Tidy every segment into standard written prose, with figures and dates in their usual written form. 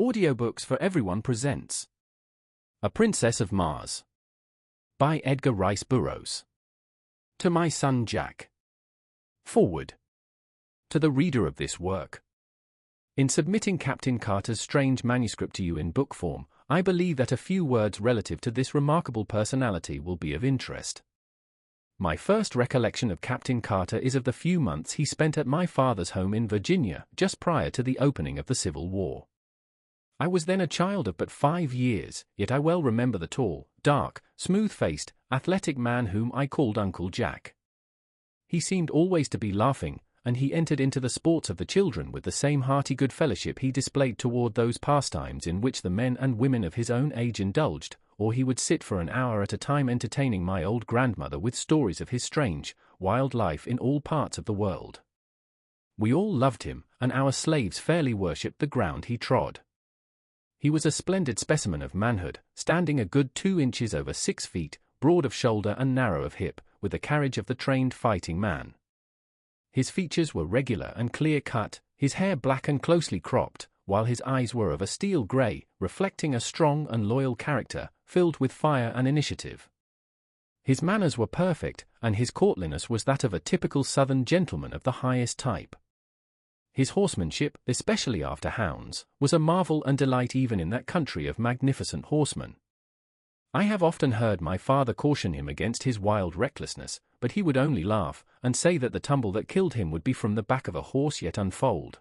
Audiobooks for Everyone presents A Princess of Mars by Edgar Rice Burroughs. To my son Jack. Foreword. To the reader of this work. In submitting Captain Carter's strange manuscript to you in book form, I believe that a few words relative to this remarkable personality will be of interest. My first recollection of Captain Carter is of the few months he spent at my father's home in Virginia just prior to the opening of the Civil War. I was then a child of but 5 years, yet I well remember the tall, dark, smooth-faced, athletic man whom I called Uncle Jack. He seemed always to be laughing, and he entered into the sports of the children with the same hearty good fellowship he displayed toward those pastimes in which the men and women of his own age indulged, or he would sit for an hour at a time entertaining my old grandmother with stories of his strange, wild life in all parts of the world. We all loved him, and our slaves fairly worshipped the ground he trod. He was a splendid specimen of manhood, standing a good 2 inches over 6 feet, broad of shoulder and narrow of hip, with the carriage of the trained fighting man. His features were regular and clear-cut, his hair black and closely cropped, while his eyes were of a steel gray, reflecting a strong and loyal character, filled with fire and initiative. His manners were perfect, and his courtliness was that of a typical Southern gentleman of the highest type. His horsemanship, especially after hounds, was a marvel and delight even in that country of magnificent horsemen. I have often heard my father caution him against his wild recklessness, but he would only laugh, and say that the tumble that killed him would be from the back of a horse yet unfoaled.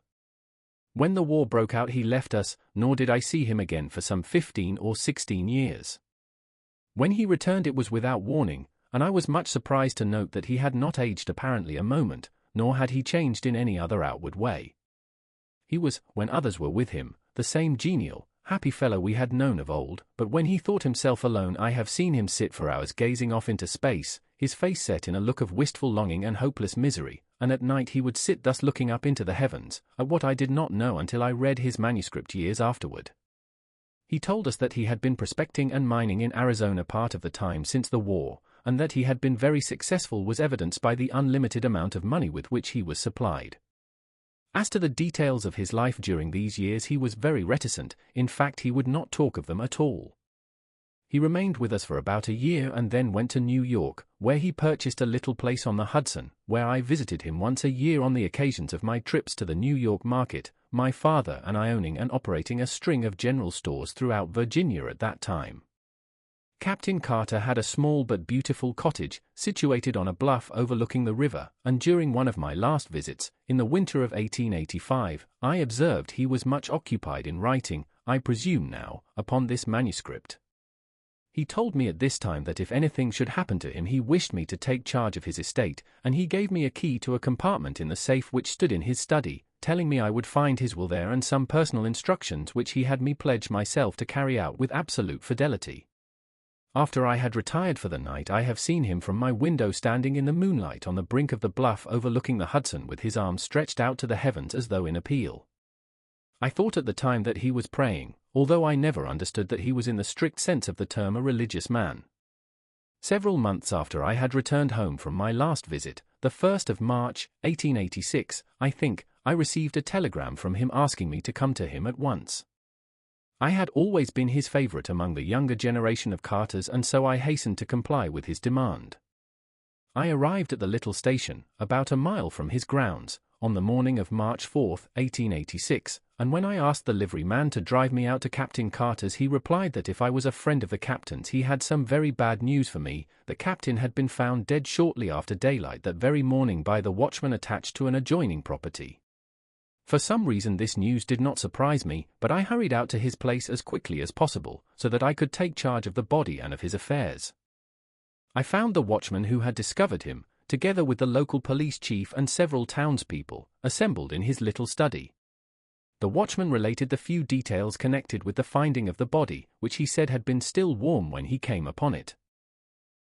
When the war broke out he left us, nor did I see him again for some 15 or 16 years. When he returned it was without warning, and I was much surprised to note that he had not aged apparently a moment, nor had he changed in any other outward way. He was, when others were with him, the same genial, happy fellow we had known of old, but when he thought himself alone I have seen him sit for hours gazing off into space, his face set in a look of wistful longing and hopeless misery, and at night he would sit thus looking up into the heavens, at what I did not know until I read his manuscript years afterward. He told us that he had been prospecting and mining in Arizona part of the time since the war, and that he had been very successful was evidenced by the unlimited amount of money with which he was supplied. As to the details of his life during these years he was very reticent, in fact he would not talk of them at all. He remained with us for about a year and then went to New York, where he purchased a little place on the Hudson, where I visited him once a year on the occasions of my trips to the New York market, my father and I owning and operating a string of general stores throughout Virginia at that time. Captain Carter had a small but beautiful cottage, situated on a bluff overlooking the river, and during one of my last visits, in the winter of 1885, I observed he was much occupied in writing, I presume now, upon this manuscript. He told me at this time that if anything should happen to him he wished me to take charge of his estate, and he gave me a key to a compartment in the safe which stood in his study, telling me I would find his will there and some personal instructions which he had me pledge myself to carry out with absolute fidelity. After I had retired for the night I have seen him from my window standing in the moonlight on the brink of the bluff overlooking the Hudson with his arms stretched out to the heavens as though in appeal. I thought at the time that he was praying, although I never understood that he was in the strict sense of the term a religious man. Several months after I had returned home from my last visit, the 1st of March, 1886, I think, I received a telegram from him asking me to come to him at once. I had always been his favorite among the younger generation of Carters and so I hastened to comply with his demand. I arrived at the little station, about a mile from his grounds, on the morning of March 4, 1886, and when I asked the liveryman to drive me out to Captain Carter's he replied that if I was a friend of the captain's he had some very bad news for me. The captain had been found dead shortly after daylight that very morning by the watchman attached to an adjoining property. For some reason this news did not surprise me, but I hurried out to his place as quickly as possible, so that I could take charge of the body and of his affairs. I found the watchman who had discovered him, together with the local police chief and several townspeople, assembled in his little study. The watchman related the few details connected with the finding of the body, which he said had been still warm when he came upon it.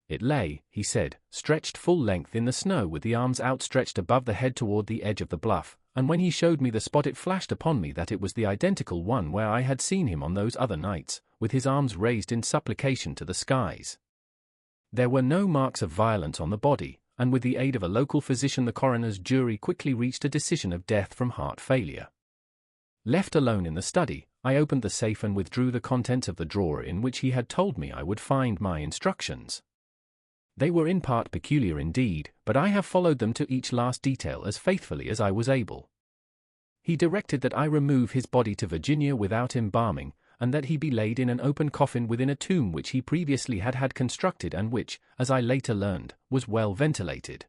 It lay, he said, stretched full length in the snow with the arms outstretched above the head toward the edge of the bluff, and when he showed me the spot it flashed upon me that it was the identical one where I had seen him on those other nights, with his arms raised in supplication to the skies. There were no marks of violence on the body, and with the aid of a local physician the coroner's jury quickly reached a decision of death from heart failure. Left alone in the study, I opened the safe and withdrew the contents of the drawer in which he had told me I would find my instructions. They were in part peculiar indeed, but I have followed them to each last detail as faithfully as I was able. He directed that I remove his body to Virginia without embalming, and that he be laid in an open coffin within a tomb which he previously had constructed and which, as I later learned, was well ventilated.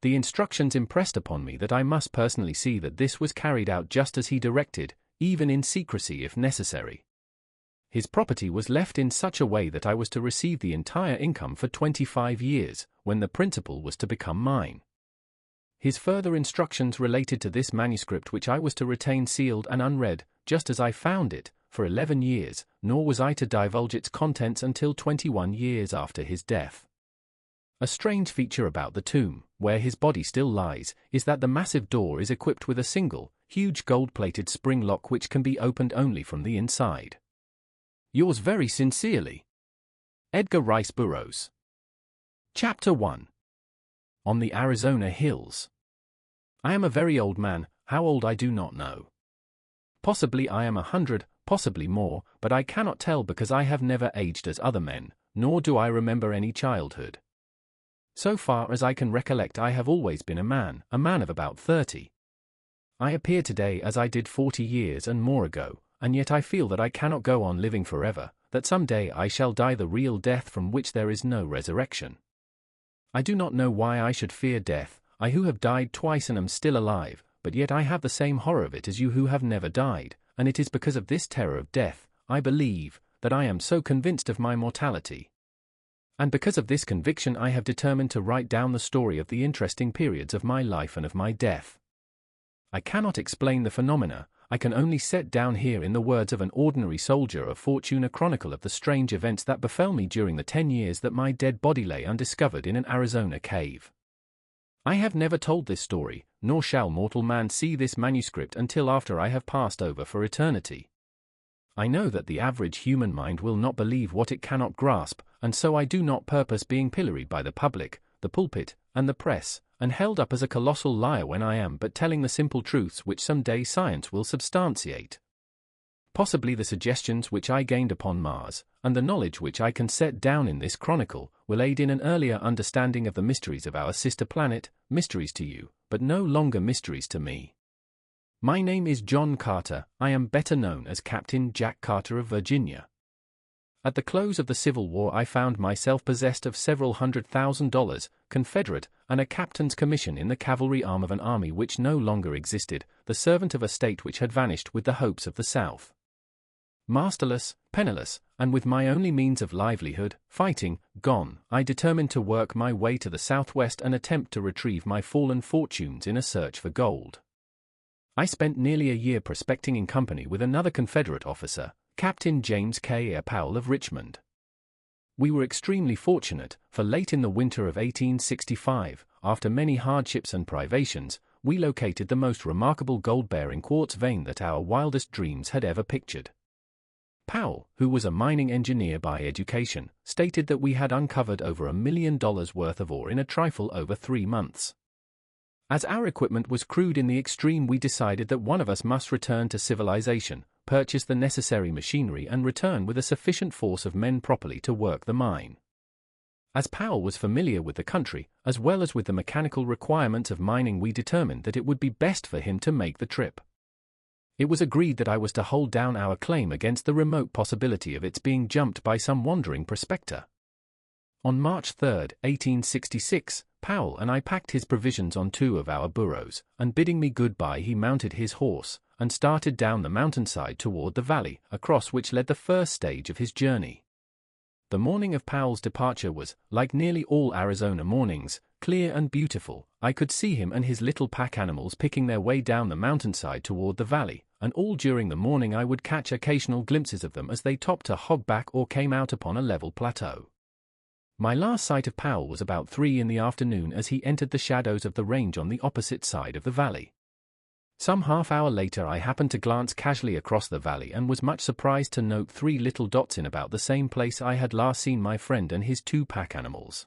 The instructions impressed upon me that I must personally see that this was carried out just as he directed, even in secrecy if necessary. His property was left in such a way that I was to receive the entire income for 25 years, when the principal was to become mine. His further instructions related to this manuscript which I was to retain sealed and unread, just as I found it, for 11 years, nor was I to divulge its contents until 21 years after his death. A strange feature about the tomb, where his body still lies, is that the massive door is equipped with a single, huge gold-plated spring lock which can be opened only from the inside. Yours very sincerely, Edgar Rice Burroughs. Chapter 1. On the Arizona Hills. I am a very old man, how old I do not know. Possibly I am 100, possibly more, but I cannot tell because I have never aged as other men, nor do I remember any childhood. So far as I can recollect, I have always been a man of about 30. I appear today as I did 40 years and more ago, and yet I feel that I cannot go on living forever, that some day I shall die the real death from which there is no resurrection. I do not know why I should fear death, I who have died twice and am still alive, but yet I have the same horror of it as you who have never died, and it is because of this terror of death, I believe, that I am so convinced of my mortality. And because of this conviction I have determined to write down the story of the interesting periods of my life and of my death. I cannot explain the phenomena, I can only set down here in the words of an ordinary soldier of fortune a chronicle of the strange events that befell me during the 10 years that my dead body lay undiscovered in an Arizona cave. I have never told this story, nor shall mortal man see this manuscript until after I have passed over for eternity. I know that the average human mind will not believe what it cannot grasp, and so I do not purpose being pilloried by the public, the pulpit, and the press, and held up as a colossal liar when I am but telling the simple truths which some day science will substantiate. Possibly the suggestions which I gained upon Mars, and the knowledge which I can set down in this chronicle, will aid in an earlier understanding of the mysteries of our sister planet, mysteries to you, but no longer mysteries to me. My name is John Carter, I am better known as Captain Jack Carter of Virginia. At the close of the Civil War I found myself possessed of several $100,000, Confederate, and a captain's commission in the cavalry arm of an army which no longer existed, the servant of a state which had vanished with the hopes of the South. Masterless, penniless, and with my only means of livelihood, fighting, gone, I determined to work my way to the southwest and attempt to retrieve my fallen fortunes in a search for gold. I spent nearly a year prospecting in company with another Confederate officer, Captain James K. Powell of Richmond. We were extremely fortunate, for late in the winter of 1865, after many hardships and privations, we located the most remarkable gold-bearing quartz vein that our wildest dreams had ever pictured. Powell, who was a mining engineer by education, stated that we had uncovered over $1 million worth of ore in a trifle over 3 months. As our equipment was crude in the extreme, we decided that one of us must return to civilization, purchase the necessary machinery and return with a sufficient force of men properly to work the mine. As Powell was familiar with the country, as well as with the mechanical requirements of mining, we determined that it would be best for him to make the trip. It was agreed that I was to hold down our claim against the remote possibility of its being jumped by some wandering prospector. On March 3, 1866, Powell and I packed his provisions on 2 of our burros, and bidding me goodbye he mounted his horse, and started down the mountainside toward the valley, across which led the first stage of his journey. The morning of Powell's departure was, like nearly all Arizona mornings, clear and beautiful. I could see him and his little pack animals picking their way down the mountainside toward the valley, and all during the morning I would catch occasional glimpses of them as they topped a hogback or came out upon a level plateau. My last sight of Powell was about 3 in the afternoon as he entered the shadows of the range on the opposite side of the valley. Some half-hour later I happened to glance casually across the valley and was much surprised to note 3 little dots in about the same place I had last seen my friend and his 2 pack animals.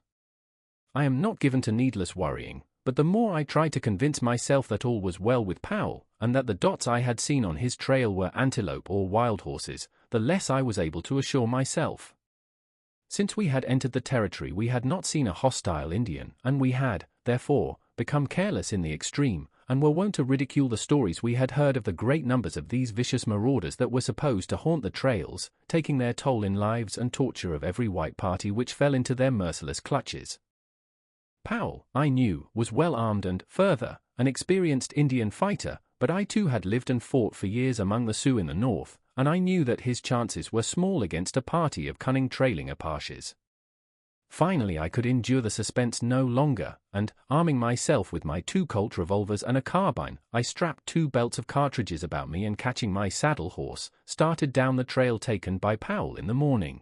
I am not given to needless worrying, but the more I tried to convince myself that all was well with Powell, and that the dots I had seen on his trail were antelope or wild horses, the less I was able to assure myself. Since we had entered the territory we had not seen a hostile Indian, and we had, therefore, become careless in the extreme, and were wont to ridicule the stories we had heard of the great numbers of these vicious marauders that were supposed to haunt the trails, taking their toll in lives and torture of every white party which fell into their merciless clutches. Powell, I knew, was well armed and, further, an experienced Indian fighter, but I too had lived and fought for years among the Sioux in the north, and I knew that his chances were small against a party of cunning trailing Apaches. Finally I could endure the suspense no longer, and, arming myself with my 2 Colt revolvers and a carbine, I strapped 2 belts of cartridges about me and catching my saddle horse, started down the trail taken by Powell in the morning.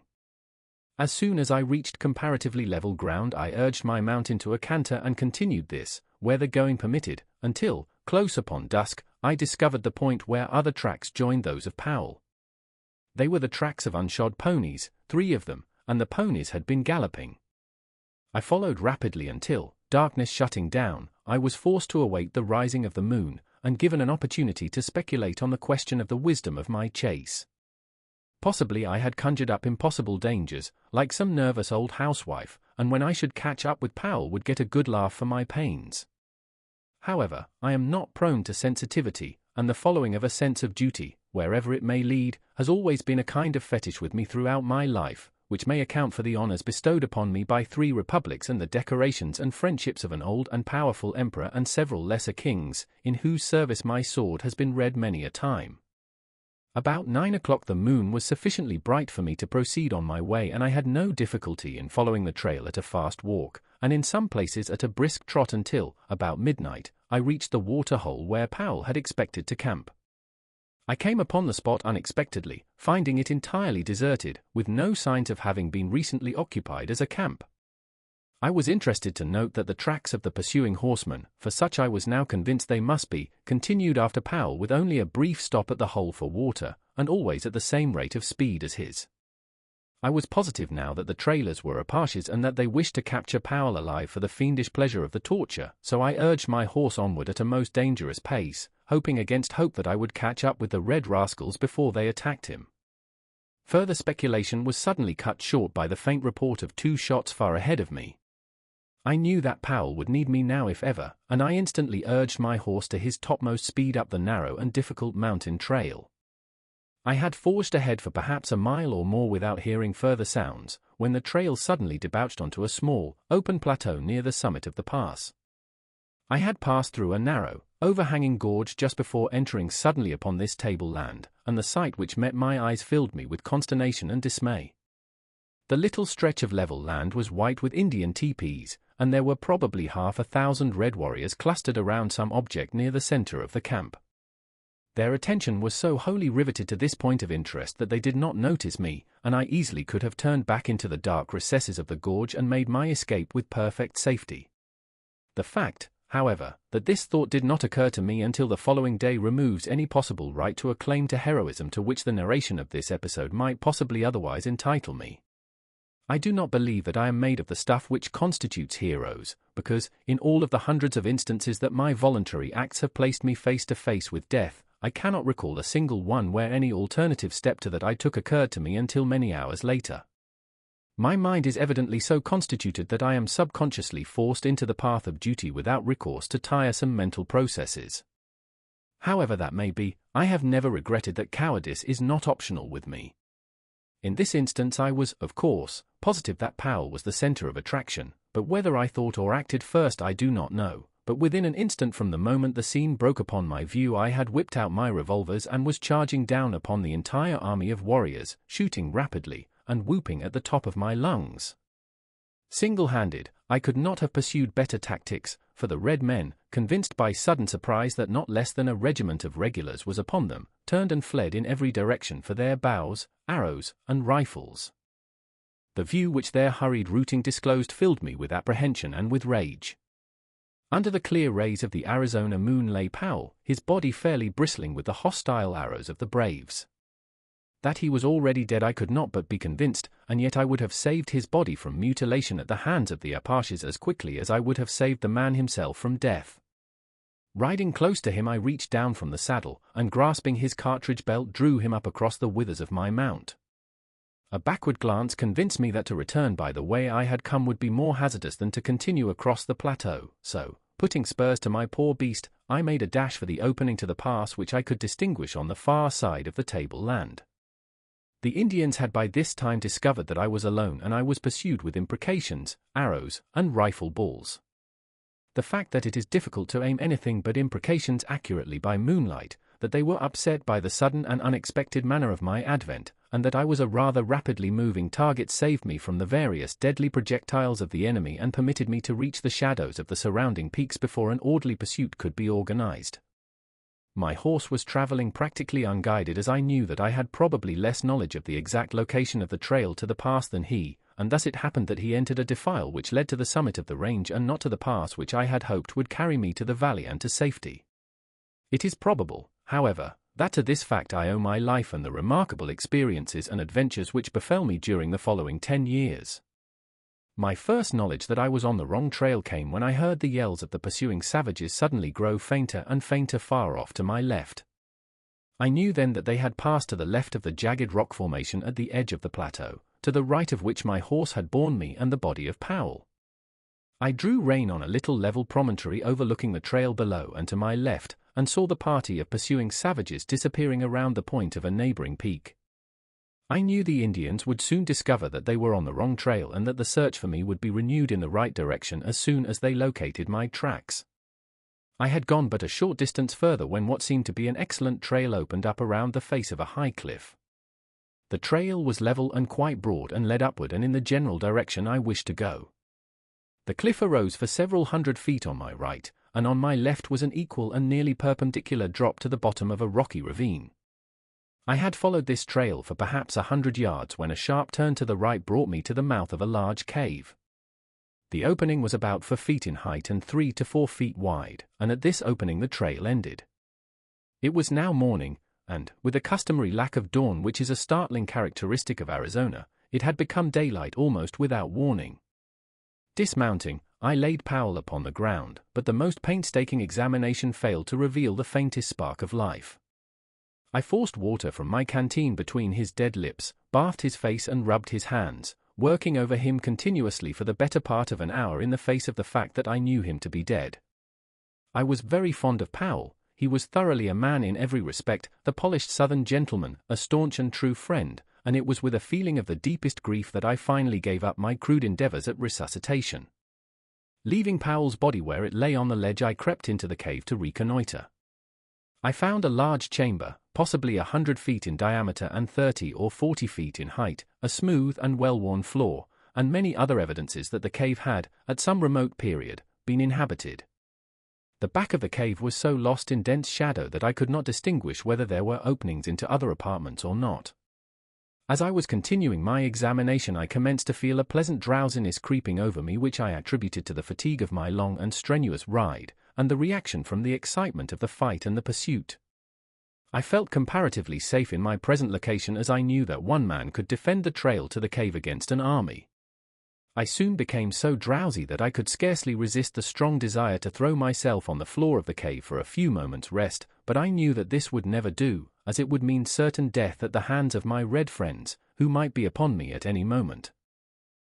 As soon as I reached comparatively level ground I urged my mount into a canter and continued this, where the going permitted, until, close upon dusk, I discovered the point where other tracks joined those of Powell. They were the tracks of unshod ponies, 3 of them, and the ponies had been galloping. I followed rapidly until, darkness shutting down, I was forced to await the rising of the moon, and given an opportunity to speculate on the question of the wisdom of my chase. Possibly I had conjured up impossible dangers, like some nervous old housewife, and when I should catch up with Powell would get a good laugh for my pains. However, I am not prone to sensitivity, and the following of a sense of duty, wherever it may lead, has always been a kind of fetish with me throughout my life, which may account for the honors bestowed upon me by 3 republics and the decorations and friendships of an old and powerful emperor and several lesser kings, in whose service my sword has been read many a time. About 9 o'clock the moon was sufficiently bright for me to proceed on my way, and I had no difficulty in following the trail at a fast walk, and in some places at a brisk trot until, about midnight, I reached the water hole where Powell had expected to camp. I came upon the spot unexpectedly, finding it entirely deserted, with no signs of having been recently occupied as a camp. I was interested to note that the tracks of the pursuing horsemen, for such I was now convinced they must be, continued after Powell with only a brief stop at the hole for water, and always at the same rate of speed as his. I was positive now that the trailers were Apaches and that they wished to capture Powell alive for the fiendish pleasure of the torture, so I urged my horse onward at a most dangerous pace, hoping against hope that I would catch up with the red rascals before they attacked him. Further speculation was suddenly cut short by the faint report of 2 shots far ahead of me. I knew that Powell would need me now if ever, and I instantly urged my horse to his topmost speed up the narrow and difficult mountain trail. I had forged ahead for perhaps a mile or more without hearing further sounds, when the trail suddenly debouched onto a small, open plateau near the summit of the pass. I had passed through a narrow, overhanging gorge just before entering suddenly upon this tableland, and the sight which met my eyes filled me with consternation and dismay. The little stretch of level land was white with Indian teepees, and there were probably 1,000 red warriors clustered around some object near the center of the camp. Their attention was so wholly riveted to this point of interest that they did not notice me, and I easily could have turned back into the dark recesses of the gorge and made my escape with perfect safety. The fact, however, that this thought did not occur to me until the following day removes any possible right to a claim to heroism to which the narration of this episode might possibly otherwise entitle me. I do not believe that I am made of the stuff which constitutes heroes, because, in all of the hundreds of instances that my voluntary acts have placed me face to face with death, I cannot recall a single one where any alternative step to that I took occurred to me until many hours later. My mind is evidently so constituted that I am subconsciously forced into the path of duty without recourse to tiresome mental processes. However that may be, I have never regretted that cowardice is not optional with me. In this instance I was, of course, positive that Powell was the center of attraction, but whether I thought or acted first I do not know. But within an instant from the moment the scene broke upon my view I had whipped out my revolvers and was charging down upon the entire army of warriors, shooting rapidly, and whooping at the top of my lungs. Single-handed, I could not have pursued better tactics, for the red men, convinced by sudden surprise that not less than a regiment of regulars was upon them, turned and fled in every direction for their bows, arrows, and rifles. The view which their hurried routing disclosed filled me with apprehension and with rage. Under the clear rays of the Arizona moon lay Powell, his body fairly bristling with the hostile arrows of the braves. That he was already dead I could not but be convinced, and yet I would have saved his body from mutilation at the hands of the Apaches as quickly as I would have saved the man himself from death. Riding close to him I reached down from the saddle, and grasping his cartridge belt drew him up across the withers of my mount. A backward glance convinced me that to return by the way I had come would be more hazardous than to continue across the plateau, so, putting spurs to my poor beast, I made a dash for the opening to the pass which I could distinguish on the far side of the tableland. The Indians had by this time discovered that I was alone, and I was pursued with imprecations, arrows, and rifle balls. The fact that it is difficult to aim anything but imprecations accurately by moonlight, that they were upset by the sudden and unexpected manner of my advent, and that I was a rather rapidly moving target saved me from the various deadly projectiles of the enemy and permitted me to reach the shadows of the surrounding peaks before an orderly pursuit could be organized. My horse was traveling practically unguided, as I knew that I had probably less knowledge of the exact location of the trail to the pass than he, and thus it happened that he entered a defile which led to the summit of the range and not to the pass which I had hoped would carry me to the valley and to safety. It is probable, however, that to this fact I owe my life and the remarkable experiences and adventures which befell me during the following 10 years. My first knowledge that I was on the wrong trail came when I heard the yells of the pursuing savages suddenly grow fainter and fainter far off to my left. I knew then that they had passed to the left of the jagged rock formation at the edge of the plateau, to the right of which my horse had borne me and the body of Powell. I drew rein on a little level promontory overlooking the trail below and to my left, and saw the party of pursuing savages disappearing around the point of a neighboring peak. I knew the Indians would soon discover that they were on the wrong trail and that the search for me would be renewed in the right direction as soon as they located my tracks. I had gone but a short distance further when what seemed to be an excellent trail opened up around the face of a high cliff. The trail was level and quite broad and led upward and in the general direction I wished to go. The cliff arose for several hundred feet on my right, and on my left was an equal and nearly perpendicular drop to the bottom of a rocky ravine. I had followed this trail for perhaps 100 yards when a sharp turn to the right brought me to the mouth of a large cave. The opening was about 4 feet in height and 3 to 4 feet wide, and at this opening the trail ended. It was now morning, and, with the customary lack of dawn which is a startling characteristic of Arizona, it had become daylight almost without warning. Dismounting, I laid Powell upon the ground, but the most painstaking examination failed to reveal the faintest spark of life. I forced water from my canteen between his dead lips, bathed his face and rubbed his hands, working over him continuously for the better part of an hour in the face of the fact that I knew him to be dead. I was very fond of Powell. He was thoroughly a man in every respect, the polished Southern gentleman, a staunch and true friend, and it was with a feeling of the deepest grief that I finally gave up my crude endeavors at resuscitation. Leaving Powell's body where it lay on the ledge, I crept into the cave to reconnoiter. I found a large chamber, possibly 100 feet in diameter and 30 or 40 feet in height, a smooth and well-worn floor, and many other evidences that the cave had, at some remote period, been inhabited. The back of the cave was so lost in dense shadow that I could not distinguish whether there were openings into other apartments or not. As I was continuing my examination, I commenced to feel a pleasant drowsiness creeping over me, which I attributed to the fatigue of my long and strenuous ride, and the reaction from the excitement of the fight and the pursuit. I felt comparatively safe in my present location, as I knew that one man could defend the trail to the cave against an army. I soon became so drowsy that I could scarcely resist the strong desire to throw myself on the floor of the cave for a few moments' rest, but I knew that this would never do, as it would mean certain death at the hands of my red friends, who might be upon me at any moment.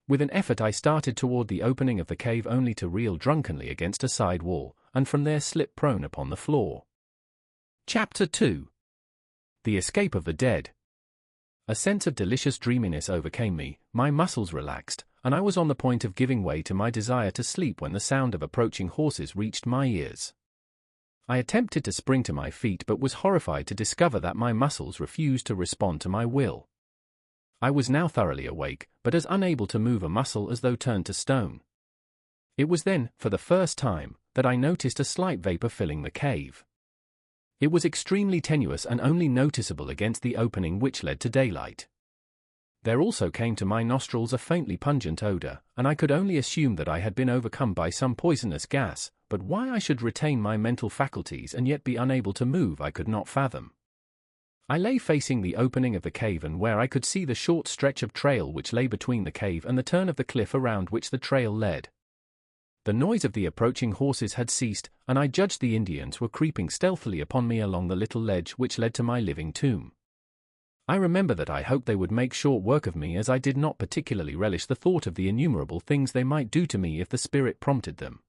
With an effort I started toward the opening of the cave, only to reel drunkenly against a side wall, and from there slip prone upon the floor. Chapter 2. The Escape of the Dead. A sense of delicious dreaminess overcame me, my muscles relaxed, and I was on the point of giving way to my desire to sleep when the sound of approaching horses reached my ears. I attempted to spring to my feet, but was horrified to discover that my muscles refused to respond to my will. I was now thoroughly awake, but as unable to move a muscle as though turned to stone. It was then, for the first time, that I noticed a slight vapor filling the cave. It was extremely tenuous and only noticeable against the opening which led to daylight. There also came to my nostrils a faintly pungent odor, and I could only assume that I had been overcome by some poisonous gas, but why I should retain my mental faculties and yet be unable to move I could not fathom. I lay facing the opening of the cave and where I could see the short stretch of trail which lay between the cave and the turn of the cliff around which the trail led. The noise of the approaching horses had ceased, and I judged the Indians were creeping stealthily upon me along the little ledge which led to my living tomb. I remember that I hoped they would make short work of me, as I did not particularly relish the thought of the innumerable things they might do to me if the spirit prompted them.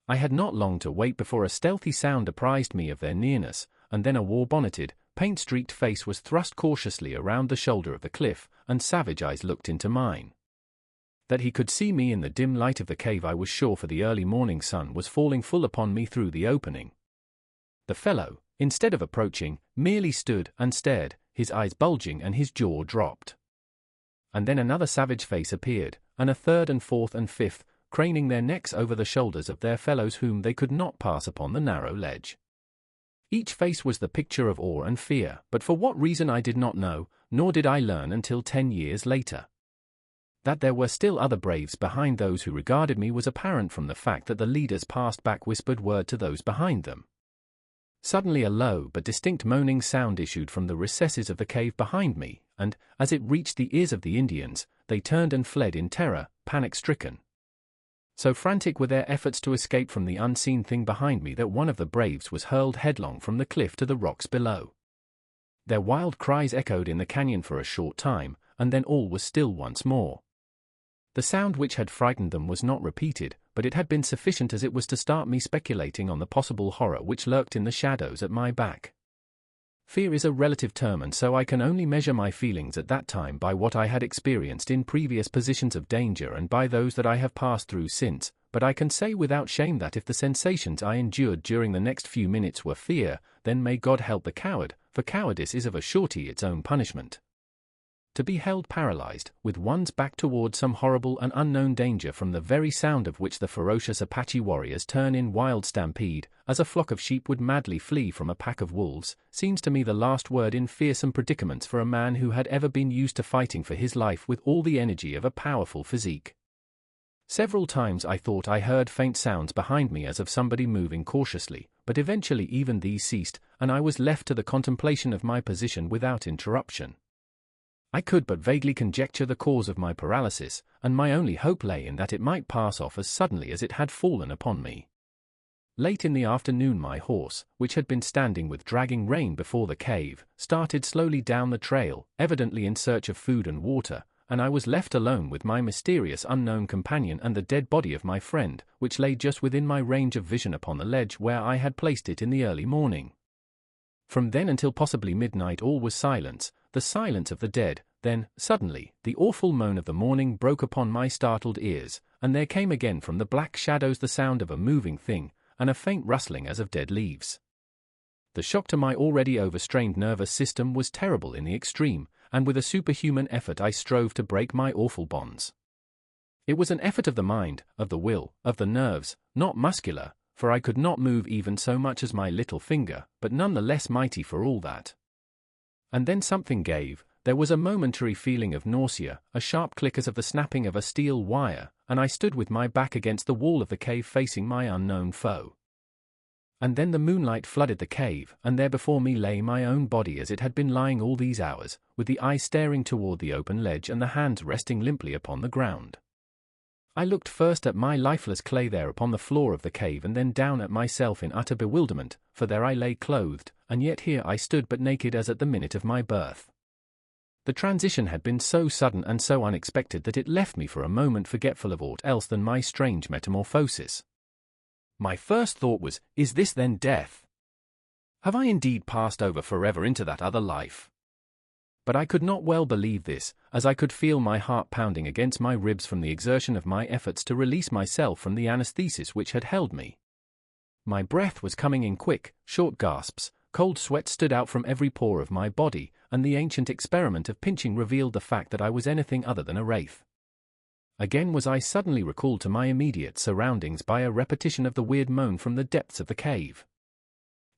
I had not long to wait before a stealthy sound apprised me of their nearness, and then a war-bonneted, paint-streaked face was thrust cautiously around the shoulder of the cliff, and savage eyes looked into mine. That he could see me in the dim light of the cave I was sure, for the early morning sun was falling full upon me through the opening. The fellow, instead of approaching, merely stood and stared, his eyes bulging and his jaw dropped. And then another savage face appeared, and a third and fourth and fifth, craning their necks over the shoulders of their fellows whom they could not pass upon the narrow ledge. Each face was the picture of awe and fear, but for what reason I did not know, nor did I learn until 10 years later. That there were still other braves behind those who regarded me was apparent from the fact that the leaders passed back whispered word to those behind them. Suddenly a low but distinct moaning sound issued from the recesses of the cave behind me, and, as it reached the ears of the Indians, they turned and fled in terror, panic-stricken. So frantic were their efforts to escape from the unseen thing behind me that one of the braves was hurled headlong from the cliff to the rocks below. Their wild cries echoed in the canyon for a short time, and then all was still once more. The sound which had frightened them was not repeated, but it had been sufficient as it was to start me speculating on the possible horror which lurked in the shadows at my back. Fear is a relative term, and so I can only measure my feelings at that time by what I had experienced in previous positions of danger and by those that I have passed through since, but I can say without shame that if the sensations I endured during the next few minutes were fear, then may God help the coward, for cowardice is of a surety its own punishment. To be held paralyzed, with one's back toward some horrible and unknown danger from the very sound of which the ferocious Apache warriors turn in wild stampede, as a flock of sheep would madly flee from a pack of wolves, seems to me the last word in fearsome predicaments for a man who had ever been used to fighting for his life with all the energy of a powerful physique. Several times I thought I heard faint sounds behind me as of somebody moving cautiously, but eventually even these ceased, and I was left to the contemplation of my position without interruption. I could but vaguely conjecture the cause of my paralysis, and my only hope lay in that it might pass off as suddenly as it had fallen upon me. Late in the afternoon my horse, which had been standing with dragging rein before the cave, started slowly down the trail, evidently in search of food and water, and I was left alone with my mysterious unknown companion and the dead body of my friend, which lay just within my range of vision upon the ledge where I had placed it in the early morning. From then until possibly midnight all was silence, the silence of the dead. Then, suddenly, the awful moan of the morning broke upon my startled ears, and there came again from the black shadows the sound of a moving thing, and a faint rustling as of dead leaves. The shock to my already overstrained nervous system was terrible in the extreme, and with a superhuman effort I strove to break my awful bonds. It was an effort of the mind, of the will, of the nerves, not muscular, for I could not move even so much as my little finger, but none the less mighty for all that. And then something gave. There was a momentary feeling of nausea, a sharp click as of the snapping of a steel wire, and I stood with my back against the wall of the cave facing my unknown foe. And then the moonlight flooded the cave, and there before me lay my own body as it had been lying all these hours, with the eye staring toward the open ledge and the hands resting limply upon the ground. I looked first at my lifeless clay there upon the floor of the cave and then down at myself in utter bewilderment, for there I lay clothed, and yet here I stood but naked as at the minute of my birth. The transition had been so sudden and so unexpected that it left me for a moment forgetful of aught else than my strange metamorphosis. My first thought was, is this then death? Have I indeed passed over forever into that other life? But I could not well believe this, as I could feel my heart pounding against my ribs from the exertion of my efforts to release myself from the anesthesis which had held me. My breath was coming in quick, short gasps, cold sweat stood out from every pore of my body, and the ancient experiment of pinching revealed the fact that I was anything other than a wraith. Again was I suddenly recalled to my immediate surroundings by a repetition of the weird moan from the depths of the cave.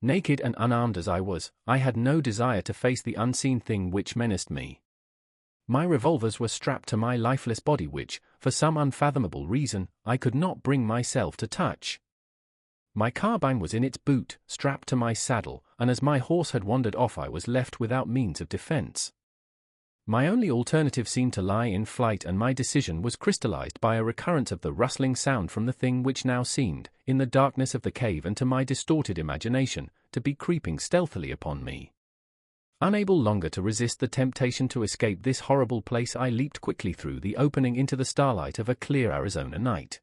Naked and unarmed as I was, I had no desire to face the unseen thing which menaced me. My revolvers were strapped to my lifeless body which, for some unfathomable reason, I could not bring myself to touch. My carbine was in its boot, strapped to my saddle, and as my horse had wandered off I was left without means of defense. My only alternative seemed to lie in flight, and my decision was crystallized by a recurrence of the rustling sound from the thing which now seemed, in the darkness of the cave and to my distorted imagination, to be creeping stealthily upon me. Unable longer to resist the temptation to escape this horrible place, I leaped quickly through the opening into the starlight of a clear Arizona night.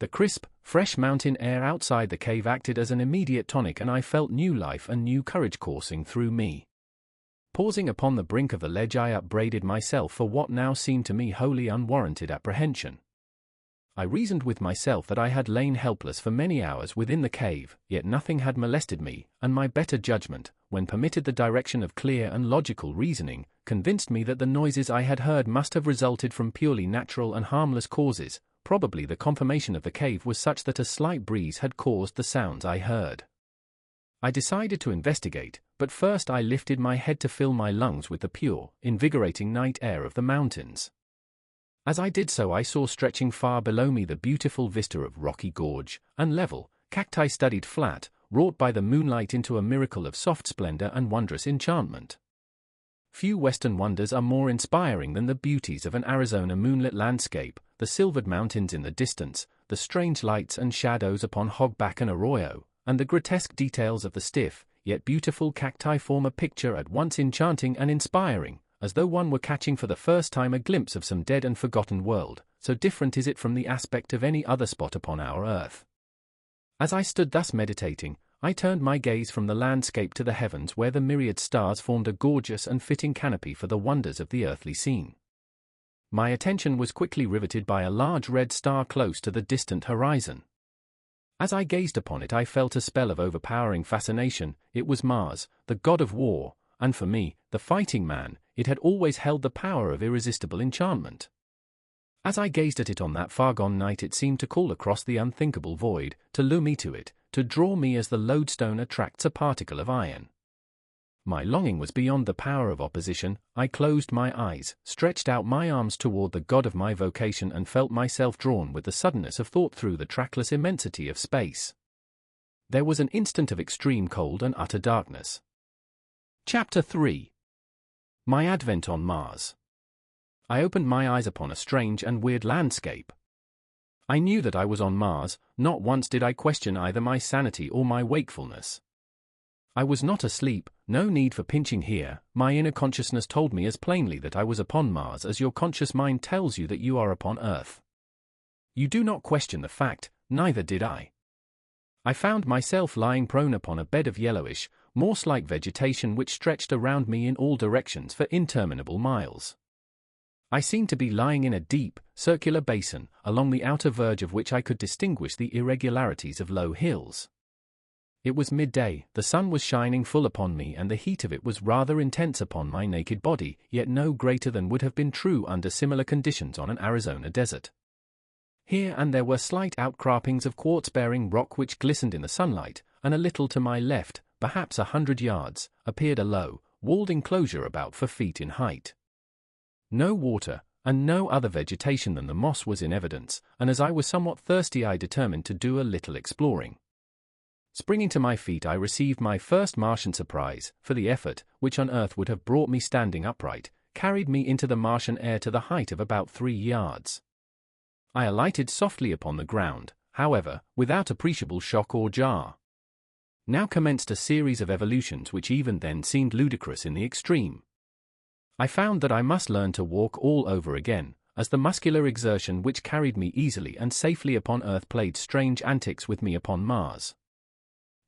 The crisp, fresh mountain air outside the cave acted as an immediate tonic, and I felt new life and new courage coursing through me. Pausing upon the brink of the ledge, I upbraided myself for what now seemed to me wholly unwarranted apprehension. I reasoned with myself that I had lain helpless for many hours within the cave, yet nothing had molested me, and my better judgment, when permitted the direction of clear and logical reasoning, convinced me that the noises I had heard must have resulted from purely natural and harmless causes. Probably the conformation of the cave was such that a slight breeze had caused the sounds I heard. I decided to investigate, but first I lifted my head to fill my lungs with the pure, invigorating night air of the mountains. As I did so, I saw stretching far below me the beautiful vista of rocky gorge, and level, cacti-studded flat, wrought by the moonlight into a miracle of soft splendor and wondrous enchantment. Few Western wonders are more inspiring than the beauties of an Arizona moonlit landscape, the silvered mountains in the distance, the strange lights and shadows upon Hogback and Arroyo, and the grotesque details of the stiff, yet beautiful cacti form a picture at once enchanting and inspiring, as though one were catching for the first time a glimpse of some dead and forgotten world, so different is it from the aspect of any other spot upon our earth. As I stood thus meditating, I turned my gaze from the landscape to the heavens, where the myriad stars formed a gorgeous and fitting canopy for the wonders of the earthly scene. My attention was quickly riveted by a large red star close to the distant horizon. As I gazed upon it, I felt a spell of overpowering fascination. It was Mars, the god of war, and for me, the fighting man, it had always held the power of irresistible enchantment. As I gazed at it on that far-gone night, it seemed to call across the unthinkable void, to lure me to it, to draw me as the lodestone attracts a particle of iron. My longing was beyond the power of opposition. I closed my eyes, stretched out my arms toward the god of my vocation, and felt myself drawn with the suddenness of thought through the trackless immensity of space. There was an instant of extreme cold and utter darkness. Chapter 3. My Advent on Mars. I opened my eyes upon a strange and weird landscape. I knew that I was on Mars. Not once did I question either my sanity or my wakefulness. I was not asleep, no need for pinching here. My inner consciousness told me as plainly that I was upon Mars as your conscious mind tells you that you are upon Earth. You do not question the fact, neither did I. I found myself lying prone upon a bed of yellowish, moss-like vegetation which stretched around me in all directions for interminable miles. I seemed to be lying in a deep, circular basin, along the outer verge of which I could distinguish the irregularities of low hills. It was midday, the sun was shining full upon me, and the heat of it was rather intense upon my naked body, yet no greater than would have been true under similar conditions on an Arizona desert. Here and there were slight outcroppings of quartz-bearing rock which glistened in the sunlight, and a little to my left, perhaps 100 yards, appeared a low, walled enclosure about 4 feet in height. No water, and no other vegetation than the moss was in evidence, and as I was somewhat thirsty I determined to do a little exploring. Springing to my feet, I received my first Martian surprise, for the effort, which on Earth would have brought me standing upright, carried me into the Martian air to the height of about 3 yards. I alighted softly upon the ground, however, without appreciable shock or jar. Now commenced a series of evolutions which even then seemed ludicrous in the extreme. I found that I must learn to walk all over again, as the muscular exertion which carried me easily and safely upon Earth played strange antics with me upon Mars.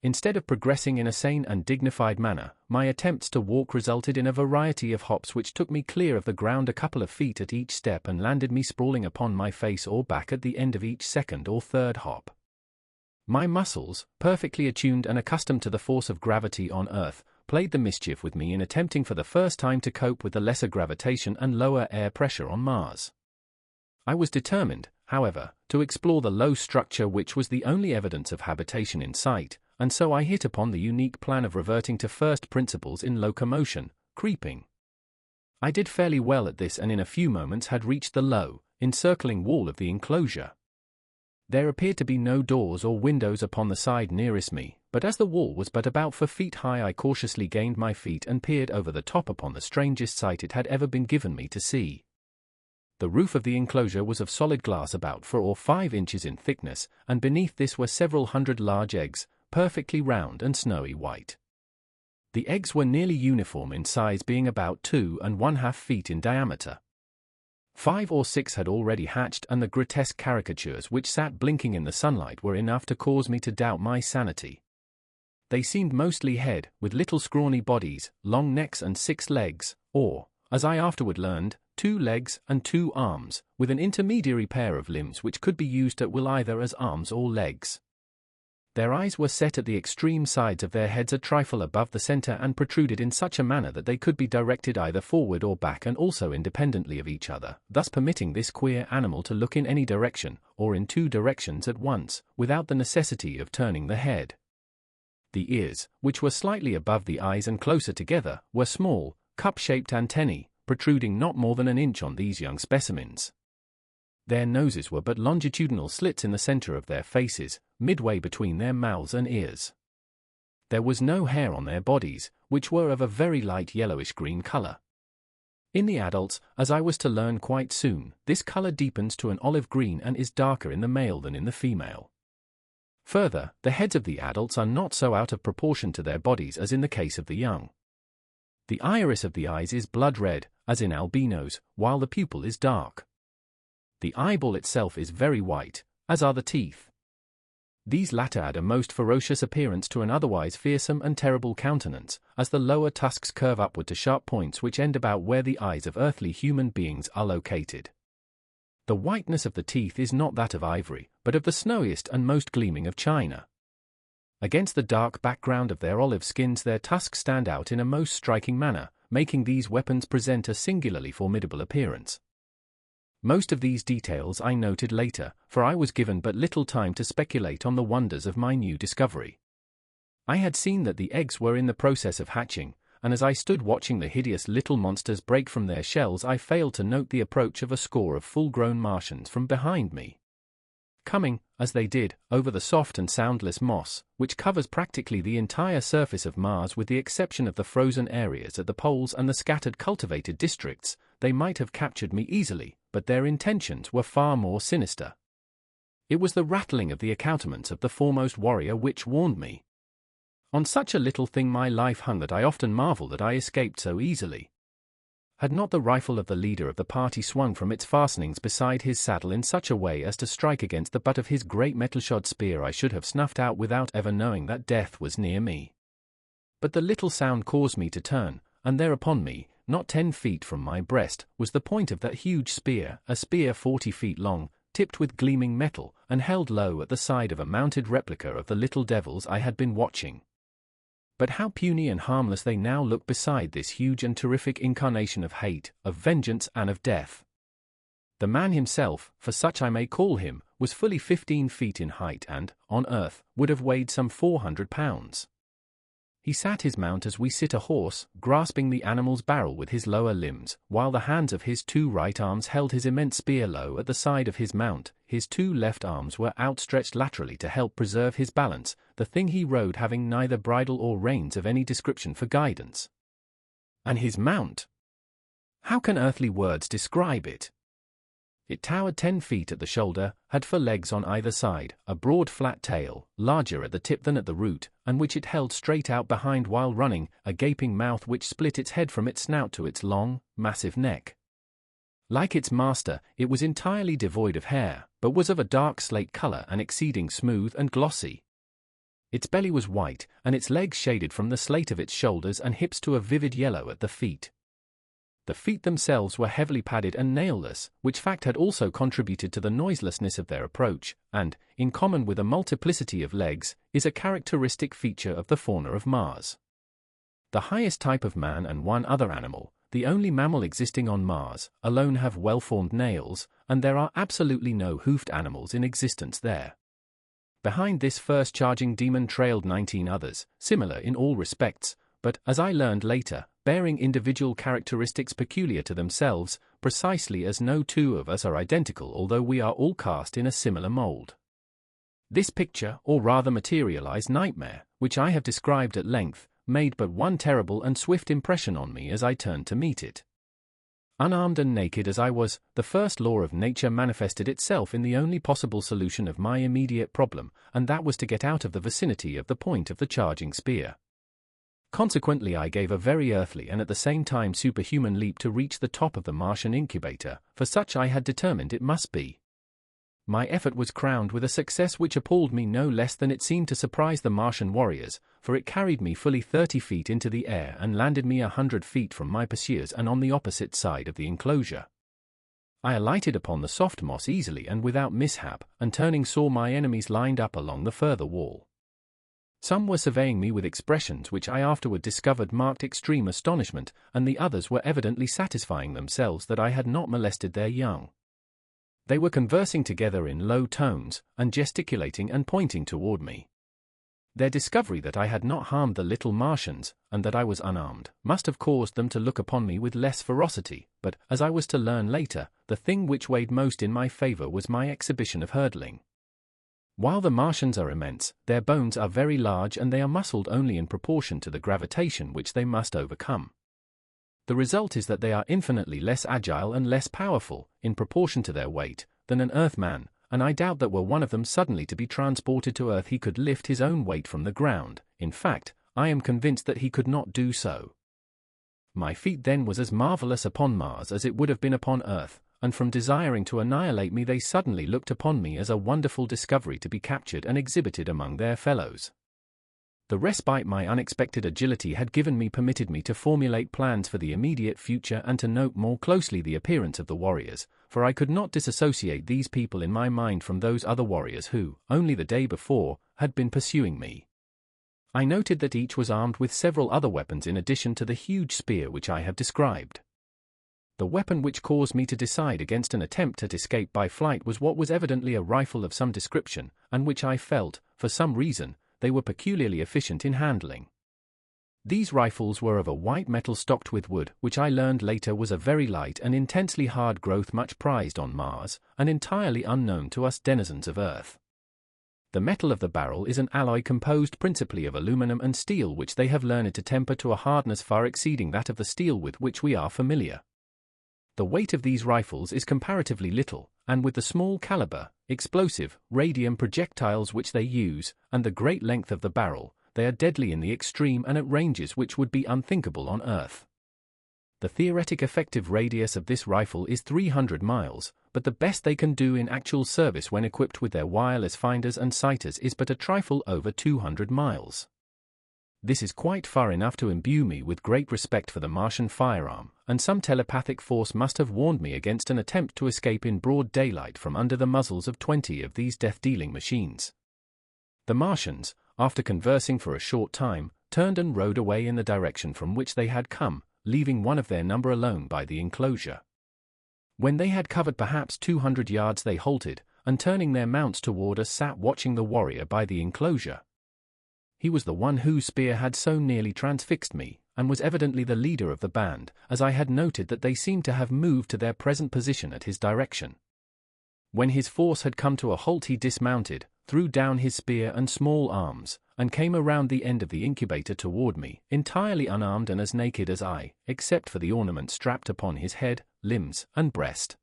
Instead of progressing in a sane and dignified manner, my attempts to walk resulted in a variety of hops which took me clear of the ground a couple of feet at each step and landed me sprawling upon my face or back at the end of each second or third hop. My muscles, perfectly attuned and accustomed to the force of gravity on Earth, played the mischief with me in attempting for the first time to cope with the lesser gravitation and lower air pressure on Mars. I was determined, however, to explore the low structure which was the only evidence of habitation in sight, and so I hit upon the unique plan of reverting to first principles in locomotion, creeping. I did fairly well at this and in a few moments had reached the low, encircling wall of the enclosure. There appeared to be no doors or windows upon the side nearest me, but as the wall was but about 4 feet high, I cautiously gained my feet and peered over the top upon the strangest sight it had ever been given me to see. The roof of the enclosure was of solid glass about 4 or 5 inches in thickness, and beneath this were several hundred large eggs, perfectly round and snowy white. The eggs were nearly uniform in size, being about 2½ feet in diameter. 5 or 6 had already hatched, and the grotesque caricatures which sat blinking in the sunlight were enough to cause me to doubt my sanity. They seemed mostly head, with little scrawny bodies, long necks and 6 legs, or, as I afterward learned, 2 legs and 2 arms, with an intermediary pair of limbs which could be used at will either as arms or legs. Their eyes were set at the extreme sides of their heads a trifle above the center and protruded in such a manner that they could be directed either forward or back, and also independently of each other, thus permitting this queer animal to look in any direction, or in 2 directions at once, without the necessity of turning the head. The ears, which were slightly above the eyes and closer together, were small, cup-shaped antennae, protruding not more than an inch on these young specimens. Their noses were but longitudinal slits in the center of their faces, midway between their mouths and ears. There was no hair on their bodies, which were of a very light yellowish-green color. In the adults, as I was to learn quite soon, this color deepens to an olive green and is darker in the male than in the female. Further, the heads of the adults are not so out of proportion to their bodies as in the case of the young. The iris of the eyes is blood red, as in albinos, while the pupil is dark. The eyeball itself is very white, as are the teeth. These latter add a most ferocious appearance to an otherwise fearsome and terrible countenance, as the lower tusks curve upward to sharp points which end about where the eyes of earthly human beings are located. The whiteness of the teeth is not that of ivory, but of the snowiest and most gleaming of china. Against the dark background of their olive skins their tusks stand out in a most striking manner, making these weapons present a singularly formidable appearance. Most of these details I noted later, for I was given but little time to speculate on the wonders of my new discovery. I had seen that the eggs were in the process of hatching, and as I stood watching the hideous little monsters break from their shells, I failed to note the approach of a score of full-grown Martians from behind me. Coming, as they did, over the soft and soundless moss, which covers practically the entire surface of Mars with the exception of the frozen areas at the poles and the scattered cultivated districts, they might have captured me easily, but their intentions were far more sinister. It was the rattling of the accoutrements of the foremost warrior which warned me. On such a little thing my life hung that I often marvel that I escaped so easily. Had not the rifle of the leader of the party swung from its fastenings beside his saddle in such a way as to strike against the butt of his great metal-shod spear, I should have snuffed out without ever knowing that death was near me. But the little sound caused me to turn, and there upon me, not 10 feet from my breast, was the point of that huge spear, a spear 40 feet long, tipped with gleaming metal, and held low at the side of a mounted replica of the little devils I had been watching. But how puny and harmless they now look beside this huge and terrific incarnation of hate, of vengeance and of death. The man himself, for such I may call him, was fully 15 feet in height and, on earth, would have weighed some 400 pounds. He sat his mount as we sit a horse, grasping the animal's barrel with his lower limbs, while the hands of his 2 right arms held his immense spear low at the side of his mount. His 2 left arms were outstretched laterally to help preserve his balance, the thing he rode having neither bridle or reins of any description for guidance. And his mount! How can earthly words describe it? It towered 10 feet at the shoulder, had 4 legs on either side, a broad flat tail, larger at the tip than at the root, and which it held straight out behind while running, a gaping mouth which split its head from its snout to its long, massive neck. Like its master, it was entirely devoid of hair, but was of a dark slate color and exceeding smooth and glossy. Its belly was white, and its legs shaded from the slate of its shoulders and hips to a vivid yellow at the feet. The feet themselves were heavily padded and nailless, which fact had also contributed to the noiselessness of their approach, and, in common with a multiplicity of legs, is a characteristic feature of the fauna of Mars. The highest type of man and one other animal, the only mammal existing on Mars, alone have well-formed nails, and there are absolutely no hoofed animals in existence there. Behind this first charging demon trailed 19 others, similar in all respects, but, as I learned later, bearing individual characteristics peculiar to themselves, precisely as no 2 of us are identical although we are all cast in a similar mold. This picture, or rather materialized nightmare, which I have described at length, made but one terrible and swift impression on me as I turned to meet it. Unarmed and naked as I was, the first law of nature manifested itself in the only possible solution of my immediate problem, and that was to get out of the vicinity of the point of the charging spear. Consequently, I gave a very earthly and at the same time superhuman leap to reach the top of the Martian incubator, for such I had determined it must be. My effort was crowned with a success which appalled me no less than it seemed to surprise the Martian warriors, for it carried me fully 30 feet into the air and landed me 100 feet from my pursuers and on the opposite side of the enclosure. I alighted upon the soft moss easily and without mishap, and turning saw my enemies lined up along the further wall. Some were surveying me with expressions which I afterward discovered marked extreme astonishment, and the others were evidently satisfying themselves that I had not molested their young. They were conversing together in low tones, and gesticulating and pointing toward me. Their discovery that I had not harmed the little Martians, and that I was unarmed, must have caused them to look upon me with less ferocity, but, as I was to learn later, the thing which weighed most in my favor was my exhibition of hurdling. While the Martians are immense, their bones are very large and they are muscled only in proportion to the gravitation which they must overcome. The result is that they are infinitely less agile and less powerful, in proportion to their weight, than an Earthman, and I doubt that were one of them suddenly to be transported to Earth he could lift his own weight from the ground. In fact, I am convinced that he could not do so. My feat then was as marvelous upon Mars as it would have been upon Earth, and from desiring to annihilate me they suddenly looked upon me as a wonderful discovery to be captured and exhibited among their fellows. The respite my unexpected agility had given me permitted me to formulate plans for the immediate future and to note more closely the appearance of the warriors, for I could not disassociate these people in my mind from those other warriors who, only the day before, had been pursuing me. I noted that each was armed with several other weapons in addition to the huge spear which I have described. The weapon which caused me to decide against an attempt at escape by flight was what was evidently a rifle of some description, and which I felt, for some reason, they were peculiarly efficient in handling. These rifles were of a white metal stocked with wood, which I learned later was a very light and intensely hard growth much prized on Mars, and entirely unknown to us denizens of Earth. The metal of the barrel is an alloy composed principally of aluminum and steel which they have learned to temper to a hardness far exceeding that of the steel with which we are familiar. The weight of these rifles is comparatively little, and with the small caliber, explosive, radium projectiles which they use, and the great length of the barrel, they are deadly in the extreme and at ranges which would be unthinkable on Earth. The theoretic effective radius of this rifle is 300 miles, but the best they can do in actual service when equipped with their wireless finders and sighters is but a trifle over 200 miles. This is quite far enough to imbue me with great respect for the Martian firearm, and some telepathic force must have warned me against an attempt to escape in broad daylight from under the muzzles of 20 of these death-dealing machines. The Martians, after conversing for a short time, turned and rode away in the direction from which they had come, leaving one of their number alone by the enclosure. When they had covered perhaps 200 yards they halted, and turning their mounts toward us sat watching the warrior by the enclosure. He was the one whose spear had so nearly transfixed me, and was evidently the leader of the band, as I had noted that they seemed to have moved to their present position at his direction. When his force had come to a halt he dismounted, threw down his spear and small arms, and came around the end of the incubator toward me, entirely unarmed and as naked as I, except for the ornament strapped upon his head, limbs, and breast.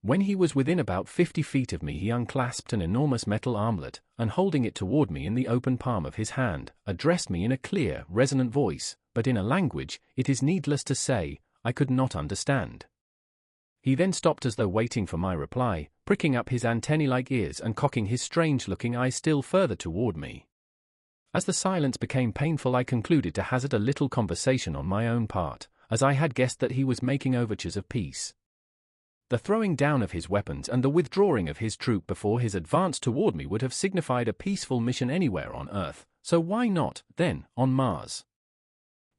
When he was within about 50 feet of me he unclasped an enormous metal armlet, and holding it toward me in the open palm of his hand, addressed me in a clear, resonant voice, but in a language, it is needless to say, I could not understand. He then stopped as though waiting for my reply, pricking up his antennae-like ears and cocking his strange-looking eyes still further toward me. As the silence became painful I concluded to hazard a little conversation on my own part, as I had guessed that he was making overtures of peace. The throwing down of his weapons and the withdrawing of his troop before his advance toward me would have signified a peaceful mission anywhere on Earth, so why not, then, on Mars?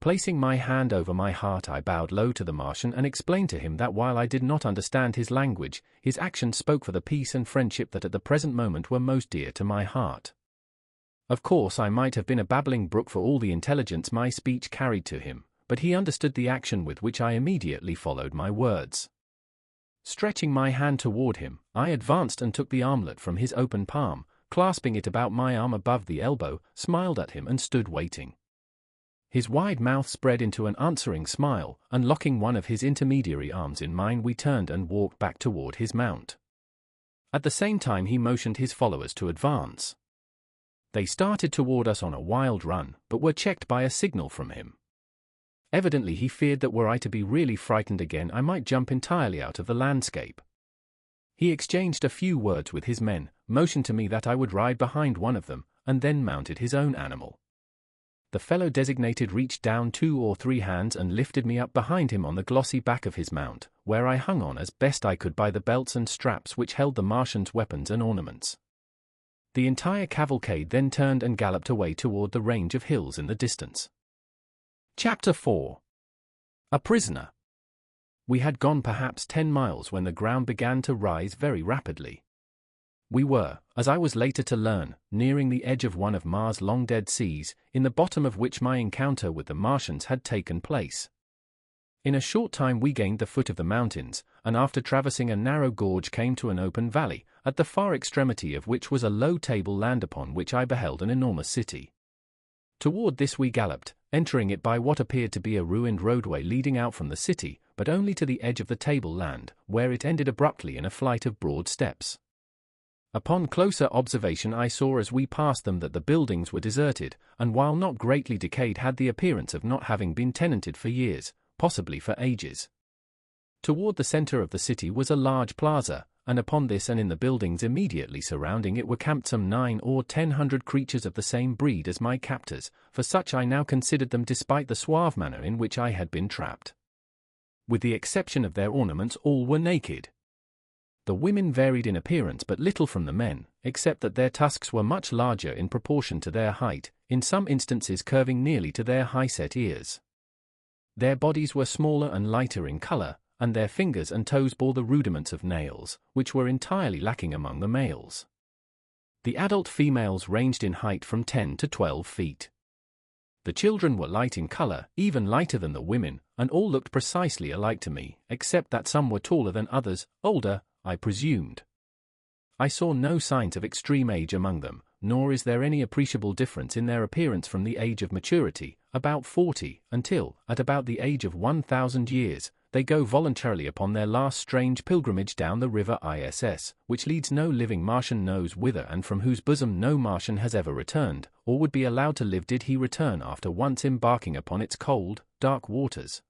Placing my hand over my heart I bowed low to the Martian and explained to him that while I did not understand his language, his actions spoke for the peace and friendship that at the present moment were most dear to my heart. Of course I might have been a babbling brook for all the intelligence my speech carried to him, but he understood the action with which I immediately followed my words. Stretching my hand toward him, I advanced and took the armlet from his open palm, clasping it about my arm above the elbow, smiled at him and stood waiting. His wide mouth spread into an answering smile, and locking one of his intermediary arms in mine, we turned and walked back toward his mount. At the same time he motioned his followers to advance. They started toward us on a wild run, but were checked by a signal from him. Evidently he feared that were I to be really frightened again I might jump entirely out of the landscape. He exchanged a few words with his men, motioned to me that I would ride behind one of them, and then mounted his own animal. The fellow designated reached down 2 or 3 hands and lifted me up behind him on the glossy back of his mount, where I hung on as best I could by the belts and straps which held the Martians' weapons and ornaments. The entire cavalcade then turned and galloped away toward the range of hills in the distance. Chapter 4. A Prisoner. We had gone perhaps 10 miles when the ground began to rise very rapidly. We were, as I was later to learn, nearing the edge of one of Mars' long-dead seas, in the bottom of which my encounter with the Martians had taken place. In a short time we gained the foot of the mountains, and after traversing a narrow gorge came to an open valley, at the far extremity of which was a low table land upon which I beheld an enormous city. Toward this we galloped, entering it by what appeared to be a ruined roadway leading out from the city, but only to the edge of the table land, where it ended abruptly in a flight of broad steps. Upon closer observation I saw as we passed them that the buildings were deserted, and while not greatly decayed had the appearance of not having been tenanted for years, possibly for ages. Toward the center of the city was a large plaza, and upon this and in the buildings immediately surrounding it were camped some 900 or 1,000 creatures of the same breed as my captors, for such I now considered them despite the suave manner in which I had been trapped. With the exception of their ornaments all were naked. The women varied in appearance but little from the men, except that their tusks were much larger in proportion to their height, in some instances curving nearly to their high-set ears. Their bodies were smaller and lighter in color, and their fingers and toes bore the rudiments of nails, which were entirely lacking among the males. The adult females ranged in height from 10 to 12 feet. The children were light in color, even lighter than the women, and all looked precisely alike to me, except that some were taller than others, older, I presumed. I saw no signs of extreme age among them, nor is there any appreciable difference in their appearance from the age of maturity, about 40, until, at about the age of 1,000 years, they go voluntarily upon their last strange pilgrimage down the river ISS, which leads no living Martian knows whither and from whose bosom no Martian has ever returned, or would be allowed to live did he return after once embarking upon its cold, dark waters.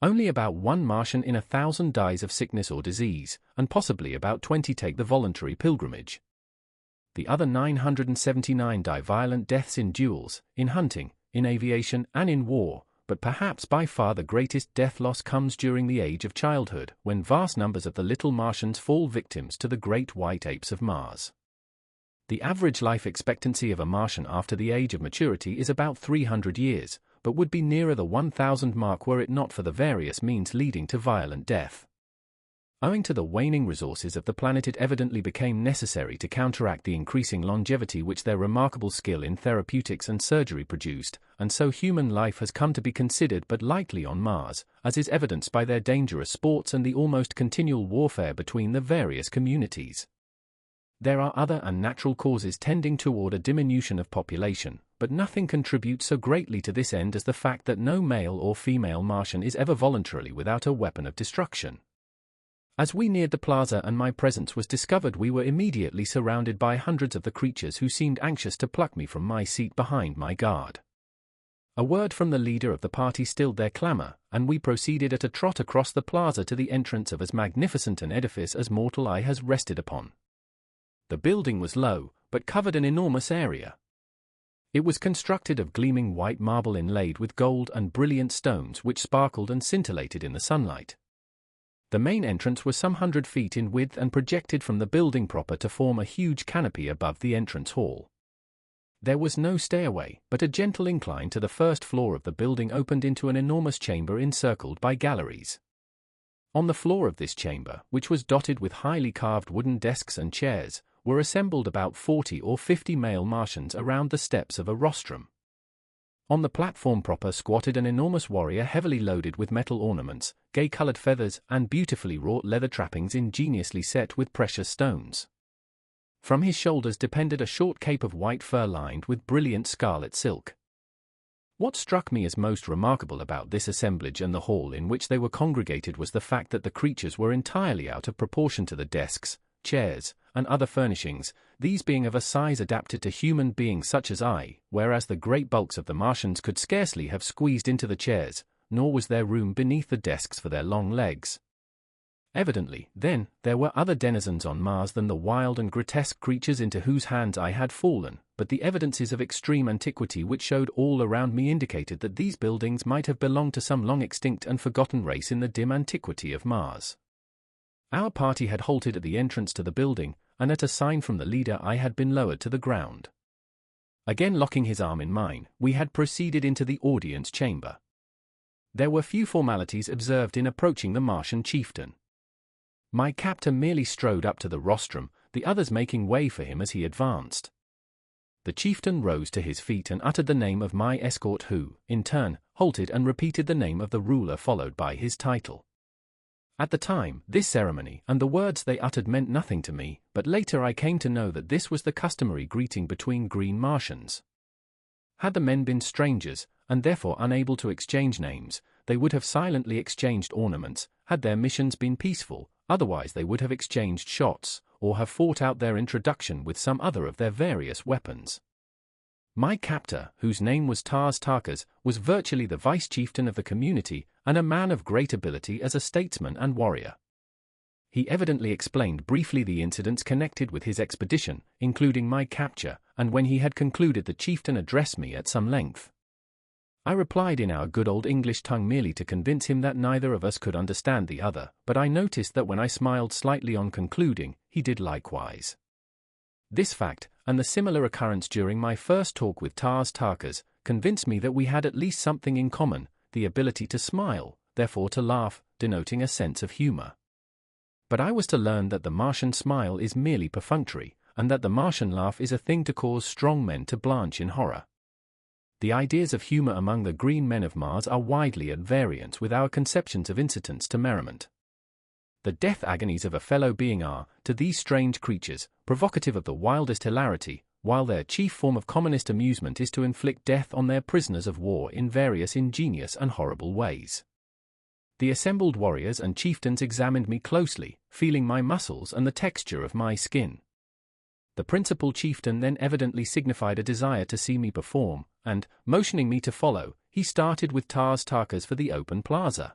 Only about 1 Martian in 1,000 dies of sickness or disease, and possibly about 20 take the voluntary pilgrimage. The other 979 die violent deaths in duels, in hunting, in aviation, and in war, but perhaps by far the greatest death loss comes during the age of childhood, when vast numbers of the little Martians fall victims to the great white apes of Mars. The average life expectancy of a Martian after the age of maturity is about 300 years, but would be nearer the 1,000 mark were it not for the various means leading to violent death. Owing to the waning resources of the planet, it evidently became necessary to counteract the increasing longevity which their remarkable skill in therapeutics and surgery produced, and so human life has come to be considered but lightly on Mars, as is evidenced by their dangerous sports and the almost continual warfare between the various communities. There are other unnatural causes tending toward a diminution of population, but nothing contributes so greatly to this end as the fact that no male or female Martian is ever voluntarily without a weapon of destruction. As we neared the plaza and my presence was discovered, we were immediately surrounded by hundreds of the creatures who seemed anxious to pluck me from my seat behind my guard. A word from the leader of the party stilled their clamor, and we proceeded at a trot across the plaza to the entrance of as magnificent an edifice as mortal eye has rested upon. The building was low, but covered an enormous area. It was constructed of gleaming white marble inlaid with gold and brilliant stones which sparkled and scintillated in the sunlight. The main entrance was some 100 feet in width and projected from the building proper to form a huge canopy above the entrance hall. There was no stairway, but a gentle incline to the first floor of the building opened into an enormous chamber encircled by galleries. On the floor of this chamber, which was dotted with highly carved wooden desks and chairs, were assembled about 40 or 50 male Martians around the steps of a rostrum. On the platform proper squatted an enormous warrior heavily loaded with metal ornaments, gay-colored feathers, and beautifully wrought leather trappings ingeniously set with precious stones. From his shoulders depended a short cape of white fur lined with brilliant scarlet silk. What struck me as most remarkable about this assemblage and the hall in which they were congregated was the fact that the creatures were entirely out of proportion to the desks, chairs, and other furnishings, these being of a size adapted to human beings such as I, whereas the great bulks of the Martians could scarcely have squeezed into the chairs, nor was there room beneath the desks for their long legs. Evidently, then, there were other denizens on Mars than the wild and grotesque creatures into whose hands I had fallen, but the evidences of extreme antiquity which showed all around me indicated that these buildings might have belonged to some long extinct and forgotten race in the dim antiquity of Mars. Our party had halted at the entrance to the building, and at a sign from the leader I had been lowered to the ground. Again locking his arm in mine, we had proceeded into the audience chamber. There were few formalities observed in approaching the Martian chieftain. My captor merely strode up to the rostrum, the others making way for him as he advanced. The chieftain rose to his feet and uttered the name of my escort who, in turn, halted and repeated the name of the ruler followed by his title. At the time, this ceremony and the words they uttered meant nothing to me, but later I came to know that this was the customary greeting between green Martians. Had the men been strangers, and therefore unable to exchange names, they would have silently exchanged ornaments, had their missions been peaceful. Otherwise they would have exchanged shots, or have fought out their introduction with some other of their various weapons. My captor, whose name was Tarkas, was virtually the vice-chieftain of the community, and a man of great ability as a statesman and warrior. He evidently explained briefly the incidents connected with his expedition, including my capture, and when he had concluded the chieftain addressed me at some length. I replied in our good old English tongue merely to convince him that neither of us could understand the other, but I noticed that when I smiled slightly on concluding, he did likewise. This fact, and the similar occurrence during my first talk with Tarkas, convinced me that we had at least something in common, the ability to smile, therefore to laugh, denoting a sense of humor. But I was to learn that the Martian smile is merely perfunctory, and that the Martian laugh is a thing to cause strong men to blanch in horror. The ideas of humor among the green men of Mars are widely at variance with our conceptions of incitants to merriment. The death agonies of a fellow being are, to these strange creatures, provocative of the wildest hilarity, while their chief form of commonest amusement is to inflict death on their prisoners of war in various ingenious and horrible ways. The assembled warriors and chieftains examined me closely, feeling my muscles and the texture of my skin. The principal chieftain then evidently signified a desire to see me perform, and, motioning me to follow, he started with Tarkas for the open plaza.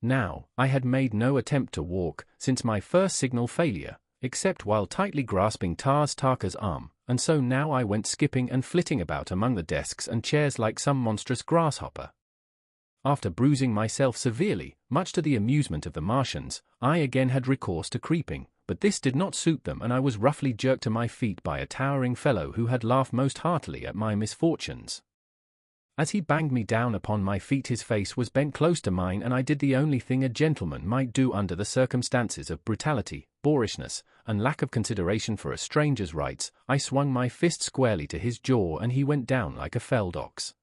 Now, I had made no attempt to walk, since my first signal failure, except while tightly grasping Tarkas' arm, and so now I went skipping and flitting about among the desks and chairs like some monstrous grasshopper. After bruising myself severely, much to the amusement of the Martians, I again had recourse to creeping, but this did not suit them and I was roughly jerked to my feet by a towering fellow who had laughed most heartily at my misfortunes. As he banged me down upon my feet his face was bent close to mine and I did the only thing a gentleman might do under the circumstances of brutality, boorishness, and lack of consideration for a stranger's rights. I swung my fist squarely to his jaw and he went down like a felled ox.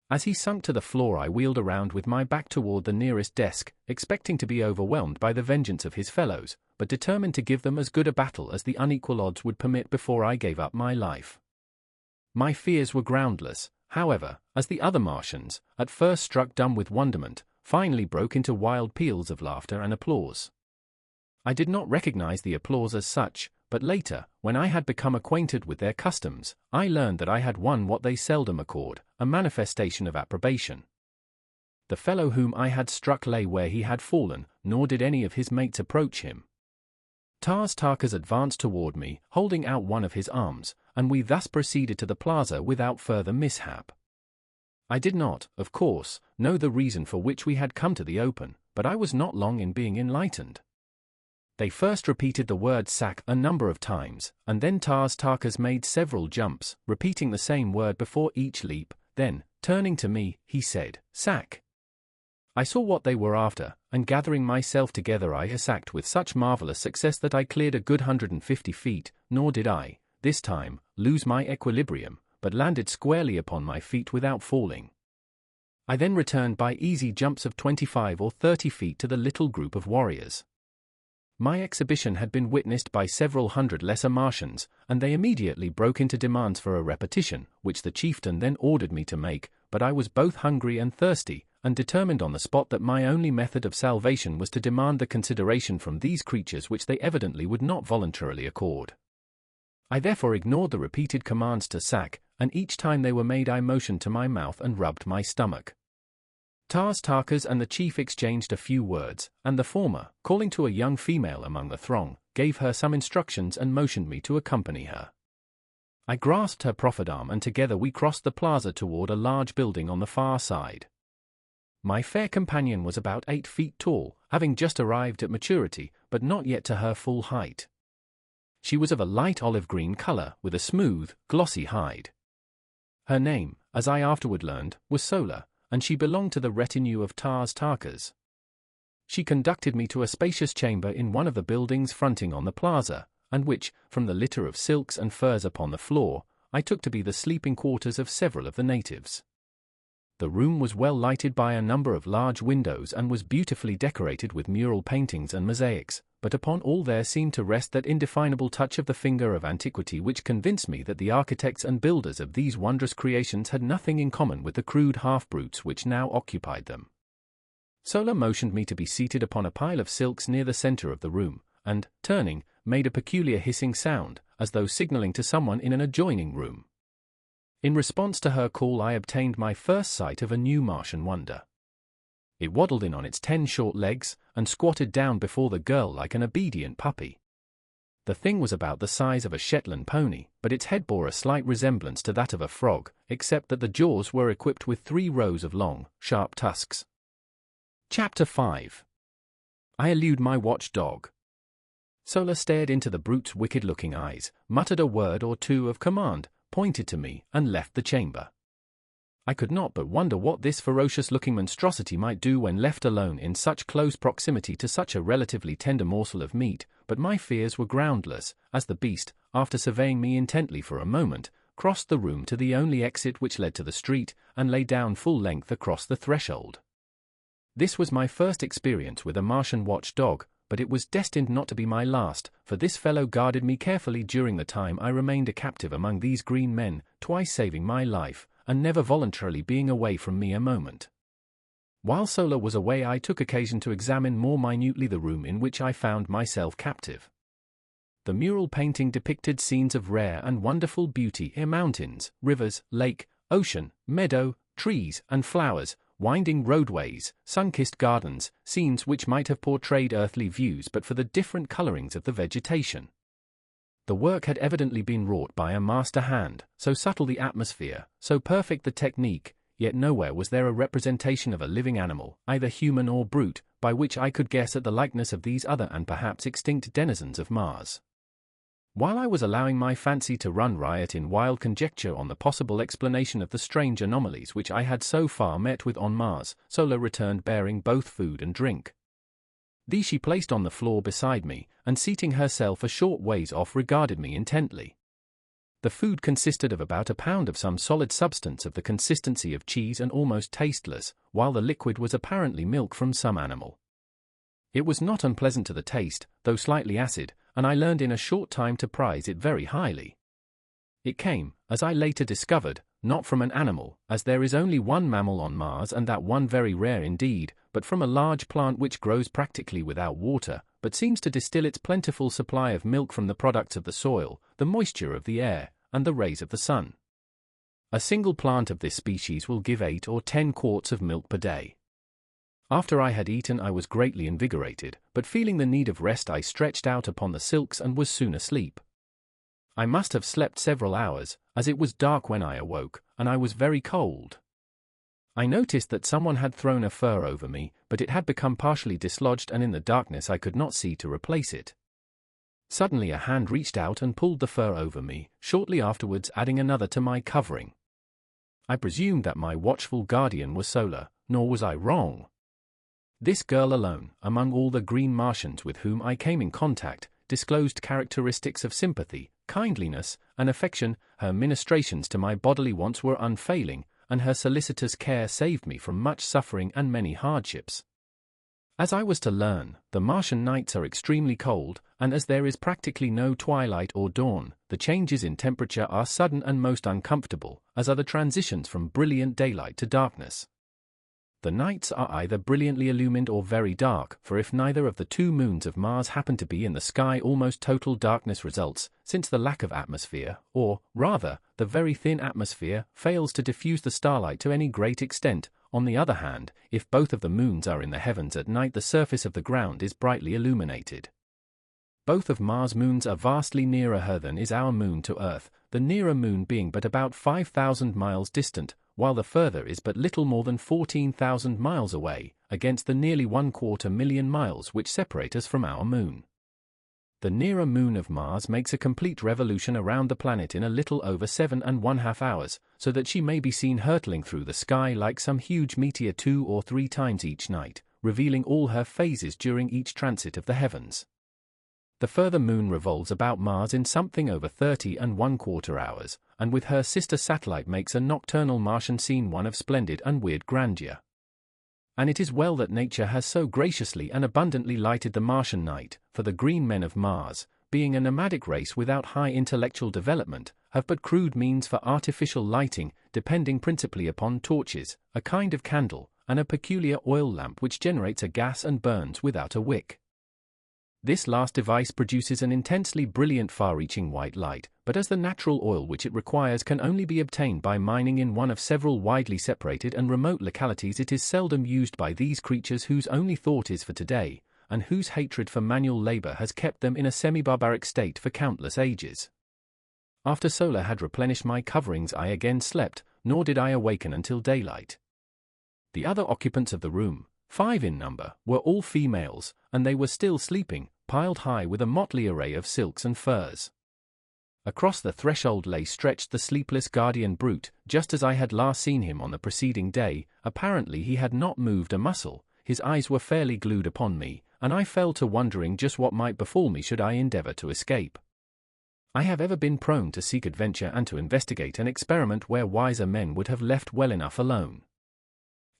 As he sunk to the floor I wheeled around with my back toward the nearest desk, expecting to be overwhelmed by the vengeance of his fellows, but determined to give them as good a battle as the unequal odds would permit before I gave up my life. My fears were groundless, however, as the other Martians, at first struck dumb with wonderment, finally broke into wild peals of laughter and applause. I did not recognize the applause as such, but later, when I had become acquainted with their customs, I learned that I had won what they seldom accord, a manifestation of approbation. The fellow whom I had struck lay where he had fallen, nor did any of his mates approach him. Tarkas advanced toward me, holding out one of his arms, and we thus proceeded to the plaza without further mishap. I did not, of course, know the reason for which we had come to the open, but I was not long in being enlightened. They first repeated the word sack a number of times, and then Tarkas made several jumps, repeating the same word before each leap, then, turning to me, he said, "Sack." I saw what they were after, and gathering myself together I sacked with such marvelous success that I cleared a good 150 feet, nor did I, this time, lose my equilibrium, but landed squarely upon my feet without falling. I then returned by easy jumps of 25 or 30 feet to the little group of warriors. My exhibition had been witnessed by several hundred lesser Martians, and they immediately broke into demands for a repetition, which the chieftain then ordered me to make, but I was both hungry and thirsty, and determined on the spot that my only method of salvation was to demand the consideration from these creatures which they evidently would not voluntarily accord. I therefore ignored the repeated commands to sack, and each time they were made I motioned to my mouth and rubbed my stomach. Tarkas and the chief exchanged a few words, and the former, calling to a young female among the throng, gave her some instructions and motioned me to accompany her. I grasped her proffered arm and together we crossed the plaza toward a large building on the far side. My fair companion was about 8 feet tall, having just arrived at maturity, but not yet to her full height. She was of a light olive green color, with a smooth, glossy hide. Her name, as I afterward learned, was Sola, and she belonged to the retinue of Tarkas. She conducted me to a spacious chamber in one of the buildings fronting on the plaza, and which, from the litter of silks and furs upon the floor, I took to be the sleeping quarters of several of the natives. The room was well lighted by a number of large windows and was beautifully decorated with mural paintings and mosaics, but upon all there seemed to rest that indefinable touch of the finger of antiquity which convinced me that the architects and builders of these wondrous creations had nothing in common with the crude half-brutes which now occupied them. Sola motioned me to be seated upon a pile of silks near the center of the room, and, turning, made a peculiar hissing sound, as though signaling to someone in an adjoining room. In response to her call I obtained my first sight of a new Martian wonder. It waddled in on its 10 short legs, and squatted down before the girl like an obedient puppy. The thing was about the size of a Shetland pony, but its head bore a slight resemblance to that of a frog, except that the jaws were equipped with 3 rows of long, sharp tusks. Chapter 5. I elude my watchdog. Sola stared into the brute's wicked-looking eyes, muttered a word or two of command, pointed to me, and left the chamber. I could not but wonder what this ferocious-looking monstrosity might do when left alone in such close proximity to such a relatively tender morsel of meat, but my fears were groundless, as the beast, after surveying me intently for a moment, crossed the room to the only exit which led to the street, and lay down full length across the threshold. This was my first experience with a Martian watchdog, but it was destined not to be my last, for this fellow guarded me carefully during the time I remained a captive among these green men, twice saving my life, and never voluntarily being away from me a moment. While Sola was away I took occasion to examine more minutely the room in which I found myself captive. The mural painting depicted scenes of rare and wonderful beauty in mountains, rivers, lake, ocean, meadow, trees, and flowers, winding roadways, sun-kissed gardens, scenes which might have portrayed earthly views but for the different colorings of the vegetation. The work had evidently been wrought by a master hand, so subtle the atmosphere, so perfect the technique, yet nowhere was there a representation of a living animal, either human or brute, by which I could guess at the likeness of these other and perhaps extinct denizens of Mars. While I was allowing my fancy to run riot in wild conjecture on the possible explanation of the strange anomalies which I had so far met with on Mars, Sola returned bearing both food and drink. These she placed on the floor beside me, and seating herself a short ways off regarded me intently. The food consisted of about a pound of some solid substance of the consistency of cheese and almost tasteless, while the liquid was apparently milk from some animal. It was not unpleasant to the taste, though slightly acid, and I learned in a short time to prize it very highly. It came, as I later discovered, not from an animal, as there is only one mammal on Mars and that one very rare indeed, but from a large plant which grows practically without water, but seems to distill its plentiful supply of milk from the products of the soil, the moisture of the air, and the rays of the sun. A single plant of this species will give 8 or 10 quarts of milk per day. After I had eaten I was greatly invigorated, but feeling the need of rest I stretched out upon the silks and was soon asleep. I must have slept several hours, as it was dark when I awoke, and I was very cold. I noticed that someone had thrown a fur over me, but it had become partially dislodged and in the darkness I could not see to replace it. Suddenly a hand reached out and pulled the fur over me, shortly afterwards adding another to my covering. I presumed that my watchful guardian was Sola, nor was I wrong. This girl alone, among all the green Martians with whom I came in contact, disclosed characteristics of sympathy, kindliness, and affection. Her ministrations to my bodily wants were unfailing, and her solicitous care saved me from much suffering and many hardships. As I was to learn, the Martian nights are extremely cold, and as there is practically no twilight or dawn, the changes in temperature are sudden and most uncomfortable, as are the transitions from brilliant daylight to darkness. The nights are either brilliantly illumined or very dark, for if neither of the two moons of Mars happen to be in the sky, almost total darkness results, since the lack of atmosphere, or, rather, the very thin atmosphere, fails to diffuse the starlight to any great extent. On the other hand, if both of the moons are in the heavens at night, the surface of the ground is brightly illuminated. Both of Mars' moons are vastly nearer her than is our moon to Earth, the nearer moon being but about 5,000 miles distant, while the further is but little more than 14,000 miles away, against the nearly 250,000 miles which separate us from our moon. The nearer moon of Mars makes a complete revolution around the planet in a little over 7½ hours, so that she may be seen hurtling through the sky like some huge meteor 2 or 3 times each night, revealing all her phases during each transit of the heavens. The further moon revolves about Mars in something over 30¼ hours, and with her sister satellite makes a nocturnal Martian scene one of splendid and weird grandeur. And it is well that nature has so graciously and abundantly lighted the Martian night, for the green men of Mars, being a nomadic race without high intellectual development, have but crude means for artificial lighting, depending principally upon torches, a kind of candle, and a peculiar oil lamp which generates a gas and burns without a wick. This last device produces an intensely brilliant far-reaching white light, but as the natural oil which it requires can only be obtained by mining in one of several widely separated and remote localities, it is seldom used by these creatures whose only thought is for today, and whose hatred for manual labor has kept them in a semi-barbaric state for countless ages. After Sola had replenished my coverings, I again slept, nor did I awaken until daylight. The other occupants of the room, 5 in number, were all females, and they were still sleeping, piled high with a motley array of silks and furs. Across the threshold lay stretched the sleepless guardian brute, just as I had last seen him on the preceding day. Apparently he had not moved a muscle, his eyes were fairly glued upon me, and I fell to wondering just what might befall me should I endeavor to escape. I have ever been prone to seek adventure and to investigate and experiment where wiser men would have left well enough alone.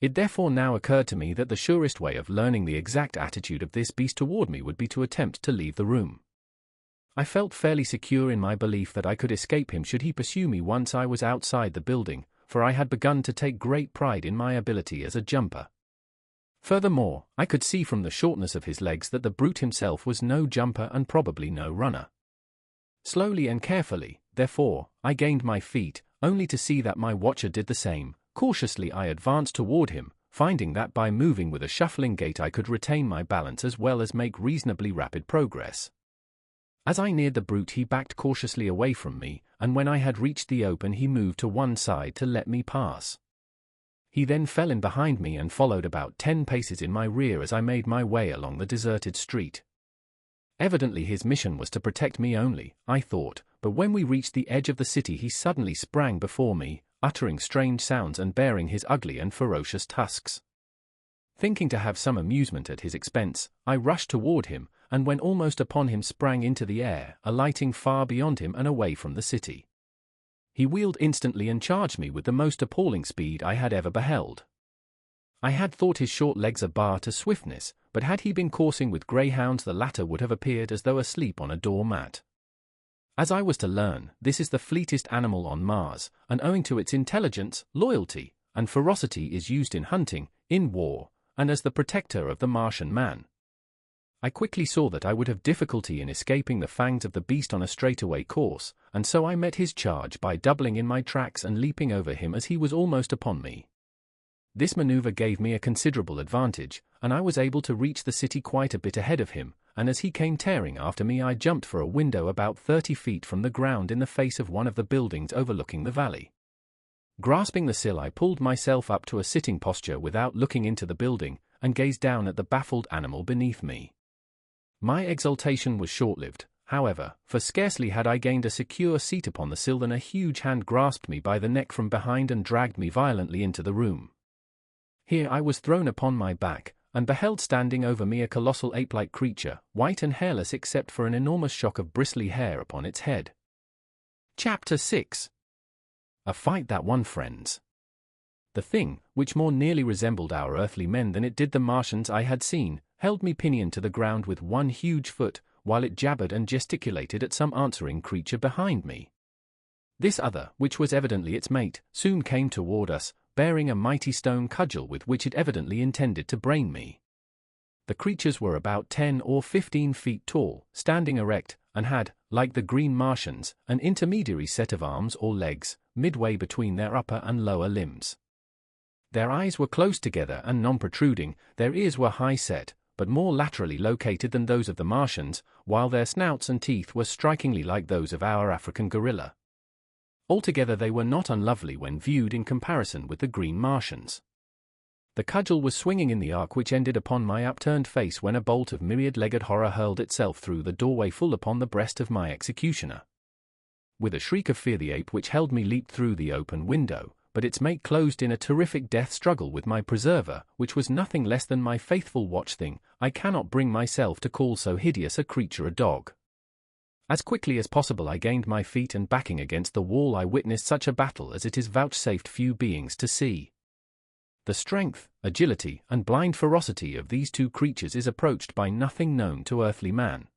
It therefore now occurred to me that the surest way of learning the exact attitude of this beast toward me would be to attempt to leave the room. I felt fairly secure in my belief that I could escape him should he pursue me once I was outside the building, for I had begun to take great pride in my ability as a jumper. Furthermore, I could see from the shortness of his legs that the brute himself was no jumper and probably no runner. Slowly and carefully, therefore, I gained my feet, only to see that my watcher did the same. Cautiously I advanced toward him, finding that by moving with a shuffling gait I could retain my balance as well as make reasonably rapid progress. As I neared the brute he backed cautiously away from me, and when I had reached the open he moved to one side to let me pass. He then fell in behind me and followed about 10 paces in my rear as I made my way along the deserted street. Evidently his mission was to protect me only, I thought, but when we reached the edge of the city he suddenly sprang before me, uttering strange sounds and baring his ugly and ferocious tusks. Thinking to have some amusement at his expense, I rushed toward him, and when almost upon him sprang into the air, alighting far beyond him and away from the city. He wheeled instantly and charged me with the most appalling speed I had ever beheld. I had thought his short legs a bar to swiftness, but had he been coursing with greyhounds the latter would have appeared as though asleep on a doormat. As I was to learn, this is the fleetest animal on Mars, and owing to its intelligence, loyalty, and ferocity is used in hunting, in war, and as the protector of the Martian man. I quickly saw that I would have difficulty in escaping the fangs of the beast on a straightaway course, and so I met his charge by doubling in my tracks and leaping over him as he was almost upon me. This maneuver gave me a considerable advantage, and I was able to reach the city quite a bit ahead of him, and as he came tearing after me I jumped for a window about 30 feet from the ground in the face of one of the buildings overlooking the valley. Grasping the sill I pulled myself up to a sitting posture without looking into the building, and gazed down at the baffled animal beneath me. My exultation was short-lived, however, for scarcely had I gained a secure seat upon the sill than a huge hand grasped me by the neck from behind and dragged me violently into the room. Here I was thrown upon my back, and beheld standing over me a colossal ape-like creature, white and hairless except for an enormous shock of bristly hair upon its head. Chapter 6. A Fight That Won Friends. The thing, which more nearly resembled our earthly men than it did the Martians I had seen, held me pinioned to the ground with one huge foot, while it jabbered and gesticulated at some answering creature behind me. This other, which was evidently its mate, soon came toward us, bearing a mighty stone cudgel with which it evidently intended to brain me. The creatures were about 10 or 15 feet tall, standing erect, and had, like the green Martians, an intermediary set of arms or legs, midway between their upper and lower limbs. Their eyes were close together and non-protruding, their ears were high-set, but more laterally located than those of the Martians, while their snouts and teeth were strikingly like those of our African gorilla. Altogether they were not unlovely when viewed in comparison with the green Martians. The cudgel was swinging in the arc which ended upon my upturned face when a bolt of myriad-legged horror hurled itself through the doorway full upon the breast of my executioner. With a shriek of fear the ape which held me leaped through the open window, but its mate closed in a terrific death struggle with my preserver, which was nothing less than my faithful watch-thing. I cannot bring myself to call so hideous a creature a dog. As quickly as possible I gained my feet, and backing against the wall I witnessed such a battle as it is vouchsafed few beings to see. The strength, agility, and blind ferocity of these two creatures is approached by nothing known to earthly man.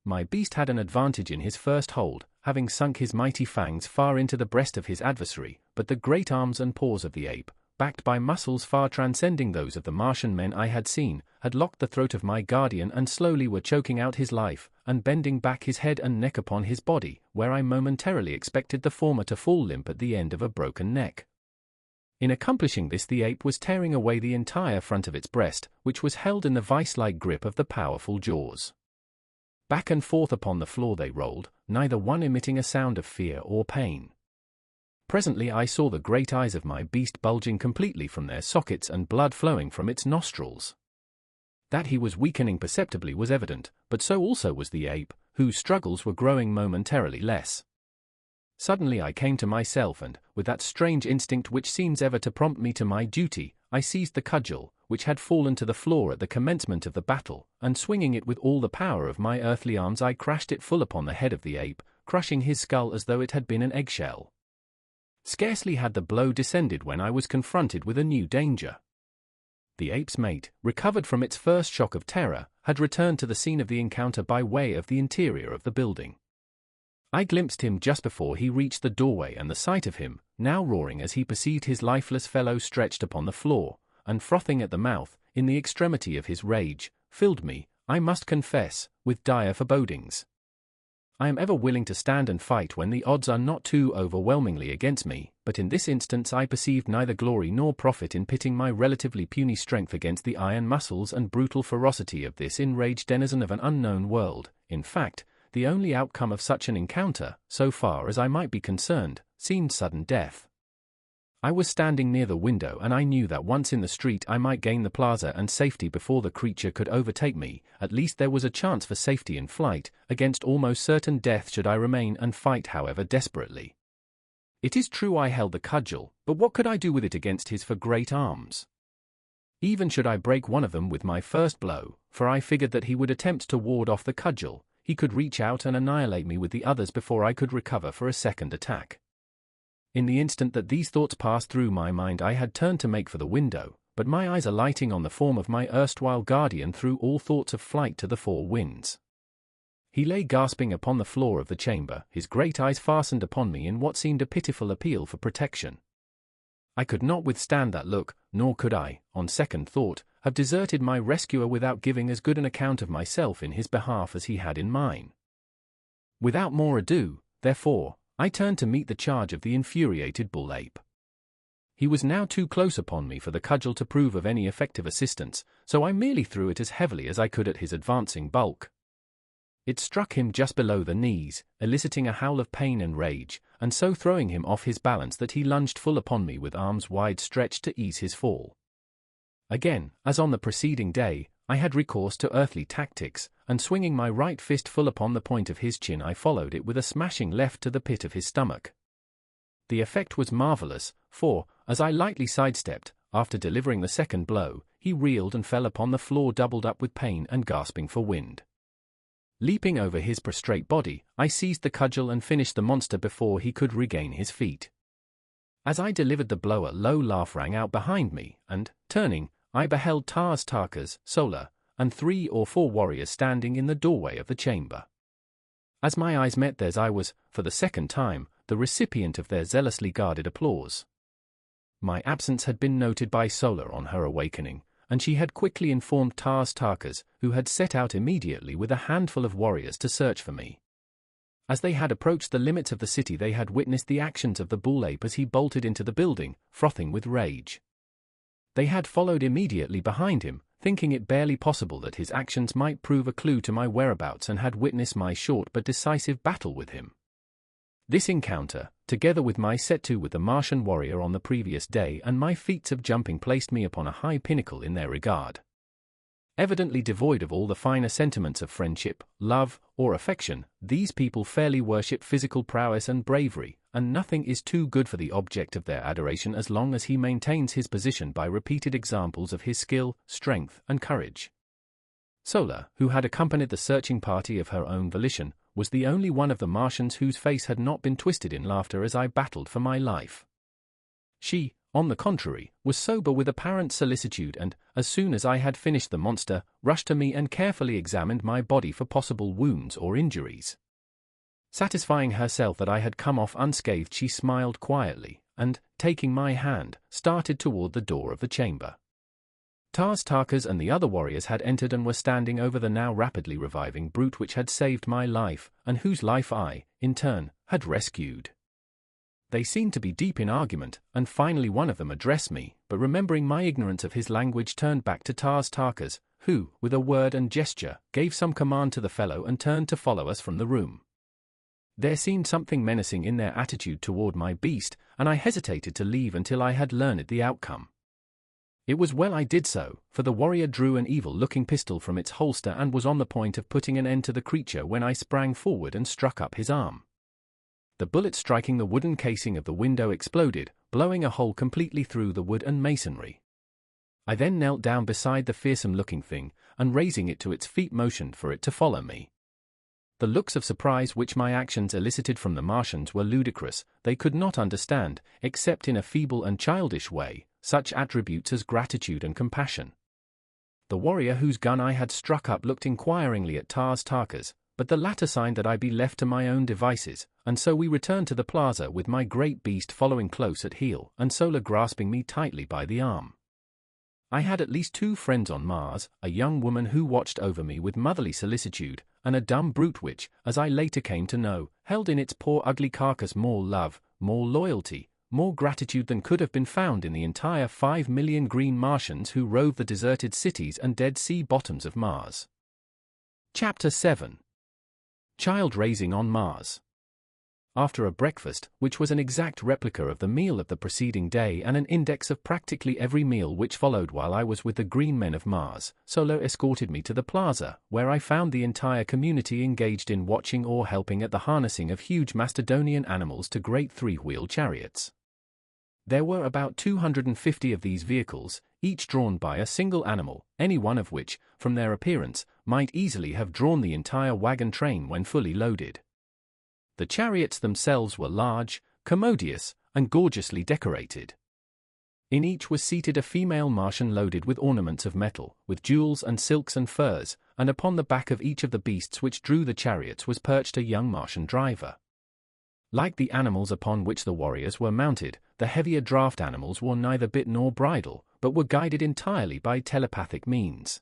My beast had an advantage in his first hold, having sunk his mighty fangs far into the breast of his adversary, but the great arms and paws of the ape, backed by muscles far transcending those of the Martian men I had seen, had locked the throat of my guardian and slowly were choking out his life, and bending back his head and neck upon his body, where I momentarily expected the former to fall limp at the end of a broken neck. In accomplishing this the ape was tearing away the entire front of its breast, which was held in the vice-like grip of the powerful jaws. Back and forth upon the floor they rolled, neither one emitting a sound of fear or pain. Presently I saw the great eyes of my beast bulging completely from their sockets and blood flowing from its nostrils. That he was weakening perceptibly was evident, but so also was the ape, whose struggles were growing momentarily less. Suddenly I came to myself and, with that strange instinct which seems ever to prompt me to my duty, I seized the cudgel, which had fallen to the floor at the commencement of the battle, and swinging it with all the power of my earthly arms I crashed it full upon the head of the ape, crushing his skull as though it had been an eggshell. Scarcely had the blow descended when I was confronted with a new danger. The ape's mate, recovered from its first shock of terror, had returned to the scene of the encounter by way of the interior of the building. I glimpsed him just before he reached the doorway, and the sight of him, now roaring as he perceived his lifeless fellow stretched upon the floor, and frothing at the mouth, in the extremity of his rage, filled me, I must confess, with dire forebodings. I am ever willing to stand and fight when the odds are not too overwhelmingly against me, but in this instance I perceived neither glory nor profit in pitting my relatively puny strength against the iron muscles and brutal ferocity of this enraged denizen of an unknown world. In fact, the only outcome of such an encounter, so far as I might be concerned, seemed sudden death. I was standing near the window, and I knew that once in the street I might gain the plaza and safety before the creature could overtake me. At least there was a chance for safety in flight, against almost certain death should I remain and fight however desperately. It is true I held the cudgel, but what could I do with it against his great arms? Even should I break one of them with my first blow, for I figured that he would attempt to ward off the cudgel, he could reach out and annihilate me with the others before I could recover for a second attack. In the instant that these thoughts passed through my mind I had turned to make for the window, but my eyes alighting on the form of my erstwhile guardian threw all thoughts of flight to the four winds. He lay gasping upon the floor of the chamber, his great eyes fastened upon me in what seemed a pitiful appeal for protection. I could not withstand that look, nor could I, on second thought, have deserted my rescuer without giving as good an account of myself in his behalf as he had in mine. Without more ado, therefore, I turned to meet the charge of the infuriated bull ape. He was now too close upon me for the cudgel to prove of any effective assistance, so I merely threw it as heavily as I could at his advancing bulk. It struck him just below the knees, eliciting a howl of pain and rage, and so throwing him off his balance that he lunged full upon me with arms wide stretched to ease his fall. Again, as on the preceding day, I had recourse to earthly tactics, and swinging my right fist full upon the point of his chin I followed it with a smashing left to the pit of his stomach. The effect was marvelous, for, as I lightly sidestepped, after delivering the second blow, he reeled and fell upon the floor doubled up with pain and gasping for wind. Leaping over his prostrate body, I seized the cudgel and finished the monster before he could regain his feet. As I delivered the blow, a low laugh rang out behind me, and, turning, I beheld Tarkas, Sola, and 3 or 4 warriors standing in the doorway of the chamber. As my eyes met theirs, I was, for the second time, the recipient of their zealously guarded applause. My absence had been noted by Sola on her awakening, and she had quickly informed Tarkas, who had set out immediately with a handful of warriors to search for me. As they had approached the limits of the city, they had witnessed the actions of the bull ape as he bolted into the building, frothing with rage. They had followed immediately behind him, thinking it barely possible that his actions might prove a clue to my whereabouts, and had witnessed my short but decisive battle with him. This encounter, together with my set-to with the Martian warrior on the previous day and my feats of jumping, placed me upon a high pinnacle in their regard. Evidently devoid of all the finer sentiments of friendship, love, or affection, these people fairly worship physical prowess and bravery, and nothing is too good for the object of their adoration as long as he maintains his position by repeated examples of his skill, strength, and courage. Sola, who had accompanied the searching party of her own volition, was the only one of the Martians whose face had not been twisted in laughter as I battled for my life. She, on the contrary, was sober with apparent solicitude and, as soon as I had finished the monster, rushed to me and carefully examined my body for possible wounds or injuries. Satisfying herself that I had come off unscathed, she smiled quietly, and, taking my hand, started toward the door of the chamber. Tarkas and the other warriors had entered and were standing over the now rapidly reviving brute which had saved my life, and whose life I, in turn, had rescued. They seemed to be deep in argument, and finally one of them addressed me, but remembering my ignorance of his language, turned back to Tarkas, who, with a word and gesture, gave some command to the fellow and turned to follow us from the room. There seemed something menacing in their attitude toward my beast, and I hesitated to leave until I had learned the outcome. It was well I did so, for the warrior drew an evil-looking pistol from its holster and was on the point of putting an end to the creature when I sprang forward and struck up his arm. The bullet, striking the wooden casing of the window, exploded, blowing a hole completely through the wood and masonry. I then knelt down beside the fearsome-looking thing, and raising it to its feet, motioned for it to follow me. The looks of surprise which my actions elicited from the Martians were ludicrous. They could not understand, except in a feeble and childish way, such attributes as gratitude and compassion. The warrior whose gun I had struck up looked inquiringly at Tarkas, but the latter signed that I be left to my own devices, and so we returned to the plaza with my great beast following close at heel, and Sola grasping me tightly by the arm. I had at least 2 friends on Mars, a young woman who watched over me with motherly solicitude, and a dumb brute which, as I later came to know, held in its poor ugly carcass more love, more loyalty, more gratitude than could have been found in the entire 5 million green Martians who rove the deserted cities and dead sea bottoms of Mars. Chapter 7. Child Raising on Mars. After a breakfast, which was an exact replica of the meal of the preceding day and an index of practically every meal which followed while I was with the green men of Mars, Sola escorted me to the plaza, where I found the entire community engaged in watching or helping at the harnessing of huge Macedonian animals to great 3-wheel chariots. There were about 250 of these vehicles, each drawn by a single animal, any one of which, from their appearance, might easily have drawn the entire wagon train when fully loaded. The chariots themselves were large, commodious, and gorgeously decorated. In each was seated a female Martian loaded with ornaments of metal, with jewels and silks and furs, and upon the back of each of the beasts which drew the chariots was perched a young Martian driver. Like the animals upon which the warriors were mounted, the heavier draft animals wore neither bit nor bridle, but were guided entirely by telepathic means.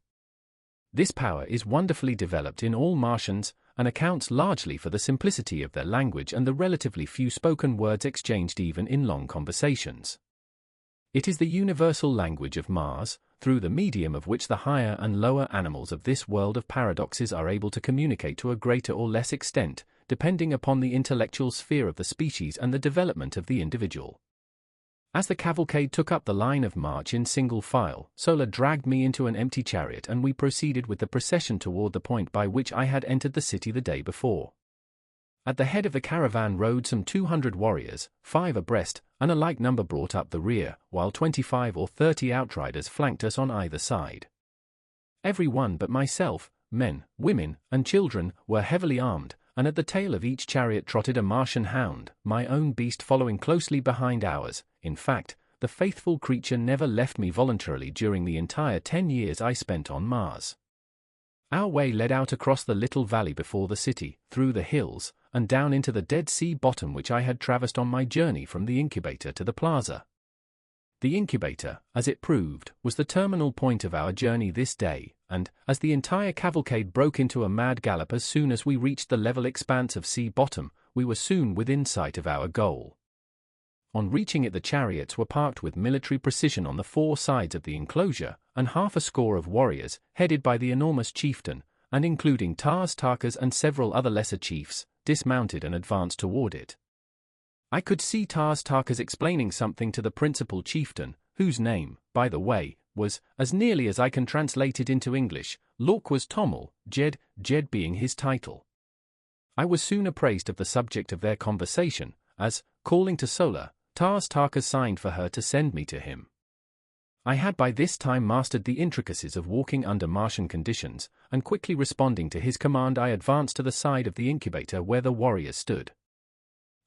This power is wonderfully developed in all Martians, and accounts largely for the simplicity of their language and the relatively few spoken words exchanged even in long conversations. It is the universal language of Mars, through the medium of which the higher and lower animals of this world of paradoxes are able to communicate to a greater or less extent, depending upon the intellectual sphere of the species and the development of the individual. As the cavalcade took up the line of march in single file, Sola dragged me into an empty chariot and we proceeded with the procession toward the point by which I had entered the city the day before. At the head of the caravan rode some 200 warriors, 5 abreast, and a like number brought up the rear, while 25 or 30 outriders flanked us on either side. Every one but myself, men, women, and children, were heavily armed, and at the tail of each chariot trotted a Martian hound, my own beast following closely behind ours. In fact, the faithful creature never left me voluntarily during the entire 10 years I spent on Mars. Our way led out across the little valley before the city, through the hills, and down into the Dead Sea bottom which I had traversed on my journey from the incubator to the plaza. The incubator, as it proved, was the terminal point of our journey this day, and, as the entire cavalcade broke into a mad gallop as soon as we reached the level expanse of sea bottom, we were soon within sight of our goal. On reaching it, the chariots were parked with military precision on the 4 sides of the enclosure, and half a score of warriors, headed by the enormous chieftain, and including Tarkas and several other lesser chiefs, dismounted and advanced toward it. I could see Tarkas explaining something to the principal chieftain, whose name, by the way, was, as nearly as I can translate it into English, Lorquas Tomel, Jed being his title. I was soon appraised of the subject of their conversation, as, calling to Sola, Tarkas signed for her to send me to him. I had by this time mastered the intricacies of walking under Martian conditions, and quickly responding to his command I advanced to the side of the incubator where the warriors stood.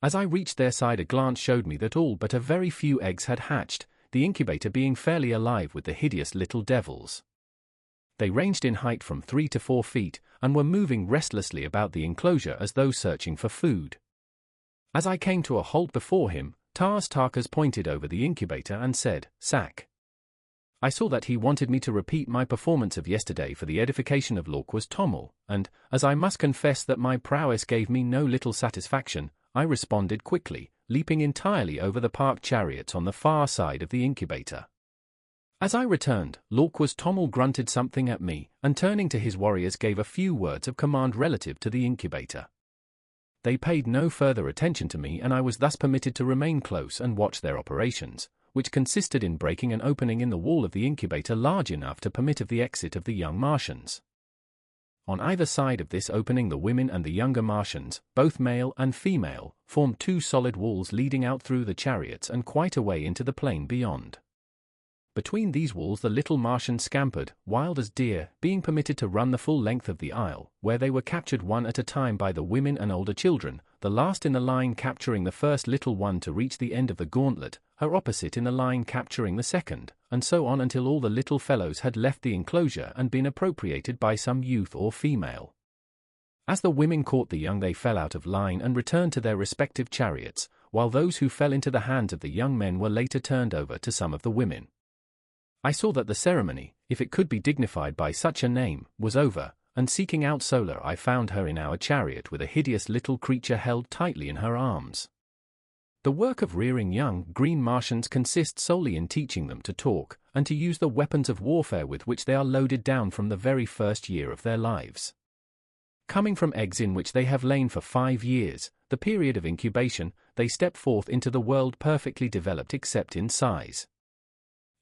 As I reached their side, a glance showed me that all but a very few eggs had hatched, the incubator being fairly alive with the hideous little devils. They ranged in height from 3 to 4 feet, and were moving restlessly about the enclosure as though searching for food. As I came to a halt before him, Tarkas pointed over the incubator and said, "Sack." I saw that he wanted me to repeat my performance of yesterday for the edification of Lorquas Tomel, and, as I must confess that my prowess gave me no little satisfaction, I responded quickly, leaping entirely over the parked chariots on the far side of the incubator. As I returned, Lorquas Tomel grunted something at me, and turning to his warriors gave a few words of command relative to the incubator. They paid no further attention to me, and I was thus permitted to remain close and watch their operations, which consisted in breaking an opening in the wall of the incubator large enough to permit of the exit of the young Martians. On either side of this opening the women and the younger Martians, both male and female, formed 2 solid walls leading out through the chariots and quite a way into the plain beyond. Between these walls the little Martians scampered, wild as deer, being permitted to run the full length of the aisle, where they were captured one at a time by the women and older children, the last in the line capturing the first little one to reach the end of the gauntlet, her opposite in the line capturing the second, and so on until all the little fellows had left the enclosure and been appropriated by some youth or female. As the women caught the young they fell out of line and returned to their respective chariots, while those who fell into the hands of the young men were later turned over to some of the women. I saw that the ceremony, if it could be dignified by such a name, was over, and seeking out Sola I found her in our chariot with a hideous little creature held tightly in her arms. The work of rearing young, green Martians consists solely in teaching them to talk, and to use the weapons of warfare with which they are loaded down from the very first year of their lives. Coming from eggs in which they have lain for 5 years, the period of incubation, they step forth into the world perfectly developed except in size.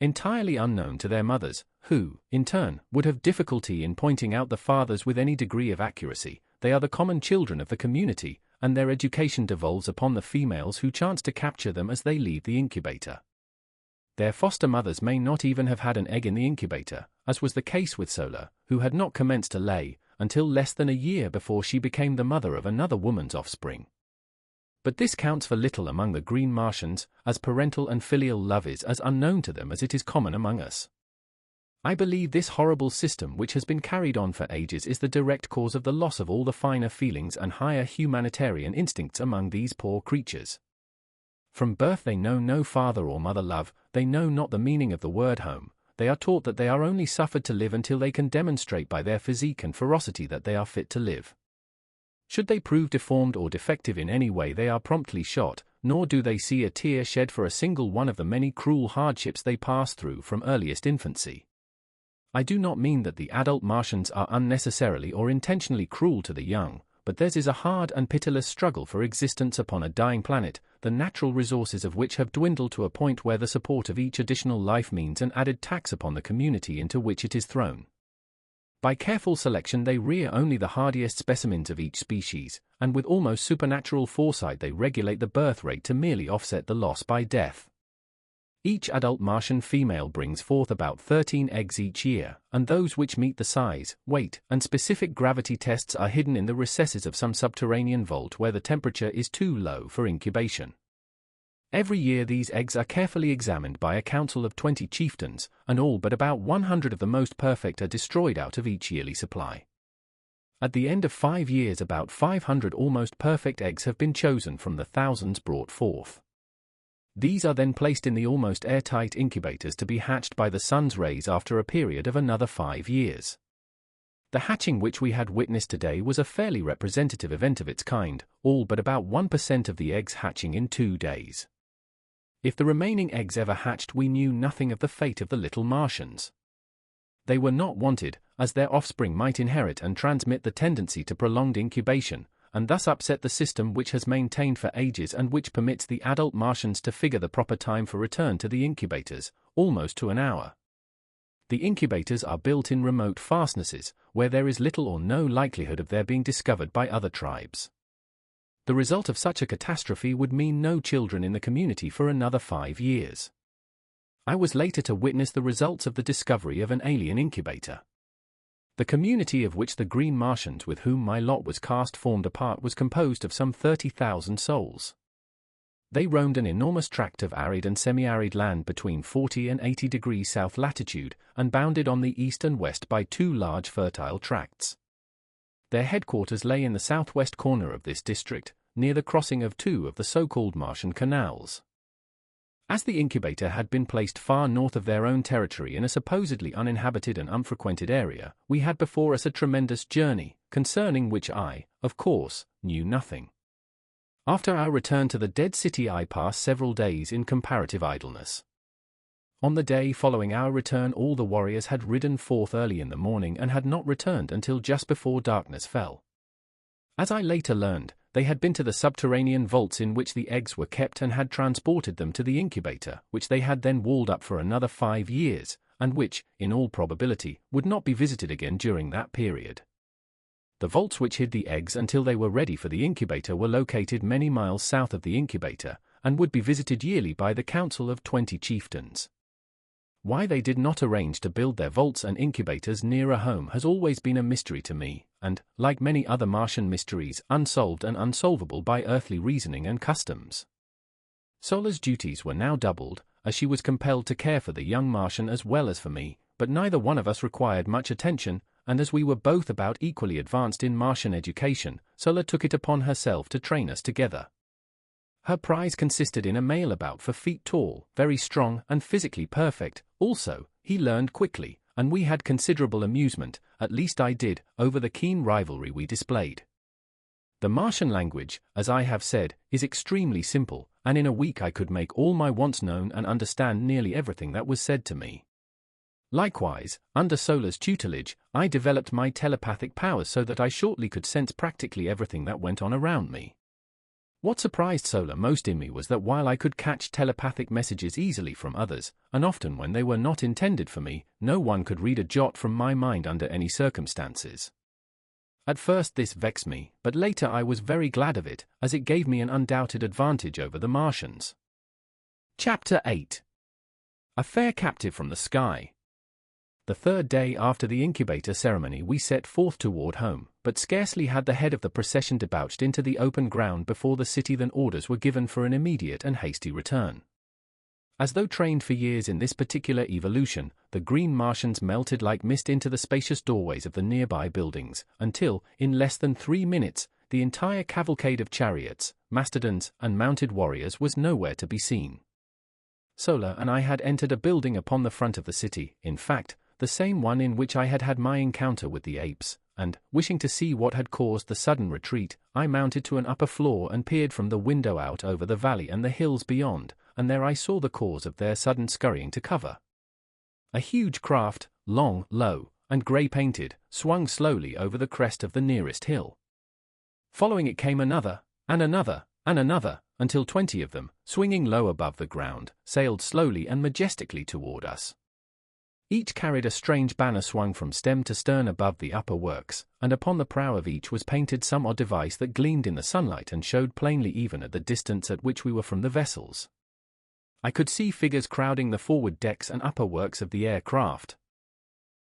Entirely unknown to their mothers, who, in turn, would have difficulty in pointing out the fathers with any degree of accuracy, they are the common children of the community, and their education devolves upon the females who chance to capture them as they leave the incubator. Their foster mothers may not even have had an egg in the incubator, as was the case with Sola, who had not commenced to lay, until less than a year before she became the mother of another woman's offspring. But this counts for little among the green Martians, as parental and filial love is as unknown to them as it is common among us. I believe this horrible system which has been carried on for ages is the direct cause of the loss of all the finer feelings and higher humanitarian instincts among these poor creatures. From birth they know no father or mother love, they know not the meaning of the word home, they are taught that they are only suffered to live until they can demonstrate by their physique and ferocity that they are fit to live. Should they prove deformed or defective in any way they are promptly shot, nor do they see a tear shed for a single one of the many cruel hardships they pass through from earliest infancy. I do not mean that the adult Martians are unnecessarily or intentionally cruel to the young, but theirs is a hard and pitiless struggle for existence upon a dying planet, the natural resources of which have dwindled to a point where the support of each additional life means an added tax upon the community into which it is thrown. By careful selection they rear only the hardiest specimens of each species, and with almost supernatural foresight they regulate the birth rate to merely offset the loss by death. Each adult Martian female brings forth about 13 eggs each year, and those which meet the size, weight, and specific gravity tests are hidden in the recesses of some subterranean vault where the temperature is too low for incubation. Every year these eggs are carefully examined by a council of 20 chieftains, and all but about 100 of the most perfect are destroyed out of each yearly supply. At the end of 5 years about 500 almost perfect eggs have been chosen from the thousands brought forth. These are then placed in the almost airtight incubators to be hatched by the sun's rays after a period of another 5 years. The hatching which we had witnessed today was a fairly representative event of its kind, all but about 1% of the eggs hatching in 2 days. If the remaining eggs ever hatched, we knew nothing of the fate of the little Martians. They were not wanted, as their offspring might inherit and transmit the tendency to prolonged incubation, and thus upset the system which has maintained for ages and which permits the adult Martians to figure the proper time for return to the incubators, almost to an hour. The incubators are built in remote fastnesses, where there is little or no likelihood of their being discovered by other tribes. The result of such a catastrophe would mean no children in the community for another 5 years. I was later to witness the results of the discovery of an alien incubator. The community of which the green Martians with whom my lot was cast formed a part was composed of some 30,000 souls. They roamed an enormous tract of arid and semi-arid land between 40 and 80 degrees south latitude, and bounded on the east and west by 2 large fertile tracts. Their headquarters lay in the southwest corner of this district, near the crossing of 2 of the so-called Martian canals. As the incubator had been placed far north of their own territory in a supposedly uninhabited and unfrequented area, we had before us a tremendous journey, concerning which I, of course, knew nothing. After our return to the dead city I passed several days in comparative idleness. On the day following our return all the warriors had ridden forth early in the morning and had not returned until just before darkness fell. As I later learned, they had been to the subterranean vaults in which the eggs were kept and had transported them to the incubator, which they had then walled up for another 5 years, and which, in all probability, would not be visited again during that period. The vaults which hid the eggs until they were ready for the incubator were located many miles south of the incubator, and would be visited yearly by the council of 20 chieftains. Why they did not arrange to build their vaults and incubators nearer home has always been a mystery to me, and, like many other Martian mysteries, unsolved and unsolvable by earthly reasoning and customs. Sola's duties were now doubled, as she was compelled to care for the young Martian as well as for me, but neither one of us required much attention, and as we were both about equally advanced in Martian education, Sola took it upon herself to train us together. Her prize consisted in a male about 4 feet tall, very strong and physically perfect. Also, he learned quickly, and we had considerable amusement, at least I did, over the keen rivalry we displayed. The Martian language, as I have said, is extremely simple, and in a week I could make all my wants known and understand nearly everything that was said to me. Likewise, under Sola's tutelage, I developed my telepathic powers so that I shortly could sense practically everything that went on around me. What surprised Sola most in me was that while I could catch telepathic messages easily from others, and often when they were not intended for me, no one could read a jot from my mind under any circumstances. At first this vexed me, but later I was very glad of it, as it gave me an undoubted advantage over the Martians. Chapter 8. A Fair Captive from the Sky. The 3rd day after the incubator ceremony we set forth toward home, but scarcely had the head of the procession debouched into the open ground before the city than orders were given for an immediate and hasty return. As though trained for years in this particular evolution, the green Martians melted like mist into the spacious doorways of the nearby buildings, until, in less than 3 minutes, the entire cavalcade of chariots, mastodons, and mounted warriors was nowhere to be seen. Sola and I had entered a building upon the front of the city, in fact, the same one in which I had had my encounter with the apes, and, wishing to see what had caused the sudden retreat, I mounted to an upper floor and peered from the window out over the valley and the hills beyond, and there I saw the cause of their sudden scurrying to cover. A huge craft, long, low, and grey-painted, swung slowly over the crest of the nearest hill. Following it came another, and another, and another, until 20 of them, swinging low above the ground, sailed slowly and majestically toward us. Each carried a strange banner swung from stem to stern above the upper works, and upon the prow of each was painted some odd device that gleamed in the sunlight and showed plainly even at the distance at which we were from the vessels. I could see figures crowding the forward decks and upper works of the aircraft.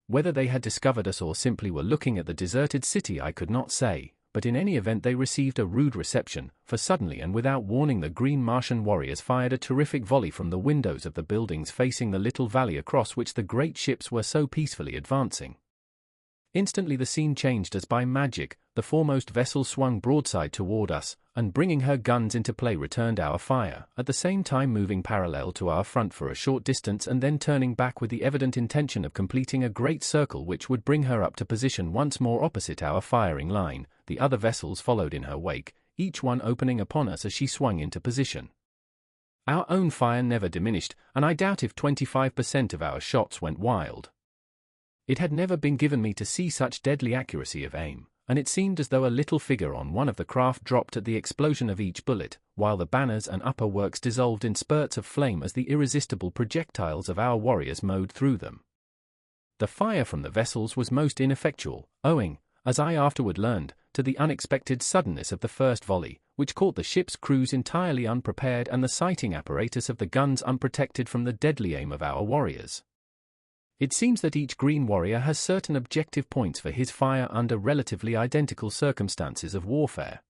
Whether they had discovered us or simply were looking at the deserted city I could not say, but in any event they received a rude reception, for suddenly and without warning the green Martian warriors fired a terrific volley from the windows of the buildings facing the little valley across which the great ships were so peacefully advancing. Instantly the scene changed as by magic. The foremost vessel swung broadside toward us, and bringing her guns into play returned our fire, at the same time moving parallel to our front for a short distance and then turning back with the evident intention of completing a great circle which would bring her up to position once more opposite our firing line. The other vessels followed in her wake, each one opening upon us as she swung into position. Our own fire never diminished, and I doubt if 25% of our shots went wild. It had never been given me to see such deadly accuracy of aim, and it seemed as though a little figure on one of the craft dropped at the explosion of each bullet, while the banners and upper works dissolved in spurts of flame as the irresistible projectiles of our warriors mowed through them. The fire from the vessels was most ineffectual, owing, as I afterward learned, to the unexpected suddenness of the first volley, which caught the ship's crews entirely unprepared and the sighting apparatus of the guns unprotected from the deadly aim of our warriors. It seems that each green warrior has certain objective points for his fire under relatively identical circumstances of warfare.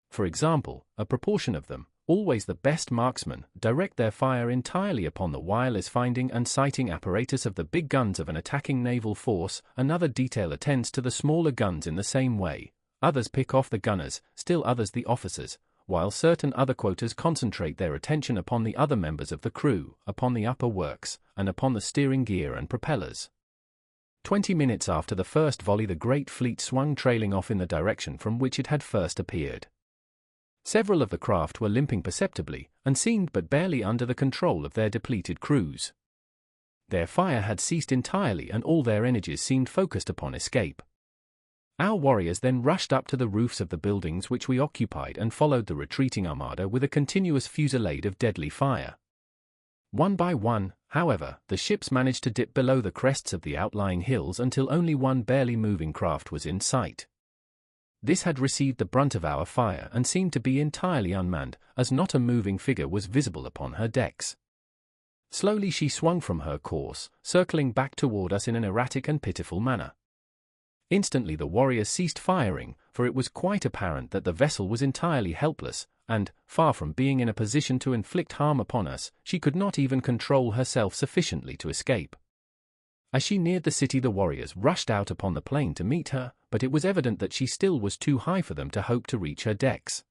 For example, a proportion of them, always the best marksmen, direct their fire entirely upon the wireless finding and sighting apparatus of the big guns of an attacking naval force. Another detail attends to the smaller guns in the same way. Others pick off the gunners, still others the officers, while certain other quotas concentrate their attention upon the other members of the crew, upon the upper works, and upon the steering gear and propellers. 20 minutes after the first volley the great fleet swung trailing off in the direction from which it had first appeared. Several of the craft were limping perceptibly, and seemed but barely under the control of their depleted crews. Their fire had ceased entirely and all their energies seemed focused upon escape. Our warriors then rushed up to the roofs of the buildings which we occupied and followed the retreating armada with a continuous fusillade of deadly fire. One by one, however, the ships managed to dip below the crests of the outlying hills until only one barely moving craft was in sight. This had received the brunt of our fire and seemed to be entirely unmanned, as not a moving figure was visible upon her decks. Slowly she swung from her course, circling back toward us in an erratic and pitiful manner. Instantly the warriors ceased firing, for it was quite apparent that the vessel was entirely helpless, and, far from being in a position to inflict harm upon us, she could not even control herself sufficiently to escape. As she neared the city the warriors rushed out upon the plain to meet her, but it was evident that she still was too high for them to hope to reach her decks.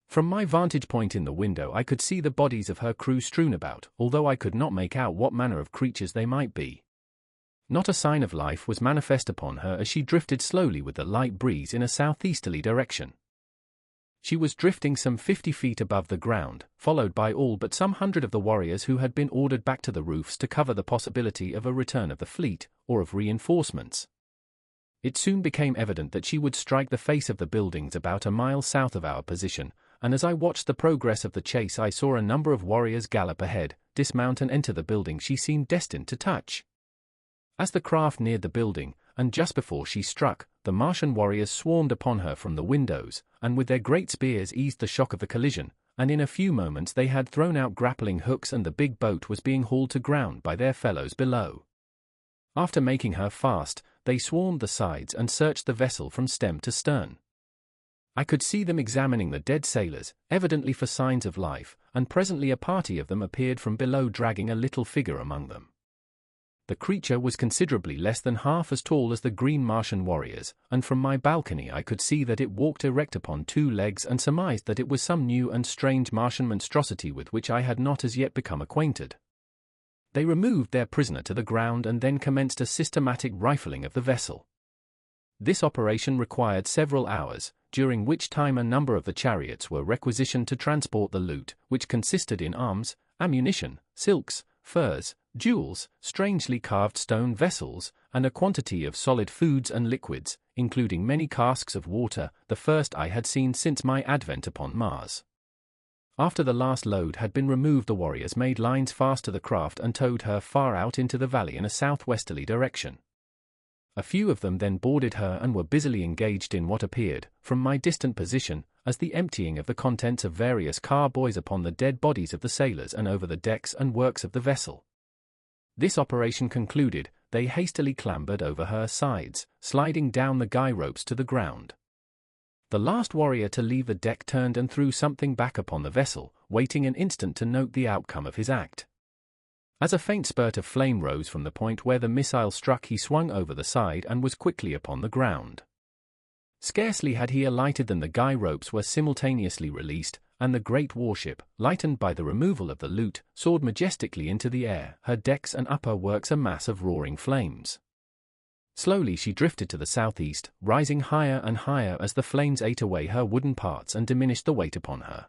From my vantage point in the window I could see the bodies of her crew strewn about, although I could not make out what manner of creatures they might be. Not a sign of life was manifest upon her as she drifted slowly with the light breeze in a southeasterly direction. She was drifting some 50 feet above the ground, followed by all but some 100 of the warriors who had been ordered back to the roofs to cover the possibility of a return of the fleet, or of reinforcements. It soon became evident that she would strike the face of the buildings about a mile south of our position, and as I watched the progress of the chase I saw a number of warriors gallop ahead, dismount and enter the building she seemed destined to touch. As the craft neared the building, and just before she struck, the Martian warriors swarmed upon her from the windows, and with their great spears eased the shock of the collision, and in a few moments they had thrown out grappling hooks and the big boat was being hauled to ground by their fellows below. After making her fast, they swarmed the sides and searched the vessel from stem to stern. I could see them examining the dead sailors, evidently for signs of life, and presently a party of them appeared from below dragging a little figure among them. The creature was considerably less than half as tall as the green Martian warriors, and from my balcony I could see that it walked erect upon two legs and surmised that it was some new and strange Martian monstrosity with which I had not as yet become acquainted. They removed their prisoner to the ground and then commenced a systematic rifling of the vessel. This operation required several hours, during which time a number of the chariots were requisitioned to transport the loot, which consisted in arms, ammunition, silks, furs, jewels, strangely carved stone vessels, and a quantity of solid foods and liquids, including many casks of water, the first I had seen since my advent upon Mars. After the last load had been removed the warriors made lines fast to the craft and towed her far out into the valley in a southwesterly direction. A few of them then boarded her and were busily engaged in what appeared, from my distant position, as the emptying of the contents of various carboys upon the dead bodies of the sailors and over the decks and works of the vessel. This operation concluded, they hastily clambered over her sides, sliding down the guy ropes to the ground. The last warrior to leave the deck turned and threw something back upon the vessel, waiting an instant to note the outcome of his act. As a faint spurt of flame rose from the point where the missile struck, he swung over the side and was quickly upon the ground. Scarcely had he alighted than the guy ropes were simultaneously released, and the great warship, lightened by the removal of the loot, soared majestically into the air, her decks and upper works a mass of roaring flames. Slowly she drifted to the southeast, rising higher and higher as the flames ate away her wooden parts and diminished the weight upon her.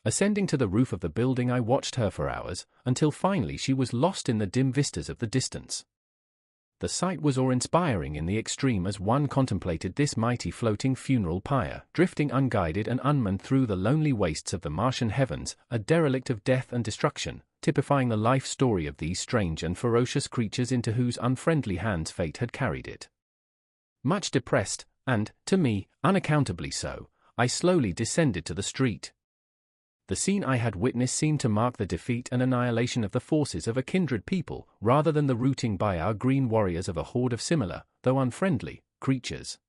Ascending to the roof of the building, I watched her for hours, until finally she was lost in the dim vistas of the distance. The sight was awe-inspiring in the extreme as one contemplated this mighty floating funeral pyre, drifting unguided and unmanned through the lonely wastes of the Martian heavens, a derelict of death and destruction, typifying the life story of these strange and ferocious creatures into whose unfriendly hands fate had carried it. Much depressed, and, to me, unaccountably so, I slowly descended to the street. The scene I had witnessed seemed to mark the defeat and annihilation of the forces of a kindred people, rather than the routing by our green warriors of a horde of similar, though unfriendly, creatures.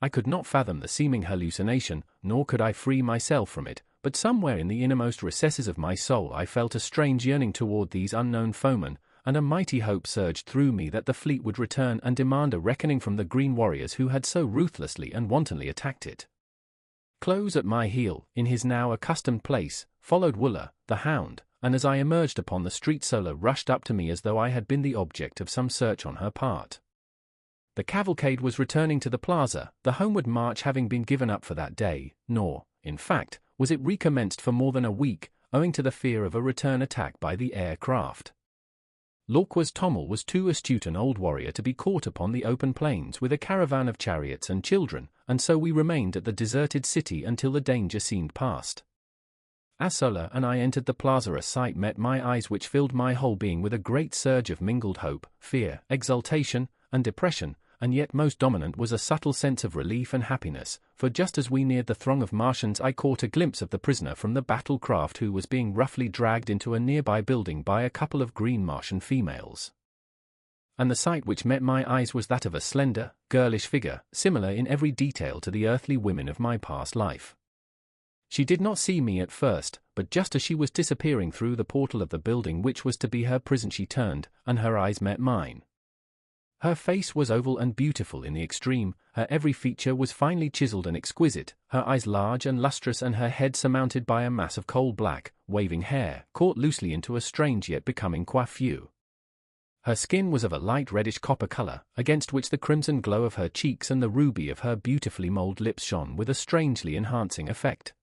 I could not fathom the seeming hallucination, nor could I free myself from it, but somewhere in the innermost recesses of my soul I felt a strange yearning toward these unknown foemen, and a mighty hope surged through me that the fleet would return and demand a reckoning from the green warriors who had so ruthlessly and wantonly attacked it. Close at my heel, in his now accustomed place, followed Wooler, the hound, and as I emerged upon the street Sola rushed up to me as though I had been the object of some search on her part. The cavalcade was returning to the plaza, the homeward march having been given up for that day, nor, in fact, was it recommenced for more than a week, owing to the fear of a return attack by the aircraft. Lorquas Tommel was too astute an old warrior to be caught upon the open plains with a caravan of chariots and children, and so we remained at the deserted city until the danger seemed past. As Sola and I entered the plaza, a sight met my eyes which filled my whole being with a great surge of mingled hope, fear, exultation, and depression, and yet most dominant was a subtle sense of relief and happiness, for just as we neared the throng of Martians I caught a glimpse of the prisoner from the battle craft who was being roughly dragged into a nearby building by a couple of green Martian females. And the sight which met my eyes was that of a slender, girlish figure, similar in every detail to the earthly women of my past life. She did not see me at first, but just as she was disappearing through the portal of the building which was to be her prison she turned, and her eyes met mine. Her face was oval and beautiful in the extreme, her every feature was finely chiseled and exquisite, her eyes large and lustrous and her head surmounted by a mass of coal-black, waving hair, caught loosely into a strange yet becoming coiffure. Her skin was of a light reddish copper color, against which the crimson glow of her cheeks and the ruby of her beautifully molded lips shone with a strangely enhancing effect.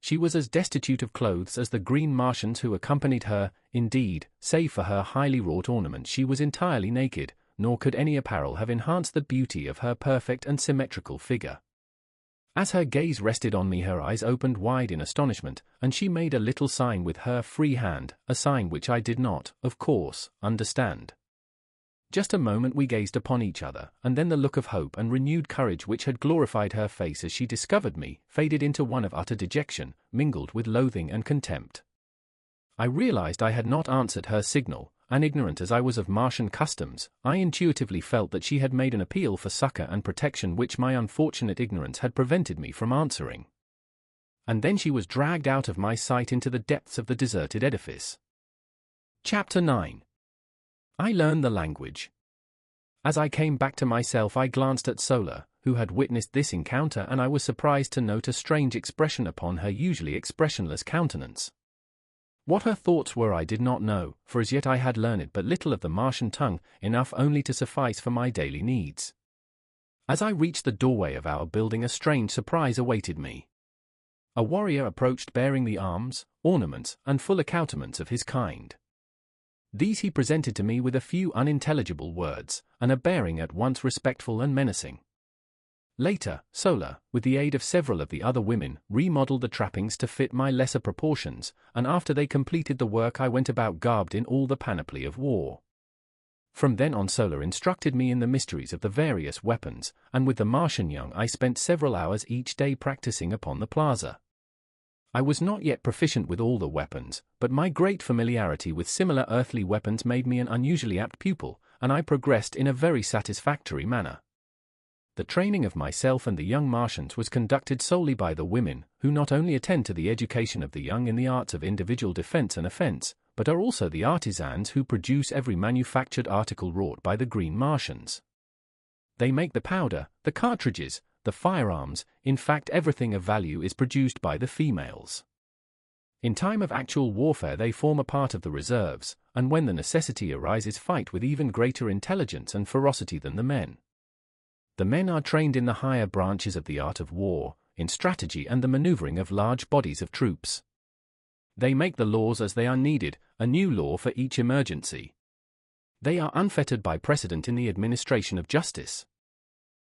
She was as destitute of clothes as the green Martians who accompanied her, indeed, save for her highly wrought ornaments she was entirely naked, nor could any apparel have enhanced the beauty of her perfect and symmetrical figure. As her gaze rested on me her eyes opened wide in astonishment, and she made a little sign with her free hand, a sign which I did not, of course, understand. Just a moment we gazed upon each other, and then the look of hope and renewed courage which had glorified her face as she discovered me, faded into one of utter dejection, mingled with loathing and contempt. I realized I had not answered her signal, and ignorant as I was of Martian customs, I intuitively felt that she had made an appeal for succor and protection which my unfortunate ignorance had prevented me from answering. And then she was dragged out of my sight into the depths of the deserted edifice. Chapter 9. I learned the language. As I came back to myself I glanced at Sola, who had witnessed this encounter, and I was surprised to note a strange expression upon her usually expressionless countenance. What her thoughts were I did not know, for as yet I had learned but little of the Martian tongue, enough only to suffice for my daily needs. As I reached the doorway of our building a strange surprise awaited me. A warrior approached bearing the arms, ornaments, and full accoutrements of his kind. These he presented to me with a few unintelligible words, and a bearing at once respectful and menacing. Later, Sola, with the aid of several of the other women, remodeled the trappings to fit my lesser proportions, and after they completed the work I went about garbed in all the panoply of war. From then on Sola instructed me in the mysteries of the various weapons, and with the Martian young I spent several hours each day practicing upon the plaza. I was not yet proficient with all the weapons, but my great familiarity with similar earthly weapons made me an unusually apt pupil, and I progressed in a very satisfactory manner. The training of myself and the young Martians was conducted solely by the women, who not only attend to the education of the young in the arts of individual defense and offense, but are also the artisans who produce every manufactured article wrought by the green Martians. They make the powder, the cartridges, the firearms, in fact everything of value is produced by the females. In time of actual warfare they form a part of the reserves, and when the necessity arises fight with even greater intelligence and ferocity than the men. The men are trained in the higher branches of the art of war, in strategy and the maneuvering of large bodies of troops. They make the laws as they are needed, a new law for each emergency. They are unfettered by precedent in the administration of justice.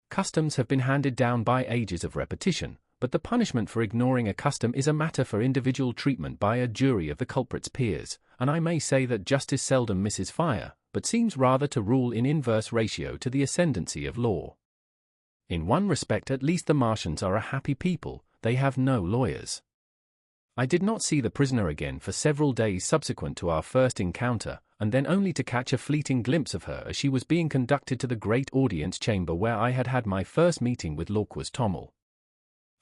Customs have been handed down by ages of repetition, but the punishment for ignoring a custom is a matter for individual treatment by a jury of the culprit's peers, and I may say that justice seldom misses fire, but seems rather to rule in inverse ratio to the ascendancy of law. In one respect at least the Martians are a happy people, they have no lawyers. I did not see the prisoner again for several days subsequent to our first encounter, and then only to catch a fleeting glimpse of her as she was being conducted to the great audience chamber where I had had my first meeting with XVIII.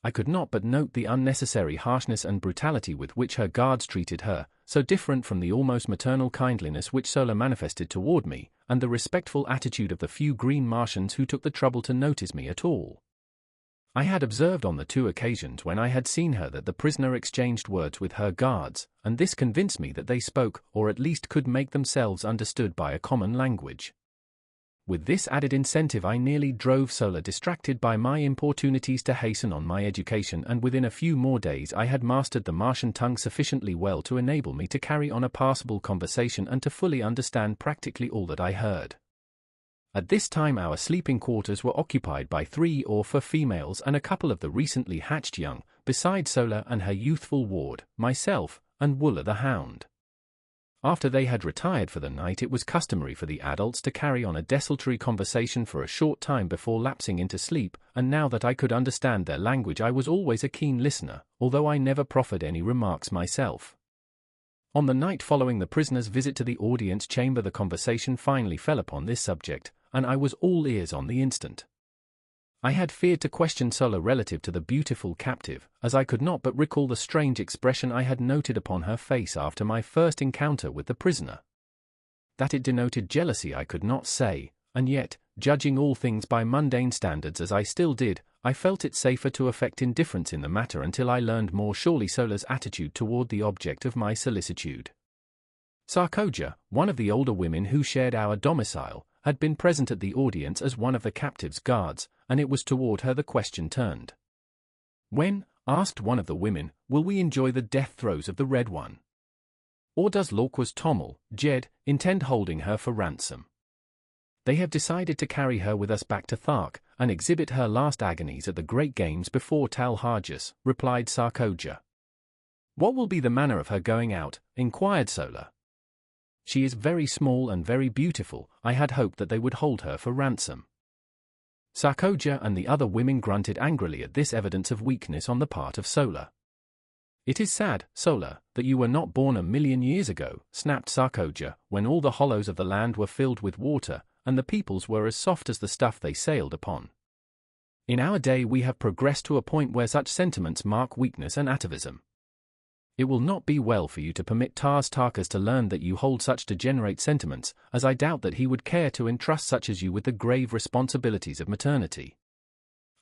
I could not but note the unnecessary harshness and brutality with which her guards treated her, so different from the almost maternal kindliness which Sola manifested toward me, and the respectful attitude of the few green Martians who took the trouble to notice me at all. I had observed on the two occasions when I had seen her that the prisoner exchanged words with her guards, and this convinced me that they spoke, or at least could make themselves understood by a common language. With this added incentive I nearly drove Sola distracted by my importunities to hasten on my education, and within a few more days I had mastered the Martian tongue sufficiently well to enable me to carry on a passable conversation and to fully understand practically all that I heard. At this time our sleeping quarters were occupied by 3 or 4 females and a couple of the recently hatched young, besides Sola and her youthful ward, myself, and Wooler the hound. After they had retired for the night it was customary for the adults to carry on a desultory conversation for a short time before lapsing into sleep, and now that I could understand their language I was always a keen listener, although I never proffered any remarks myself. On the night following the prisoner's visit to the audience chamber the conversation finally fell upon this subject, and I was all ears on the instant. I had feared to question Sola relative to the beautiful captive, as I could not but recall the strange expression I had noted upon her face after my first encounter with the prisoner. That it denoted jealousy I could not say, and yet, judging all things by mundane standards as I still did, I felt it safer to affect indifference in the matter until I learned more surely Sola's attitude toward the object of my solicitude. Sarkoja, one of the older women who shared our domicile, had been present at the audience as one of the captive's guards, and it was toward her the question turned. "When," asked one of the women, "will we enjoy the death throes of the Red One? Or does XVIII, Jed, intend holding her for ransom?" "They have decided to carry her with us back to Thark, and exhibit her last agonies at the great games before Talharjas," replied Sarkoja. "What will be the manner of her going out?" inquired Sola. "She is very small and very beautiful. I had hoped that they would hold her for ransom." Sarkoja and the other women grunted angrily at this evidence of weakness on the part of Sola. "It is sad, Sola, that you were not born 1,000,000 years ago," snapped Sarkoja, "when all the hollows of the land were filled with water, and the peoples were as soft as the stuff they sailed upon. In our day we have progressed to a point where such sentiments mark weakness and atavism. It will not be well for you to permit Tarkas to learn that you hold such degenerate sentiments, as I doubt that he would care to entrust such as you with the grave responsibilities of maternity."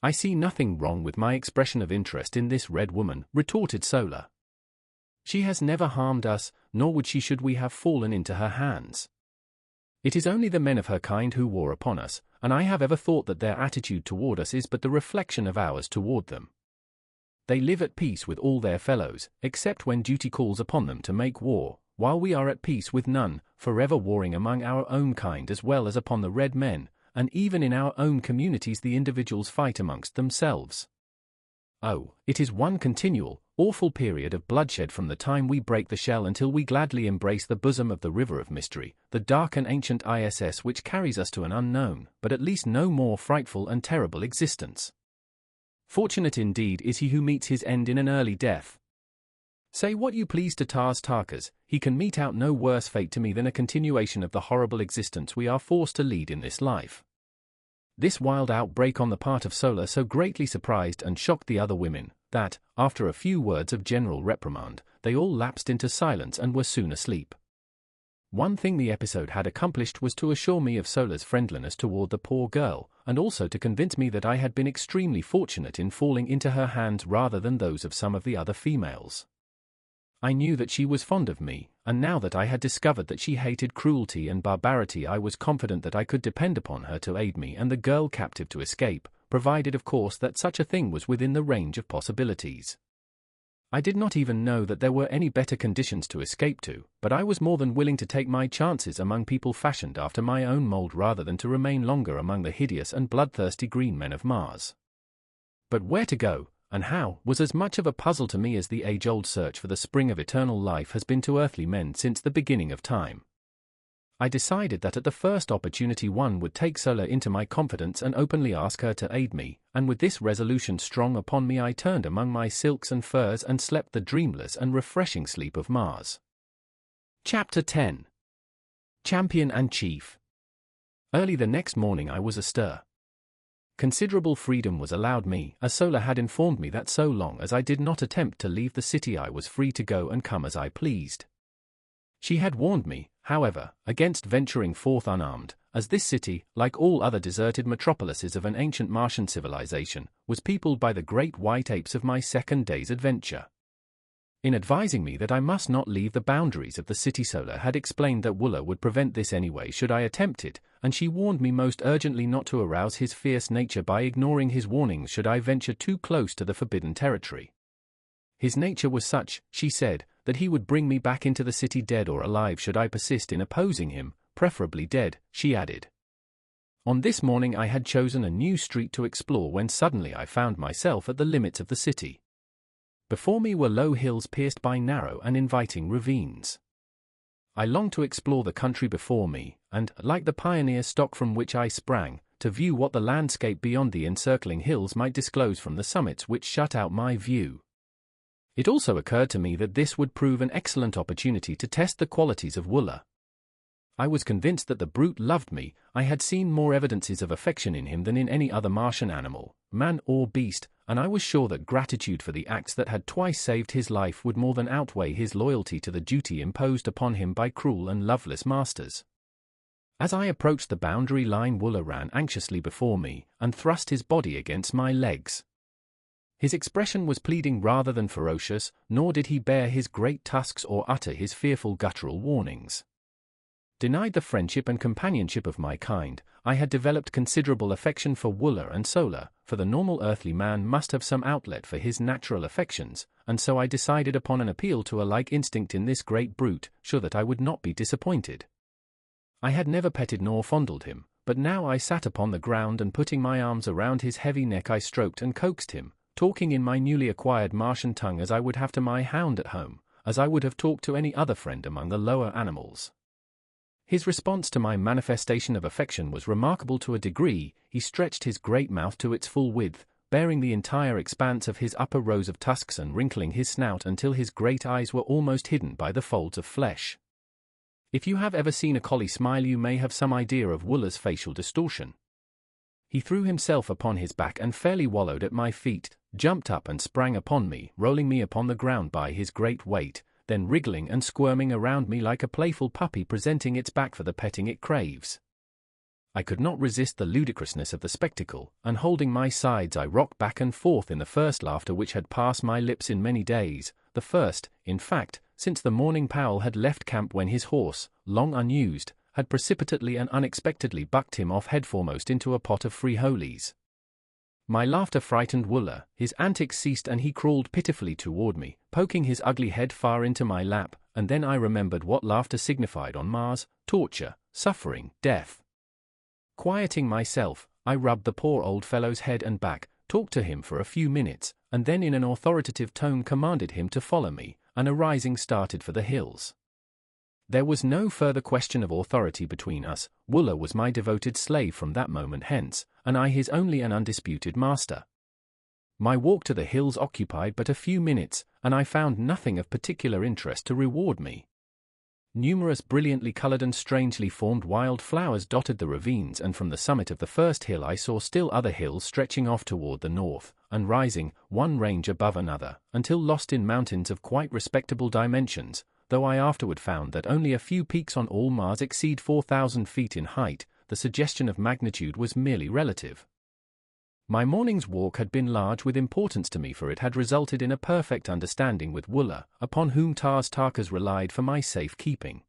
"I see nothing wrong with my expression of interest in this red woman," retorted Sola. "She has never harmed us, nor would she should we have fallen into her hands. It is only the men of her kind who war upon us, and I have ever thought that their attitude toward us is but the reflection of ours toward them. They live at peace with all their fellows, except when duty calls upon them to make war, while we are at peace with none, forever warring among our own kind as well as upon the red men, and even in our own communities the individuals fight amongst themselves. Oh, it is one continual, awful period of bloodshed from the time we break the shell until we gladly embrace the bosom of the river of mystery, the dark and ancient ISS which carries us to an unknown, but at least no more frightful and terrible existence. Fortunate indeed is he who meets his end in an early death. Say what you please to Tarkas, he can mete out no worse fate to me than a continuation of the horrible existence we are forced to lead in this life. This wild outbreak on the part of Sola so greatly surprised and shocked the other women, that, after a few words of general reprimand, they all lapsed into silence and were soon asleep. One thing the episode had accomplished was to assure me of Sola's friendliness toward the poor girl, and also to convince me that I had been extremely fortunate in falling into her hands rather than those of some of the other females. I knew that she was fond of me, and now that I had discovered that she hated cruelty and barbarity, I was confident that I could depend upon her to aid me and the girl captive to escape, provided of course that such a thing was within the range of possibilities. I did not even know that there were any better conditions to escape to, but I was more than willing to take my chances among people fashioned after my own mold rather than to remain longer among the hideous and bloodthirsty green men of Mars. But where to go, and how, was as much of a puzzle to me as the age-old search for the spring of eternal life has been to earthly men since the beginning of time. I decided that at the first opportunity one would take Sola into my confidence and openly ask her to aid me, and with this resolution strong upon me I turned among my silks and furs and slept the dreamless and refreshing sleep of Mars. Chapter 10. Champion and Chief. Early the next morning I was astir. Considerable freedom was allowed me, as Sola had informed me that so long as I did not attempt to leave the city I was free to go and come as I pleased. She had warned me, however, against venturing forth unarmed, as this city, like all other deserted metropolises of an ancient Martian civilization, was peopled by the great white apes of my second day's adventure. In advising me that I must not leave the boundaries of the city, Sola had explained that Wooler would prevent this anyway should I attempt it, and she warned me most urgently not to arouse his fierce nature by ignoring his warnings should I venture too close to the forbidden territory. His nature was such, she said, that he would bring me back into the city dead or alive should I persist in opposing him, preferably dead, she added. On this morning I had chosen a new street to explore when suddenly I found myself at the limits of the city. Before me were low hills pierced by narrow and inviting ravines. I longed to explore the country before me, and, like the pioneer stock from which I sprang, to view what the landscape beyond the encircling hills might disclose from the summits which shut out my view. It also occurred to me that this would prove an excellent opportunity to test the qualities of Wooler. I was convinced that the brute loved me. I had seen more evidences of affection in him than in any other Martian animal, man or beast, and I was sure that gratitude for the acts that had twice saved his life would more than outweigh his loyalty to the duty imposed upon him by cruel and loveless masters. As I approached the boundary line, Wooler ran anxiously before me, and thrust his body against my legs. His expression was pleading rather than ferocious, nor did he bare his great tusks or utter his fearful guttural warnings. Denied the friendship and companionship of my kind, I had developed considerable affection for Wooler and Sola, for the normal earthly man must have some outlet for his natural affections, and so I decided upon an appeal to a like instinct in this great brute, sure that I would not be disappointed. I had never petted nor fondled him, but now I sat upon the ground and putting my arms around his heavy neck I stroked and coaxed him, talking in my newly acquired Martian tongue as I would have to my hound at home, as I would have talked to any other friend among the lower animals. His response to my manifestation of affection was remarkable to a degree. He stretched his great mouth to its full width, baring the entire expanse of his upper rows of tusks and wrinkling his snout until his great eyes were almost hidden by the folds of flesh. If you have ever seen a collie smile, you may have some idea of Wooler's facial distortion. He threw himself upon his back and fairly wallowed at my feet, jumped up and sprang upon me, rolling me upon the ground by his great weight, then wriggling and squirming around me like a playful puppy presenting its back for the petting it craves. I could not resist the ludicrousness of the spectacle, and holding my sides I rocked back and forth in the first laughter which had passed my lips in many days, the first, in fact, since the morning Powell had left camp when his horse, long unused, had precipitately and unexpectedly bucked him off headforemost into a pot of frijoles. My laughter frightened Wooler, his antics ceased and he crawled pitifully toward me, poking his ugly head far into my lap, and then I remembered what laughter signified on Mars: torture, suffering, death. Quieting myself, I rubbed the poor old fellow's head and back, talked to him for a few minutes, and then in an authoritative tone commanded him to follow me, and arising started for the hills. There was no further question of authority between us. Wooler was my devoted slave from that moment hence, and I his only and undisputed master. My walk to the hills occupied but a few minutes, and I found nothing of particular interest to reward me. Numerous brilliantly colored and strangely formed wild flowers dotted the ravines, and from the summit of the first hill I saw still other hills stretching off toward the north, and rising, one range above another, until lost in mountains of quite respectable dimensions, though I afterward found that only a few peaks on all Mars exceed 4,000 feet in height. The suggestion of magnitude was merely relative. My morning's walk had been large with importance to me, for it had resulted in a perfect understanding with Wooler, upon whom Tarkas relied for my safe keeping.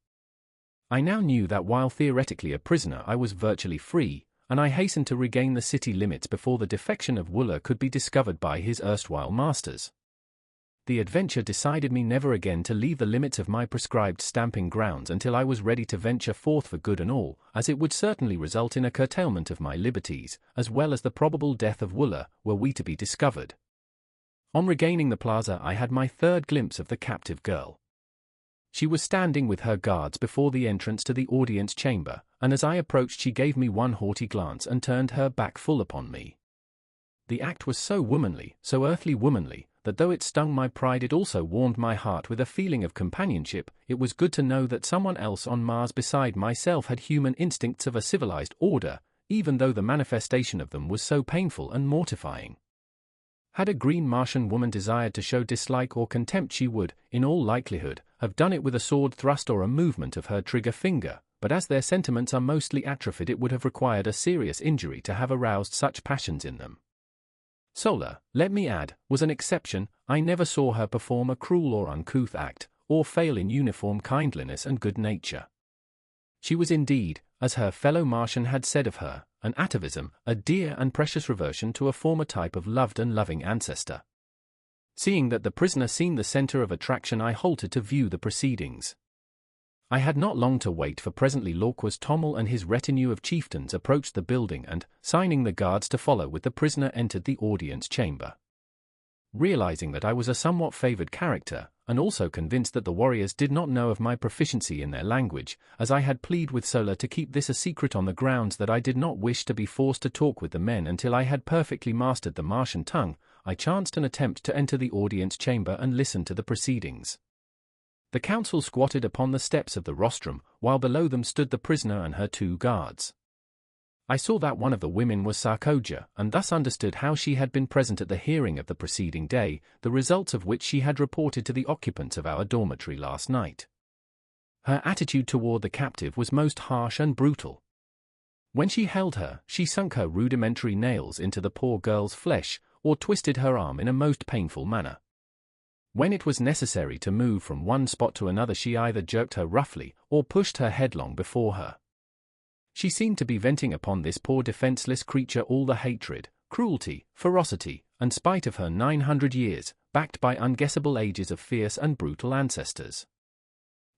I now knew that while theoretically a prisoner I was virtually free, and I hastened to regain the city limits before the defection of Wooler could be discovered by his erstwhile masters. The adventure decided me never again to leave the limits of my prescribed stamping grounds until I was ready to venture forth for good and all, as it would certainly result in a curtailment of my liberties, as well as the probable death of Wooler, were we to be discovered. On regaining the plaza I had my third glimpse of the captive girl. She was standing with her guards before the entrance to the audience chamber, and as I approached she gave me one haughty glance and turned her back full upon me. The act was so womanly, so earthly womanly, that though it stung my pride it also warmed my heart with a feeling of companionship. It was good to know that someone else on Mars beside myself had human instincts of a civilized order, even though the manifestation of them was so painful and mortifying. Had a green Martian woman desired to show dislike or contempt, she would, in all likelihood, have done it with a sword thrust or a movement of her trigger finger, but as their sentiments are mostly atrophied it would have required a serious injury to have aroused such passions in them. Sola, let me add, was an exception. I never saw her perform a cruel or uncouth act, or fail in uniform kindliness and good nature. She was indeed, as her fellow Martian had said of her, an atavism, a dear and precious reversion to a former type of loved and loving ancestor. Seeing that the prisoner seemed the center of attraction, I halted to view the proceedings. I had not long to wait, for presently XVIII and his retinue of chieftains approached the building and, signing the guards to follow with the prisoner, entered the audience chamber. Realizing that I was a somewhat favored character, and also convinced that the warriors did not know of my proficiency in their language, as I had pleaded with Sola to keep this a secret on the grounds that I did not wish to be forced to talk with the men until I had perfectly mastered the Martian tongue, I chanced an attempt to enter the audience chamber and listen to the proceedings. The council squatted upon the steps of the rostrum, while below them stood the prisoner and her two guards. I saw that one of the women was Sarkoja, and thus understood how she had been present at the hearing of the preceding day, the results of which she had reported to the occupants of our dormitory last night. Her attitude toward the captive was most harsh and brutal. When she held her, she sunk her rudimentary nails into the poor girl's flesh, or twisted her arm in a most painful manner. When it was necessary to move from one spot to another, she either jerked her roughly, or pushed her headlong before her. She seemed to be venting upon this poor defenseless creature all the hatred, cruelty, ferocity, and spite of her 900 years, backed by unguessable ages of fierce and brutal ancestors.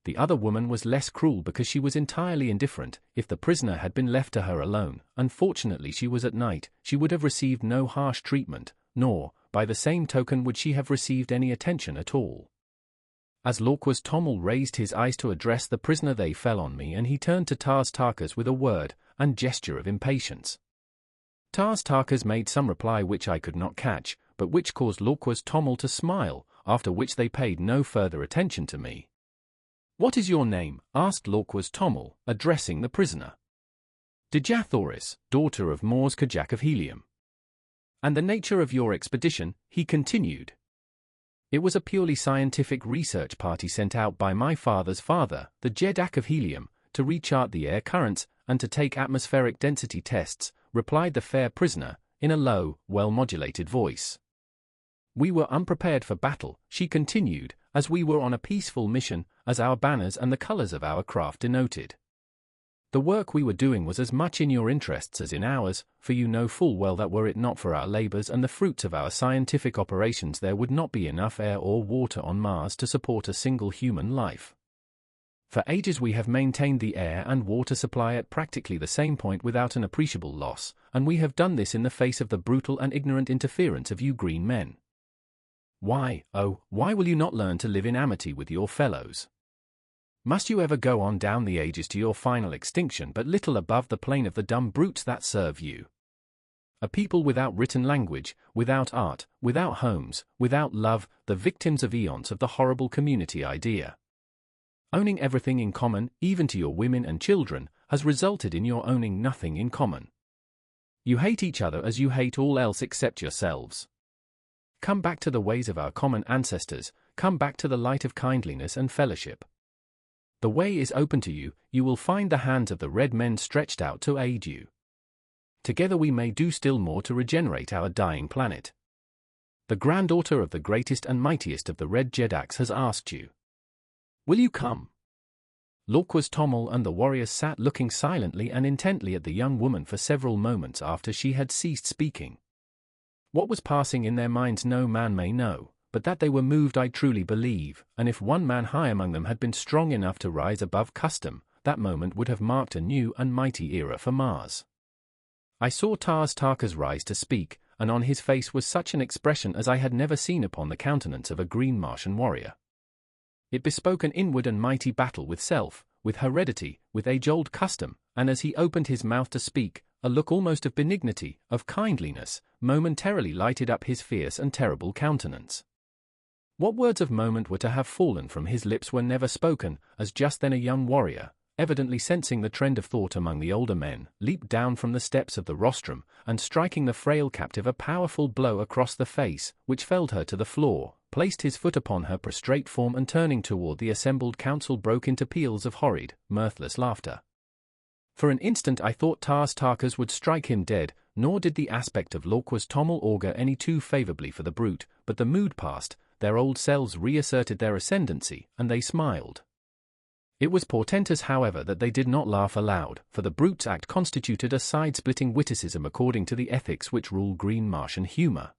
The other woman was less cruel because she was entirely indifferent. If the prisoner had been left to her alone, unfortunately she was at night, she would have received no harsh treatment, nor, by the same token, would she have received any attention at all. As XVIII raised his eyes to address the prisoner, they fell on me, and he turned to Tarkas with a word and gesture of impatience. Tarkas made some reply which I could not catch, but which caused XVIII to smile, after which they paid no further attention to me. "What is your name?" asked XVIII, addressing the prisoner. "Dejah Thoris, daughter of Mors Kajak of Helium." "And the nature of your expedition?" he continued. "It was a purely scientific research party sent out by my father's father, the Jedak of Helium, to rechart the air currents and to take atmospheric density tests," replied the fair prisoner, in a low, well-modulated voice. "We were unprepared for battle," she continued, "as we were on a peaceful mission, as our banners and the colors of our craft denoted. The work we were doing was as much in your interests as in ours, for you know full well that were it not for our labors and the fruits of our scientific operations, there would not be enough air or water on Mars to support a single human life. For ages we have maintained the air and water supply at practically the same point without an appreciable loss, and we have done this in the face of the brutal and ignorant interference of you green men. Why, oh, why will you not learn to live in amity with your fellows? Must you ever go on down the ages to your final extinction but little above the plane of the dumb brutes that serve you? A people without written language, without art, without homes, without love, the victims of eons of the horrible community idea. Owning everything in common, even to your women and children, has resulted in your owning nothing in common. You hate each other as you hate all else except yourselves. Come back to the ways of our common ancestors, come back to the light of kindliness and fellowship. The way is open to you, you will find the hands of the red men stretched out to aid you. Together we may do still more to regenerate our dying planet. The granddaughter of the greatest and mightiest of the red Jedaks has asked you. Will you come? Lorquas Tommel and the warriors sat looking silently and intently at the young woman for several moments after she had ceased speaking. What was passing in their minds no man may know, but that they were moved I truly believe, and if one man high among them had been strong enough to rise above custom, that moment would have marked a new and mighty era for Mars. I saw Tarkas rise to speak, and on his face was such an expression as I had never seen upon the countenance of a green Martian warrior. It bespoke an inward and mighty battle with self, with heredity, with age-old custom, and as he opened his mouth to speak, a look almost of benignity, of kindliness, momentarily lighted up his fierce and terrible countenance. What words of moment were to have fallen from his lips were never spoken, as just then a young warrior, evidently sensing the trend of thought among the older men, leaped down from the steps of the rostrum, and striking the frail captive a powerful blow across the face, which felled her to the floor, placed his foot upon her prostrate form and turning toward the assembled council broke into peals of horrid, mirthless laughter. For an instant I thought Tarkas would strike him dead, nor did the aspect of Lorquas Tommel augur any too favorably for the brute, but the mood passed, their old selves reasserted their ascendancy, and they smiled. It was portentous, however, that they did not laugh aloud, for the brute's act constituted a side-splitting witticism according to the ethics which rule green Martian humor.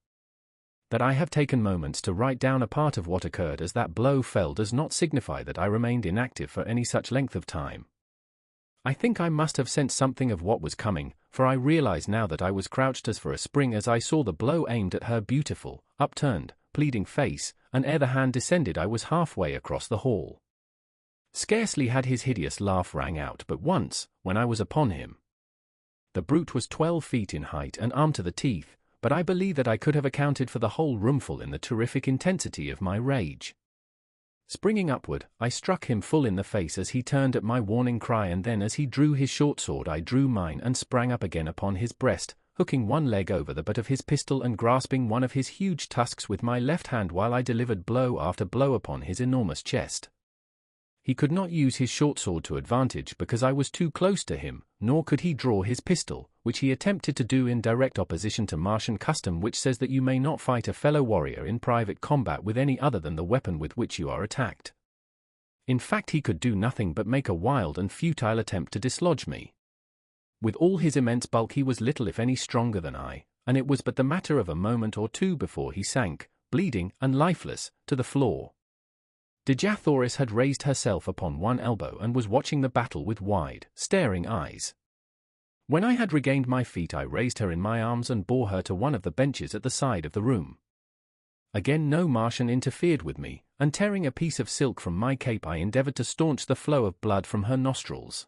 That I have taken moments to write down a part of what occurred as that blow fell does not signify that I remained inactive for any such length of time. I think I must have sensed something of what was coming, for I realize now that I was crouched as for a spring as I saw the blow aimed at her beautiful, upturned, pleading face, and ere the hand descended I was halfway across the hall. Scarcely had his hideous laugh rang out but once, when I was upon him. The brute was 12 feet in height and armed to the teeth, but I believe that I could have accounted for the whole roomful in the terrific intensity of my rage. Springing upward, I struck him full in the face as he turned at my warning cry, and then as he drew his short sword I drew mine and sprang up again upon his breast, hooking one leg over the butt of his pistol and grasping one of his huge tusks with my left hand while I delivered blow after blow upon his enormous chest. He could not use his short sword to advantage because I was too close to him, nor could he draw his pistol, which he attempted to do in direct opposition to Martian custom, which says that you may not fight a fellow warrior in private combat with any other than the weapon with which you are attacked. In fact, he could do nothing but make a wild and futile attempt to dislodge me. With all his immense bulk he was little if any stronger than I, and it was but the matter of a moment or two before he sank, bleeding and lifeless, to the floor. Dejah Thoris had raised herself upon one elbow and was watching the battle with wide, staring eyes. When I had regained my feet I raised her in my arms and bore her to one of the benches at the side of the room. Again no Martian interfered with me, and tearing a piece of silk from my cape I endeavored to staunch the flow of blood from her nostrils.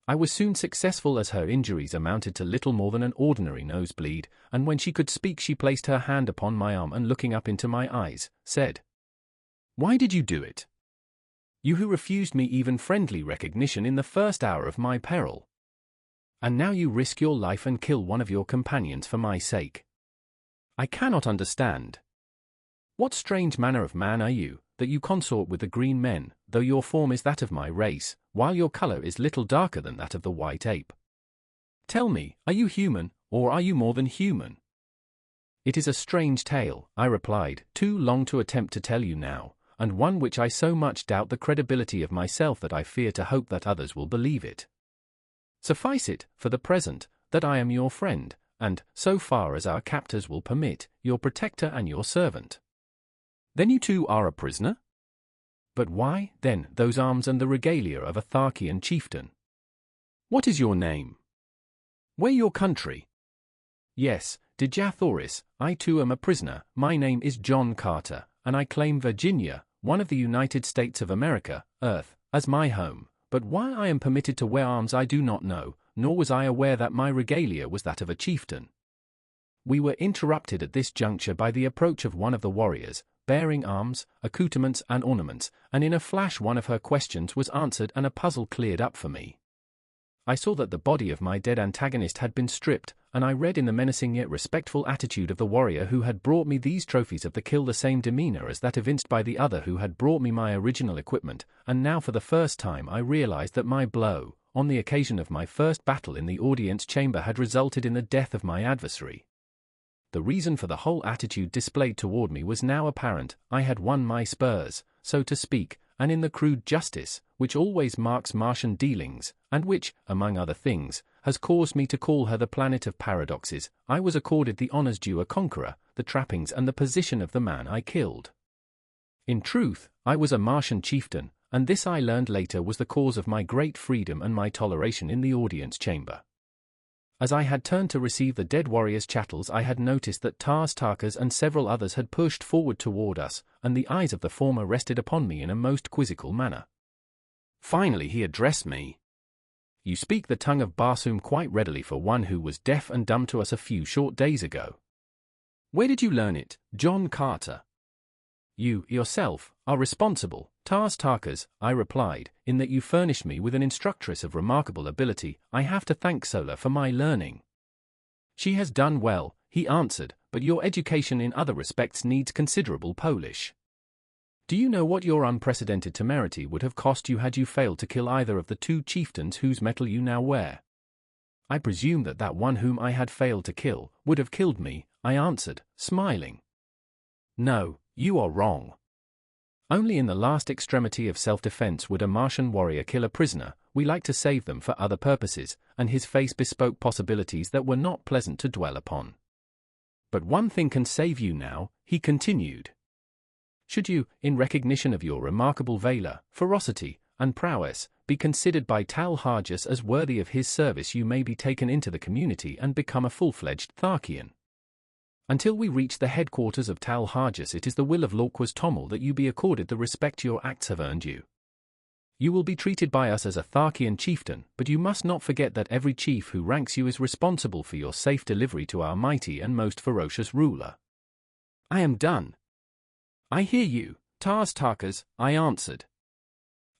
I was soon successful as her injuries amounted to little more than an ordinary nosebleed, and when she could speak she placed her hand upon my arm and looking up into my eyes, said, "Why did you do it? You who refused me even friendly recognition in the first hour of my peril. And now you risk your life and kill one of your companions for my sake. I cannot understand. What strange manner of man are you, that you consort with the green men, though your form is that of my race, while your color is little darker than that of the white ape? Tell me, are you human, or are you more than human?" "It is a strange tale," I replied, "too long to attempt to tell you now, and one which I so much doubt the credibility of myself that I fear to hope that others will believe it. Suffice it, for the present, that I am your friend, and, so far as our captors will permit, your protector and your servant." "Then you too are a prisoner?" But why, then, those arms and the regalia of a Tarkian chieftain? What is your name? Where your country? Yes, Dejah Thoris, I too am a prisoner. My name is John Carter, and I claim Virginia, one of the United States of America, Earth, as my home. But why I am permitted to wear arms I do not know, nor was I aware that my regalia was that of a chieftain. We were interrupted at this juncture by the approach of one of the warriors, bearing arms, accoutrements and ornaments, and in a flash one of her questions was answered and a puzzle cleared up for me. I saw that the body of my dead antagonist had been stripped, and I read in the menacing yet respectful attitude of the warrior who had brought me these trophies of the kill the same demeanor as that evinced by the other who had brought me my original equipment, and now for the first time I realized that my blow, on the occasion of my first battle in the audience chamber, had resulted in the death of my adversary. The reason for the whole attitude displayed toward me was now apparent. I had won my spurs, so to speak, and in the crude justice, which always marks Martian dealings, and which, among other things, has caused me to call her the planet of paradoxes, I was accorded the honors due a conqueror, the trappings and the position of the man I killed. In truth, I was a Martian chieftain, and this I learned later was the cause of my great freedom and my toleration in the audience chamber. As I had turned to receive the dead warrior's chattels, I had noticed that Tarkas and several others had pushed forward toward us, and the eyes of the former rested upon me in a most quizzical manner. Finally he addressed me. You speak the tongue of Barsoom quite readily for one who was deaf and dumb to us a few short days ago. Where did you learn it, John Carter? You, yourself, are responsible, Tarkas, I replied, in that you furnished me with an instructress of remarkable ability. I have to thank Sola for my learning. She has done well, he answered, but your education in other respects needs considerable polish. Do you know what your unprecedented temerity would have cost you had you failed to kill either of the two chieftains whose metal you now wear? I presume that one whom I had failed to kill would have killed me, I answered, smiling. No, you are wrong. Only in the last extremity of self-defense would a Martian warrior kill a prisoner. We like to save them for other purposes, and his face bespoke possibilities that were not pleasant to dwell upon. But one thing can save you now, he continued. Should you, in recognition of your remarkable valor, ferocity, and prowess, be considered by Tarkas as worthy of his service, you may be taken into the community and become a full-fledged Tarkian. Until we reach the headquarters of Tarkas, it is the will of XXIII that you be accorded the respect your acts have earned you. You will be treated by us as a Tarkian chieftain, but you must not forget that every chief who ranks you is responsible for your safe delivery to our mighty and most ferocious ruler. I am done. I hear you, Tarkas, I answered.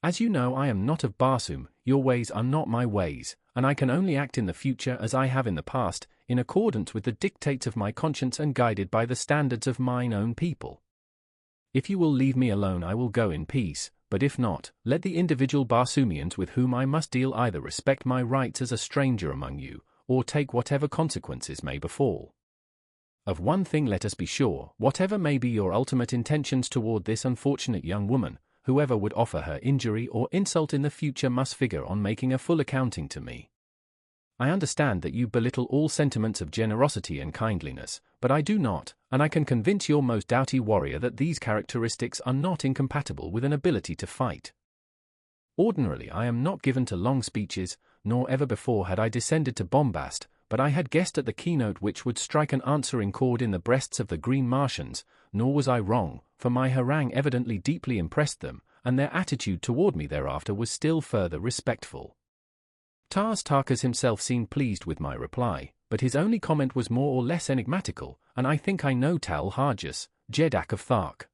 As you know, I am not of Barsoom, your ways are not my ways, and I can only act in the future as I have in the past, in accordance with the dictates of my conscience and guided by the standards of mine own people. If you will leave me alone, I will go in peace, but if not, let the individual Barsoomians with whom I must deal either respect my rights as a stranger among you, or take whatever consequences may befall. Of one thing let us be sure, whatever may be your ultimate intentions toward this unfortunate young woman, whoever would offer her injury or insult in the future must figure on making a full accounting to me. I understand that you belittle all sentiments of generosity and kindliness, but I do not, and I can convince your most doughty warrior that these characteristics are not incompatible with an ability to fight. Ordinarily I am not given to long speeches, nor ever before had I descended to bombast, but I had guessed at the keynote which would strike an answering chord in the breasts of the Green Martians, nor was I wrong, for my harangue evidently deeply impressed them, and their attitude toward me thereafter was still further respectful. Tarkas himself seemed pleased with my reply, but his only comment was more or less enigmatical, and I think I know Tarkas, Jeddak of Thark.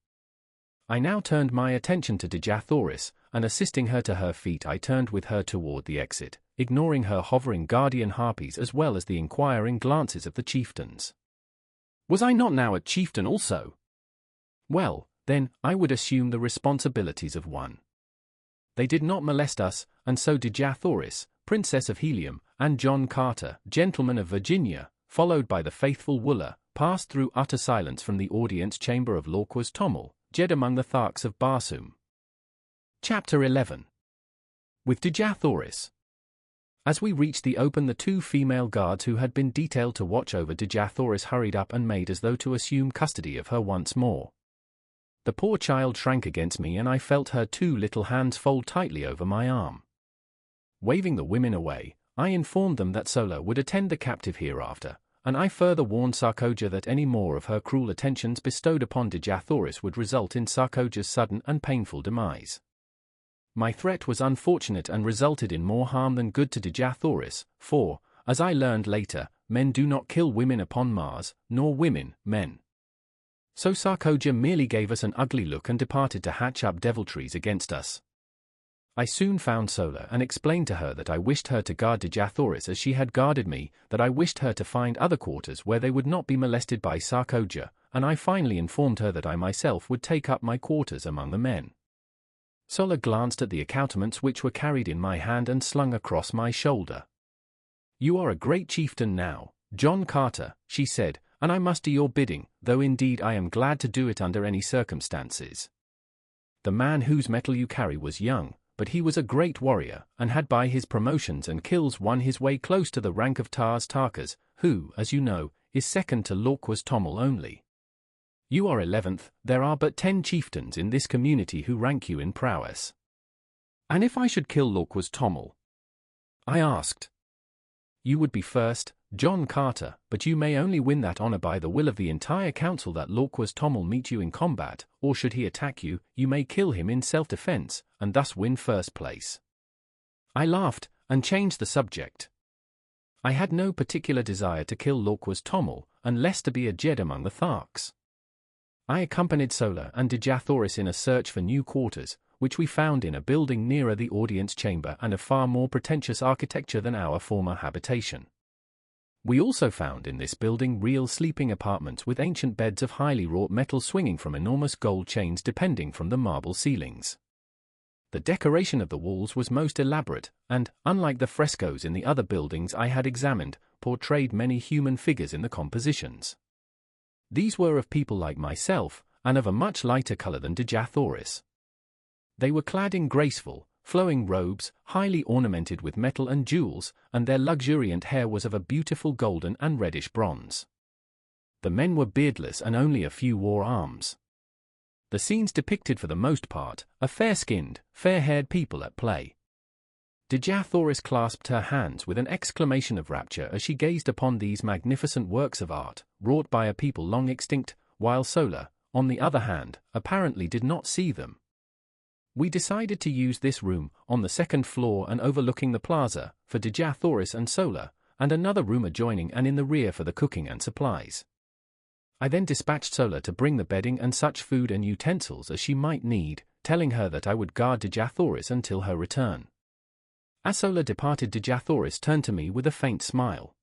I now turned my attention to Dejah Thoris, and assisting her to her feet I turned with her toward the exit, ignoring her hovering guardian harpies as well as the inquiring glances of the chieftains. Was I not now a chieftain also? Well, then, I would assume the responsibilities of one. They did not molest us, and so Dejah Thoris, Princess of Helium, and John Carter, Gentleman of Virginia, followed by the faithful Wooler, passed through utter silence from the audience chamber of XVIII, Jed among the Tharks of Barsoom. Chapter 11. With Dejah Thoris. As we reached the open, the two female guards who had been detailed to watch over Dejah Thoris hurried up and made as though to assume custody of her once more. The poor child shrank against me and I felt her two little hands fold tightly over my arm. Waving the women away, I informed them that Sola would attend the captive hereafter, and I further warned Sarkoja that any more of her cruel attentions bestowed upon Dejah Thoris would result in Sarkoja's sudden and painful demise. My threat was unfortunate and resulted in more harm than good to Dejah Thoris, for, as I learned later, men do not kill women upon Mars, nor women, men. So Sarkoja merely gave us an ugly look and departed to hatch up deviltries against us. I soon found Sola and explained to her that I wished her to guard Dejah Thoris as she had guarded me, that I wished her to find other quarters where they would not be molested by Sarkoja, and I finally informed her that I myself would take up my quarters among the men. Sola glanced at the accoutrements which were carried in my hand and slung across my shoulder. "You are a great chieftain now, John Carter," she said, "and I must do your bidding, though indeed I am glad to do it under any circumstances. The man whose metal you carry was young, but he was a great warrior, and had by his promotions and kills won his way close to the rank of Tarkas, who, as you know, is second to XVIII only. You are 11th, there are but 10 chieftains in this community who rank you in prowess." "And if I should kill XVIII?" I asked. "You would be first, John Carter, but you may only win that honor by the will of the entire council that XVIII meet you in combat, or should he attack you, you may kill him in self-defense, and thus win first place." I laughed, and changed the subject. I had no particular desire to kill XVIII, and less to be a Jed among the Tarks. I accompanied Sola and Dejah Thoris in a search for new quarters, which we found in a building nearer the audience chamber and of far more pretentious architecture than our former habitation. We also found in this building real sleeping apartments with ancient beds of highly wrought metal swinging from enormous gold chains depending from the marble ceilings. The decoration of the walls was most elaborate, and, unlike the frescoes in the other buildings I had examined, portrayed many human figures in the compositions. These were of people like myself, and of a much lighter color than Dejah Thoris. They were clad in graceful, flowing robes, highly ornamented with metal and jewels, and their luxuriant hair was of a beautiful golden and reddish bronze. The men were beardless and only a few wore arms. The scenes depicted for the most part a fair-skinned, fair-haired people at play. Dejah Thoris clasped her hands with an exclamation of rapture as she gazed upon these magnificent works of art, wrought by a people long extinct, while Sola, on the other hand, apparently did not see them. We decided to use this room, on the second floor and overlooking the plaza, for Dejah Thoris and Sola, and another room adjoining and in the rear for the cooking and supplies. I then dispatched Sola to bring the bedding and such food and utensils as she might need, telling her that I would guard Dejah Thoris until her return. As Sola departed, Dejah Thoris turned to me with a faint smile.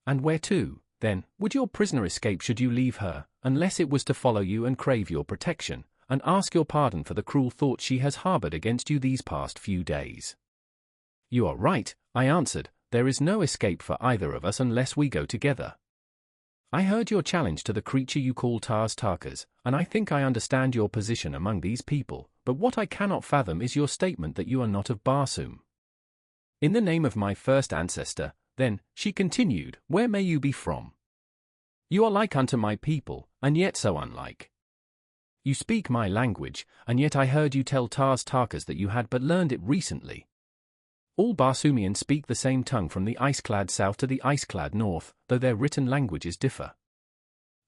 "And where to, then, would your prisoner escape should you leave her, unless it was to follow you and crave your protection, and ask your pardon for the cruel thoughts she has harbored against you these past few days?" "You are right," I answered, "there is no escape for either of us unless we go together. I heard your challenge to the creature you call Tarkas, and I think I understand your position among these people, but what I cannot fathom is your statement that you are not of Barsoom." "In the name of my first ancestor, then," she continued, "where may you be from? You are like unto my people, and yet so unlike. You speak my language, and yet I heard you tell Tarkas that you had but learned it recently. All Barsoomians speak the same tongue from the ice-clad south to the ice-clad north, though their written languages differ.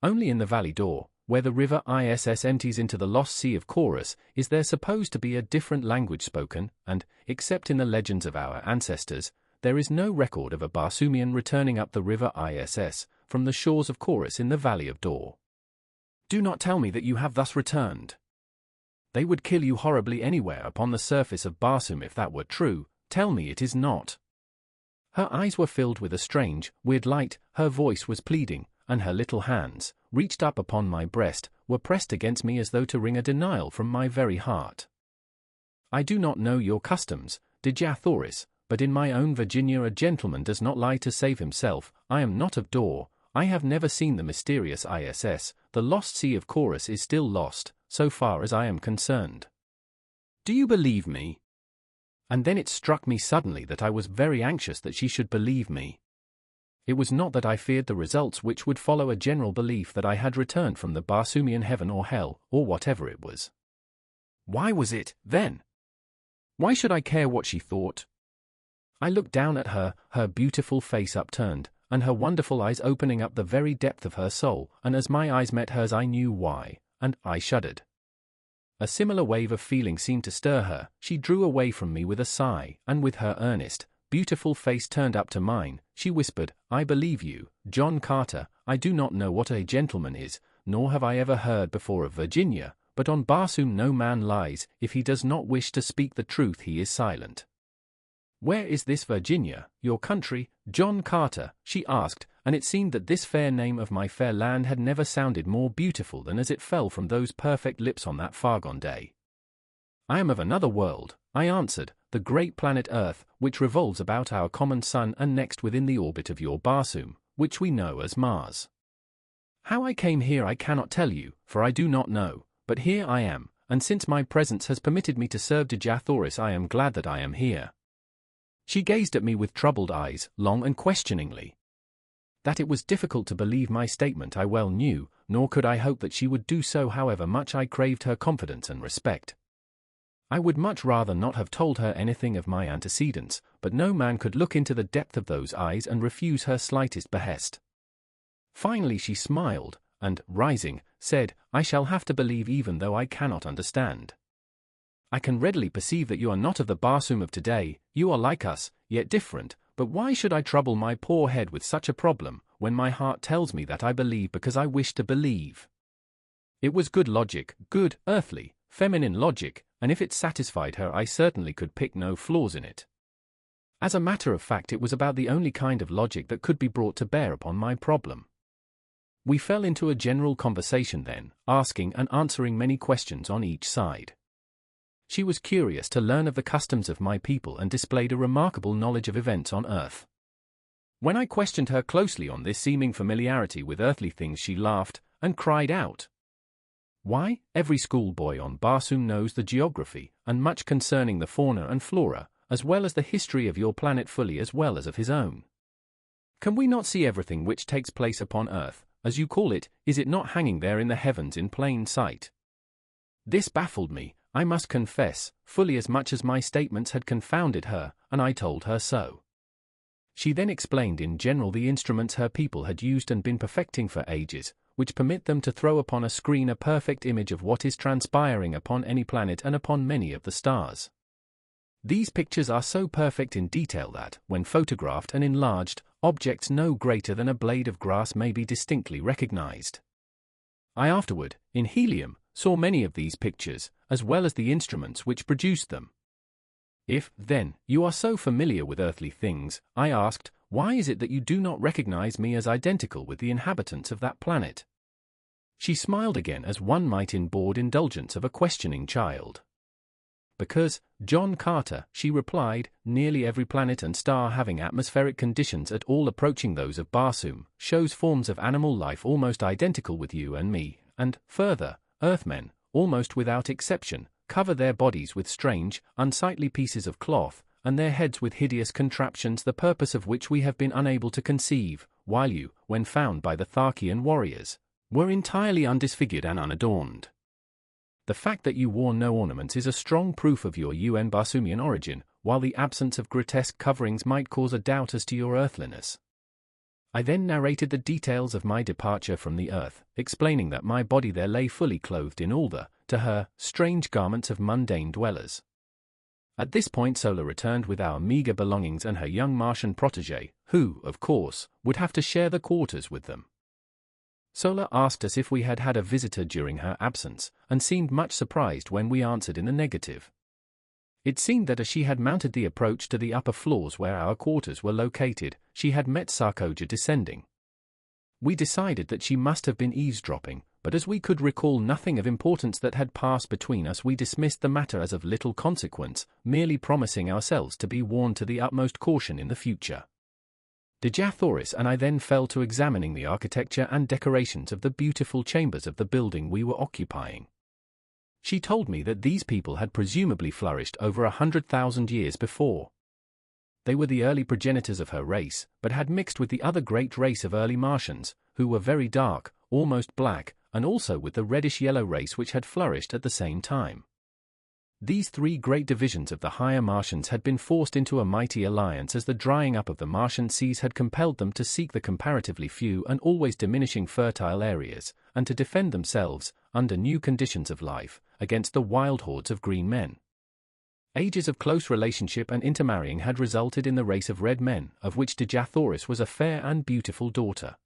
Only in the Valley Door, where the river Iss empties into the lost sea of Chorus, is there supposed to be a different language spoken, and, except in the legends of our ancestors, there is no record of a Barsoomian returning up the river Iss from the shores of Chorus in the Valley of Door. Do not tell me that you have thus returned. They would kill you horribly anywhere upon the surface of Barsoom if that were true. Tell me it is not." Her eyes were filled with a strange, weird light, her voice was pleading, and her little hands, reached up upon my breast, were pressed against me as though to wring a denial from my very heart. "I do not know your customs, Dejah Thoris, but in my own Virginia a gentleman does not lie to save himself. I am not of Dor, I have never seen the mysterious Iss, the lost sea of Chorus is still lost, so far as I am concerned. Do you believe me?" And then it struck me suddenly that I was very anxious that she should believe me. It was not that I feared the results which would follow a general belief that I had returned from the Barsoomian heaven or hell, or whatever it was. Why was it, then? Why should I care what she thought? I looked down at her, her beautiful face upturned, and her wonderful eyes opening up the very depth of her soul, and as my eyes met hers I knew why, and I shuddered. A similar wave of feeling seemed to stir her. She drew away from me with a sigh, and with her earnest, beautiful face turned up to mine, she whispered, "I believe you, John Carter. I do not know what a gentleman is, nor have I ever heard before of Virginia, but on Barsoom no man lies. If he does not wish to speak the truth he is silent." "Where is this Virginia, your country, John Carter?" she asked, and it seemed that this fair name of my fair land had never sounded more beautiful than as it fell from those perfect lips on that far-gone day. "I am of another world," I answered, "the great planet Earth, which revolves about our common sun and next within the orbit of your Barsoom, which we know as Mars. How I came here I cannot tell you, for I do not know, but here I am, and since my presence has permitted me to serve Dejah Thoris I am glad that I am here." She gazed at me with troubled eyes, long and questioningly. That it was difficult to believe my statement I well knew, nor could I hope that she would do so however much I craved her confidence and respect. I would much rather not have told her anything of my antecedents, but no man could look into the depth of those eyes and refuse her slightest behest. Finally she smiled, and, rising, said, "I shall have to believe even though I cannot understand. I can readily perceive that you are not of the Barsoom of today. You are like us, yet different, but why should I trouble my poor head with such a problem, when my heart tells me that I believe because I wish to believe?" It was good logic, good, earthly, feminine logic, and if it satisfied her I certainly could pick no flaws in it. As a matter of fact it was about the only kind of logic that could be brought to bear upon my problem. We fell into a general conversation then, asking and answering many questions on each side. She was curious to learn of the customs of my people and displayed a remarkable knowledge of events on earth. When I questioned her closely on this seeming familiarity with earthly things she laughed, and cried out, "Why, every schoolboy on Barsoom knows the geography, and much concerning the fauna and flora, as well as the history of your planet fully as well as of his own. Can we not see everything which takes place upon earth, as you call it, is it not hanging there in the heavens in plain sight?" This baffled me, I must confess, fully as much as my statements had confounded her, and I told her so. She then explained in general the instruments her people had used and been perfecting for ages, which permit them to throw upon a screen a perfect image of what is transpiring upon any planet and upon many of the stars. These pictures are so perfect in detail that, when photographed and enlarged, objects no greater than a blade of grass may be distinctly recognized. I afterward, in helium, saw many of these pictures, as well as the instruments which produced them. "If, then, you are so familiar with earthly things," I asked, "why is it that you do not recognize me as identical with the inhabitants of that planet?" She smiled again as one might in bored indulgence of a questioning child. "Because, John Carter," she replied, "nearly every planet and star having atmospheric conditions at all approaching those of Barsoom, shows forms of animal life almost identical with you and me, and, further, Earthmen, almost without exception, cover their bodies with strange, unsightly pieces of cloth, and their heads with hideous contraptions the purpose of which we have been unable to conceive, while you, when found by the Tharkian warriors, were entirely undisfigured and unadorned. The fact that you wore no ornaments is a strong proof of your Barsoomian origin, while the absence of grotesque coverings might cause a doubt as to your earthliness." I then narrated the details of my departure from the earth, explaining that my body there lay fully clothed in all the, to her, strange garments of mundane dwellers. At this point Sola returned with our meager belongings and her young Martian protégé, who, of course, would have to share the quarters with them. Sola asked us if we had had a visitor during her absence, and seemed much surprised when we answered in the negative. It seemed that as she had mounted the approach to the upper floors where our quarters were located, she had met Sarkoja descending. We decided that she must have been eavesdropping, but as we could recall nothing of importance that had passed between us we dismissed the matter as of little consequence, merely promising ourselves to be warned to the utmost caution in the future. Dejah Thoris and I then fell to examining the architecture and decorations of the beautiful chambers of the building we were occupying. She told me that these people had presumably flourished over 100,000 years before. They were the early progenitors of her race, but had mixed with the other great race of early Martians, who were very dark, almost black, and also with the reddish-yellow race which had flourished at the same time. These three great divisions of the higher Martians had been forced into a mighty alliance as the drying up of the Martian seas had compelled them to seek the comparatively few and always diminishing fertile areas, and to defend themselves, under new conditions of life, against the wild hordes of green men. Ages of close relationship and intermarrying had resulted in the race of red men, of which Dejah Thoris was a fair and beautiful daughter.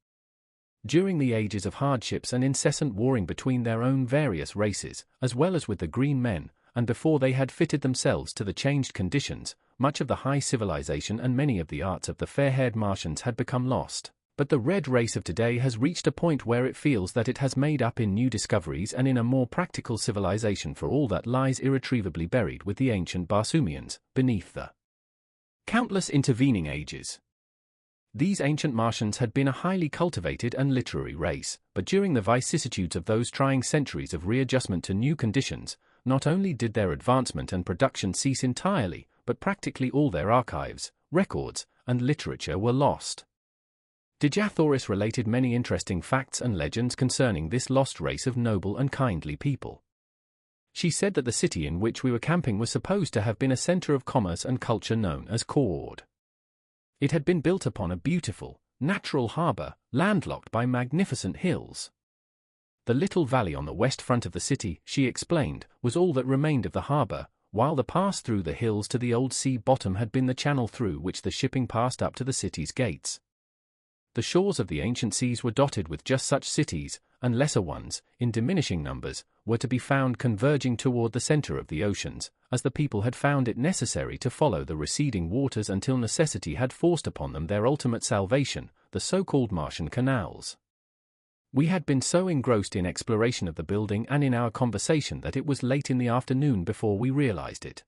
During the ages of hardships and incessant warring between their own various races, as well as with the green men, and before they had fitted themselves to the changed conditions, much of the high civilization and many of the arts of the fair-haired Martians had become lost. But the red race of today has reached a point where it feels that it has made up in new discoveries and in a more practical civilization for all that lies irretrievably buried with the ancient Barsoomians, beneath the countless intervening ages. These ancient Martians had been a highly cultivated and literary race, but during the vicissitudes of those trying centuries of readjustment to new conditions, not only did their advancement and production cease entirely, but practically all their archives, records, and literature were lost. Dejah Thoris related many interesting facts and legends concerning this lost race of noble and kindly people. She said that the city in which we were camping was supposed to have been a center of commerce and culture known as Foreword. It had been built upon a beautiful, natural harbor, landlocked by magnificent hills. The little valley on the west front of the city, she explained, was all that remained of the harbor, while the pass through the hills to the old sea bottom had been the channel through which the shipping passed up to the city's gates. The shores of the ancient seas were dotted with just such cities, and lesser ones, in diminishing numbers, were to be found converging toward the center of the oceans, as the people had found it necessary to follow the receding waters until necessity had forced upon them their ultimate salvation, the so-called Martian canals. We had been so engrossed in exploration of the building and in our conversation that it was late in the afternoon before we realized it.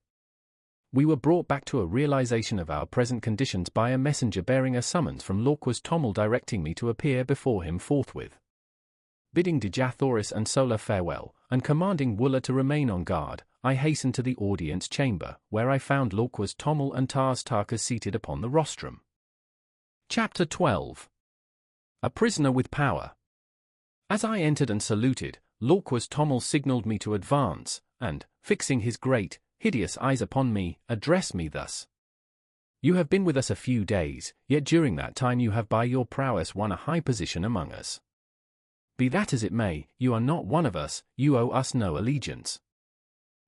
We were brought back to a realization of our present conditions by a messenger bearing a summons from XVIII directing me to appear before him forthwith. Bidding Dejah Thoris and Sola farewell, and commanding Wooler to remain on guard, I hastened to the audience chamber, where I found XVIII and Tarkas seated upon the rostrum. Chapter 12. A Prisoner with Power. As I entered and saluted, XVIII signaled me to advance, and, fixing his great, hideous eyes upon me, addressed me thus. You have been with us a few days, yet during that time you have by your prowess won a high position among us. Be that as it may, you are not one of us, you owe us no allegiance.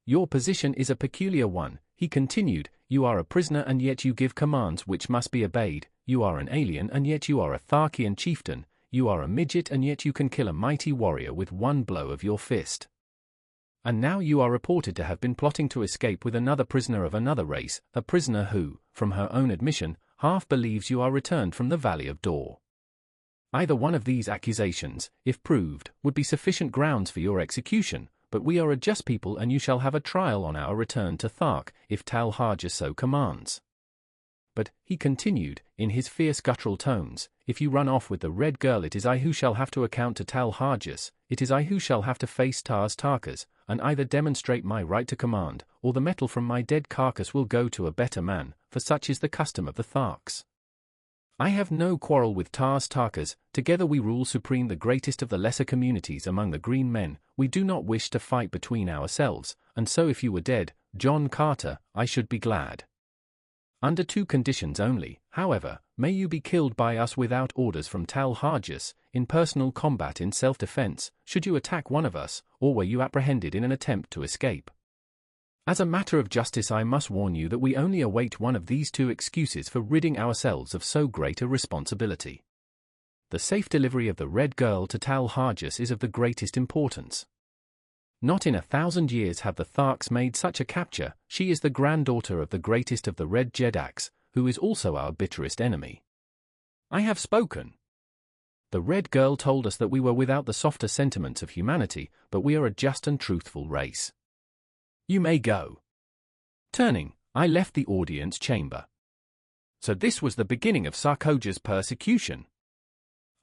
Your position is a peculiar one, he continued, you are a prisoner and yet you give commands which must be obeyed, you are an alien and yet you are a Tarkian chieftain, you are a midget and yet you can kill a mighty warrior with one blow of your fist. And now you are reported to have been plotting to escape with another prisoner of another race, a prisoner who, from her own admission, half believes you are returned from the Valley of Dor. Either one of these accusations, if proved, would be sufficient grounds for your execution, but we are a just people and you shall have a trial on our return to Thark, if Talharjas so commands. But, he continued, in his fierce guttural tones, if you run off with the red girl it is I who shall have to account to Talharjas, it is I who shall have to face Tarkas, and either demonstrate my right to command, or the metal from my dead carcass will go to a better man, for such is the custom of the Tharks. I have no quarrel with Tarkas, together we rule supreme the greatest of the lesser communities among the green men, we do not wish to fight between ourselves, and so if you were dead, John Carter, I should be glad. Under two conditions only, however, may you be killed by us without orders from Talharjas, in personal combat in self-defense, should you attack one of us, or were you apprehended in an attempt to escape. As a matter of justice I must warn you that we only await one of these two excuses for ridding ourselves of so great a responsibility. The safe delivery of the red girl to Talharjas is of the greatest importance. Not in 1,000 years have the Tharks made such a capture, she is the granddaughter of the greatest of the red Jedaks, who is also our bitterest enemy. I have spoken. The red girl told us that we were without the softer sentiments of humanity, but we are a just and truthful race. You may go. Turning, I left the audience chamber. So this was the beginning of Sarkoja's persecution.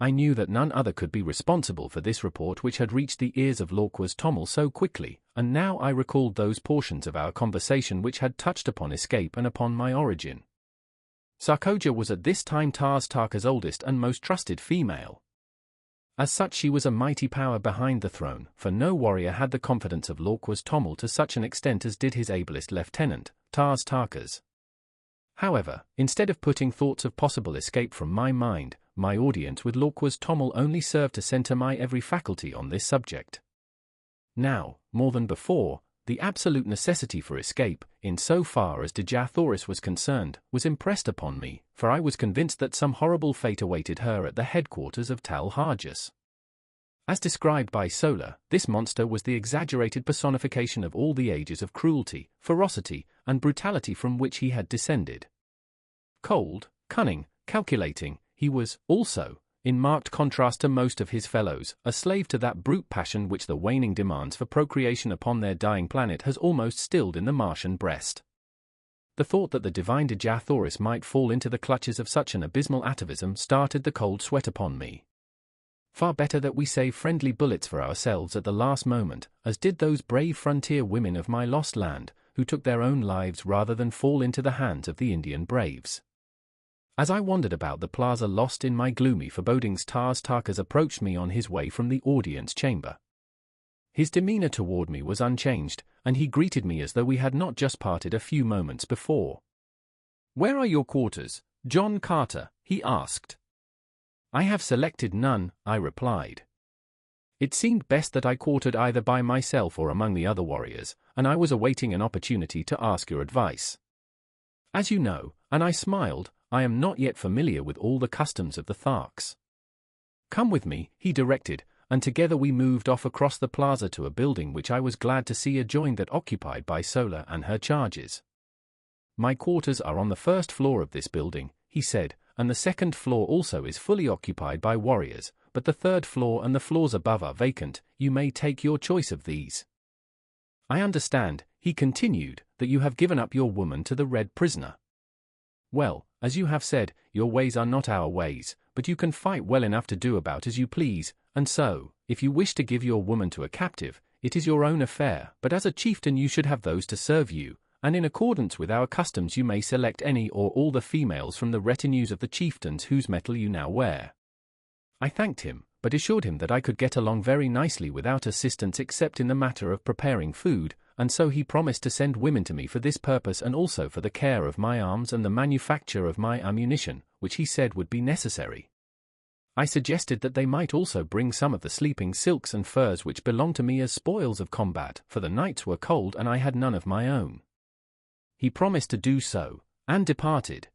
I knew that none other could be responsible for this report which had reached the ears of XVIII so quickly, and now I recalled those portions of our conversation which had touched upon escape and upon my origin. Sarkoja was at this time Tarkas' oldest and most trusted female. As such she was a mighty power behind the throne, for no warrior had the confidence of XVIII to such an extent as did his ablest lieutenant, Tarkas. However, instead of putting thoughts of possible escape from my mind, my audience with XVIII only served to center my every faculty on this subject. Now, more than before, the absolute necessity for escape, in so far as Dejah Thoris was concerned, was impressed upon me, for I was convinced that some horrible fate awaited her at the headquarters of Tal Harjas. As described by Sola, this monster was the exaggerated personification of all the ages of cruelty, ferocity, and brutality from which he had descended. Cold, cunning, calculating, he was, also, in marked contrast to most of his fellows, a slave to that brute passion which the waning demands for procreation upon their dying planet has almost stilled in the Martian breast. The thought that the divine Dejah Thoris might fall into the clutches of such an abysmal atavism started the cold sweat upon me. Far better that we save friendly bullets for ourselves at the last moment, as did those brave frontier women of my lost land, who took their own lives rather than fall into the hands of the Indian braves. As I wandered about the plaza lost in my gloomy forebodings, Tarkas approached me on his way from the audience chamber. His demeanor toward me was unchanged, and he greeted me as though we had not just parted a few moments before. "Where are your quarters, John Carter?" he asked. "I have selected none," I replied. It seemed best that I quartered either by myself or among the other warriors, and I was awaiting an opportunity to ask your advice. As you know, and I smiled, I am not yet familiar with all the customs of the Tarkas. "Come with me," he directed, and together we moved off across the plaza to a building which I was glad to see adjoined that occupied by Sola and her charges. "My quarters are on the first floor of this building," he said, "and the second floor also is fully occupied by warriors, but the third floor and the floors above are vacant. You may take your choice of these." "I understand," he continued, "that you have given up your woman to the Red Prisoner. Well, as you have said, your ways are not our ways, but you can fight well enough to do about as you please, and so, if you wish to give your woman to a captive, it is your own affair, but as a chieftain you should have those to serve you, and in accordance with our customs you may select any or all the females from the retinues of the chieftains whose metal you now wear." I thanked him, but assured him that I could get along very nicely without assistance except in the matter of preparing food, and so he promised to send women to me for this purpose and also for the care of my arms and the manufacture of my ammunition, which he said would be necessary. I suggested that they might also bring some of the sleeping silks and furs which belonged to me as spoils of combat, for the nights were cold and I had none of my own. He promised to do so, and departed.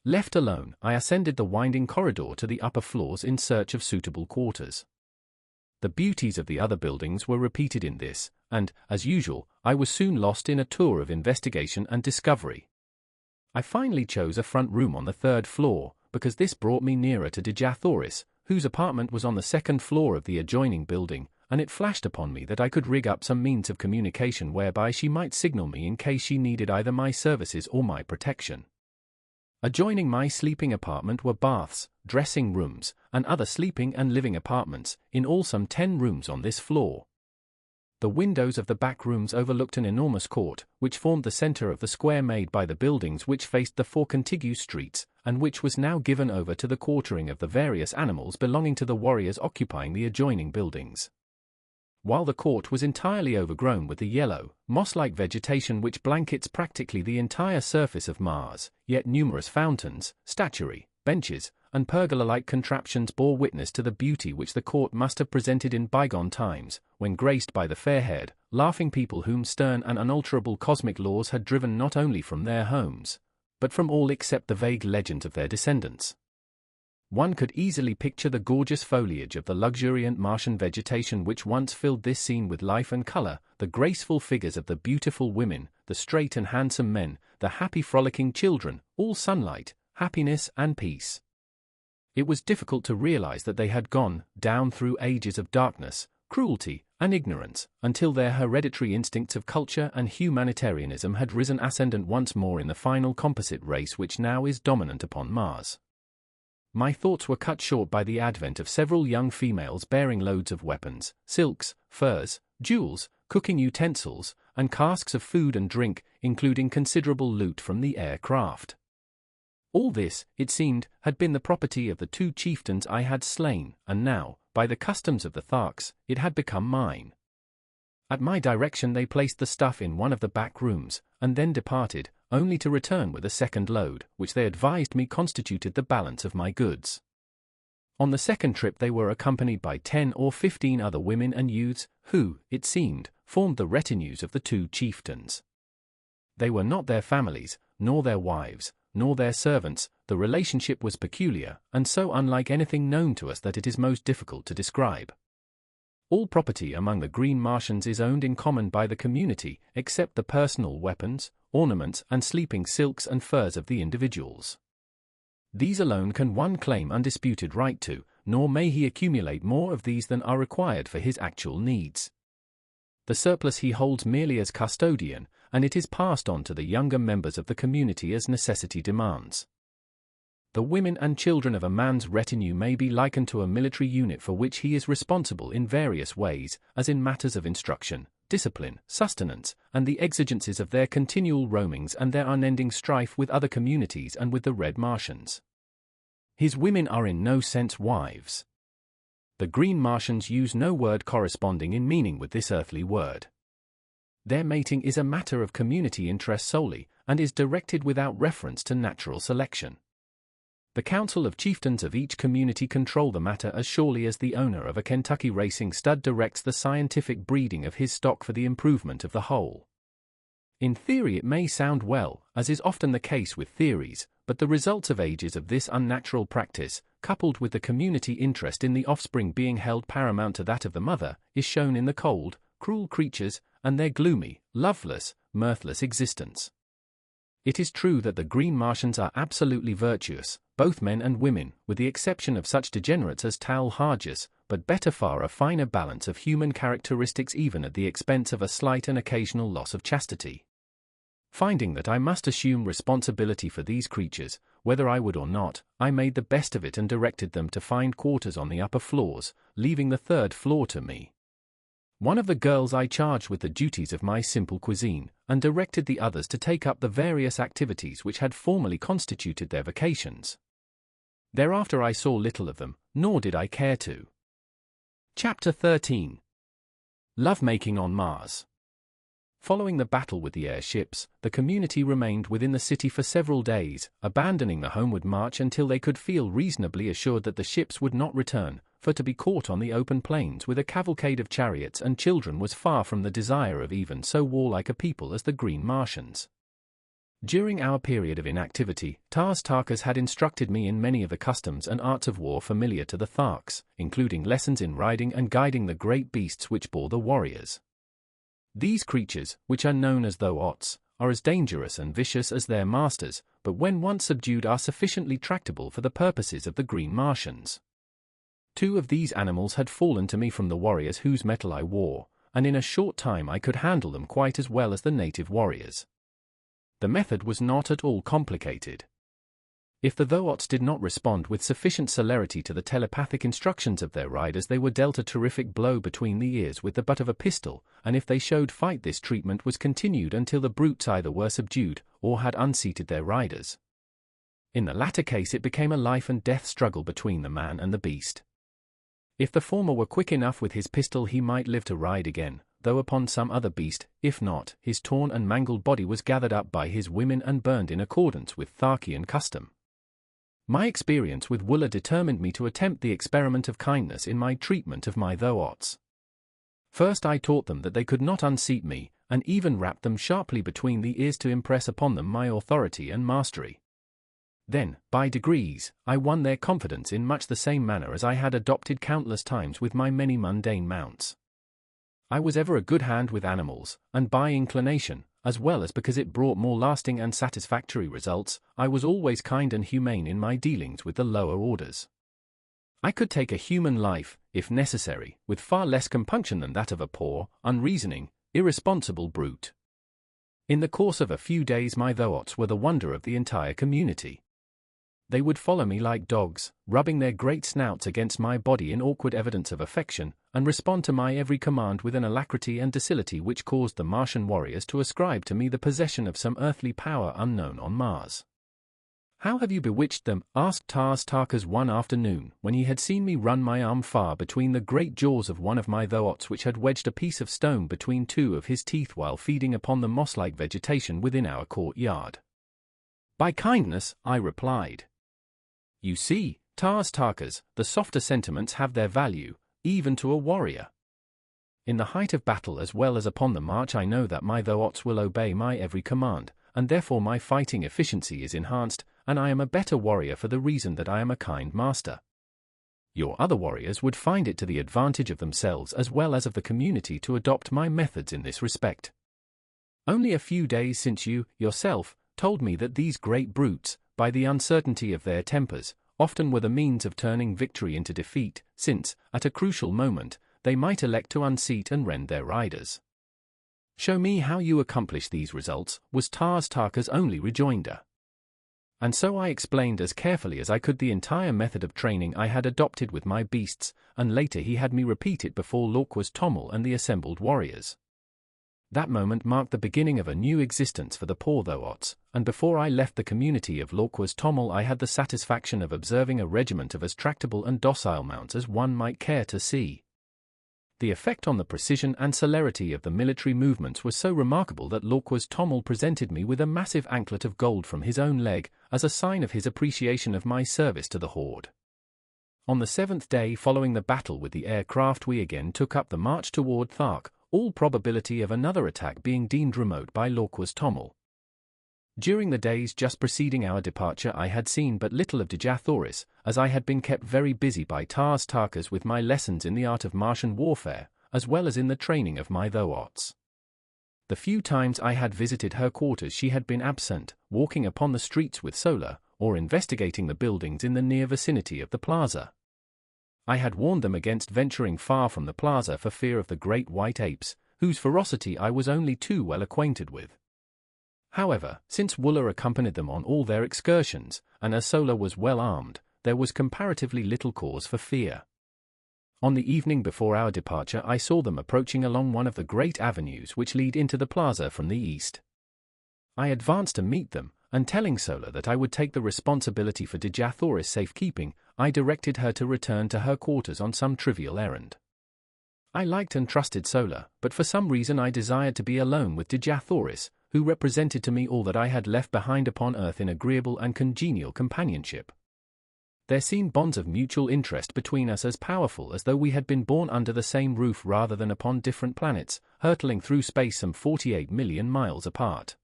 Left alone, I ascended the winding corridor to the upper floors in search of suitable quarters. The beauties of the other buildings were repeated in this, and, as usual, I was soon lost in a tour of investigation and discovery. I finally chose a front room on the third floor, because this brought me nearer to Dejah Thoris, whose apartment was on the second floor of the adjoining building, and it flashed upon me that I could rig up some means of communication whereby she might signal me in case she needed either my services or my protection. Adjoining my sleeping apartment were baths, dressing rooms, and other sleeping and living apartments, in all some 10 rooms on this floor. The windows of the back rooms overlooked an enormous court, which formed the center of the square made by the buildings which faced the 4 contiguous streets, and which was now given over to the quartering of the various animals belonging to the warriors occupying the adjoining buildings. While the court was entirely overgrown with the yellow, moss-like vegetation which blankets practically the entire surface of Mars, yet numerous fountains, statuary, benches, and pergola-like contraptions bore witness to the beauty which the court must have presented in bygone times, when graced by the fair-haired, laughing people whom stern and unalterable cosmic laws had driven not only from their homes, but from all except the vague legends of their descendants. One could easily picture the gorgeous foliage of the luxuriant Martian vegetation which once filled this scene with life and color, the graceful figures of the beautiful women, the straight and handsome men, the happy frolicking children, all sunlight, happiness and peace. It was difficult to realize that they had gone down through ages of darkness, cruelty, and ignorance, until their hereditary instincts of culture and humanitarianism had risen ascendant once more in the final composite race which now is dominant upon Mars. My thoughts were cut short by the advent of several young females bearing loads of weapons, silks, furs, jewels, cooking utensils, and casks of food and drink, including considerable loot from the aircraft. All this, it seemed, had been the property of the 2 chieftains I had slain, and now, by the customs of the Tarkas, it had become mine. At my direction they placed the stuff in one of the back rooms, and then departed, only to return with a second load, which they advised me constituted the balance of my goods. On the second trip they were accompanied by 10 or 15 other women and youths, who, it seemed, formed the retinues of the 2 chieftains. They were not their families, nor their wives, nor their servants. The relationship was peculiar, and so unlike anything known to us that it is most difficult to describe. All property among the Green Martians is owned in common by the community, except the personal weapons, ornaments and sleeping silks and furs of the individuals. These alone can one claim undisputed right to, nor may he accumulate more of these than are required for his actual needs. The surplus he holds merely as custodian, and it is passed on to the younger members of the community as necessity demands. The women and children of a man's retinue may be likened to a military unit for which he is responsible in various ways, as in matters of instruction, discipline, sustenance, and the exigencies of their continual roamings and their unending strife with other communities and with the Red Martians. His women are in no sense wives. The Green Martians use no word corresponding in meaning with this earthly word. Their mating is a matter of community interest solely, and is directed without reference to natural selection. The council of chieftains of each community control the matter as surely as the owner of a Kentucky racing stud directs the scientific breeding of his stock for the improvement of the whole. In theory it may sound well, as is often the case with theories, but the results of ages of this unnatural practice, coupled with the community interest in the offspring being held paramount to that of the mother, is shown in the cold, cruel creatures, and their gloomy, loveless, mirthless existence. It is true that the Green Martians are absolutely virtuous, both men and women, with the exception of such degenerates as Tal Harjas, but better far a finer balance of human characteristics even at the expense of a slight and occasional loss of chastity. Finding that I must assume responsibility for these creatures, whether I would or not, I made the best of it and directed them to find quarters on the upper floors, leaving the 3rd floor to me. One of the girls I charged with the duties of my simple cuisine, and directed the others to take up the various activities which had formerly constituted their vacations. Thereafter I saw little of them, nor did I care to. Chapter 13. Love-making on Mars. Following the battle with the airships, the community remained within the city for several days, abandoning the homeward march until they could feel reasonably assured that the ships would not return, for to be caught on the open plains with a cavalcade of chariots and children was far from the desire of even so warlike a people as the Green Martians. During our period of inactivity, Tarkas had instructed me in many of the customs and arts of war familiar to the Tarkas, including lessons in riding and guiding the great beasts which bore the warriors. These creatures, which are known as Thoris, are as dangerous and vicious as their masters, but when once subdued are sufficiently tractable for the purposes of the Green Martians. 2 of these animals had fallen to me from the warriors whose metal I wore, and in a short time I could handle them quite as well as the native warriors. The method was not at all complicated. If the Thoris did not respond with sufficient celerity to the telepathic instructions of their riders, they were dealt a terrific blow between the ears with the butt of a pistol, and if they showed fight, this treatment was continued until the brutes either were subdued, or had unseated their riders. In the latter case it became a life-and-death struggle between the man and the beast. If the former were quick enough with his pistol he might live to ride again, though upon some other beast; if not, his torn and mangled body was gathered up by his women and burned in accordance with Tarkian custom. My experience with Wooler determined me to attempt the experiment of kindness in my treatment of my Thoris. First I taught them that they could not unseat me, and even rapped them sharply between the ears to impress upon them my authority and mastery. Then, by degrees, I won their confidence in much the same manner as I had adopted countless times with my many mundane mounts. I was ever a good hand with animals, and by inclination, as well as because it brought more lasting and satisfactory results, I was always kind and humane in my dealings with the lower orders. I could take a human life, if necessary, with far less compunction than that of a poor, unreasoning, irresponsible brute. In the course of a few days my Thoris were the wonder of the entire community. They would follow me like dogs, rubbing their great snouts against my body in awkward evidence of affection, and respond to my every command with an alacrity and docility which caused the Martian warriors to ascribe to me the possession of some earthly power unknown on Mars. "How have you bewitched them?" asked Tarkas one afternoon, when he had seen me run my arm far between the great jaws of one of my VIIIs, which had wedged a piece of stone between two of his teeth while feeding upon the moss-like vegetation within our courtyard. "By kindness," I replied. "You see, Tarkas, the softer sentiments have their value, even to a warrior. In the height of battle as well as upon the march, I know that my VIIIs will obey my every command, and therefore my fighting efficiency is enhanced, and I am a better warrior for the reason that I am a kind master. Your other warriors would find it to the advantage of themselves as well as of the community to adopt my methods in this respect. Only a few days since you, yourself, told me that these great brutes, by the uncertainty of their tempers, often were the means of turning victory into defeat, since, at a crucial moment, they might elect to unseat and rend their riders. Show me how you accomplish these results, was Tarkas' only rejoinder. And so I explained as carefully as I could the entire method of training I had adopted with my beasts, and later he had me repeat it before XVIII and the assembled warriors. That moment marked the beginning of a new existence for the poor VIIIs, and before I left the community of XVIII I had the satisfaction of observing a regiment of as tractable and docile mounts as one might care to see. The effect on the precision and celerity of the military movements was so remarkable that XVIII presented me with a massive anklet of gold from his own leg, as a sign of his appreciation of my service to the horde. On the 7th day following the battle with the aircraft we again took up the march toward Thark, all probability of another attack being deemed remote by XVIII. During the days just preceding our departure I had seen but little of Dejah Thoris, as I had been kept very busy by Tarkas with my lessons in the art of Martian warfare, as well as in the training of my VIIIs. The few times I had visited her quarters she had been absent, walking upon the streets with Sola, or investigating the buildings in the near vicinity of the plaza. I had warned them against venturing far from the plaza for fear of the great white apes, whose ferocity I was only too well acquainted with. However, since Wooler accompanied them on all their excursions, and as Sola was well armed, there was comparatively little cause for fear. On the evening before our departure I saw them approaching along one of the great avenues which lead into the plaza from the east. I advanced to meet them, and telling Sola that I would take the responsibility for Dejah Thoris' safekeeping, I directed her to return to her quarters on some trivial errand. I liked and trusted Sola, but for some reason I desired to be alone with Dejah Thoris, who represented to me all that I had left behind upon earth in agreeable and congenial companionship. There seemed bonds of mutual interest between us as powerful as though we had been born under the same roof rather than upon different planets, hurtling through space some 48 million miles apart.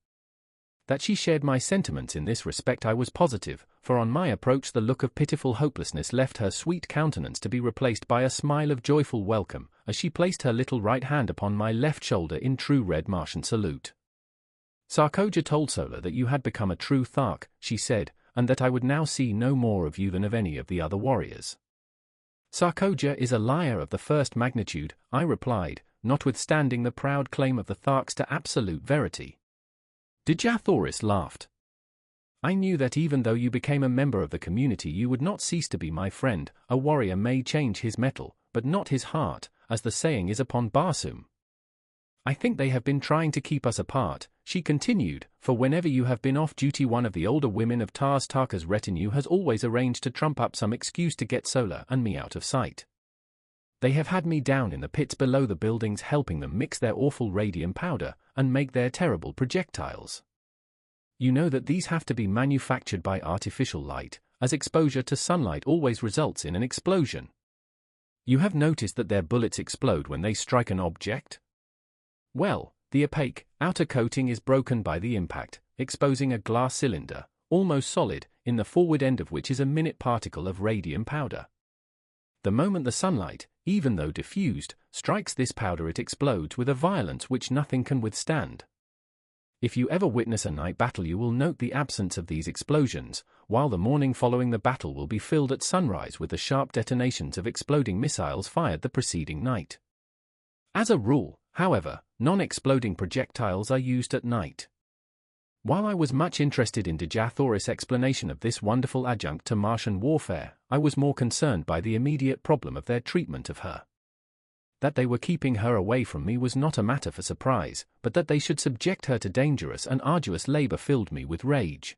That she shared my sentiments in this respect I was positive, for on my approach the look of pitiful hopelessness left her sweet countenance to be replaced by a smile of joyful welcome, as she placed her little right hand upon my left shoulder in true red Martian salute. "Sarkoja told Sola that you had become a true Thark," she said, "and that I would now see no more of you than of any of the other warriors." "Sarkoja is a liar of the first magnitude," I replied, notwithstanding the proud claim of the Tharks to absolute verity. Dejah Thoris laughed. "I knew that even though you became a member of the community you would not cease to be my friend. A warrior may change his metal, but not his heart, as the saying is upon Barsoom. I think they have been trying to keep us apart," she continued, "for whenever you have been off duty one of the older women of Tarkas' retinue has always arranged to trump up some excuse to get Sola and me out of sight. They have had me down in the pits below the buildings helping them mix their awful radium powder and make their terrible projectiles. You know that these have to be manufactured by artificial light, as exposure to sunlight always results in an explosion. You have noticed that their bullets explode when they strike an object? Well, the opaque, outer coating is broken by the impact, exposing a glass cylinder, almost solid, in the forward end of which is a minute particle of radium powder. The moment the sunlight, even though diffused, strikes this powder it explodes with a violence which nothing can withstand. If you ever witness a night battle you will note the absence of these explosions, while the morning following the battle will be filled at sunrise with the sharp detonations of exploding missiles fired the preceding night. As a rule, however, non-exploding projectiles are used at night. While I was much interested in Dejah Thoris' explanation of this wonderful adjunct to Martian warfare, I was more concerned by the immediate problem of their treatment of her. That they were keeping her away from me was not a matter for surprise, but that they should subject her to dangerous and arduous labor filled me with rage.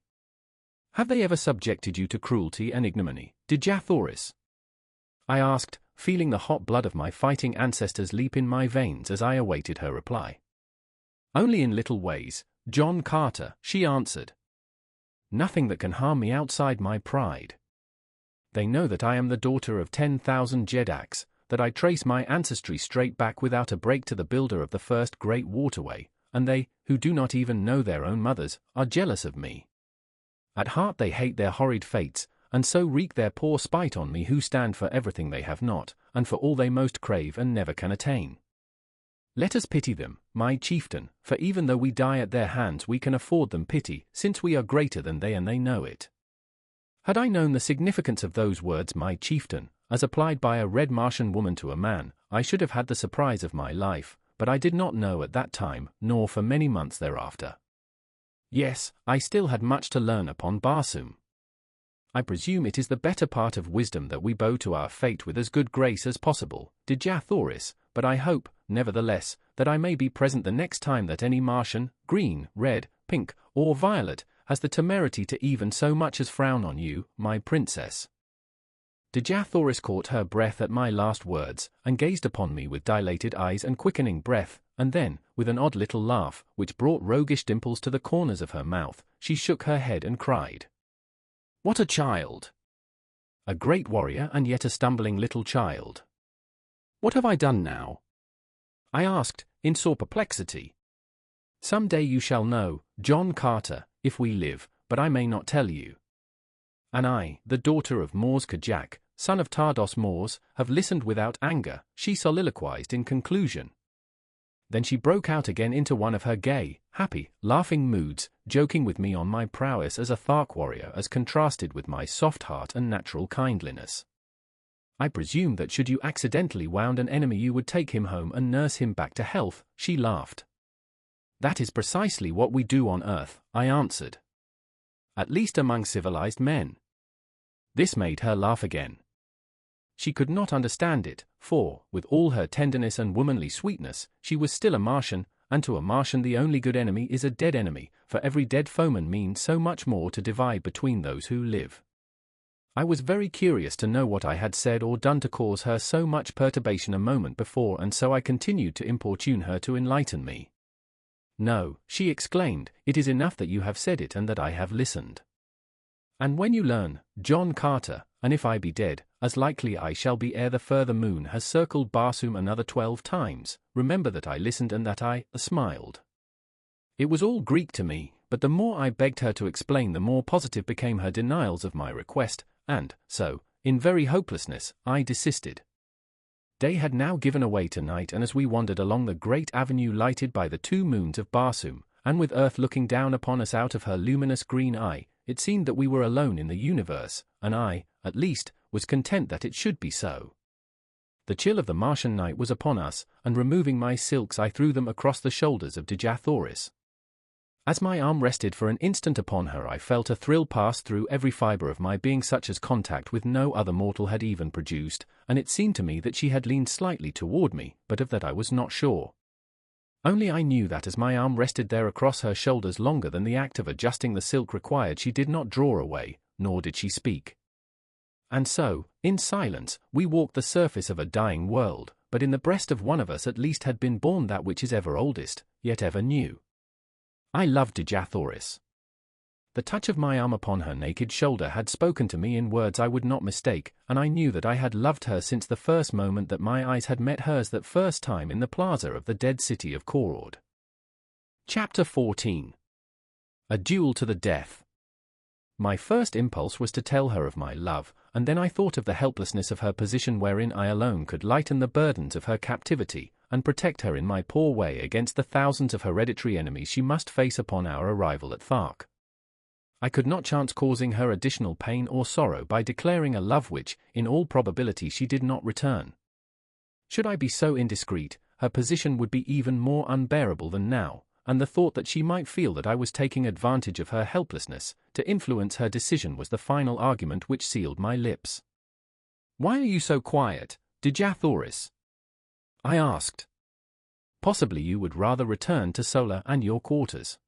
Have they ever subjected you to cruelty and ignominy, Dejah Thoris? I asked, feeling the hot blood of my fighting ancestors leap in my veins as I awaited her reply. Only in little ways, John Carter, she answered. Nothing that can harm me outside my pride. They know that I am the daughter of 10,000 Jedaks, that I trace my ancestry straight back without a break to the builder of the first great waterway, and they, who do not even know their own mothers, are jealous of me. At heart they hate their horrid fates, and so wreak their poor spite on me who stand for everything they have not, and for all they most crave and never can attain. Let us pity them, my chieftain, for even though we die at their hands we can afford them pity, since we are greater than they and they know it. Had I known the significance of those words, my chieftain, as applied by a red Martian woman to a man, I should have had the surprise of my life, but I did not know at that time, nor for many months thereafter. Yes, I still had much to learn upon Barsoom. I presume it is the better part of wisdom that we bow to our fate with as good grace as possible, Dejah Thoris, but I hope, nevertheless, that I may be present the next time that any Martian, green, red, pink, or violet, has the temerity to even so much as frown on you, my princess. Dejah Thoris caught her breath at my last words, and gazed upon me with dilated eyes and quickening breath, and then, with an odd little laugh, which brought roguish dimples to the corners of her mouth, she shook her head and cried, "What a child! A great warrior and yet a stumbling little child. What have I done now?" I asked, in sore perplexity. "Some day you shall know, John Carter, if we live, but I may not tell you. And I, the daughter of Mors Kajak, son of Tardos Mors, have listened without anger," she soliloquized in conclusion. Then she broke out again into one of her gay, happy, laughing moods, joking with me on my prowess as a Thark warrior as contrasted with my soft heart and natural kindliness. "I presume that should you accidentally wound an enemy you would take him home and nurse him back to health," she laughed. "That is precisely what we do on Earth," I answered. "At least among civilized men." This made her laugh again. She could not understand it, for, with all her tenderness and womanly sweetness, she was still a Martian, and to a Martian the only good enemy is a dead enemy, for every dead foeman means so much more to divide between those who live. I was very curious to know what I had said or done to cause her so much perturbation a moment before, and so I continued to importune her to enlighten me. "No," she exclaimed, "it is enough that you have said it and that I have listened. And when you learn, John Carter, and if I be dead, as likely I shall be ere the further moon has circled Barsoom another 12 times, remember that I listened and that I smiled." It was all Greek to me, but the more I begged her to explain the more positive became her denials of my request, and, so, in very hopelessness, I desisted. Day had now given away to night, and as we wandered along the great avenue lighted by the 2 moons of Barsoom, and with Earth looking down upon us out of her luminous green eye, it seemed that we were alone in the universe, and I, at least, was content that it should be so. The chill of the Martian night was upon us, and removing my silks I threw them across the shoulders of Dejah Thoris. As my arm rested for an instant upon her I felt a thrill pass through every fibre of my being such as contact with no other mortal had even produced, and it seemed to me that she had leaned slightly toward me, but of that I was not sure. Only I knew that as my arm rested there across her shoulders longer than the act of adjusting the silk required, she did not draw away, nor did she speak. And so, in silence, we walked the surface of a dying world, but in the breast of one of us at least had been born that which is ever oldest, yet ever new. I loved Dejah Thoris. The touch of my arm upon her naked shoulder had spoken to me in words I would not mistake, and I knew that I had loved her since the first moment that my eyes had met hers that first time in the plaza of the dead city of Foreword. Chapter 14. A Duel to the Death. My first impulse was to tell her of my love, and then I thought of the helplessness of her position wherein I alone could lighten the burdens of her captivity, and protect her in my poor way against the thousands of hereditary enemies she must face upon our arrival at Thark. I could not chance causing her additional pain or sorrow by declaring a love which, in all probability, she did not return. Should I be so indiscreet, her position would be even more unbearable than now, and the thought that she might feel that I was taking advantage of her helplessness to influence her decision was the final argument which sealed my lips. "Why are you so quiet, Dejah Thoris?" I asked. "Possibly you would rather return to Sola and your quarters."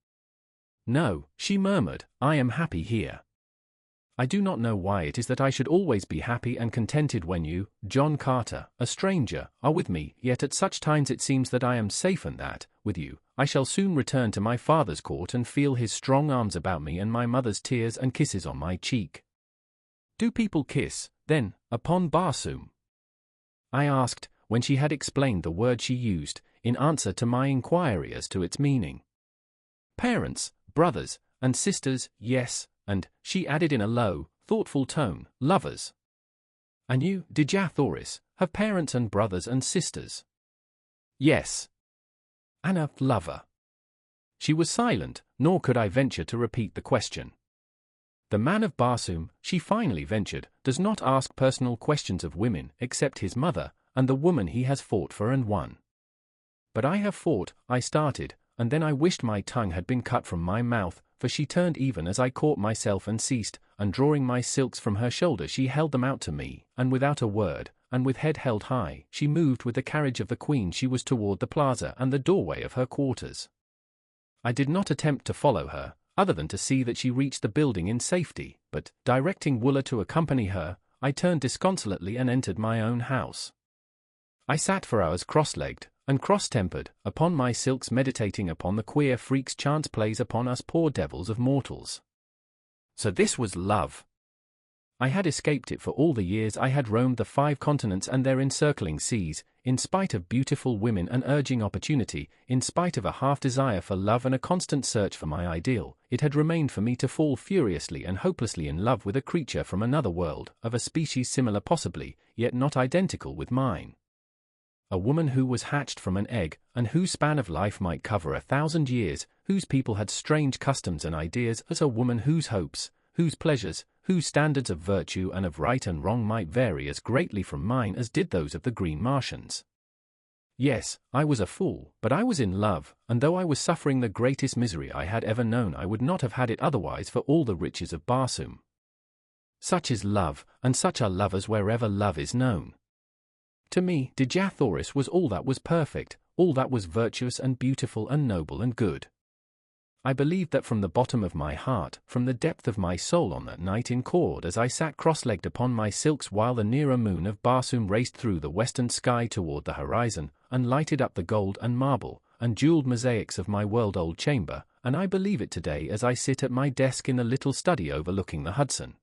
"No," she murmured, "I am happy here. I do not know why it is that I should always be happy and contented when you, John Carter, a stranger, are with me, yet at such times it seems that I am safe and that, with you, I shall soon return to my father's court and feel his strong arms about me and my mother's tears and kisses on my cheek. Do people kiss, then, upon Barsoom? I asked, when she had explained the word she used, in answer to my inquiry as to its meaning. Parents, brothers, and sisters, yes, and, she added in a low, thoughtful tone, lovers. And you, Dejah Thoris, have parents and brothers and sisters? Yes. And a lover? She was silent, nor could I venture to repeat the question. The man of Barsoom, she finally ventured, does not ask personal questions of women except his mother, and the woman he has fought for and won. But I have fought, I started, and then I wished my tongue had been cut from my mouth, for she turned even as I caught myself and ceased, and drawing my silks from her shoulder she held them out to me, and without a word, and with head held high, she moved with the carriage of the queen she was toward the plaza and the doorway of her quarters. I did not attempt to follow her, other than to see that she reached the building in safety, but, directing Wooler to accompany her, I turned disconsolately and entered my own house. I sat for hours cross-legged, and cross-tempered, upon my silks meditating upon the queer freaks chance plays upon us poor devils of mortals. So this was love. I had escaped it for all the years I had roamed the 5 continents and their encircling seas, in spite of beautiful women and urging opportunity, in spite of a half-desire for love and a constant search for my ideal, it had remained for me to fall furiously and hopelessly in love with a creature from another world, of a species similar possibly, yet not identical with mine. A woman who was hatched from an egg, and whose span of life might cover 1,000 years, whose people had strange customs and ideas, as a woman whose hopes, whose pleasures, whose standards of virtue and of right and wrong might vary as greatly from mine as did those of the green Martians. Yes, I was a fool, but I was in love, and though I was suffering the greatest misery I had ever known, I would not have had it otherwise for all the riches of Barsoom. Such is love, and such are lovers wherever love is known. To me, Dejah Thoris was all that was perfect, all that was virtuous and beautiful and noble and good. I believed that from the bottom of my heart, from the depth of my soul on that night in Cord as I sat cross-legged upon my silks while the nearer moon of Barsoom raced through the western sky toward the horizon, and lighted up the gold and marble, and jeweled mosaics of my world-old chamber, and I believe it today as I sit at my desk in the little study overlooking the Hudson.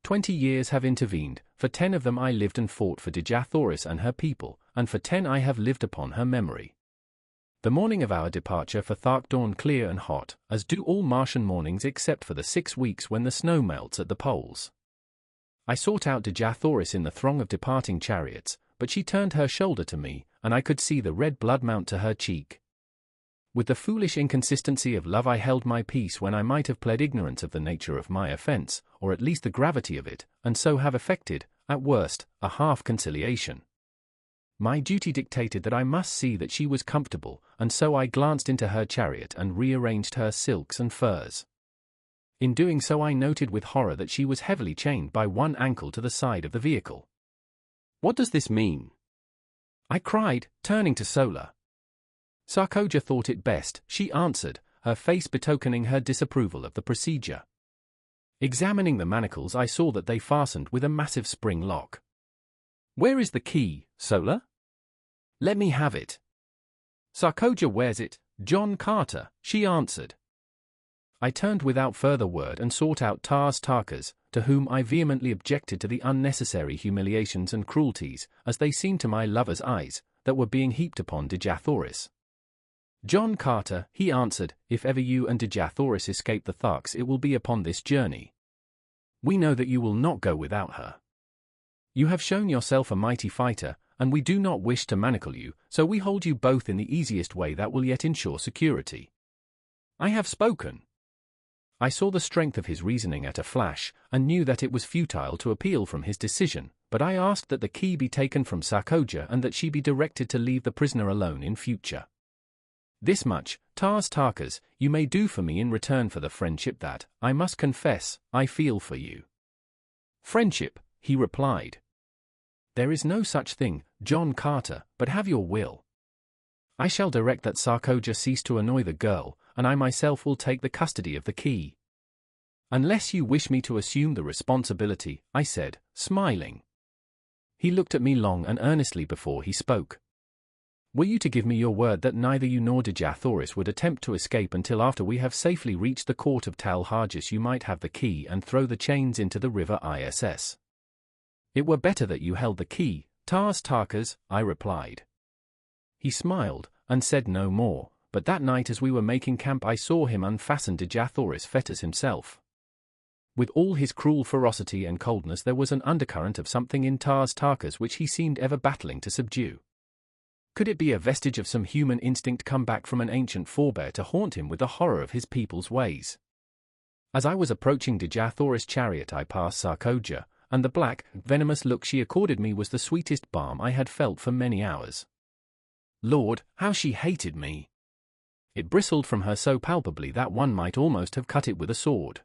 20 years have intervened, for 10 of them I lived and fought for Dejah Thoris and her people, and for 10 I have lived upon her memory. The morning of our departure for Thark dawned clear and hot, as do all Martian mornings except for the 6 weeks when the snow melts at the poles. I sought out Dejah Thoris in the throng of departing chariots, but she turned her shoulder to me, and I could see the red blood mount to her cheek. With the foolish inconsistency of love I held my peace when I might have pled ignorance of the nature of my offence, or at least the gravity of it, and so have effected, at worst, a half-conciliation. My duty dictated that I must see that she was comfortable, and so I glanced into her chariot and rearranged her silks and furs. In doing so I noted with horror that she was heavily chained by one ankle to the side of the vehicle. "What does this mean?" I cried, turning to Sola. Sarkoja thought it best, she answered, her face betokening her disapproval of the procedure. Examining the manacles I saw that they fastened with a massive spring lock. "Where is the key, Sola?" "Let me have it." "Sarkoja wears it, John Carter," she answered. I turned without further word and sought out Tarkas, to whom I vehemently objected to the unnecessary humiliations and cruelties, as they seemed to my lover's eyes, that were being heaped upon Dejah Thoris. "John Carter," he answered, "if ever you and Dejah Thoris escape the Tharks it will be upon this journey. We know that you will not go without her. You have shown yourself a mighty fighter, and we do not wish to manacle you, so we hold you both in the easiest way that will yet ensure security." I have spoken. I saw the strength of his reasoning at a flash, and knew that it was futile to appeal from his decision, but I asked that the key be taken from Sarkoja and that she be directed to leave the prisoner alone in future. "This much, Tarkas, you may do for me in return for the friendship that, I must confess, I feel for you." "Friendship," he replied. "There is no such thing, John Carter, but have your will. I shall direct that Sarkoja cease to annoy the girl, and I myself will take the custody of the key." "Unless you wish me to assume the responsibility," I said, smiling. He looked at me long and earnestly before he spoke. "Were you to give me your word that neither you nor Dejah Thoris would attempt to escape until after we have safely reached the court of Tal Hargis, you might have the key and throw the chains into the river Iss. "It were better that you held the key, Tarkas," I replied. He smiled, and said no more, but that night as we were making camp I saw him unfasten Dejah Thoris' fetters himself. With all his cruel ferocity and coldness there was an undercurrent of something in Tarkas which he seemed ever battling to subdue. Could it be a vestige of some human instinct come back from an ancient forebear to haunt him with the horror of his people's ways? As I was approaching Dejah Thoris' chariot I passed Sarkoja, and the black, venomous look she accorded me was the sweetest balm I had felt for many hours. Lord, how she hated me! It bristled from her so palpably that one might almost have cut it with a sword.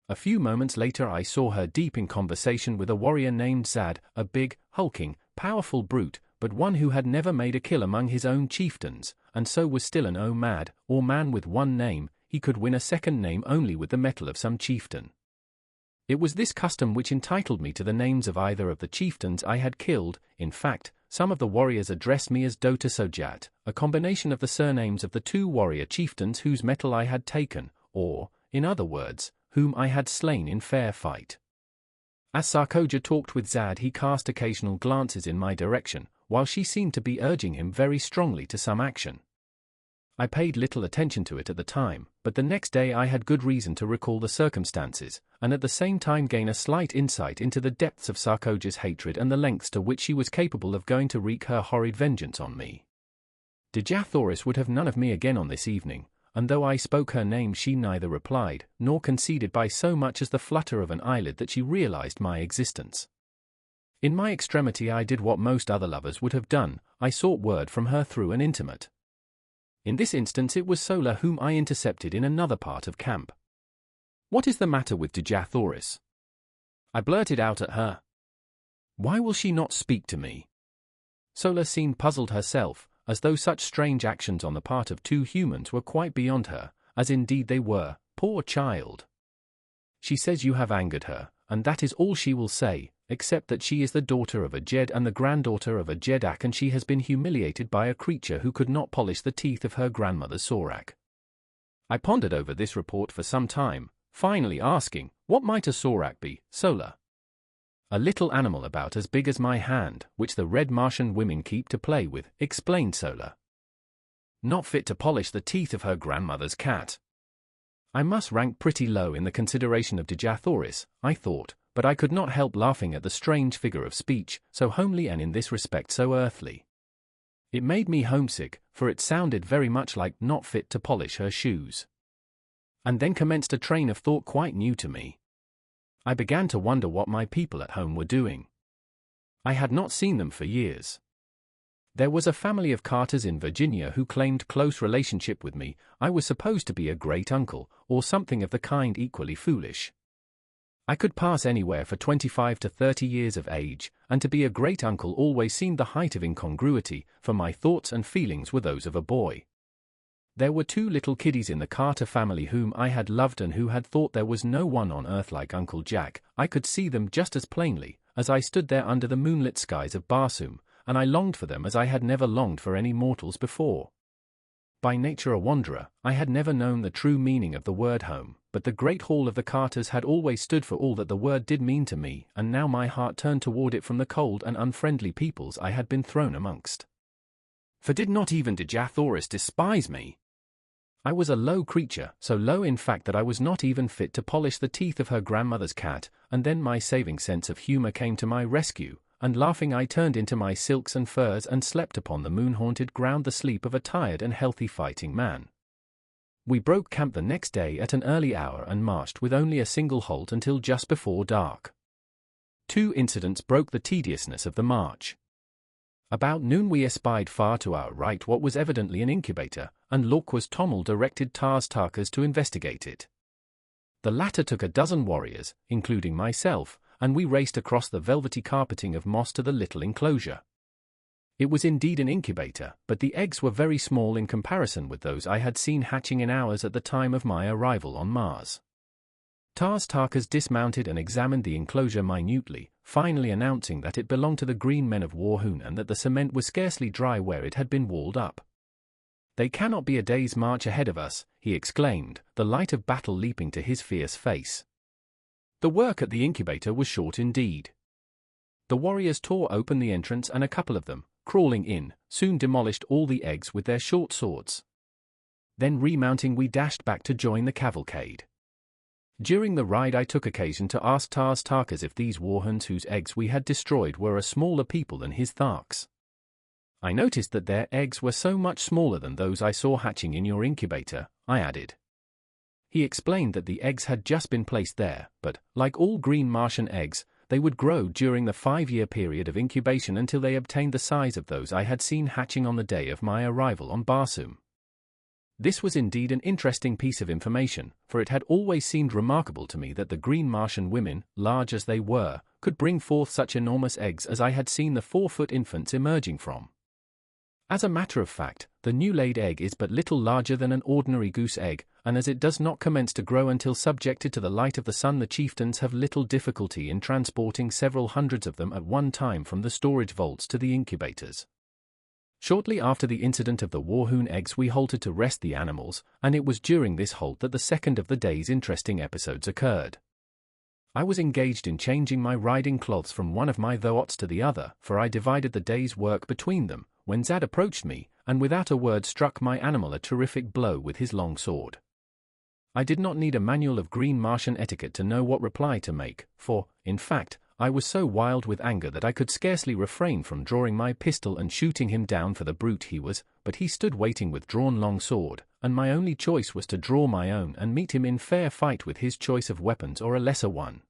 A few moments later I saw her deep in conversation with a warrior named Zad, a big, hulking, powerful brute, but one who had never made a kill among his own chieftains, and so was still an omad, or man with one name. He could win a second name only with the metal of some chieftain. It was this custom which entitled me to the names of either of the chieftains I had killed. In fact, some of the warriors addressed me as Dota Sojat, a combination of the surnames of the two warrior chieftains whose metal I had taken, or, in other words, whom I had slain in fair fight. As Sarkoja talked with Zad he cast occasional glances in my direction, while she seemed to be urging him very strongly to some action. I paid little attention to it at the time, but the next day I had good reason to recall the circumstances, and at the same time gain a slight insight into the depths of Sarkoja's hatred and the lengths to which she was capable of going to wreak her horrid vengeance on me. Dejah Thoris would have none of me again on this evening, and though I spoke her name she neither replied, nor conceded by so much as the flutter of an eyelid that she realized my existence. In my extremity I did what most other lovers would have done, I sought word from her through an intimate. In this instance it was Sola whom I intercepted in another part of camp. "What is the matter with Dejah Thoris?" I blurted out at her. "Why will she not speak to me?" Sola seemed puzzled herself, as though such strange actions on the part of two humans were quite beyond her, as indeed they were, poor child. "She says you have angered her, and that is all she will say, except that she is the daughter of a Jed and the granddaughter of a Jedak, and she has been humiliated by a creature who could not polish the teeth of her grandmother Sorak." I pondered over this report for some time, finally asking, "What might a Sorak be, Sola?" "A little animal about as big as my hand, which the red Martian women keep to play with," explained Sola. "Not fit to polish the teeth of her grandmother's cat." I must rank pretty low in the consideration of Dejah Thoris, I thought, but I could not help laughing at the strange figure of speech, so homely and in this respect so earthly. It made me homesick, for it sounded very much like "not fit to polish her shoes." And then commenced a train of thought quite new to me. I began to wonder what my people at home were doing. I had not seen them for years. There was a family of Carters in Virginia who claimed close relationship with me. I was supposed to be a great uncle, or something of the kind equally foolish. I could pass anywhere for 25 to 30 years of age, and to be a great uncle always seemed the height of incongruity, for my thoughts and feelings were those of a boy. There were two little kiddies in the Carter family whom I had loved and who had thought there was no one on earth like Uncle Jack. I could see them just as plainly, as I stood there under the moonlit skies of Barsoom, and I longed for them as I had never longed for any mortals before. By nature a wanderer, I had never known the true meaning of the word home, but the great hall of the Carters had always stood for all that the word did mean to me, and now my heart turned toward it from the cold and unfriendly peoples I had been thrown amongst. For did not even Dejah Thoris despise me? I was a low creature, so low in fact that I was not even fit to polish the teeth of her grandmother's cat, and then my saving sense of humor came to my rescue, and laughing I turned into my silks and furs and slept upon the moon-haunted ground the sleep of a tired and healthy fighting man. We broke camp the next day at an early hour and marched with only a single halt until just before dark. Two incidents broke the tediousness of the march. About noon we espied far to our right what was evidently an incubator, and Lorquas Tommel directed Tarkas to investigate it. The latter took a dozen warriors, including myself, and we raced across the velvety carpeting of moss to the little enclosure. It was indeed an incubator, but the eggs were very small in comparison with those I had seen hatching in ours at the time of my arrival on Mars. Tarkas dismounted and examined the enclosure minutely, finally announcing that it belonged to the green men of Warhoon and that the cement was scarcely dry where it had been walled up. "They cannot be a day's march ahead of us," he exclaimed, the light of battle leaping to his fierce face. The work at the incubator was short indeed. The warriors tore open the entrance and a couple of them, crawling in, soon demolished all the eggs with their short swords. Then remounting, we dashed back to join the cavalcade. During the ride I took occasion to ask Tarkas if these Warhoons whose eggs we had destroyed were a smaller people than his Tharks. "I noticed that their eggs were so much smaller than those I saw hatching in your incubator," I added. He explained that the eggs had just been placed there, but, like all green Martian eggs, they would grow during the 5-year period of incubation until they obtained the size of those I had seen hatching on the day of my arrival on Barsoom. This was indeed an interesting piece of information, for it had always seemed remarkable to me that the green Martian women, large as they were, could bring forth such enormous eggs as I had seen the 4-foot infants emerging from. As a matter of fact, the new-laid egg is but little larger than an ordinary goose egg, and as it does not commence to grow until subjected to the light of the sun, the chieftains have little difficulty in transporting several hundreds of them at one time from the storage vaults to the incubators. Shortly after the incident of the Warhoon eggs we halted to rest the animals, and it was during this halt that the second of the day's interesting episodes occurred. I was engaged in changing my riding cloths from one of my VIIIs to the other, for I divided the day's work between them, when Zad approached me, and without a word struck my animal a terrific blow with his long sword. I did not need a manual of green Martian etiquette to know what reply to make, for, in fact, I was so wild with anger that I could scarcely refrain from drawing my pistol and shooting him down for the brute he was, but he stood waiting with drawn long sword, and my only choice was to draw my own and meet him in fair fight with his choice of weapons or a lesser one.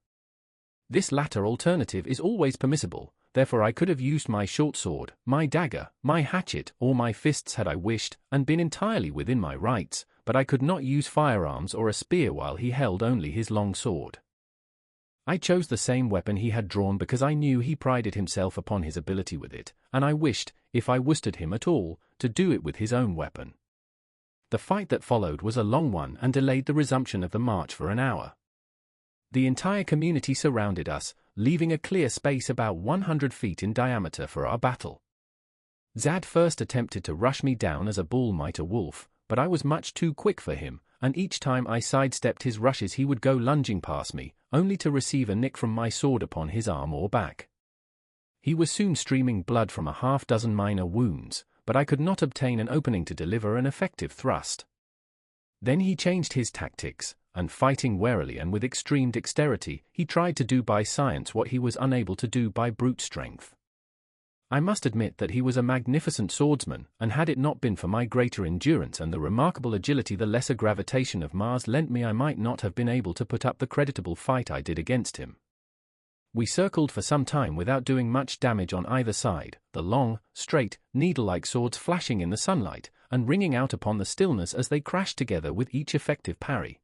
This latter alternative is always permissible, therefore I could have used my short sword, my dagger, my hatchet, or my fists had I wished, and been entirely within my rights, but I could not use firearms or a spear while he held only his long sword. I chose the same weapon he had drawn because I knew he prided himself upon his ability with it, and I wished, if I worsted him at all, to do it with his own weapon. The fight that followed was a long one and delayed the resumption of the march for an hour. The entire community surrounded us, leaving a clear space about 100 feet in diameter for our battle. Zad first attempted to rush me down as a bull might a wolf, but I was much too quick for him, and each time I sidestepped his rushes he would go lunging past me, only to receive a nick from my sword upon his arm or back. He was soon streaming blood from a half-dozen minor wounds, but I could not obtain an opening to deliver an effective thrust. Then he changed his tactics, and fighting warily and with extreme dexterity, he tried to do by science what he was unable to do by brute strength. I must admit that he was a magnificent swordsman, and had it not been for my greater endurance and the remarkable agility the lesser gravitation of Mars lent me, I might not have been able to put up the creditable fight I did against him. We circled for some time without doing much damage on either side, the long, straight, needle-like swords flashing in the sunlight, and ringing out upon the stillness as they crashed together with each effective parry.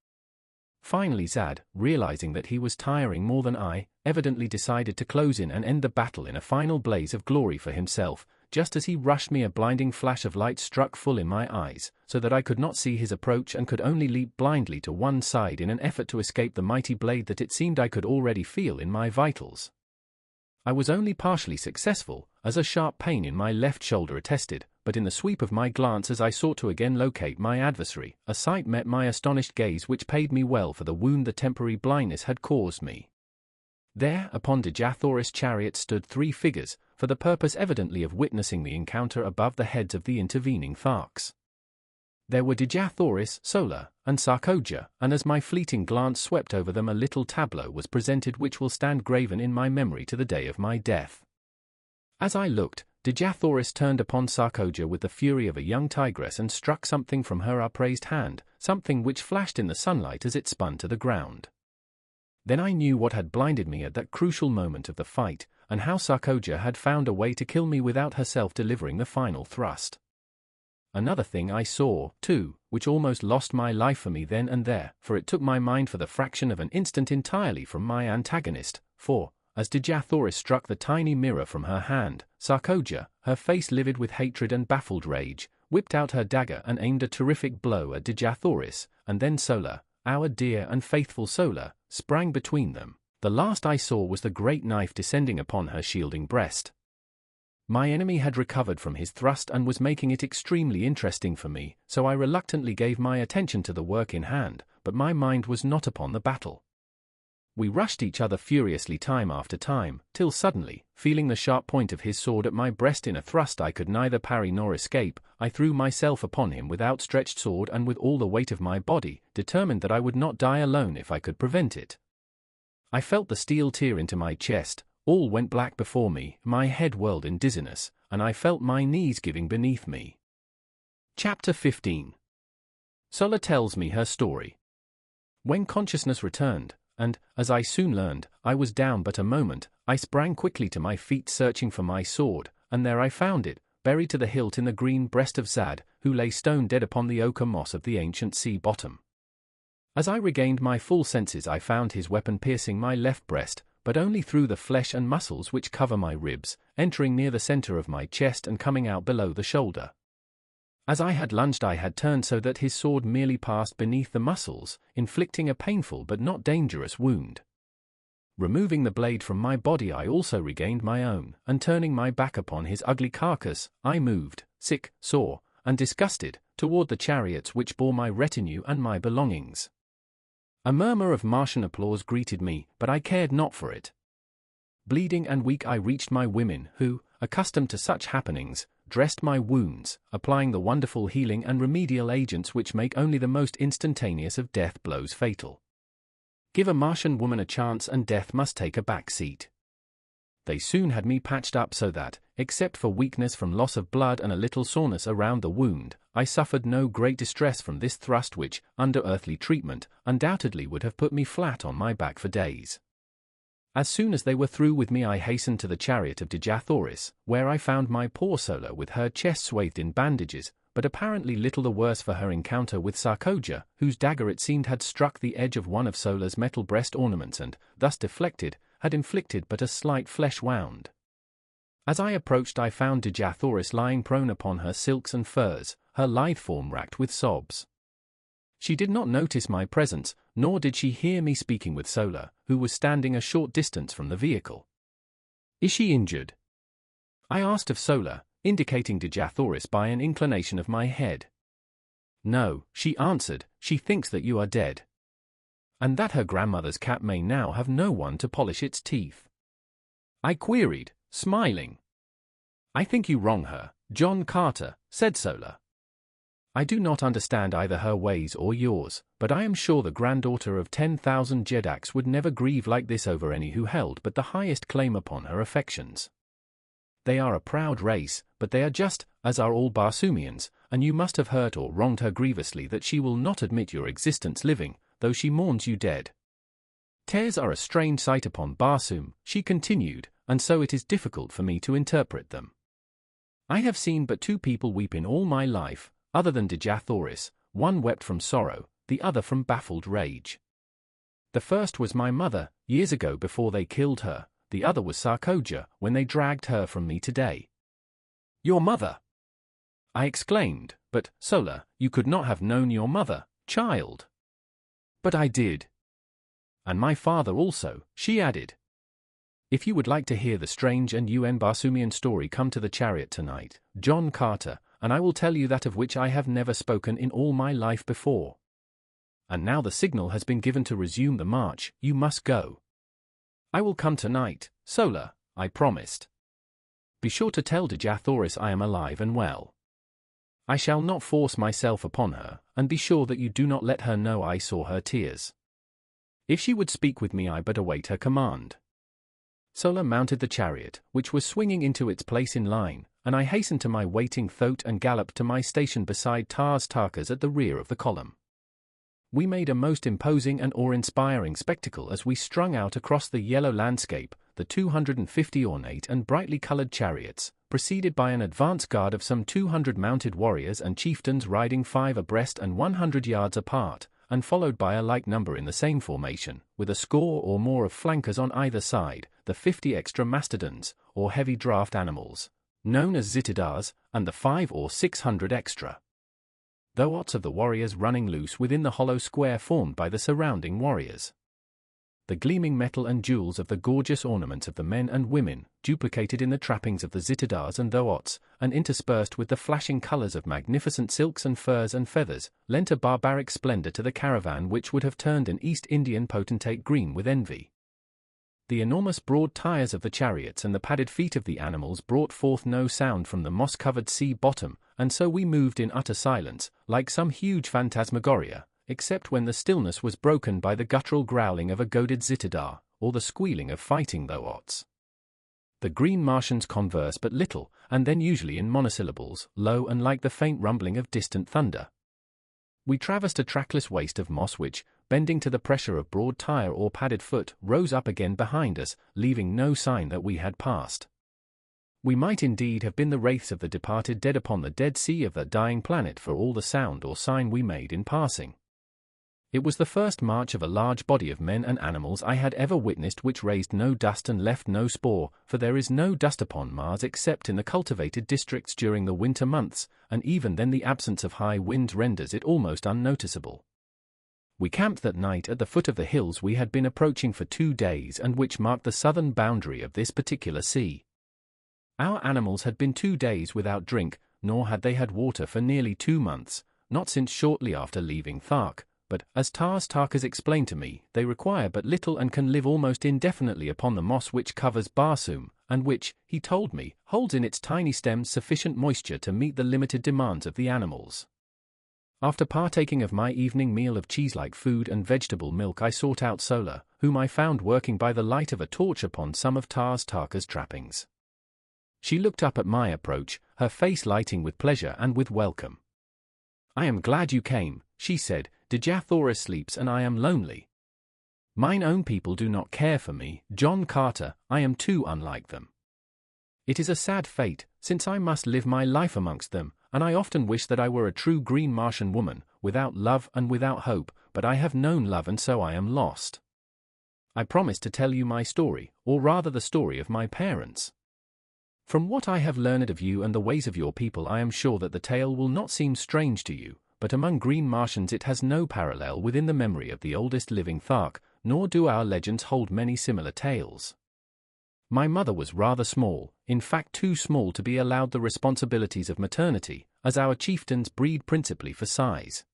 Finally Zad, realizing that he was tiring more than I, evidently decided to close in and end the battle in a final blaze of glory for himself. Just as he rushed me, a blinding flash of light struck full in my eyes, so that I could not see his approach and could only leap blindly to one side in an effort to escape the mighty blade that it seemed I could already feel in my vitals. I was only partially successful, as a sharp pain in my left shoulder attested, but in the sweep of my glance as I sought to again locate my adversary, a sight met my astonished gaze which paid me well for the wound the temporary blindness had caused me. There, upon Dejah Thoris' chariot stood 3 figures, for the purpose evidently of witnessing the encounter above the heads of the intervening Tharks. There were Dejah Thoris, Sola, and Dejah, and as my fleeting glance swept over them a little tableau was presented which will stand graven in my memory to the day of my death. As I looked, Dejah Thoris turned upon Dejah with the fury of a young tigress and struck something from her upraised hand, something which flashed in the sunlight as it spun to the ground. Then I knew what had blinded me at that crucial moment of the fight, and how Dejah had found a way to kill me without herself delivering the final thrust. Another thing I saw, too, which almost lost my life for me then and there, for it took my mind for the fraction of an instant entirely from my antagonist, for, as Dejah Thoris struck the tiny mirror from her hand, Dejah, her face livid with hatred and baffled rage, whipped out her dagger and aimed a terrific blow at Dejah Thoris, and then Sola, our dear and faithful Sola, sprang between them. The last I saw was the great knife descending upon her shielding breast. My enemy had recovered from his thrust and was making it extremely interesting for me, so I reluctantly gave my attention to the work in hand, but my mind was not upon the battle. We rushed each other furiously time after time, till suddenly, feeling the sharp point of his sword at my breast in a thrust I could neither parry nor escape, I threw myself upon him with outstretched sword and with all the weight of my body, determined that I would not die alone if I could prevent it. I felt the steel tear into my chest, all went black before me, my head whirled in dizziness, and I felt my knees giving beneath me. Chapter 15. Sola tells me her story. When consciousness returned, and, as I soon learned, I was down but a moment, I sprang quickly to my feet searching for my sword, and there I found it, buried to the hilt in the green breast of Zad, who lay stone dead upon the ochre moss of the ancient sea bottom. As I regained my full senses I found his weapon piercing my left breast, but only through the flesh and muscles which cover my ribs, entering near the center of my chest and coming out below the shoulder. As I had lunged I had turned so that his sword merely passed beneath the muscles, inflicting a painful but not dangerous wound. Removing the blade from my body I also regained my own, and turning my back upon his ugly carcass, I moved, sick, sore, and disgusted, toward the chariots which bore my retinue and my belongings. A murmur of Martian applause greeted me, but I cared not for it. Bleeding and weak I reached my women, who, accustomed to such happenings, dressed my wounds, applying the wonderful healing and remedial agents which make only the most instantaneous of death blows fatal. Give a Martian woman a chance and death must take a back seat. They soon had me patched up so that, except for weakness from loss of blood and a little soreness around the wound, I suffered no great distress from this thrust which, under earthly treatment, undoubtedly would have put me flat on my back for days. As soon as they were through with me I hastened to the chariot of Dejah Thoris, where I found my poor Sola with her chest swathed in bandages, but apparently little the worse for her encounter with Sarkoja, whose dagger it seemed had struck the edge of one of Sola's metal breast ornaments and, thus deflected, had inflicted but a slight flesh wound. As I approached I found Dejah Thoris lying prone upon her silks and furs, her lithe form racked with sobs. She did not notice my presence, nor did she hear me speaking with Sola, who was standing a short distance from the vehicle. "Is she injured?" I asked of Sola, indicating Dejah Thoris by an inclination of my head. "No," she answered, "she thinks that you are dead. And that her grandmother's cat may now have no one to polish its teeth." I queried, smiling. "I think you wrong her, John Carter," said Sola. "I do not understand either her ways or yours, but I am sure the granddaughter of 10,000 Jedaks would never grieve like this over any who held but the highest claim upon her affections. They are a proud race, but they are just, as are all Barsoomians, and you must have hurt or wronged her grievously that she will not admit your existence living, though she mourns you dead. Tears are a strange sight upon Barsoom," she continued, "and so it is difficult for me to interpret them. I have seen but two people weep in all my life, other than Dejah Thoris. One wept from sorrow, the other from baffled rage. The first was my mother, years ago before they killed her, the other was Sarkoja, when they dragged her from me today." "Your mother!" I exclaimed, "but, Sola, you could not have known your mother, child." "But I did. And my father also," she added. "If you would like to hear the strange and Barsoomian story, come to the chariot tonight, John Carter, and I will tell you that of which I have never spoken in all my life before. And now the signal has been given to resume the march, you must go." "I will come tonight, Sola," I promised. "Be sure to tell Dejah Thoris I am alive and well. I shall not force myself upon her, and be sure that you do not let her know I saw her tears. If she would speak with me I but await her command." Sola mounted the chariot, which was swinging into its place in line, and I hastened to my waiting thoat and galloped to my station beside Tarkas at the rear of the column. We made a most imposing and awe-inspiring spectacle as we strung out across the yellow landscape, the 250 ornate and brightly colored chariots, preceded by an advance guard of some 200 mounted warriors and chieftains riding 5 abreast and 100 yards apart, and followed by a like number in the same formation, with a score or more of flankers on either side, the 50 extra mastodons, or heavy draft animals, known as zitidars, and the 500 or 600 extra. The lots of the warriors running loose within the hollow square formed by the surrounding warriors. the gleaming metal and jewels of the gorgeous ornaments of the men and women, duplicated in the trappings of the Zitidars and Thoats, and interspersed with the flashing colors of magnificent silks and furs and feathers, lent a barbaric splendor to the caravan which would have turned an East Indian potentate green with envy. The enormous broad tires of the chariots and the padded feet of the animals brought forth no sound from the moss-covered sea bottom, and so we moved in utter silence, like some huge phantasmagoria, except when the stillness was broken by the guttural growling of a goaded Zitidar, or the squealing of fighting Thoats. The green Martians converse but little, and then usually in monosyllables, low and like the faint rumbling of distant thunder. We traversed a trackless waste of moss which, bending to the pressure of broad tire or padded foot, rose up again behind us, leaving no sign that we had passed. We might indeed have been the wraiths of the departed dead upon the dead sea of that dying planet for all the sound or sign we made in passing. It was the first march of a large body of men and animals I had ever witnessed which raised no dust and left no spore, for there is no dust upon Mars except in the cultivated districts during the winter months, and even then the absence of high winds renders it almost unnoticeable. We camped that night at the foot of the hills we had been approaching for 2 days and which marked the southern boundary of this particular sea. Our animals had been 2 days without drink, nor had they had water for nearly 2 months, not since shortly after leaving Thark. But, as Tarkas explained to me, they require but little and can live almost indefinitely upon the moss which covers Barsoom, and which, he told me, holds in its tiny stems sufficient moisture to meet the limited demands of the animals. After partaking of my evening meal of cheese-like food and vegetable milk, I sought out Sola, whom I found working by the light of a torch upon some of Tarkas' trappings. She looked up at my approach, her face lighting with pleasure and with welcome. "I am glad you came," she said. "Dejah Thoris sleeps and I am lonely. Mine own people do not care for me, John Carter, I am too unlike them. It is a sad fate, since I must live my life amongst them, and I often wish that I were a true green Martian woman, without love and without hope, but I have known love and so I am lost. I promise to tell you my story, or rather the story of my parents. From what I have learned of you and the ways of your people, I am sure that the tale will not seem strange to you, but among green Martians it has no parallel within the memory of the oldest living Thark, nor do our legends hold many similar tales. My mother was rather small, in fact too small to be allowed the responsibilities of maternity, as our chieftains breed principally for size.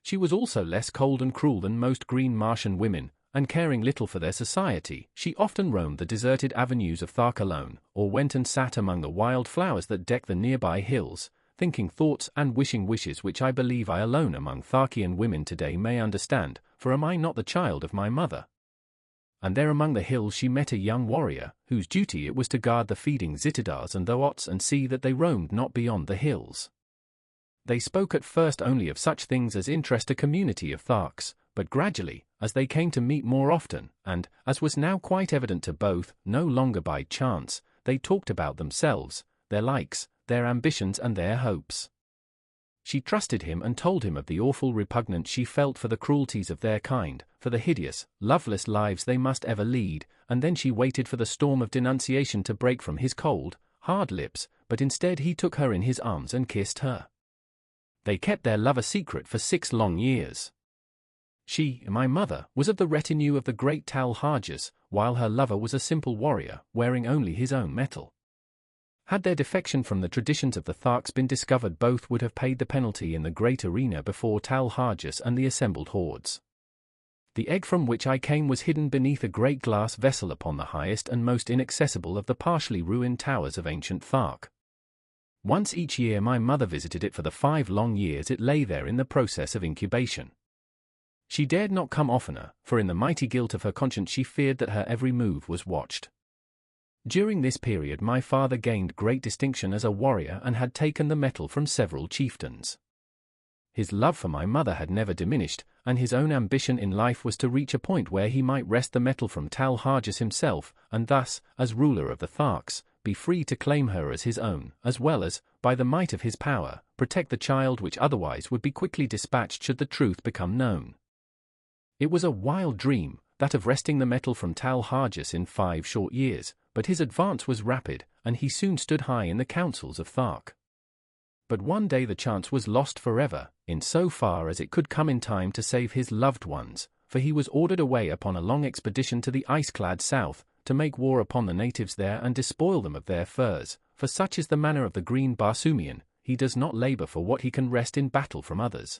She was also less cold and cruel than most green Martian women, and caring little for their society, she often roamed the deserted avenues of Thark alone, or went and sat among the wild flowers that deck the nearby hills, thinking thoughts and wishing wishes which I believe I alone among Tharkian women today may understand, for am I not the child of my mother? And there among the hills she met a young warrior, whose duty it was to guard the feeding Zitidars and Thoats and see that they roamed not beyond the hills. They spoke at first only of such things as interest a community of Tharks, but gradually, as they came to meet more often, and, as was now quite evident to both, no longer by chance, they talked about themselves, their likes, their ambitions and their hopes. She trusted him and told him of the awful repugnance she felt for the cruelties of their kind, for the hideous, loveless lives they must ever lead, and then she waited for the storm of denunciation to break from his cold, hard lips, but instead he took her in his arms and kissed her. They kept their love a secret for 6 long years. She, my mother, was of the retinue of the great Tarkas, while her lover was a simple warrior, wearing only his own metal. Had their defection from the traditions of the Tharks been discovered, both would have paid the penalty in the great arena before Tarkas and the assembled hordes. The egg from which I came was hidden beneath a great glass vessel upon the highest and most inaccessible of the partially ruined towers of ancient Thark. Once each year my mother visited it for the 5 long years it lay there in the process of incubation. She dared not come oftener, for in the mighty guilt of her conscience she feared that her every move was watched. During this period my father gained great distinction as a warrior and had taken the metal from several chieftains. His love for my mother had never diminished, and his own ambition in life was to reach a point where he might wrest the metal from Tarkas himself, and thus, as ruler of the Tharks, be free to claim her as his own, as well as, by the might of his power, protect the child which otherwise would be quickly dispatched should the truth become known. It was a wild dream, that of wresting the metal from Tarkas in 5 short years, but his advance was rapid, and he soon stood high in the councils of Thark. But one day the chance was lost forever, in so far as it could come in time to save his loved ones, for he was ordered away upon a long expedition to the ice-clad south, to make war upon the natives there and despoil them of their furs, for such is the manner of the green Barsoomian, he does not labor for what he can wrest in battle from others.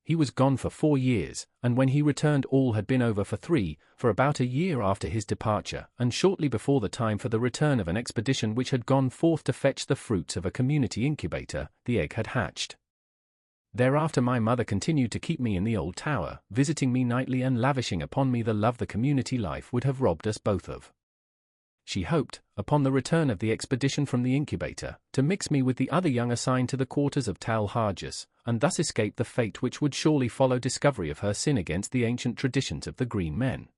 He was gone for 4 years, and when he returned all had been over for 3, for about a year after his departure, and shortly before the time for the return of an expedition which had gone forth to fetch the fruits of a community incubator, the egg had hatched. Thereafter my mother continued to keep me in the old tower, visiting me nightly and lavishing upon me the love the community life would have robbed us both of. She hoped, upon the return of the expedition from the incubator, to mix me with the other young assigned to the quarters of Tal Harjas, and thus escape the fate which would surely follow discovery of her sin against the ancient traditions of the green men.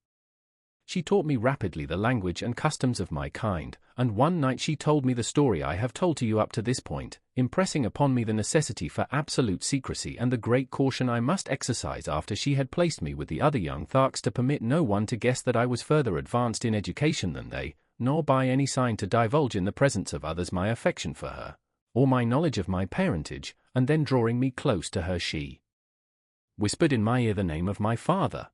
She taught me rapidly the language and customs of my kind, and one night she told me the story I have told to you up to this point, impressing upon me the necessity for absolute secrecy and the great caution I must exercise after she had placed me with the other young Tharks to permit no one to guess that I was further advanced in education than they, nor by any sign to divulge in the presence of others my affection for her, or my knowledge of my parentage, and then drawing me close to her she whispered in my ear the name of my father.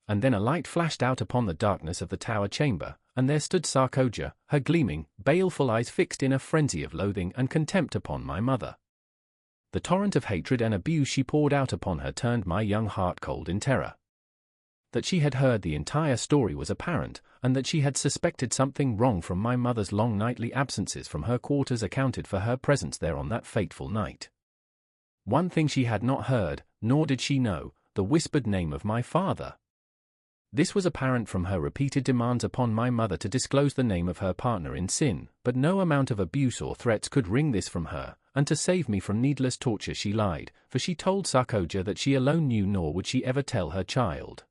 And then a light flashed out upon the darkness of the tower chamber, and there stood Sarkoja, her gleaming, baleful eyes fixed in a frenzy of loathing and contempt upon my mother. The torrent of hatred and abuse she poured out upon her turned my young heart cold in terror. That she had heard the entire story was apparent, and that she had suspected something wrong from my mother's long nightly absences from her quarters accounted for her presence there on that fateful night. One thing she had not heard, nor did she know, the whispered name of my father. This was apparent from her repeated demands upon my mother to disclose the name of her partner in sin, but no amount of abuse or threats could wring this from her, and to save me from needless torture she lied, for she told Sarkoja that she alone knew nor would she ever tell her child.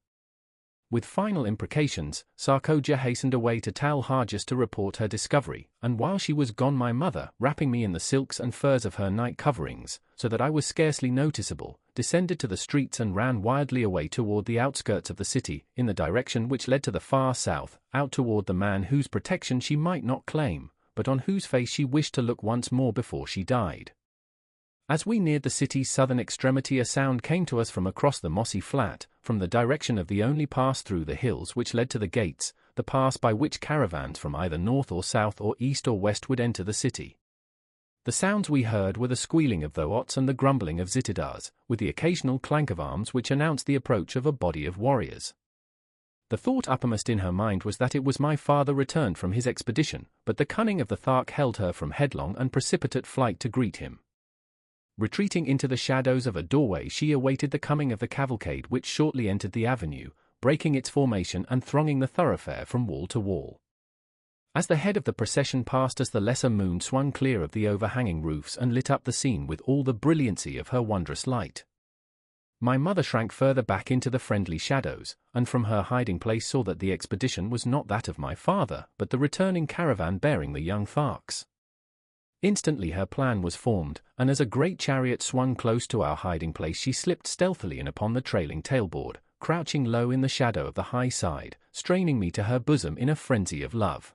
With final imprecations, Sarkoja hastened away to Tal Harjas to report her discovery, and while she was gone my mother, wrapping me in the silks and furs of her night coverings, so that I was scarcely noticeable, descended to the streets and ran wildly away toward the outskirts of the city, in the direction which led to the far south, out toward the man whose protection she might not claim, but on whose face she wished to look once more before she died. As we neared the city's southern extremity a sound came to us from across the mossy flat, from the direction of the only pass through the hills which led to the gates, the pass by which caravans from either north or south or east or west would enter the city. The sounds we heard were the squealing of Thoats and the grumbling of Zitidars, with the occasional clank of arms which announced the approach of a body of warriors. The thought uppermost in her mind was that it was my father returned from his expedition, but the cunning of the Thark held her from headlong and precipitate flight to greet him. Retreating into the shadows of a doorway she awaited the coming of the cavalcade which shortly entered the avenue, breaking its formation and thronging the thoroughfare from wall to wall. As the head of the procession passed us the lesser moon swung clear of the overhanging roofs and lit up the scene with all the brilliancy of her wondrous light. My mother shrank further back into the friendly shadows, and from her hiding place saw that the expedition was not that of my father, but the returning caravan bearing the young Tharks. Instantly her plan was formed, and as a great chariot swung close to our hiding place she slipped stealthily in upon the trailing tailboard, crouching low in the shadow of the high side, straining me to her bosom in a frenzy of love.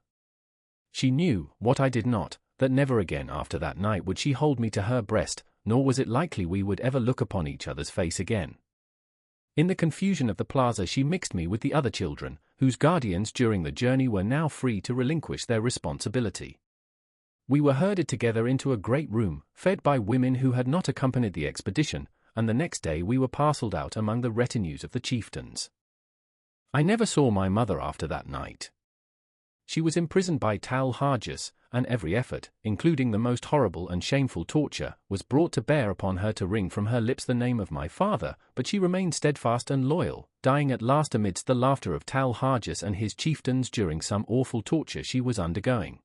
She knew, what I did not, that never again after that night would she hold me to her breast, nor was it likely we would ever look upon each other's face again. In the confusion of the plaza she mixed me with the other children, whose guardians during the journey were now free to relinquish their responsibility. We were herded together into a great room, fed by women who had not accompanied the expedition, and the next day we were parcelled out among the retinues of the chieftains. I never saw my mother after that night. She was imprisoned by Tal Harjas, and every effort, including the most horrible and shameful torture, was brought to bear upon her to wring from her lips the name of my father, but she remained steadfast and loyal, dying at last amidst the laughter of Tal Harjas and his chieftains during some awful torture she was undergoing.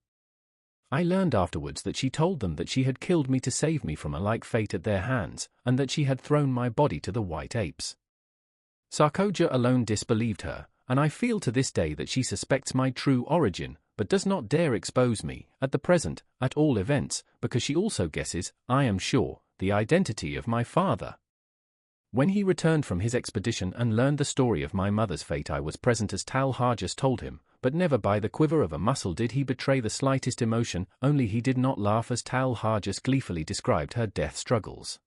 I learned afterwards that she told them that she had killed me to save me from a like fate at their hands, and that she had thrown my body to the white apes. Sarkoja alone disbelieved her, and I feel to this day that she suspects my true origin, but does not dare expose me, at the present, at all events, because she also guesses, I am sure, the identity of my father. When he returned from his expedition and learned the story of my mother's fate I was present as Tal Harjas told him, but never by the quiver of a muscle did he betray the slightest emotion, only he did not laugh as Tal Harjas gleefully described her death struggles.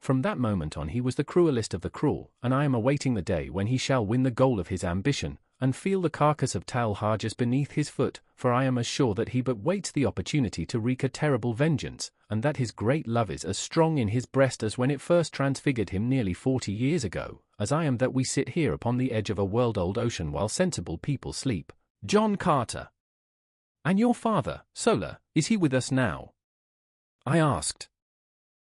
From that moment on he was the cruelest of the cruel, and I am awaiting the day when he shall win the goal of his ambition, and feel the carcass of Tarkas beneath his foot, for I am as sure that he but waits the opportunity to wreak a terrible vengeance, and that his great love is as strong in his breast as when it first transfigured him nearly 40 years ago, as I am that we sit here upon the edge of a world-old ocean while sensible people sleep. John Carter. And your father, Sola, is he with us now? I asked.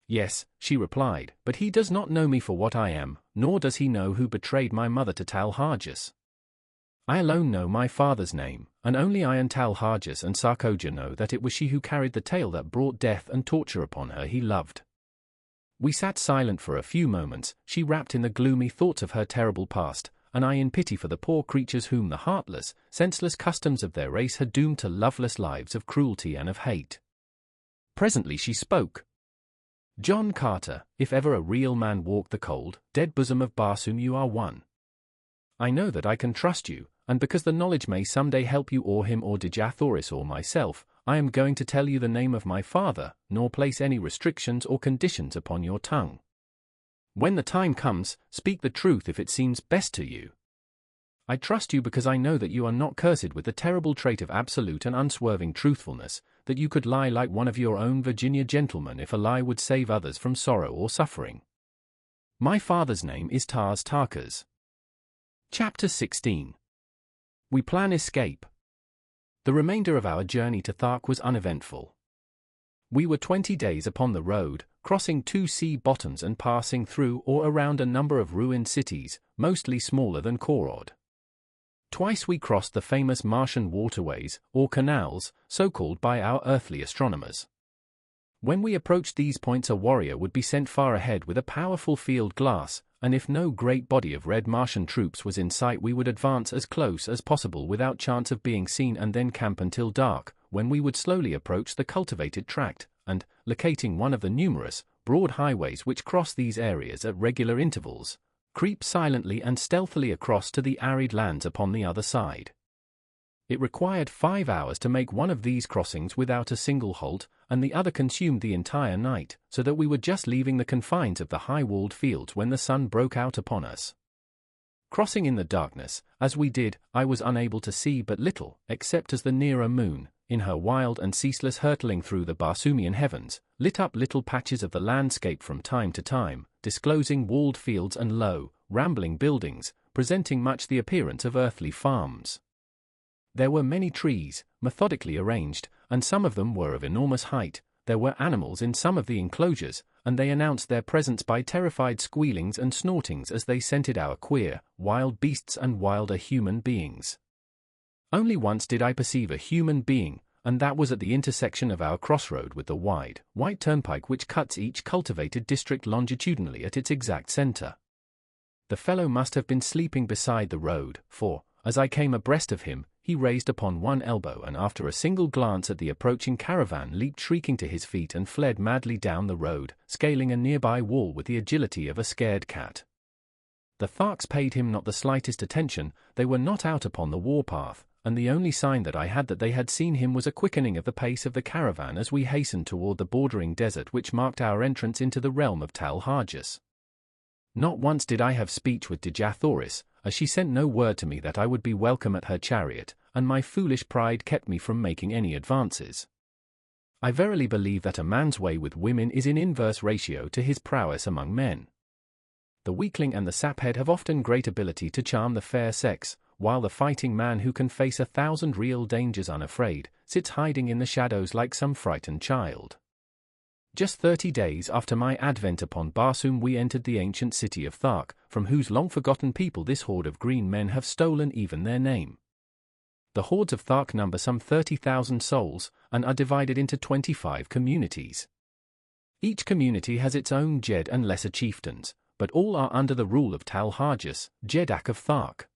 Yes, she replied, but he does not know me for what I am, nor does he know who betrayed my mother to Tarkas. I alone know my father's name, and only I and Tarkas and Sarkoja know that it was she who carried the tale that brought death and torture upon her he loved. We sat silent for a few moments, she wrapped in the gloomy thoughts of her terrible past, and I in pity for the poor creatures whom the heartless, senseless customs of their race had doomed to loveless lives of cruelty and of hate. Presently she spoke. John Carter, if ever a real man walked the cold, dead bosom of Barsoom, you are one. I know that I can trust you, and because the knowledge may someday help you or him or Dejah, Thoris or myself, I am going to tell you the name of my father, nor place any restrictions or conditions upon your tongue. When the time comes, speak the truth if it seems best to you. I trust you because I know that you are not cursed with the terrible trait of absolute and unswerving truthfulness, that you could lie like one of your own Virginia gentlemen if a lie would save others from sorrow or suffering. My father's name is Tarkas. Chapter 16. We plan escape. The remainder of our journey to Thark was uneventful. We were 20 days upon the road, crossing 2 sea bottoms and passing through or around a number of ruined cities, mostly smaller than Korod. Twice we crossed the famous Martian waterways, or canals, so called by our earthly astronomers. When we approached these points a warrior would be sent far ahead with a powerful field glass, and if no great body of red Martian troops was in sight we would advance as close as possible without chance of being seen and then camp until dark, when we would slowly approach the cultivated tract, and, locating one of the numerous, broad highways which cross these areas at regular intervals, creep silently and stealthily across to the arid lands upon the other side. It required 5 hours to make one of these crossings without a single halt, and the other consumed the entire night, so that we were just leaving the confines of the high-walled fields when the sun broke out upon us. Crossing in the darkness, as we did, I was unable to see but little, except as the nearer moon, in her wild and ceaseless hurtling through the Barsoomian heavens, lit up little patches of the landscape from time to time, disclosing walled fields and low, rambling buildings, presenting much the appearance of earthly farms. There were many trees, methodically arranged, and some of them were of enormous height. There were animals in some of the enclosures, and they announced their presence by terrified squealings and snortings as they scented our queer, wild beasts and wilder human beings. Only once did I perceive a human being, and that was at the intersection of our crossroad with the wide, white turnpike which cuts each cultivated district longitudinally at its exact center. The fellow must have been sleeping beside the road, for, as I came abreast of him, he raised upon one elbow and after a single glance at the approaching caravan leaped shrieking to his feet and fled madly down the road, scaling a nearby wall with the agility of a scared cat. The Tharks paid him not the slightest attention, they were not out upon the warpath, and the only sign that I had that they had seen him was a quickening of the pace of the caravan as we hastened toward the bordering desert which marked our entrance into the realm of Tarkas. Not once did I have speech with Dejah Thoris, as she sent no word to me that I would be welcome at her chariot, and my foolish pride kept me from making any advances. I verily believe that a man's way with women is in inverse ratio to his prowess among men. The weakling and the saphead have often great ability to charm the fair sex, while the fighting man who can face 1,000 real dangers unafraid, sits hiding in the shadows like some frightened child. Just 30 days after my advent upon Barsoom we entered the ancient city of Thark, from whose long-forgotten people this horde of green men have stolen even their name. The hordes of Thark number some 30,000 souls, and are divided into 25 communities. Each community has its own Jed and lesser chieftains, but all are under the rule of Tarkas, Jedak of Thark.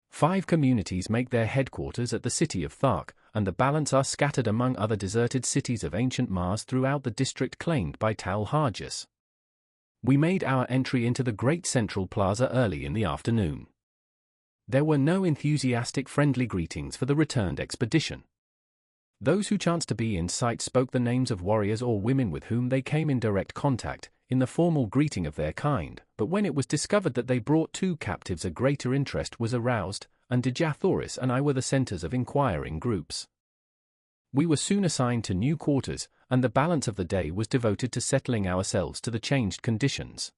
5 communities make their headquarters at the city of Thark, and the balance are scattered among other deserted cities of ancient Mars throughout the district claimed by Tarkas. We made our entry into the great central plaza early in the afternoon. There were no enthusiastic friendly greetings for the returned expedition. Those who chanced to be in sight spoke the names of warriors or women with whom they came in direct contact, in the formal greeting of their kind, but when it was discovered that they brought 2 captives a greater interest was aroused, and Dejah, Thoris and I were the centers of inquiring groups. We were soon assigned to new quarters, and the balance of the day was devoted to settling ourselves to the changed conditions.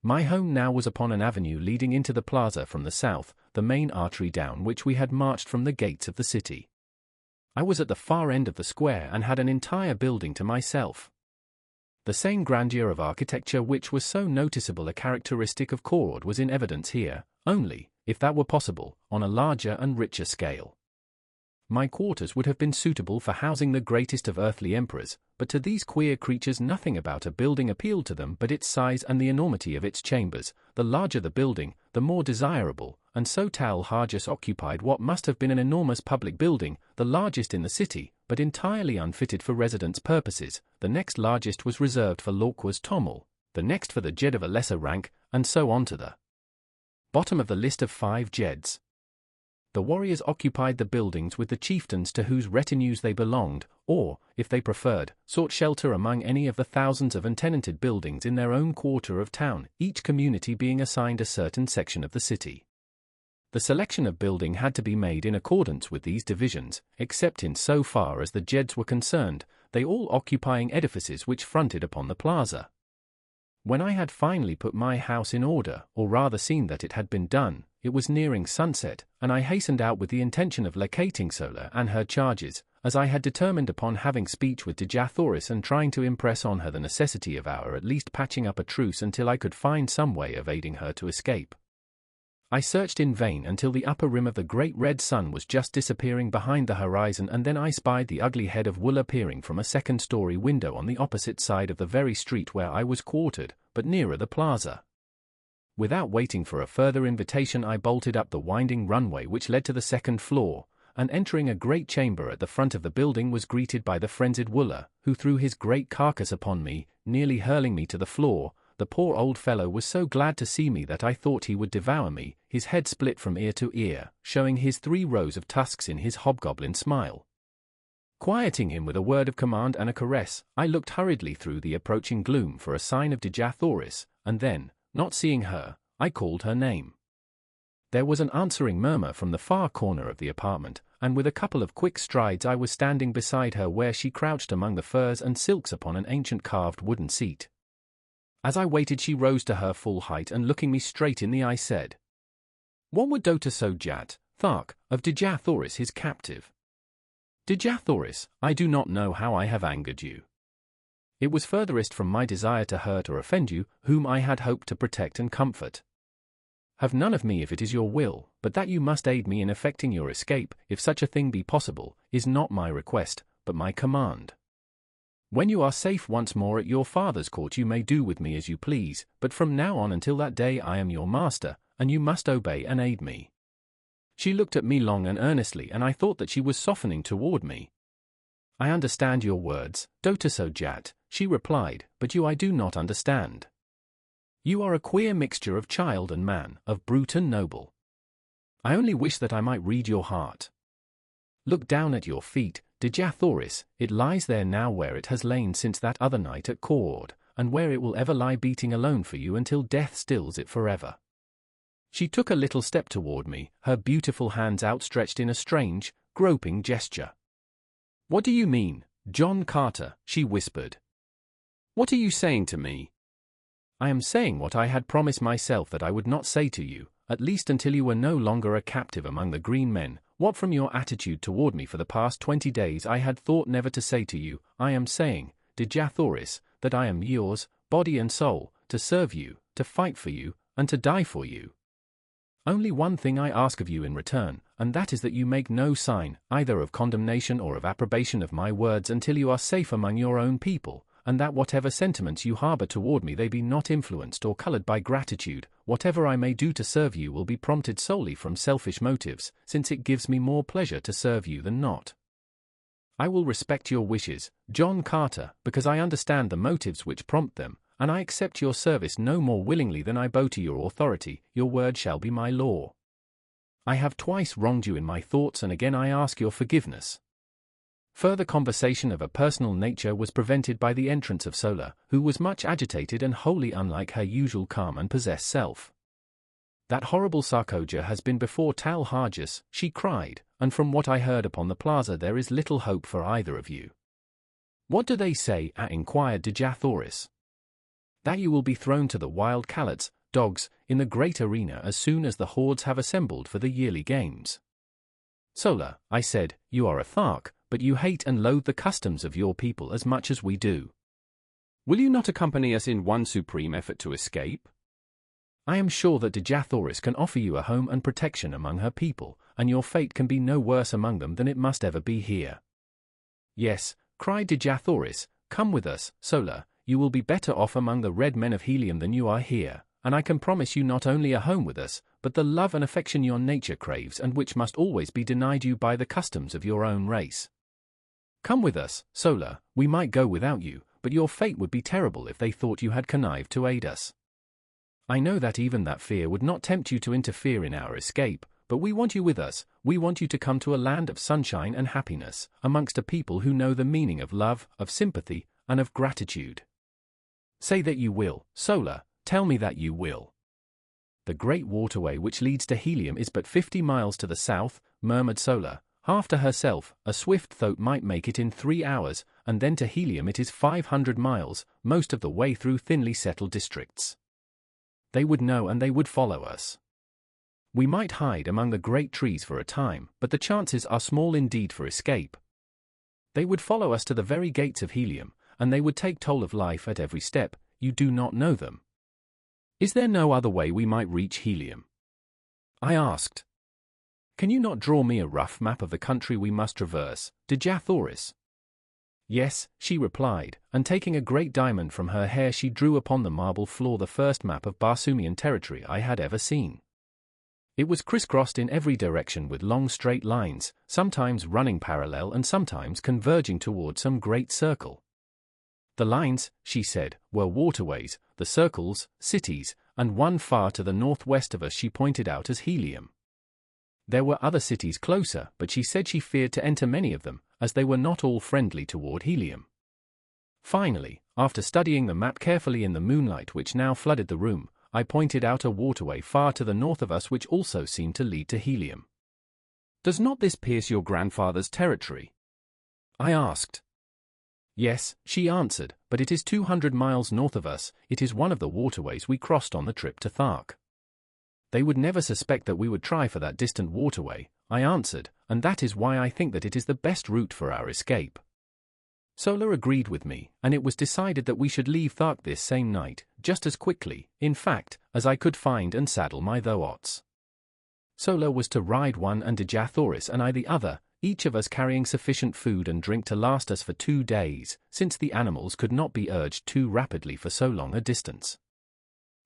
My home now was upon an avenue leading into the plaza from the south, the main artery down which we had marched from the gates of the city. I was at the far end of the square and had an entire building to myself. The same grandeur of architecture which was so noticeable a characteristic of Foreword was in evidence here, only, if that were possible, on a larger and richer scale. My quarters would have been suitable for housing the greatest of earthly emperors, but to these queer creatures nothing about a building appealed to them but its size and the enormity of its chambers. The larger the building, the more desirable, and so Tal Harjas occupied what must have been an enormous public building, the largest in the city, but entirely unfitted for residence purposes. The next largest was reserved for Lorquas Tomel, the next for the Jed of a lesser rank, and so on to the bottom of the list of 5 Jeds. The warriors occupied the buildings with the chieftains to whose retinues they belonged, or, if they preferred, sought shelter among any of the thousands of untenanted buildings in their own quarter of town, each community being assigned a certain section of the city. The selection of building had to be made in accordance with these divisions, except in so far as the Jeds were concerned, they all occupying edifices which fronted upon the plaza. When I had finally put my house in order, or rather seen that it had been done, it was nearing sunset, and I hastened out with the intention of locating Sola and her charges, as I had determined upon having speech with Dejah Thoris and trying to impress on her the necessity of our at least patching up a truce until I could find some way of aiding her to escape. I searched in vain until the upper rim of the great red sun was just disappearing behind the horizon, and then I spied the ugly head of Wool appearing from a second-story window on the opposite side of the very street where I was quartered, but nearer the plaza. Without waiting for a further invitation, I bolted up the winding runway which led to the second floor, and entering a great chamber at the front of the building was greeted by the frenzied Wooler, who threw his great carcass upon me, nearly hurling me to the floor. The poor old fellow was so glad to see me that I thought he would devour me, his head split from ear to ear, showing his 3 rows of tusks in his hobgoblin smile. Quieting him with a word of command and a caress, I looked hurriedly through the approaching gloom for a sign of Dejah Thoris, and then, not seeing her, I called her name. There was an answering murmur from the far corner of the apartment, and with a couple of quick strides I was standing beside her where she crouched among the furs and silks upon an ancient carved wooden seat. As I waited, she rose to her full height and looking me straight in the eye said, "What would Dota Sojat, Thark, of Dejah Thoris his captive?" "Dejah Thoris, I do not know how I have angered you. It was furthest from my desire to hurt or offend you, whom I had hoped to protect and comfort. Have none of me if it is your will, but that you must aid me in effecting your escape, if such a thing be possible, is not my request, but my command. When you are safe once more at your father's court you may do with me as you please, but from now on until that day I am your master, and you must obey and aid me." She looked at me long and earnestly, and I thought that she was softening toward me. "I understand your words, Dota Sojat," she replied, "but you I do not understand. You are a queer mixture of child and man, of brute and noble. I only wish that I might read your heart. Look down at your feet, Dejah Thoris, it lies there now where it has lain since that other night at Foreword, and where it will ever lie beating alone for you until death stills it forever." She took a little step toward me, her beautiful hands outstretched in a strange, groping gesture. "What do you mean, John Carter?" she whispered. "What are you saying to me?" "I am saying what I had promised myself that I would not say to you, at least until you were no longer a captive among the green men, what from your attitude toward me for the past 20 days I had thought never to say to you. I am saying, Dejah Thoris, that I am yours, body and soul, to serve you, to fight for you, and to die for you. Only one thing I ask of you in return, and that is that you make no sign, either of condemnation or of approbation of my words until you are safe among your own people, and that whatever sentiments you harbor toward me they be not influenced or colored by gratitude. Whatever I may do to serve you will be prompted solely from selfish motives, since it gives me more pleasure to serve you than not. I will respect your wishes, John Carter, because I understand the motives which prompt them, and I accept your service no more willingly than I bow to your authority. Your word shall be my law. I have twice wronged you in my thoughts, and again I ask your forgiveness. Further conversation of a personal nature was prevented by the entrance of Sola, who was much agitated and wholly unlike her usual calm and possessed self. "That horrible Sarkoja has been before Tal Harjas," she cried, "and from what I heard upon the plaza there is little hope for either of you." "What do they say?" inquired Dejah Thoris. "That you will be thrown to the wild calots, dogs, in the great arena as soon as the hordes have assembled for the yearly games." "Sola," I said, "you are a Thark, but you hate and loathe the customs of your people as much as we do. Will you not accompany us in one supreme effort to escape? I am sure that Dejah Thoris can offer you a home and protection among her people, and your fate can be no worse among them than it must ever be here." "Yes," cried Dejah Thoris, "come with us, Sola, you will be better off among the red men of Helium than you are here, and I can promise you not only a home with us, but the love and affection your nature craves and which must always be denied you by the customs of your own race. Come with us, Sola, we might go without you, but your fate would be terrible if they thought you had connived to aid us. I know that even that fear would not tempt you to interfere in our escape, but we want you with us, we want you to come to a land of sunshine and happiness, amongst a people who know the meaning of love, of sympathy, and of gratitude. Say that you will, Sola, tell me that you will." "The great waterway which leads to Helium is but 50 miles to the south," murmured Sola, half to herself. "A swift thought might make it in 3 hours, and then to Helium it is 500 miles, most of the way through thinly settled districts. They would know and they would follow us. We might hide among the great trees for a time, but the chances are small indeed for escape. They would follow us to the very gates of Helium, and they would take toll of life at every step. You do not know them. Is there no other way we might reach Helium?" I asked. "Can you not draw me a rough map of the country we must traverse, Dejah Thoris?" "Yes," she replied, and taking a great diamond from her hair she drew upon the marble floor the first map of Barsumian territory I had ever seen. It was crisscrossed in every direction with long straight lines, sometimes running parallel and sometimes converging toward some great circle. The lines, she said, were waterways, the circles, cities, and one far to the northwest of us she pointed out as Helium. There were other cities closer, but she said she feared to enter many of them, as they were not all friendly toward Helium. Finally, after studying the map carefully in the moonlight which now flooded the room, I pointed out a waterway far to the north of us which also seemed to lead to Helium. "Does not this pierce your grandfather's territory?" I asked. "Yes," she answered, "but it is 200 miles north of us. It is one of the waterways we crossed on the trip to Thark." "They would never suspect that we would try for that distant waterway," I answered, "and that is why I think that it is the best route for our escape." Sola agreed with me, and it was decided that we should leave Thark this same night, just as quickly, in fact, as I could find and saddle my VIII. Sola was to ride one and Dejah Thoris and I the other, each of us carrying sufficient food and drink to last us for 2 days, since the animals could not be urged too rapidly for so long a distance.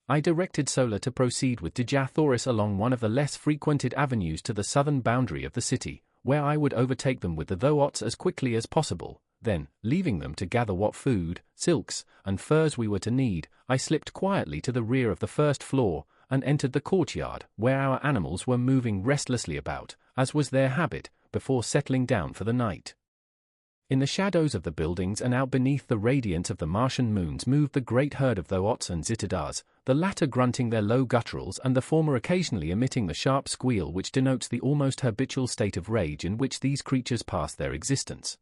I directed Sola to proceed with Dejah Thoris along one of the less frequented avenues to the southern boundary of the city, where I would overtake them with the VIII as quickly as possible. Then, leaving them to gather what food, silks, and furs we were to need, I slipped quietly to the rear of the first floor, and entered the courtyard, where our animals were moving restlessly about, as was their habit, before settling down for the night. In the shadows of the buildings and out beneath the radiance of the Martian moons moved the great herd of VIIIs and XXIIs, the latter grunting their low gutturals and the former occasionally emitting the sharp squeal which denotes the almost habitual state of rage in which these creatures pass their existence.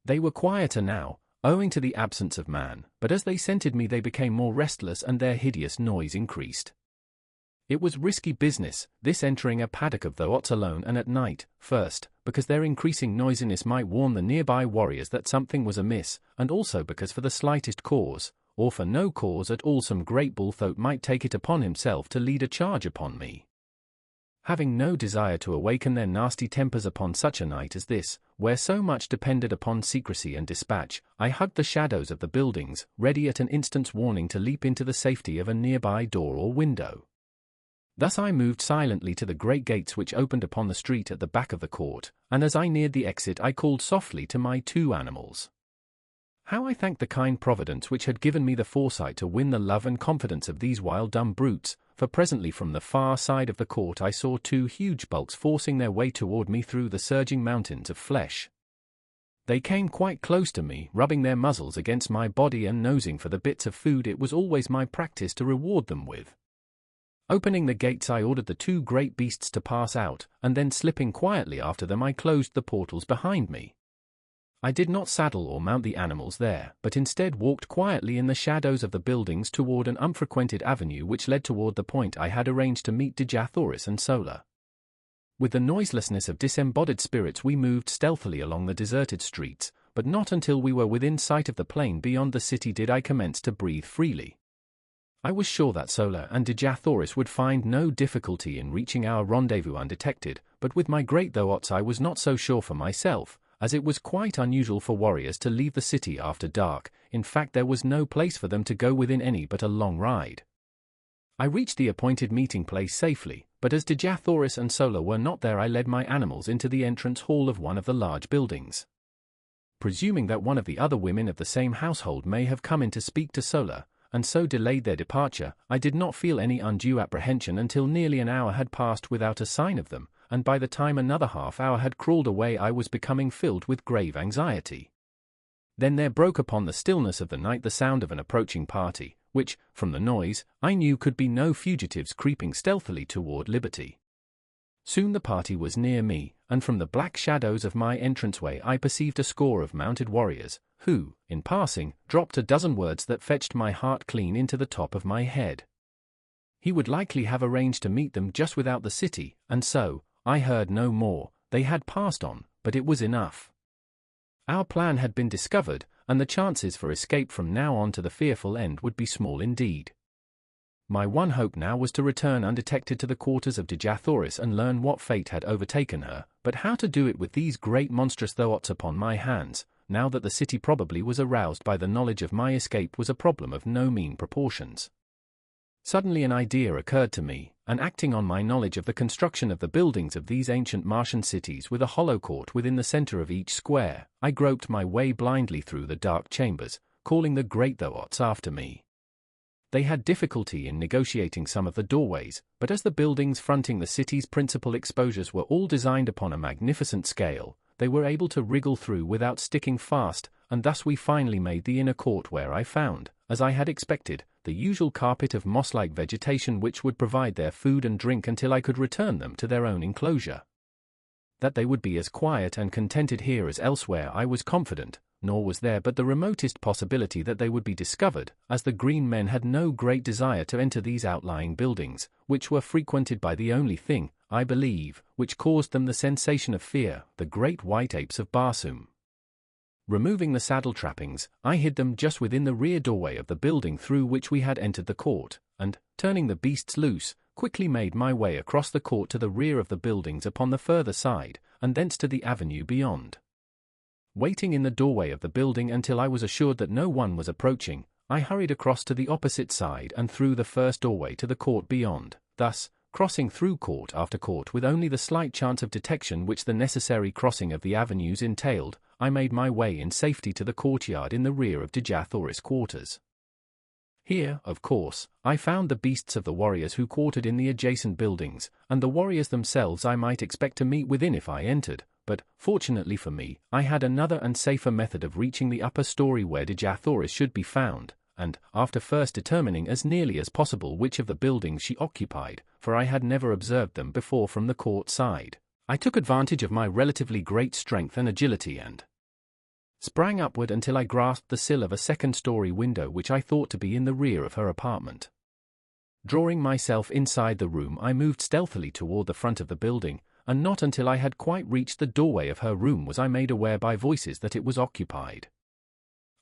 They were quieter now, owing to the absence of man, but as they scented me they became more restless and their hideous noise increased. It was risky business, this entering a paddock of VIIIs alone and at night, first, because their increasing noisiness might warn the nearby warriors that something was amiss, and also because for the slightest cause, or for no cause at all some great bullthoat might take it upon himself to lead a charge upon me. Having no desire to awaken their nasty tempers upon such a night as this, where so much depended upon secrecy and dispatch, I hugged the shadows of the buildings, ready at an instant's warning to leap into the safety of a nearby door or window. Thus I moved silently to the great gates which opened upon the street at the back of the court, and as I neared the exit I called softly to my 2 animals. How I thanked the kind Providence which had given me the foresight to win the love and confidence of these wild dumb brutes, for presently from the far side of the court I saw 2 huge bulks forcing their way toward me through the surging mountains of flesh. They came quite close to me, rubbing their muzzles against my body and nosing for the bits of food it was always my practice to reward them with. Opening the gates, I ordered the two great beasts to pass out, and then slipping quietly after them, I closed the portals behind me. I did not saddle or mount the animals there, but instead walked quietly in the shadows of the buildings toward an unfrequented avenue which led toward the point I had arranged to meet Dejah, Thoris, and Sola. With the noiselessness of disembodied spirits, we moved stealthily along the deserted streets, but not until we were within sight of the plain beyond the city did I commence to breathe freely. I was sure that Sola and Dejah Thoris would find no difficulty in reaching our rendezvous undetected, but with my great thoughts I was not so sure for myself, as it was quite unusual for warriors to leave the city after dark. In fact, there was no place for them to go within any but a long ride. I reached the appointed meeting place safely, but as Dejah, Thoris, and Sola were not there, I led my animals into the entrance hall of one of the large buildings. Presuming that one of the other women of the same household may have come in to speak to Sola, and so delayed their departure, I did not feel any undue apprehension until nearly an hour had passed without a sign of them, and by the time another half hour had crawled away I was becoming filled with grave anxiety. Then there broke upon the stillness of the night the sound of an approaching party, which, from the noise, I knew could be no fugitives creeping stealthily toward liberty. Soon the party was near me, and from the black shadows of my entranceway I perceived a score of mounted warriors, who, in passing, dropped a dozen words that fetched my heart clean into the top of my head. He would likely have arranged to meet them just without the city, and so, I heard no more. They had passed on, but it was enough. Our plan had been discovered, and the chances for escape from now on to the fearful end would be small indeed. My one hope now was to return undetected to the quarters of Dejah Thoris and learn what fate had overtaken her, but how to do it with these great monstrous thoughts upon my hands, now that the city probably was aroused by the knowledge of my escape, was a problem of no mean proportions. Suddenly an idea occurred to me, and acting on my knowledge of the construction of the buildings of these ancient Martian cities with a hollow court within the center of each square, I groped my way blindly through the dark chambers, calling the great thoughts after me. They had difficulty in negotiating some of the doorways, but as the buildings fronting the city's principal exposures were all designed upon a magnificent scale, they were able to wriggle through without sticking fast, and thus we finally made the inner court, where I found, as I had expected, the usual carpet of moss-like vegetation which would provide their food and drink until I could return them to their own enclosure. That they would be as quiet and contented here as elsewhere I was confident, nor was there but the remotest possibility that they would be discovered, as the green men had no great desire to enter these outlying buildings, which were frequented by the only thing, I believe, which caused them the sensation of fear, the great white apes of Barsoom. Removing the saddle trappings, I hid them just within the rear doorway of the building through which we had entered the court, and, turning the beasts loose, quickly made my way across the court to the rear of the buildings upon the further side, and thence to the avenue beyond. Waiting in the doorway of the building until I was assured that no one was approaching, I hurried across to the opposite side and through the first doorway to the court beyond, thus, crossing through court after court with only the slight chance of detection which the necessary crossing of the avenues entailed. I made my way in safety to the courtyard in the rear of Dejah Thoris' quarters. Here, of course, I found the beasts of the warriors who quartered in the adjacent buildings, and the warriors themselves I might expect to meet within if I entered, but, fortunately for me, I had another and safer method of reaching the upper story where Dejah Thoris should be found, and, after first determining as nearly as possible which of the buildings she occupied, for I had never observed them before from the court side, I took advantage of my relatively great strength and agility and sprang upward until I grasped the sill of a second-story window which I thought to be in the rear of her apartment. Drawing myself inside the room, I moved stealthily toward the front of the building, and not until I had quite reached the doorway of her room was I made aware by voices that it was occupied.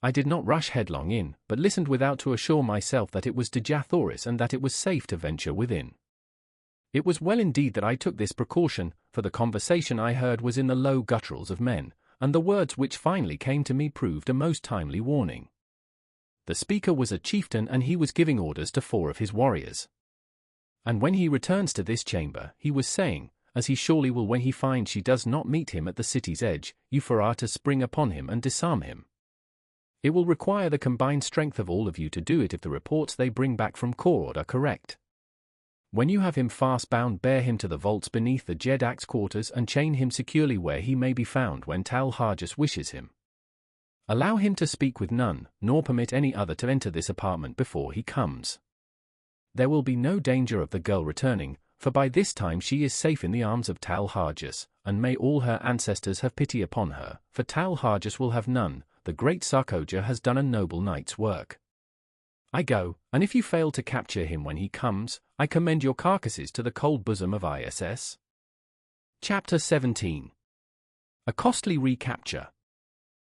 I did not rush headlong in, but listened without to assure myself that it was Dejah Thoris and that it was safe to venture within. It was well indeed that I took this precaution, for the conversation I heard was in the low gutturals of men, and the words which finally came to me proved a most timely warning. The speaker was a chieftain, and he was giving orders to 4 of his warriors. And when he returns to this chamber, he was saying, as he surely will when he finds she does not meet him at the city's edge, you 4 are to spring upon him and disarm him. It will require the combined strength of all of you to do it if the reports they bring back from Foreword are correct. When you have him fast bound, bear him to the vaults beneath the Jedak's quarters and chain him securely where he may be found when Talharjas wishes him. Allow him to speak with none, nor permit any other to enter this apartment before he comes. There will be no danger of the girl returning, for by this time she is safe in the arms of Talharjas, and may all her ancestors have pity upon her, for Talharjas will have none. The great Sarkoja has done a noble knight's work. I go, and if you fail to capture him when he comes, I commend your carcasses to the cold bosom of ISS. Chapter 17. A Costly Recapture.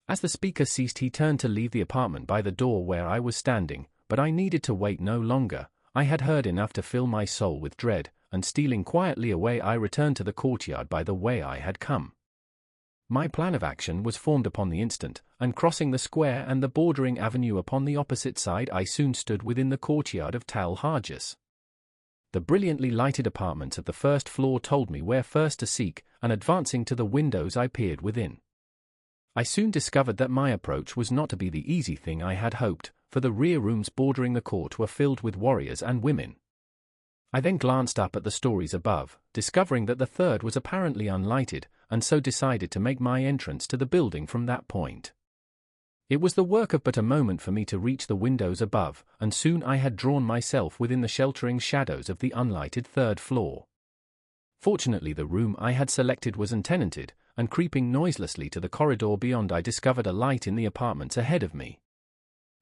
As the speaker ceased, he turned to leave the apartment by the door where I was standing, but I needed to wait no longer. I had heard enough to fill my soul with dread, and stealing quietly away I returned to the courtyard by the way I had come. My plan of action was formed upon the instant, and crossing the square and the bordering avenue upon the opposite side, I soon stood within the courtyard of Talharjas. The brilliantly lighted apartments of the first floor told me where first to seek, and advancing to the windows I peered within. I soon discovered that my approach was not to be the easy thing I had hoped, for the rear rooms bordering the court were filled with warriors and women. I then glanced up at the stories above, discovering that the third was apparently unlighted, and so decided to make my entrance to the building from that point. It was the work of but a moment for me to reach the windows above, and soon I had drawn myself within the sheltering shadows of the unlighted third floor. Fortunately, the room I had selected was untenanted, and creeping noiselessly to the corridor beyond, I discovered a light in the apartments ahead of me.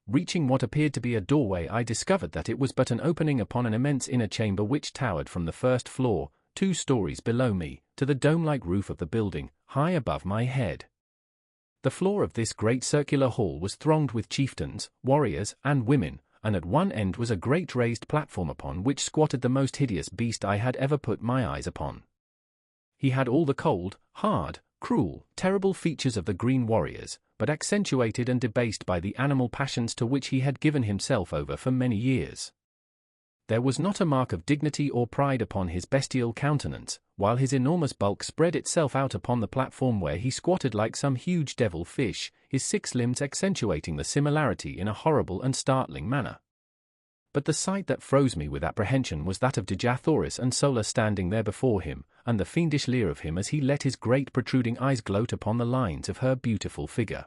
Reaching what appeared to be a doorway, I discovered that it was but an opening upon an immense inner chamber which towered from the first floor, 2 stories below me, to the dome-like roof of the building, high above my head. The floor of this great circular hall was thronged with chieftains, warriors, and women, and at one end was a great raised platform upon which squatted the most hideous beast I had ever put my eyes upon. He had all the cold, hard, cruel, terrible features of the green warriors, but accentuated and debased by the animal passions to which he had given himself over for many years. There was not a mark of dignity or pride upon his bestial countenance, while his enormous bulk spread itself out upon the platform where he squatted like some huge devil fish, his 6 limbs accentuating the similarity in a horrible and startling manner. But the sight that froze me with apprehension was that of Dejah, Thoris and Sola standing there before him, and the fiendish leer of him as he let his great protruding eyes gloat upon the lines of her beautiful figure.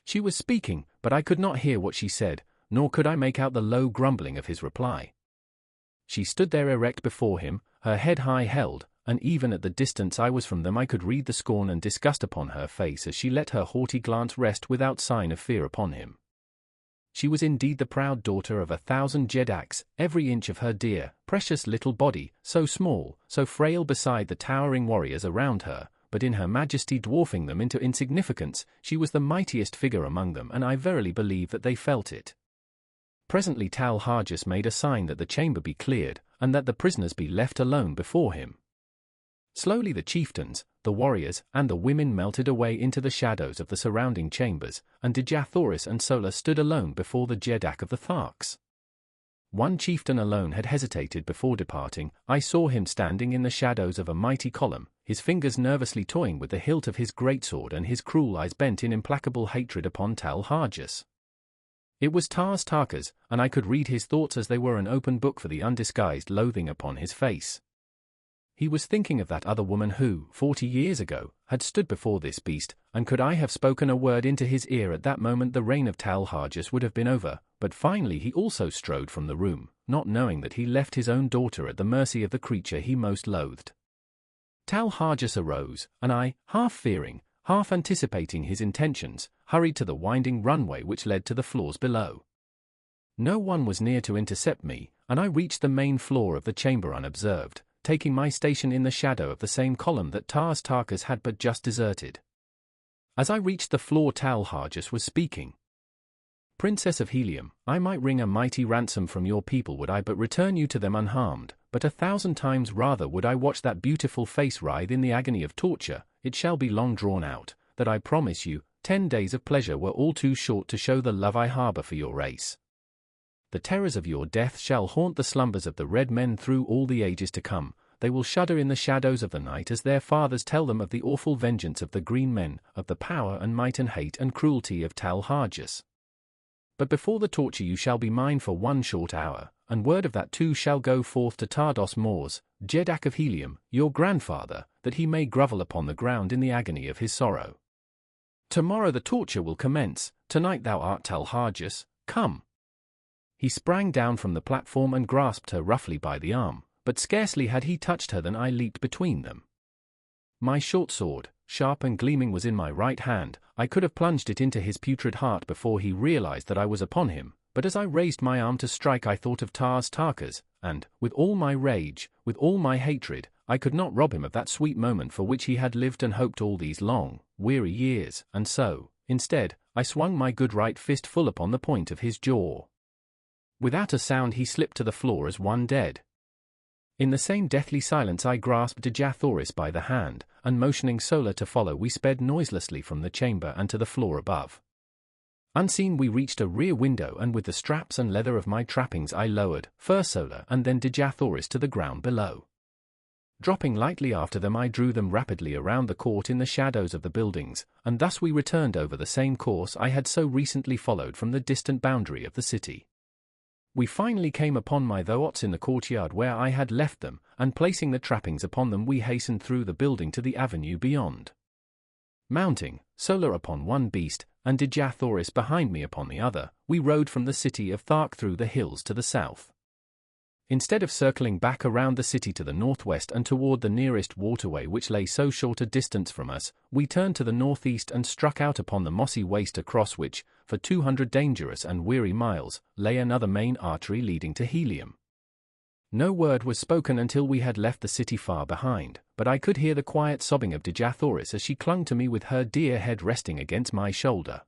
She was speaking, but I could not hear what she said, nor could I make out the low grumbling of his reply. She stood there erect before him, her head high held, and even at the distance I was from them I could read the scorn and disgust upon her face as she let her haughty glance rest without sign of fear upon him. She was indeed the proud daughter of 1,000 Jedaks, every inch of her dear, precious little body, so small, so frail beside the towering warriors around her, but in her majesty dwarfing them into insignificance. She was the mightiest figure among them, and I verily believe that they felt it. Presently Talharjas made a sign that the chamber be cleared, and that the prisoners be left alone before him. Slowly the chieftains, the warriors, and the women melted away into the shadows of the surrounding chambers, and Dejah, Thoris and Sola stood alone before the Jedak of the Tarkas. One chieftain alone had hesitated before departing. I saw him standing in the shadows of a mighty column, his fingers nervously toying with the hilt of his greatsword and his cruel eyes bent in implacable hatred upon Talharjas. It was Tarkas, and I could read his thoughts as they were an open book for the undisguised loathing upon his face. He was thinking of that other woman who, 40 years ago, had stood before this beast, and could I have spoken a word into his ear at that moment the reign of Talharjas would have been over, but finally he also strode from the room, not knowing that he left his own daughter at the mercy of the creature he most loathed. Talharjas arose, and I, half fearing, half anticipating his intentions, hurried to the winding runway which led to the floors below. No one was near to intercept me, and I reached the main floor of the chamber unobserved, taking my station in the shadow of the same column that Tarkas had but just deserted. As I reached the floor, Talharjas was speaking. "Princess of Helium, I might wring a mighty ransom from your people would I but return you to them unharmed, but 1,000 times rather would I watch that beautiful face writhe in the agony of torture. It shall be long drawn out, that I promise you. 10 days of pleasure were all too short to show the love I harbor for your race. The terrors of your death shall haunt the slumbers of the red men through all the ages to come. They will shudder in the shadows of the night as their fathers tell them of the awful vengeance of the green men, of the power and might and hate and cruelty of Talharjas. But before the torture you shall be mine for 1 short hour, and word of that too shall go forth to Tardos Mors, Jeddak of Helium, your grandfather, that he may grovel upon the ground in the agony of his sorrow. Tomorrow the torture will commence, tonight thou art Talhargus, come. He sprang down from the platform and grasped her roughly by the arm, but scarcely had he touched her than I leaped between them. My short sword, sharp and gleaming, was in my right hand. I could have plunged it into his putrid heart before he realized that I was upon him, but as I raised my arm to strike I thought of Tarkas, and, with all my rage, with all my hatred, I could not rob him of that sweet moment for which he had lived and hoped all these long, weary years, and so, instead, I swung my good right fist full upon the point of his jaw. Without a sound he slipped to the floor as one dead. In the same deathly silence I grasped Dejah Thoris by the hand, and motioning Sola to follow we sped noiselessly from the chamber and to the floor above. Unseen we reached a rear window, and with the straps and leather of my trappings I lowered, first Sola and then Dejah Thoris, to the ground below. Dropping lightly after them I drew them rapidly around the court in the shadows of the buildings, and thus we returned over the same course I had so recently followed from the distant boundary of the city. We finally came upon my thoughts in the courtyard where I had left them, and placing the trappings upon them we hastened through the building to the avenue beyond. Mounting, Sola upon one beast, and Dejah Thoris behind me upon the other, we rode from the city of Thark through the hills to the south. Instead of circling back around the city to the northwest and toward the nearest waterway which lay so short a distance from us, we turned to the northeast and struck out upon the mossy waste across which, for 200 dangerous and weary miles, lay another main artery leading to Helium. No word was spoken until we had left the city far behind, but I could hear the quiet sobbing of Dejah Thoris as she clung to me with her dear head resting against my shoulder.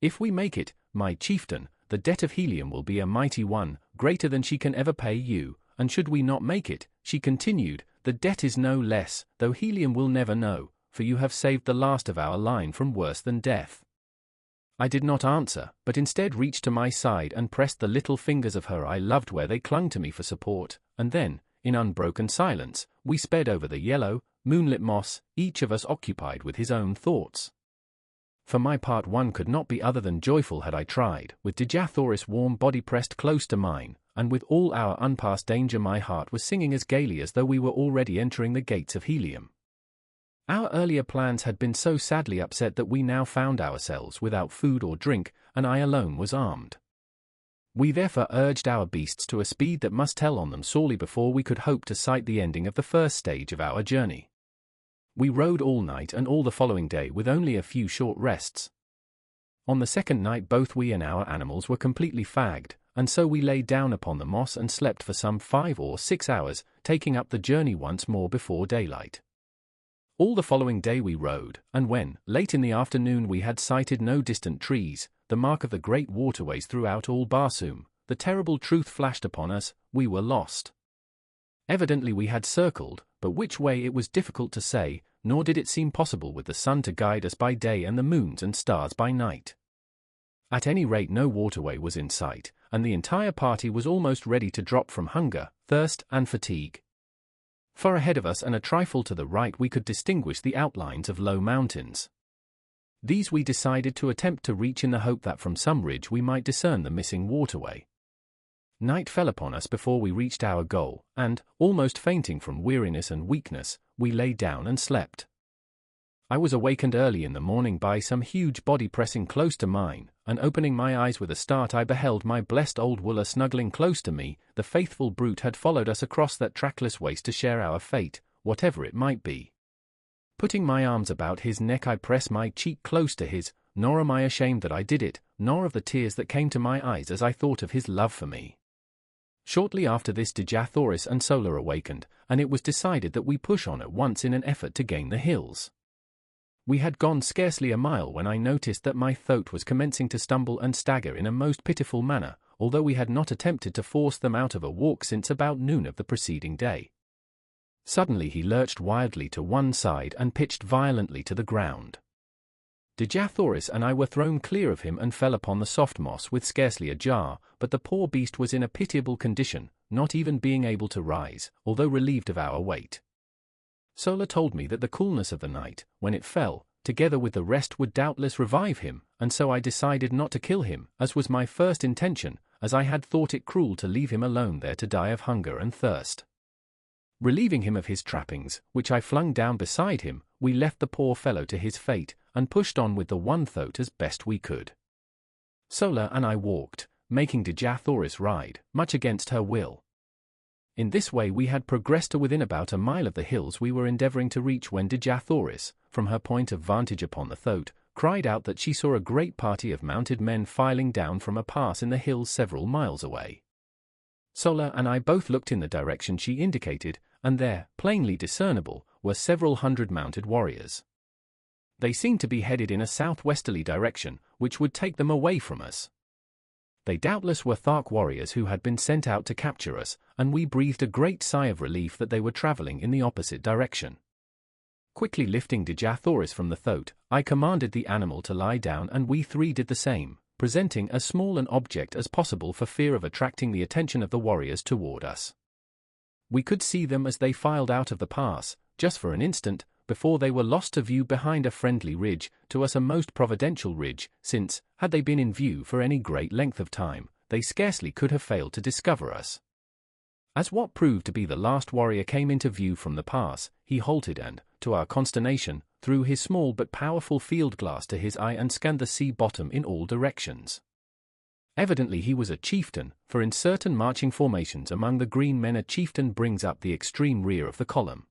If we make it, my chieftain, the debt of Helium will be a mighty one, greater than she can ever pay you, and should we not make it, she continued, the debt is no less, though Helium will never know, for you have saved the last of our line from worse than death. I did not answer, but instead reached to my side and pressed the little fingers of her I loved where they clung to me for support, and then, in unbroken silence, we sped over the yellow, moonlit moss, each of us occupied with his own thoughts. For my part one could not be other than joyful had I tried, with Dejah Thoris' warm body pressed close to mine, and with all our unpassed danger my heart was singing as gaily as though we were already entering the gates of Helium. Our earlier plans had been so sadly upset that we now found ourselves without food or drink, and I alone was armed. We therefore urged our beasts to a speed that must tell on them sorely before we could hope to sight the ending of the first stage of our journey. We rode all night and all the following day with only a few short rests. On the second night both we and our animals were completely fagged, and so we lay down upon the moss and slept for some 5 or 6 hours, taking up the journey once more before daylight. All the following day we rode, and when, late in the afternoon, we had sighted no distant trees, the mark of the great waterways throughout all Barsoom, the terrible truth flashed upon us: we were lost. Evidently we had circled, but which way it was difficult to say, nor did it seem possible with the sun to guide us by day and the moons and stars by night. At any rate no waterway was in sight, and the entire party was almost ready to drop from hunger, thirst, and fatigue. Far ahead of us and a trifle to the right we could distinguish the outlines of low mountains. These we decided to attempt to reach in the hope that from some ridge we might discern the missing waterway. Night fell upon us before we reached our goal, and, almost fainting from weariness and weakness, we lay down and slept. I was awakened early in the morning by some huge body pressing close to mine, and opening my eyes with a start I beheld my blessed old Wooler snuggling close to me. The faithful brute had followed us across that trackless waste to share our fate, whatever it might be. Putting my arms about his neck I pressed my cheek close to his, nor am I ashamed that I did it, nor of the tears that came to my eyes as I thought of his love for me. Shortly after this Dejah Thoris and Sola awakened, and it was decided that we push on at once in an effort to gain the hills. We had gone scarcely a mile when I noticed that my thoat was commencing to stumble and stagger in a most pitiful manner, although we had not attempted to force them out of a walk since about noon of the preceding day. Suddenly he lurched wildly to one side and pitched violently to the ground. Dejah Thoris and I were thrown clear of him and fell upon the soft moss with scarcely a jar, but the poor beast was in a pitiable condition, not even being able to rise, although relieved of our weight. Sola told me that the coolness of the night, when it fell, together with the rest would doubtless revive him, and so I decided not to kill him, as was my first intention, as I had thought it cruel to leave him alone there to die of hunger and thirst. Relieving him of his trappings, which I flung down beside him, we left the poor fellow to his fate, and pushed on with the one thoat as best we could. Sola and I walked, making Dejah Thoris ride, much against her will. In this way we had progressed to within about a mile of the hills we were endeavouring to reach when Dejah Thoris, from her point of vantage upon the thoat, cried out that she saw a great party of mounted men filing down from a pass in the hills several miles away. Sola and I both looked in the direction she indicated, and there, plainly discernible, were several hundred mounted warriors. They seemed to be headed in a southwesterly direction, which would take them away from us. They doubtless were Thark warriors who had been sent out to capture us, and we breathed a great sigh of relief that they were travelling in the opposite direction. Quickly lifting Dejah Thoris from the thoat, I commanded the animal to lie down, and we three did the same, presenting as small an object as possible for fear of attracting the attention of the warriors toward us. We could see them as they filed out of the pass, just for an instant, before they were lost to view behind a friendly ridge, to us a most providential ridge, since, had they been in view for any great length of time, they scarcely could have failed to discover us. As what proved to be the last warrior came into view from the pass, he halted and, to our consternation, threw his small but powerful field glass to his eye and scanned the sea bottom in all directions. Evidently he was a chieftain, for in certain marching formations among the green men a chieftain brings up the extreme rear of the column.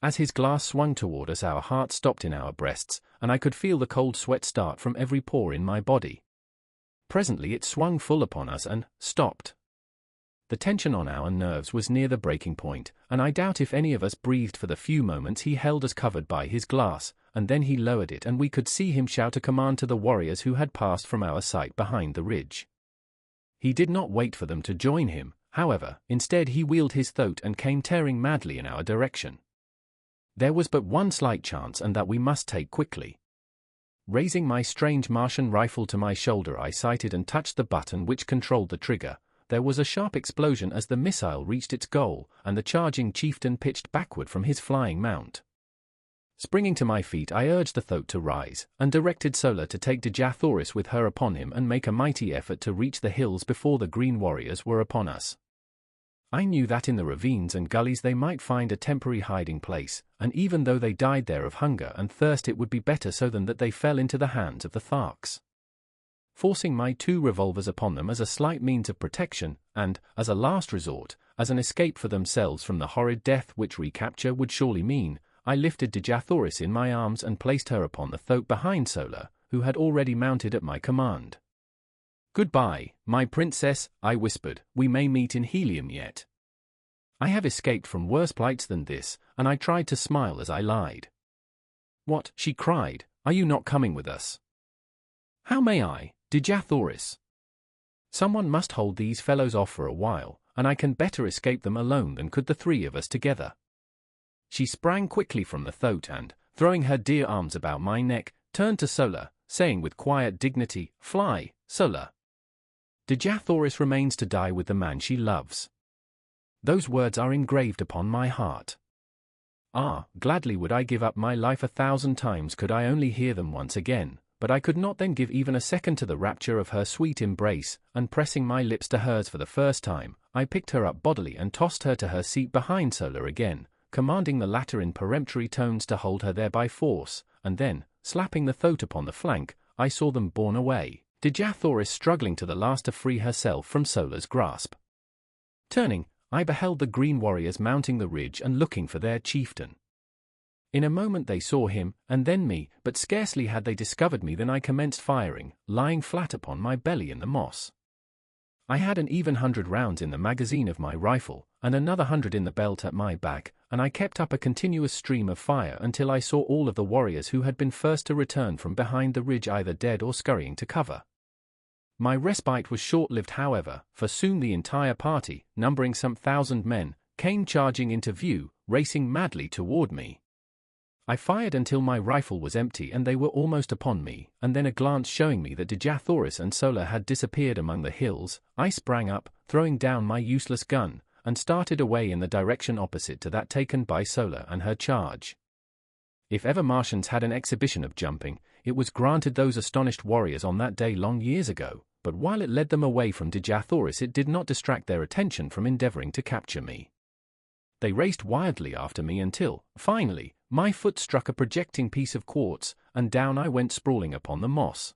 As his glass swung toward us our hearts stopped in our breasts, and I could feel the cold sweat start from every pore in my body. Presently it swung full upon us and stopped. The tension on our nerves was near the breaking point, and I doubt if any of us breathed for the few moments he held us covered by his glass, and then he lowered it and we could see him shout a command to the warriors who had passed from our sight behind the ridge. He did not wait for them to join him, however, instead he wheeled his thoat and came tearing madly in our direction. There was but one slight chance, and that we must take quickly. Raising my strange Martian rifle to my shoulder I sighted and touched the button which controlled the trigger. There was a sharp explosion as the missile reached its goal, and the charging chieftain pitched backward from his flying mount. Springing to my feet I urged the thoat to rise, and directed Sola to take Dejah Thoris with her upon him and make a mighty effort to reach the hills before the green warriors were upon us. I knew that in the ravines and gullies they might find a temporary hiding place, and even though they died there of hunger and thirst it would be better so than that they fell into the hands of the Tharks. Forcing my 2 revolvers upon them as a slight means of protection, and, as a last resort, as an escape for themselves from the horrid death which recapture would surely mean, I lifted Dejah Thoris in my arms and placed her upon the thoat behind Sola, who had already mounted at my command. "Goodbye, my princess," I whispered, "we may meet in Helium yet. I have escaped from worse plights than this," and I tried to smile as I lied. "What?" she cried, "are you not coming with us?" "How may I, Dejah Thoris? Someone must hold these fellows off for a while, and I can better escape them alone than could the 3 of us together." She sprang quickly from the thoat and, throwing her dear arms about my neck, turned to Sola, saying with quiet dignity, "Fly, Sola. Dejah Thoris remains to die with the man she loves." Those words are engraved upon my heart. Ah, gladly would I give up my life 1,000 times could I only hear them once again, but I could not then give even a second to the rapture of her sweet embrace, and pressing my lips to hers for the first time, I picked her up bodily and tossed her to her seat behind Sola again, commanding the latter in peremptory tones to hold her there by force, and then, slapping the thoat upon the flank, I saw them borne away, Dejah Thoris struggling to the last to free herself from Sola's grasp. Turning, I beheld the green warriors mounting the ridge and looking for their chieftain. In a moment they saw him, and then me, but scarcely had they discovered me than I commenced firing, lying flat upon my belly in the moss. I had an even 100 rounds in the magazine of my rifle, and another 100 in the belt at my back, and I kept up a continuous stream of fire until I saw all of the warriors who had been first to return from behind the ridge either dead or scurrying to cover. My respite was short-lived however, for soon the entire party, numbering some 1,000 men, came charging into view, racing madly toward me. I fired until my rifle was empty and they were almost upon me, and then a glance showing me that Dejah Thoris and Sola had disappeared among the hills, I sprang up, throwing down my useless gun, and started away in the direction opposite to that taken by Sola and her charge. If ever Martians had an exhibition of jumping, it was granted those astonished warriors on that day long years ago, but while it led them away from Dejah Thoris, it did not distract their attention from endeavoring to capture me. They raced wildly after me until, finally, my foot struck a projecting piece of quartz, and down I went sprawling upon the moss.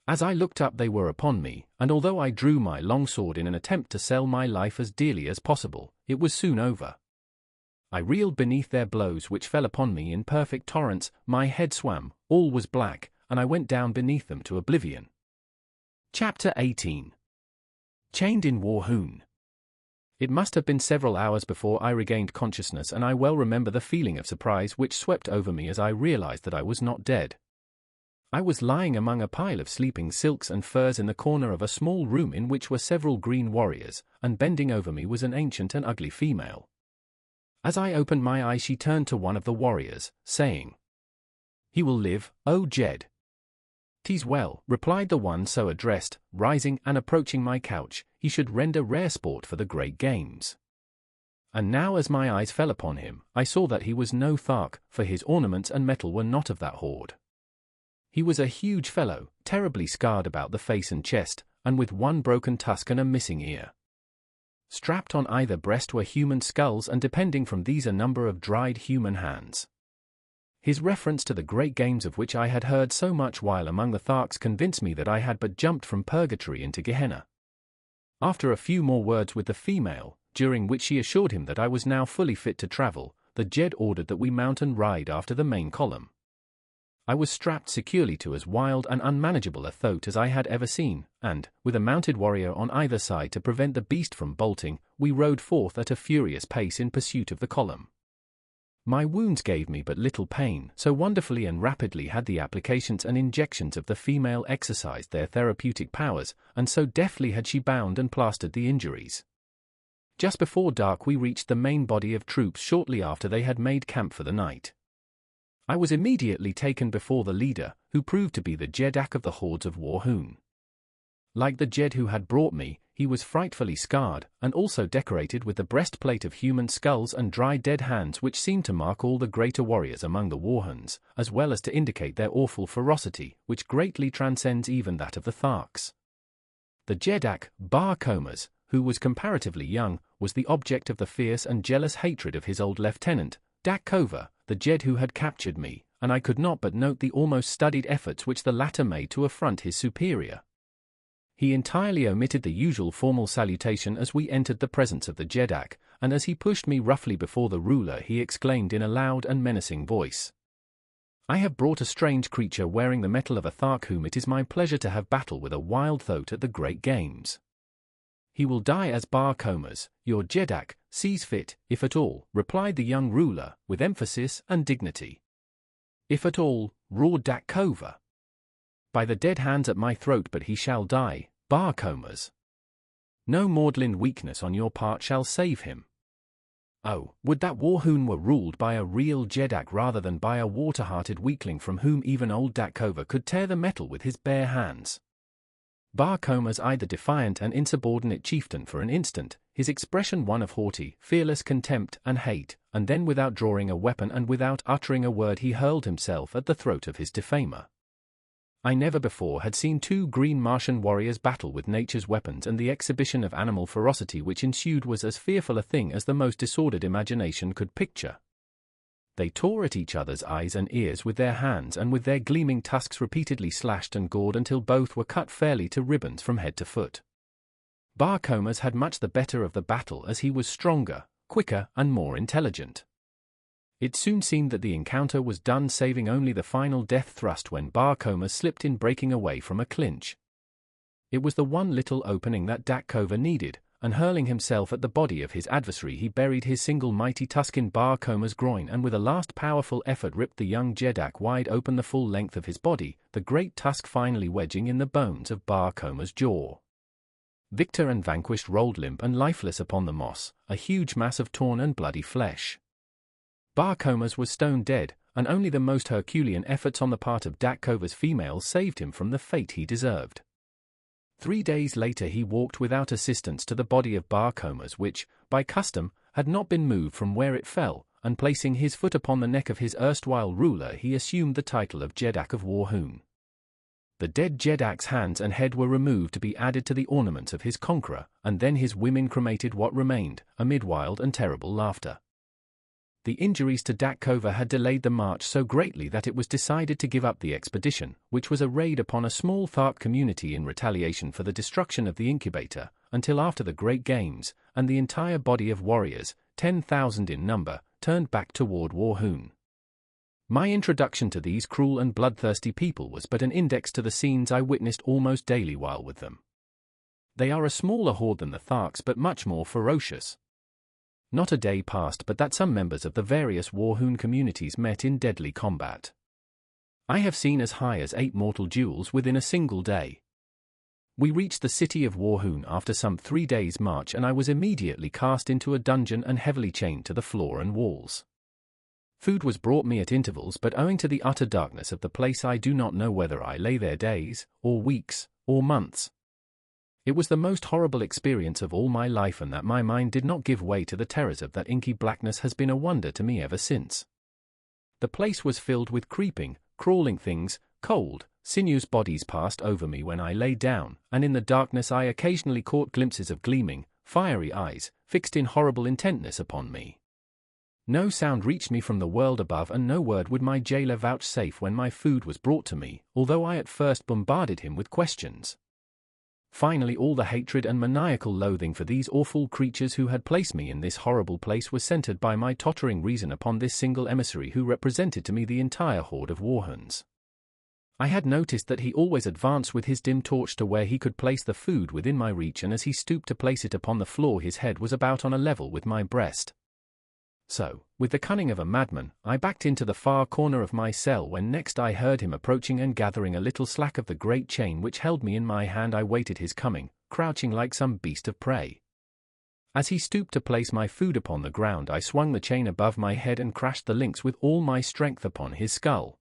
As I looked up, they were upon me, and although I drew my longsword in an attempt to sell my life as dearly as possible, it was soon over. I reeled beneath their blows, which fell upon me in perfect torrents. My head swam, all was black, and I went down beneath them to oblivion. Chapter 18. Chained in Warhoon. It must have been several hours before I regained consciousness, and I well remember the feeling of surprise which swept over me as I realized that I was not dead. I was lying among a pile of sleeping silks and furs in the corner of a small room in which were several green warriors, and bending over me was an ancient and ugly female. As I opened my eyes, she turned to one of the warriors, saying, "He will live, O Jed." "'Tis well," replied the one so addressed, rising and approaching my couch. "He should render rare sport for the great games." And now as my eyes fell upon him, I saw that he was no Thark, for his ornaments and metal were not of that horde. He was a huge fellow, terribly scarred about the face and chest, and with one broken tusk and a missing ear. Strapped on either breast were human skulls, and depending from these a number of dried human hands. His reference to the great games of which I had heard so much while among the Tharks convinced me that I had but jumped from purgatory into Gehenna. After a few more words with the female, during which she assured him that I was now fully fit to travel, the Jed ordered that we mount and ride after the main column. I was strapped securely to as wild and unmanageable a thoat as I had ever seen, and, with a mounted warrior on either side to prevent the beast from bolting, we rode forth at a furious pace in pursuit of the column. My wounds gave me but little pain, so wonderfully and rapidly had the applications and injections of the female exercised their therapeutic powers, and so deftly had she bound and plastered the injuries. Just before dark we reached the main body of troops shortly after they had made camp for the night. I was immediately taken before the leader, who proved to be the Jedak of the hordes of Warhoon. Like the Jed who had brought me, he was frightfully scarred, and also decorated with the breastplate of human skulls and dry dead hands which seemed to mark all the greater warriors among the Warhoons, as well as to indicate their awful ferocity, which greatly transcends even that of the Tharks. The Jedak, Bar Comas, who was comparatively young, was the object of the fierce and jealous hatred of his old lieutenant, Dak Kova, the Jed who had captured me, and I could not but note the almost studied efforts which the latter made to affront his superior. He entirely omitted the usual formal salutation as we entered the presence of the Jedak, and as he pushed me roughly before the ruler he exclaimed in a loud and menacing voice, "I have brought a strange creature wearing the metal of a Thark whom it is my pleasure to have battle with a wild thoat at the great games. He will die as Bar Comas, your Jedak, sees fit, if at all," replied the young ruler, with emphasis and dignity. "If at all," roared Dak Kova. "By the dead hands at my throat, but he shall die, Bar Comas. No maudlin weakness on your part shall save him. Oh, would that Warhoon were ruled by a real Jedak rather than by a water-hearted weakling from whom even old Dak Kova could tear the metal with his bare hands." Bar Comas eyed the defiant and insubordinate chieftain for an instant, his expression one of haughty, fearless contempt and hate, and then without drawing a weapon and without uttering a word he hurled himself at the throat of his defamer. I never before had seen two green Martian warriors battle with nature's weapons, and the exhibition of animal ferocity which ensued was as fearful a thing as the most disordered imagination could picture. They tore at each other's eyes and ears with their hands, and with their gleaming tusks repeatedly slashed and gored until both were cut fairly to ribbons from head to foot. Bar Comas had much the better of the battle as he was stronger, quicker, and more intelligent. It soon seemed that the encounter was done, saving only the final death thrust when Bar Comas slipped in, breaking away from a clinch. It was the one little opening that Dak Kova needed, and hurling himself at the body of his adversary he buried his single mighty tusk in Bar Comas' groin, and with a last powerful effort ripped the young Jedak wide open the full length of his body, the great tusk finally wedging in the bones of Bar Comas' jaw. Victor and vanquished rolled limp and lifeless upon the moss, a huge mass of torn and bloody flesh. Bar Comas was stone dead, and only the most Herculean efforts on the part of Dak Kova's female saved him from the fate he deserved. 3 days later he walked without assistance to the body of Bar Comas, which, by custom, had not been moved from where it fell, and placing his foot upon the neck of his erstwhile ruler he assumed the title of Jedak of Warhoon. The dead Jedak's hands and head were removed to be added to the ornaments of his conqueror, and then his women cremated what remained, amid wild and terrible laughter. The injuries to Dakova had delayed the march so greatly that it was decided to give up the expedition, which was a raid upon a small Thark community in retaliation for the destruction of the incubator, until after the Great Games, and the entire body of warriors, 10,000 in number, turned back toward Warhoon. My introduction to these cruel and bloodthirsty people was but an index to the scenes I witnessed almost daily while with them. They are a smaller horde than the Tharks but much more ferocious. Not a day passed but that some members of the various Warhoon communities met in deadly combat. I have seen as high as 8 mortal duels within a single day. We reached the city of Warhoon after some 3 days' march, and I was immediately cast into a dungeon and heavily chained to the floor and walls. Food was brought me at intervals, but owing to the utter darkness of the place I do not know whether I lay there days, or weeks, or months. It was the most horrible experience of all my life, and that my mind did not give way to the terrors of that inky blackness has been a wonder to me ever since. The place was filled with creeping, crawling things, cold, sinuous bodies passed over me when I lay down, and in the darkness I occasionally caught glimpses of gleaming, fiery eyes, fixed in horrible intentness upon me. No sound reached me from the world above, and no word would my jailer vouchsafe when my food was brought to me, although I at first bombarded him with questions. Finally, all the hatred and maniacal loathing for these awful creatures who had placed me in this horrible place was centered by my tottering reason upon this single emissary who represented to me the entire horde of Warhoons. I had noticed that he always advanced with his dim torch to where he could place the food within my reach, and as he stooped to place it upon the floor his head was about on a level with my breast. So, with the cunning of a madman, I backed into the far corner of my cell when next I heard him approaching, and gathering a little slack of the great chain which held me in my hand I waited his coming, crouching like some beast of prey. As he stooped to place my food upon the ground I swung the chain above my head and crashed the links with all my strength upon his skull.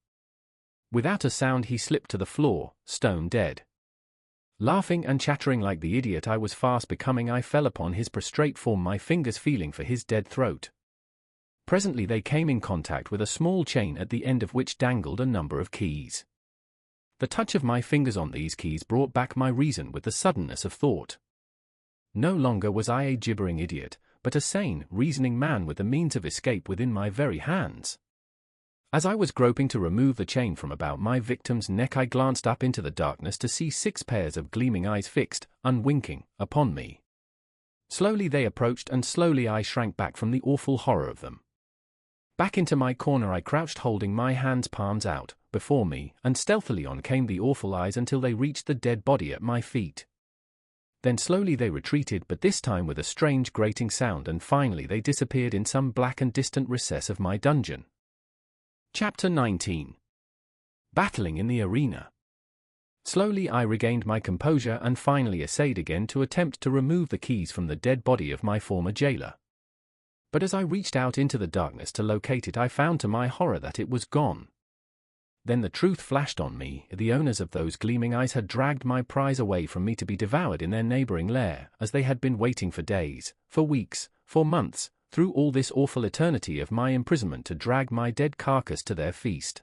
Without a sound he slipped to the floor, stone dead. Laughing and chattering like the idiot I was fast becoming, I fell upon his prostrate form, my fingers feeling for his dead throat. Presently they came in contact with a small chain at the end of which dangled a number of keys. The touch of my fingers on these keys brought back my reason with the suddenness of thought. No longer was I a gibbering idiot, but a sane, reasoning man with the means of escape within my very hands. As I was groping to remove the chain from about my victim's neck I glanced up into the darkness to see 6 pairs of gleaming eyes fixed, unwinking, upon me. Slowly they approached, and slowly I shrank back from the awful horror of them. Back into my corner I crouched, holding my hands palms out before me, and stealthily on came the awful eyes until they reached the dead body at my feet. Then slowly they retreated, but this time with a strange grating sound, and finally they disappeared in some black and distant recess of my dungeon. Chapter 19. Battling in the Arena. Slowly I regained my composure and finally essayed again to attempt to remove the keys from the dead body of my former jailer. But as I reached out into the darkness to locate it I found to my horror that it was gone. Then the truth flashed on me: the owners of those gleaming eyes had dragged my prize away from me to be devoured in their neighboring lair, as they had been waiting for days, for weeks, for months, through all this awful eternity of my imprisonment to drag my dead carcass to their feast.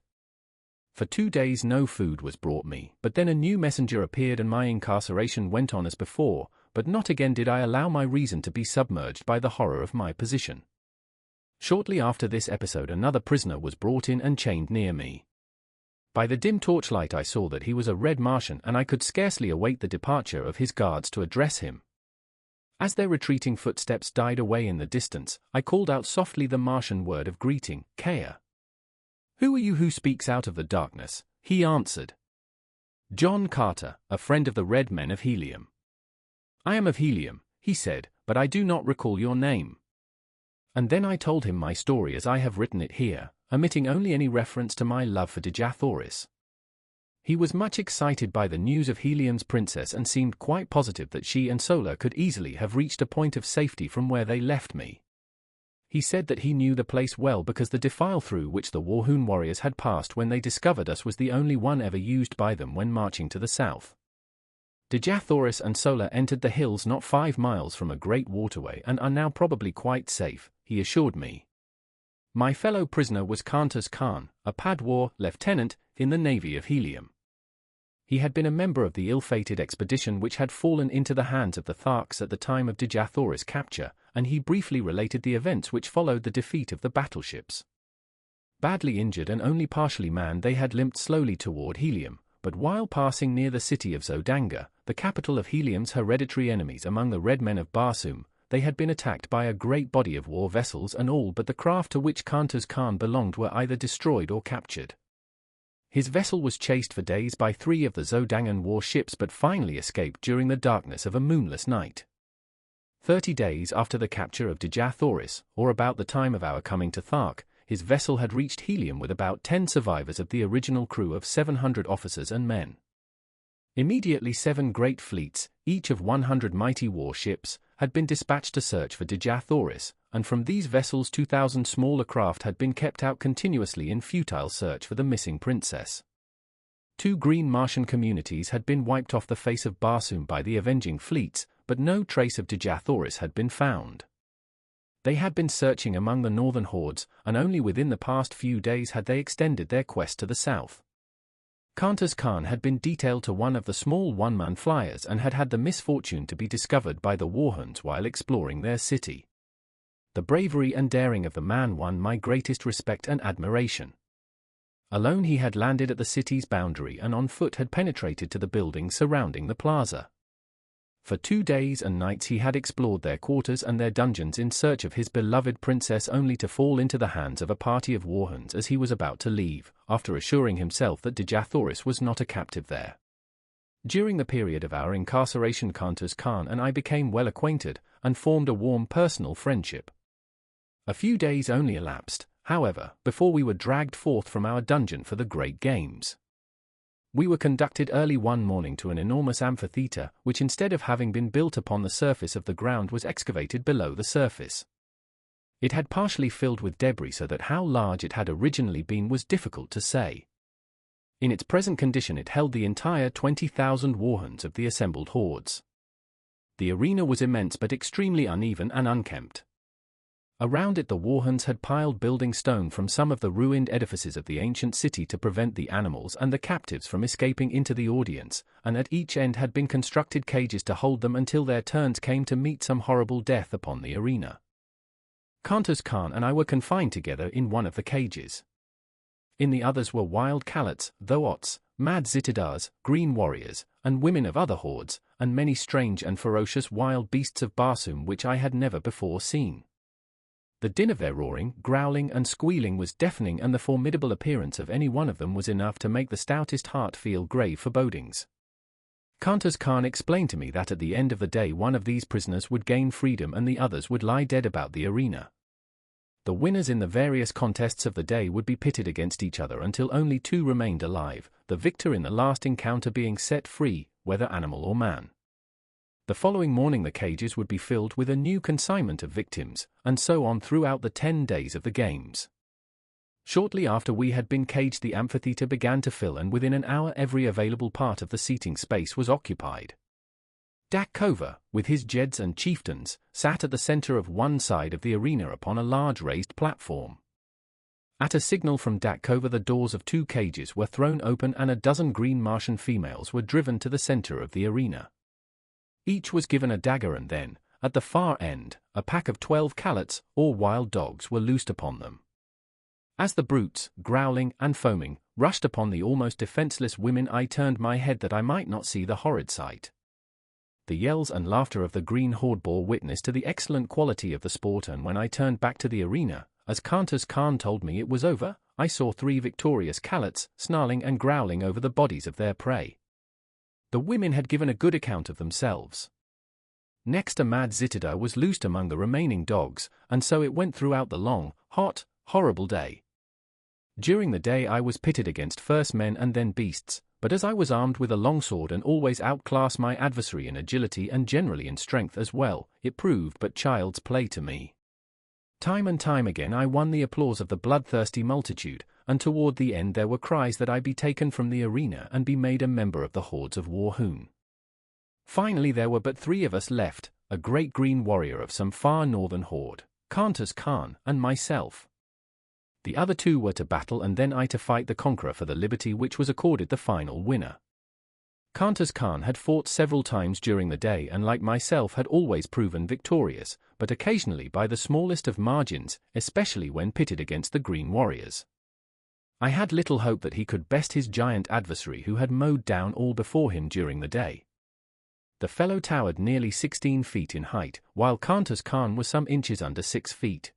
For 2 days no food was brought me, but then a new messenger appeared and my incarceration went on as before, but not again did I allow my reason to be submerged by the horror of my position. Shortly after this episode another prisoner was brought in and chained near me. By the dim torchlight I saw that he was a red Martian, and I could scarcely await the departure of his guards to address him. As their retreating footsteps died away in the distance, I called out softly the Martian word of greeting, Kea. "Who are you who speaks out of the darkness?" he answered. "John Carter, a friend of the Red Men of Helium." "I am of Helium," he said, "but I do not recall your name." And then I told him my story as I have written it here, omitting only any reference to my love for Dejah Thoris. He was much excited by the news of Helium's princess and seemed quite positive that she and Sola could easily have reached a point of safety from where they left me. He said that he knew the place well because the defile through which the Warhoon warriors had passed when they discovered us was the only one ever used by them when marching to the south. Dejah Thoris and Sola entered the hills not 5 miles from a great waterway and are now probably quite safe, he assured me. My fellow prisoner was Kantas Khan, a Padwar lieutenant in the Navy of Helium. He had been a member of the ill-fated expedition which had fallen into the hands of the Tarkas at the time of Dejah Thoris' capture, and he briefly related the events which followed the defeat of the battleships. Badly injured and only partially manned, they had limped slowly toward Helium, but while passing near the city of Zodanga, the capital of Helium's hereditary enemies among the Red Men of Barsoom, they had been attacked by a great body of war vessels, and all but the craft to which XXIII belonged were either destroyed or captured. His vessel was chased for days by 3 of the Zodangan warships but finally escaped during the darkness of a moonless night. 30 days after the capture of Dejah Thoris, or about the time of our coming to Thark, his vessel had reached Helium with about 10 survivors of the original crew of 700 officers and men. Immediately 7 great fleets, each of 100 mighty warships, had been dispatched to search for Dejah Thoris, and from these vessels 2,000 smaller craft had been kept out continuously in futile search for the missing princess. 2 green Martian communities had been wiped off the face of Barsoom by the avenging fleets, but no trace of Dejah Thoris had been found. They had been searching among the northern hordes, and only within the past few days had they extended their quest to the south. XXIII had been detailed to one of the small one-man flyers and had had the misfortune to be discovered by the Warhoons while exploring their city. The bravery and daring of the man won my greatest respect and admiration. Alone he had landed at the city's boundary and on foot had penetrated to the buildings surrounding the plaza. For 2 days and nights he had explored their quarters and their dungeons in search of his beloved princess, only to fall into the hands of a party of Warhoons as he was about to leave, after assuring himself that Dejah Thoris was not a captive there. During the period of our incarceration XXIII and I became well acquainted, and formed a warm personal friendship. A few days only elapsed, however, before we were dragged forth from our dungeon for the great games. We were conducted early one morning to an enormous amphitheatre, which instead of having been built upon the surface of the ground was excavated below the surface. It had partially filled with debris, so that how large it had originally been was difficult to say. In its present condition it held the entire 20,000 Warhoons of the assembled hordes. The arena was immense but extremely uneven and unkempt. Around it the Warhoons had piled building stone from some of the ruined edifices of the ancient city to prevent the animals and the captives from escaping into the audience, and at each end had been constructed cages to hold them until their turns came to meet some horrible death upon the arena. XXIII and I were confined together in one of the cages. In the others were wild Calots, Thoats, mad Zitidars, green warriors, and women of other hordes, and many strange and ferocious wild beasts of Barsoom which I had never before seen. The din of their roaring, growling and squealing was deafening, and the formidable appearance of any one of them was enough to make the stoutest heart feel grave forebodings. XXIII explained to me that at the end of the day one of these prisoners would gain freedom and the others would lie dead about the arena. The winners in the various contests of the day would be pitted against each other until only 2 remained alive, the victor in the last encounter being set free, whether animal or man. The following morning the cages would be filled with a new consignment of victims, and so on throughout the 10 days of the games. Shortly after we had been caged the amphitheatre began to fill, and within an hour every available part of the seating space was occupied. Dejah, with his Jeds and chieftains, sat at the center of one side of the arena upon a large raised platform. At a signal from Dejah the doors of 2 cages were thrown open and a dozen green Martian females were driven to the center of the arena. Each was given a dagger, and then, at the far end, a pack of 12 Calots, or wild dogs, were loosed upon them. As the brutes, growling and foaming, rushed upon the almost defenseless women, I turned my head that I might not see the horrid sight. The yells and laughter of the green horde bore witness to the excellent quality of the sport, and when I turned back to the arena, as XXIII told me it was over, I saw 3 victorious Calots, snarling and growling over the bodies of their prey. The women had given a good account of themselves. Next a mad Zitidar was loosed among the remaining dogs, and so it went throughout the long, hot, horrible day. During the day I was pitted against first men and then beasts, but as I was armed with a longsword and always outclassed my adversary in agility and generally in strength as well, it proved but child's play to me. Time and time again I won the applause of the bloodthirsty multitude, and toward the end there were cries that I be taken from the arena and be made a member of the hordes of Warhoon. Finally there were but 3 of us left, a great green warrior of some far northern horde, XXIII, and myself. The other 2 were to battle, and then I to fight the conqueror for the liberty which was accorded the final winner. XXIII had fought several times during the day and like myself had always proven victorious, but occasionally by the smallest of margins, especially when pitted against the Green Warriors. I had little hope that he could best his giant adversary who had mowed down all before him during the day. The fellow towered nearly 16 feet in height, while XXIII was some inches under 6 feet.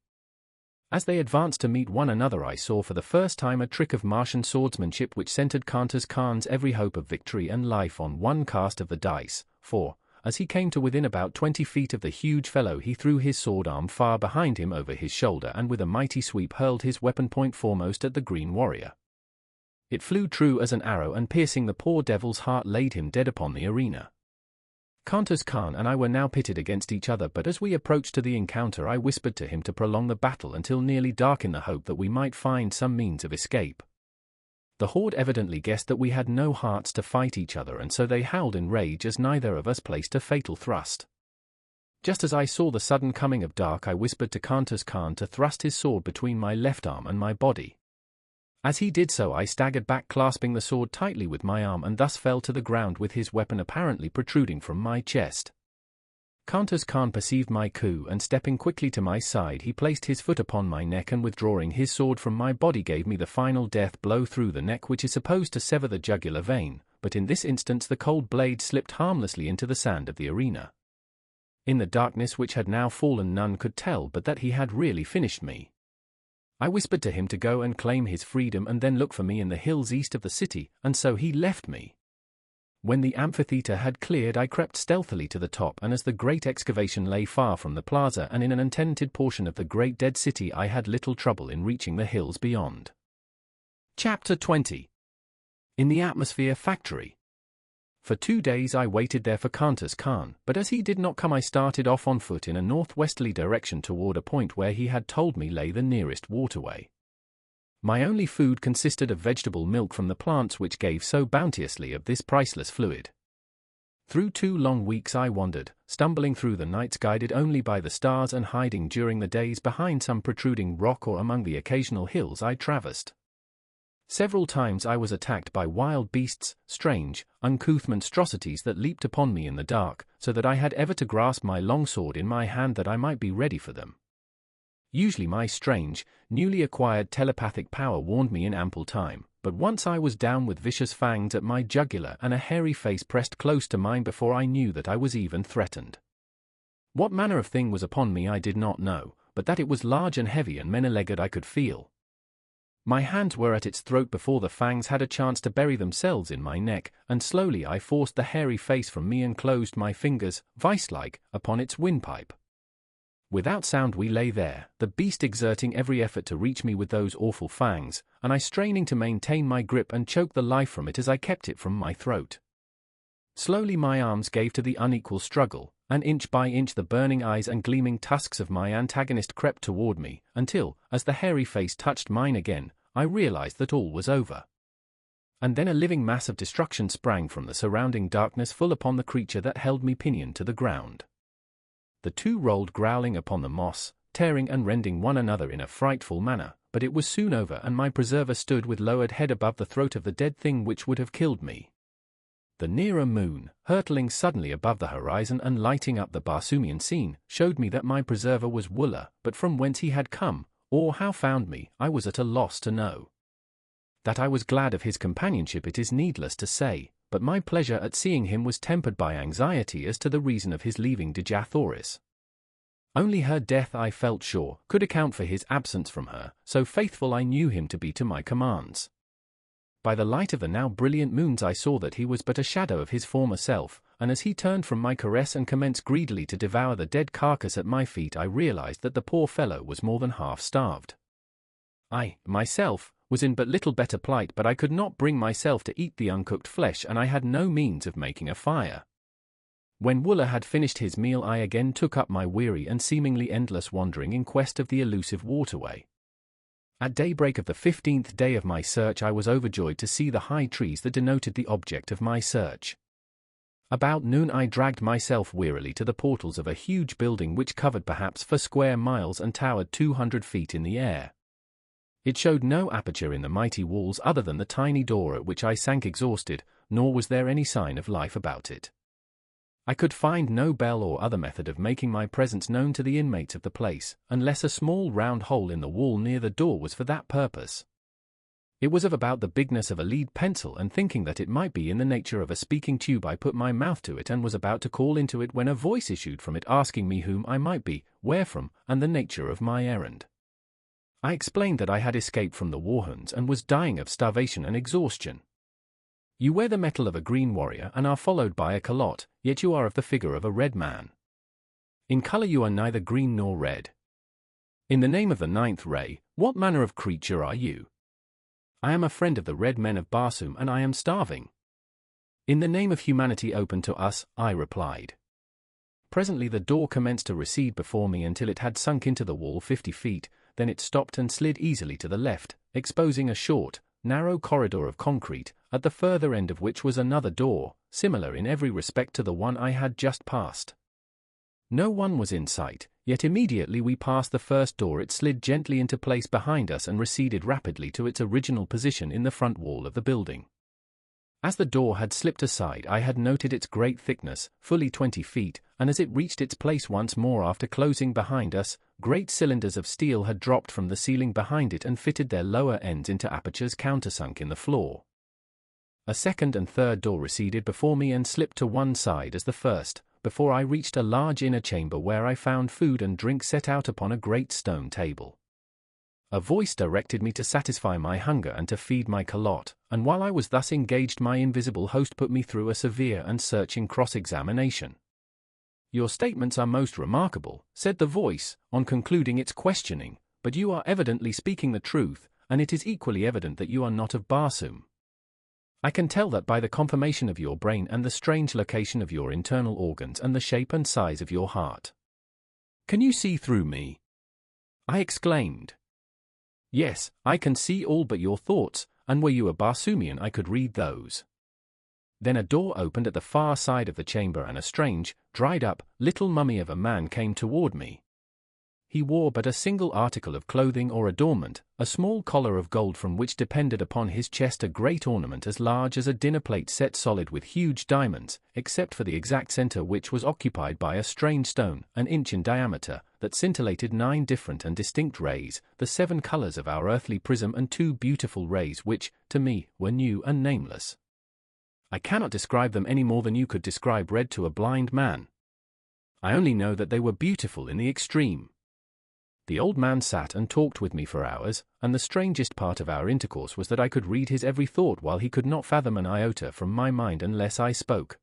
As they advanced to meet one another, I saw for the first time a trick of Martian swordsmanship which centered XXIII's every hope of victory and life on one cast of the dice, for, as he came to within about 20 feet of the huge fellow, he threw his sword arm far behind him over his shoulder and with a mighty sweep hurled his weapon point foremost at the Green Warrior. It flew true as an arrow and piercing the poor devil's heart laid him dead upon the arena. XXIII and I were now pitted against each other, but as we approached to the encounter I whispered to him to prolong the battle until nearly dark in the hope that we might find some means of escape. The horde evidently guessed that we had no hearts to fight each other, and so they howled in rage as neither of us placed a fatal thrust. Just as I saw the sudden coming of dark I whispered to XXIII to thrust his sword between my left arm and my body. As he did so I staggered back clasping the sword tightly with my arm and thus fell to the ground with his weapon apparently protruding from my chest. XXIII perceived my coup and stepping quickly to my side he placed his foot upon my neck and withdrawing his sword from my body gave me the final death blow through the neck which is supposed to sever the jugular vein, but in this instance the cold blade slipped harmlessly into the sand of the arena. In the darkness which had now fallen none could tell but that he had really finished me. I whispered to him to go and claim his freedom and then look for me in the hills east of the city, and so he left me. When the amphitheater had cleared I crept stealthily to the top, and as the great excavation lay far from the plaza and in an untenanted portion of the great dead city I had little trouble in reaching the hills beyond. Chapter 20. In the Atmosphere Factory. For 2 days I waited there for XXIII, but as he did not come I started off on foot in a northwesterly direction toward a point where he had told me lay the nearest waterway. My only food consisted of vegetable milk from the plants which gave so bounteously of this priceless fluid. Through 2 long weeks I wandered, stumbling through the nights guided only by the stars and hiding during the days behind some protruding rock or among the occasional hills I traversed. Several times I was attacked by wild beasts, strange, uncouth monstrosities that leaped upon me in the dark, so that I had ever to grasp my long sword in my hand that I might be ready for them. Usually my strange, newly acquired telepathic power warned me in ample time, but once I was down with vicious fangs at my jugular and a hairy face pressed close to mine before I knew that I was even threatened. What manner of thing was upon me I did not know, but that it was large and heavy and many-legged I could feel. My hands were at its throat before the fangs had a chance to bury themselves in my neck, and slowly I forced the hairy face from me and closed my fingers, vice-like, upon its windpipe. Without sound we lay there, the beast exerting every effort to reach me with those awful fangs, and I straining to maintain my grip and choke the life from it as I kept it from my throat. Slowly my arms gave to the unequal struggle, and inch by inch the burning eyes and gleaming tusks of my antagonist crept toward me, until, as the hairy face touched mine again, I realized that all was over. And then a living mass of destruction sprang from the surrounding darkness full upon the creature that held me pinioned to the ground. The two rolled growling upon the moss, tearing and rending one another in a frightful manner, but it was soon over and my preserver stood with lowered head above the throat of the dead thing which would have killed me. The nearer moon, hurtling suddenly above the horizon and lighting up the Barsoomian scene, showed me that my preserver was Wooler, but from whence he had come, or how found me, I was at a loss to know. That I was glad of his companionship it is needless to say, but my pleasure at seeing him was tempered by anxiety as to the reason of his leaving Dejah Thoris. Only her death, I felt sure, could account for his absence from her, so faithful I knew him to be to my commands. By the light of the now brilliant moons I saw that he was but a shadow of his former self, and as he turned from my caress and commenced greedily to devour the dead carcass at my feet I realized that the poor fellow was more than half starved. I, myself, was in but little better plight, but I could not bring myself to eat the uncooked flesh and I had no means of making a fire. When Wooler had finished his meal I again took up my weary and seemingly endless wandering in quest of the elusive waterway. At daybreak of the 15th day of my search I was overjoyed to see the high trees that denoted the object of my search. About noon I dragged myself wearily to the portals of a huge building which covered perhaps 4 square miles and towered 200 feet in the air. It showed no aperture in the mighty walls other than the tiny door at which I sank exhausted, nor was there any sign of life about it. I could find no bell or other method of making my presence known to the inmates of the place, unless a small round hole in the wall near the door was for that purpose. It was of about the bigness of a lead pencil, and thinking that it might be in the nature of a speaking tube, I put my mouth to it and was about to call into it when a voice issued from it asking me whom I might be, where from, and the nature of my errand. I explained that I had escaped from the Warhoons and was dying of starvation and exhaustion. You wear the metal of a green warrior and are followed by a calotte, yet you are of the figure of a red man. In color you are neither green nor red. In the name of the ninth ray, what manner of creature are you? I am a friend of the red men of Barsoom and I am starving. In the name of humanity open to us, I replied. Presently the door commenced to recede before me until it had sunk into the wall 50 feet, then it stopped and slid easily to the left, exposing a short, narrow corridor of concrete, at the further end of which was another door, similar in every respect to the one I had just passed. No one was in sight, yet immediately we passed the first door it slid gently into place behind us and receded rapidly to its original position in the front wall of the building. As the door had slipped aside I had noted its great thickness, fully 20 feet, and as it reached its place once more after closing behind us, great cylinders of steel had dropped from the ceiling behind it and fitted their lower ends into apertures countersunk in the floor. A second and third door receded before me and slipped to one side as the first, before I reached a large inner chamber where I found food and drink set out upon a great stone table. A voice directed me to satisfy my hunger and to feed my calotte, and while I was thus engaged my invisible host put me through a severe and searching cross-examination. "Your statements are most remarkable," said the voice, on concluding its questioning, "but you are evidently speaking the truth, and it is equally evident that you are not of Barsoom. I can tell that by the conformation of your brain and the strange location of your internal organs and the shape and size of your heart." "Can you see through me?" I exclaimed. "Yes, I can see all but your thoughts, and were you a Barsoomian I could read those." Then a door opened at the far side of the chamber and a strange, dried-up, little mummy of a man came toward me. He wore but a single article of clothing or adornment, a small collar of gold from which depended upon his chest a great ornament as large as a dinner plate set solid with huge diamonds, except for the exact center which was occupied by a strange stone, an inch in diameter, that scintillated 9 different and distinct rays, the 7 colors of our earthly prism and 2 beautiful rays which, to me, were new and nameless. I cannot describe them any more than you could describe red to a blind man. I only know that they were beautiful in the extreme. The old man sat and talked with me for hours, and the strangest part of our intercourse was that I could read his every thought while he could not fathom an iota from my mind unless I spoke.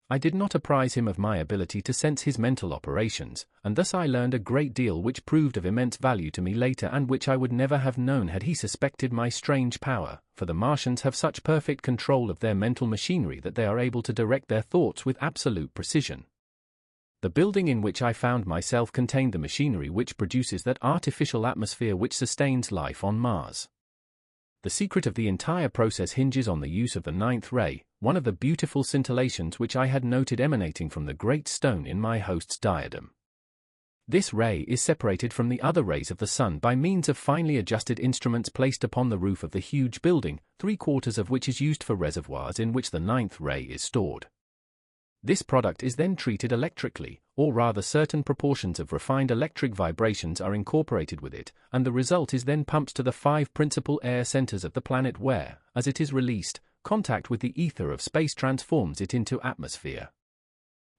I did not apprise him of my ability to sense his mental operations, and thus I learned a great deal which proved of immense value to me later and which I would never have known had he suspected my strange power, for the Martians have such perfect control of their mental machinery that they are able to direct their thoughts with absolute precision. The building in which I found myself contained the machinery which produces that artificial atmosphere which sustains life on Mars. The secret of the entire process hinges on the use of the ninth ray, one of the beautiful scintillations which I had noted emanating from the great stone in my host's diadem. This ray is separated from the other rays of the sun by means of finely adjusted instruments placed upon the roof of the huge building, 3/4 of which is used for reservoirs in which the ninth ray is stored. This product is then treated electrically, or rather certain proportions of refined electric vibrations are incorporated with it, and the result is then pumped to the 5 principal air centers of the planet where, as it is released, contact with the ether of space transforms it into atmosphere.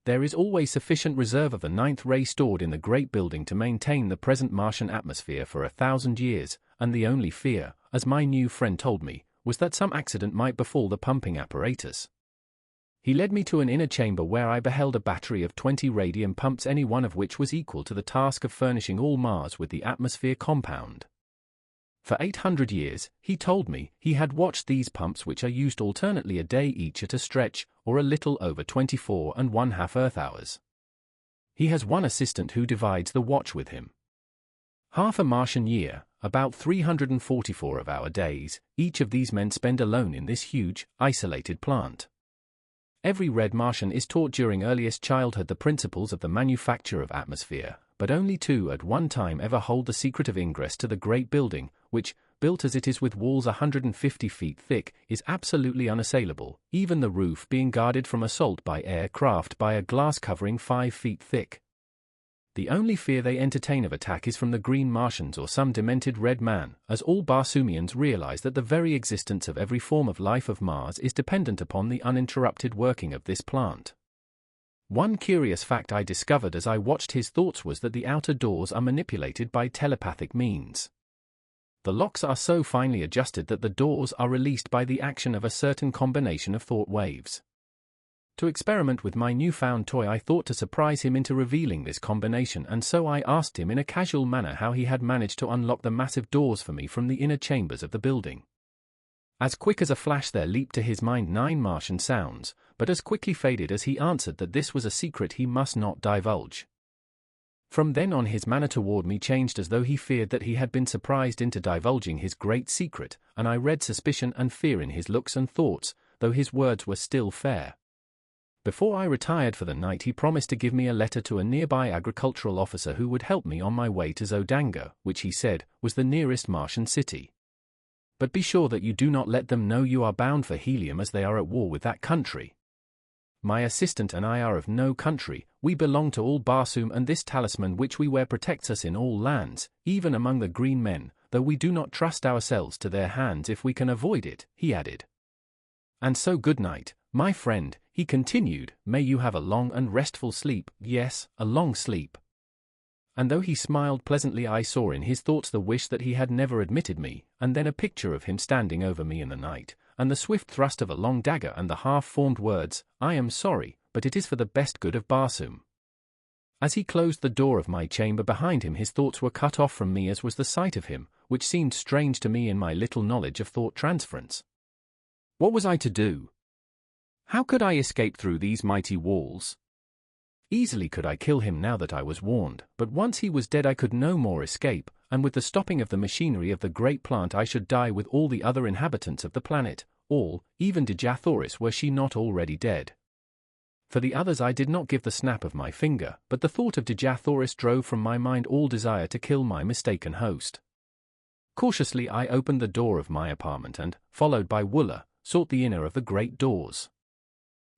There is always sufficient reserve of the ninth ray stored in the great building to maintain the present Martian atmosphere for 1,000 years, and the only fear, as my new friend told me, was that some accident might befall the pumping apparatus. He led me to an inner chamber where I beheld a battery of 20 radium pumps, any one of which was equal to the task of furnishing all Mars with the atmosphere compound. For 800 years, he told me, he had watched these pumps, which are used alternately a day each at a stretch, or a little over 24½ Earth hours. He has one assistant who divides the watch with him. Half a Martian year, about 344 of our days, each of these men spend alone in this huge, isolated plant. Every red Martian is taught during earliest childhood the principles of the manufacture of atmosphere, but only 2 at one time ever hold the secret of ingress to the great building, which, built as it is with walls 150 feet thick, is absolutely unassailable, even the roof being guarded from assault by aircraft by a glass covering 5 feet thick. The only fear they entertain of attack is from the green Martians or some demented red man, as all Barsoomians realize that the very existence of every form of life of Mars is dependent upon the uninterrupted working of this plant. One curious fact I discovered as I watched his thoughts was that the outer doors are manipulated by telepathic means. The locks are so finely adjusted that the doors are released by the action of a certain combination of thought waves. To experiment with my newfound toy, I thought to surprise him into revealing this combination, and so I asked him in a casual manner how he had managed to unlock the massive doors for me from the inner chambers of the building. As quick as a flash there leaped to his mind 9 Martian sounds, but as quickly faded as he answered that this was a secret he must not divulge. From then on his manner toward me changed as though he feared that he had been surprised into divulging his great secret, and I read suspicion and fear in his looks and thoughts, though his words were still fair. Before I retired for the night he promised to give me a letter to a nearby agricultural officer who would help me on my way to Zodanga, which he said was the nearest Martian city. But be sure that you do not let them know you are bound for Helium, as they are at war with that country. My assistant and I are of no country, we belong to all Barsoom, and this talisman which we wear protects us in all lands, even among the green men, though we do not trust ourselves to their hands if we can avoid it, he added. And so good night, my friend, he continued, may you have a long and restful sleep, yes, a long sleep. And though he smiled pleasantly, I saw in his thoughts the wish that he had never admitted me, and then a picture of him standing over me in the night, and the swift thrust of a long dagger and the half-formed words, I am sorry, but it is for the best good of Barsoom. As he closed the door of my chamber behind him, his thoughts were cut off from me, as was the sight of him, which seemed strange to me in my little knowledge of thought transference. What was I to do? How could I escape through these mighty walls? Easily could I kill him now that I was warned, but once he was dead I could no more escape, and with the stopping of the machinery of the great plant I should die with all the other inhabitants of the planet, all, even Dejah Thoris, were she not already dead. For the others I did not give the snap of my finger, but the thought of Dejah Thoris drove from my mind all desire to kill my mistaken host. Cautiously I opened the door of my apartment and, followed by Wooler, sought the inner of the great doors.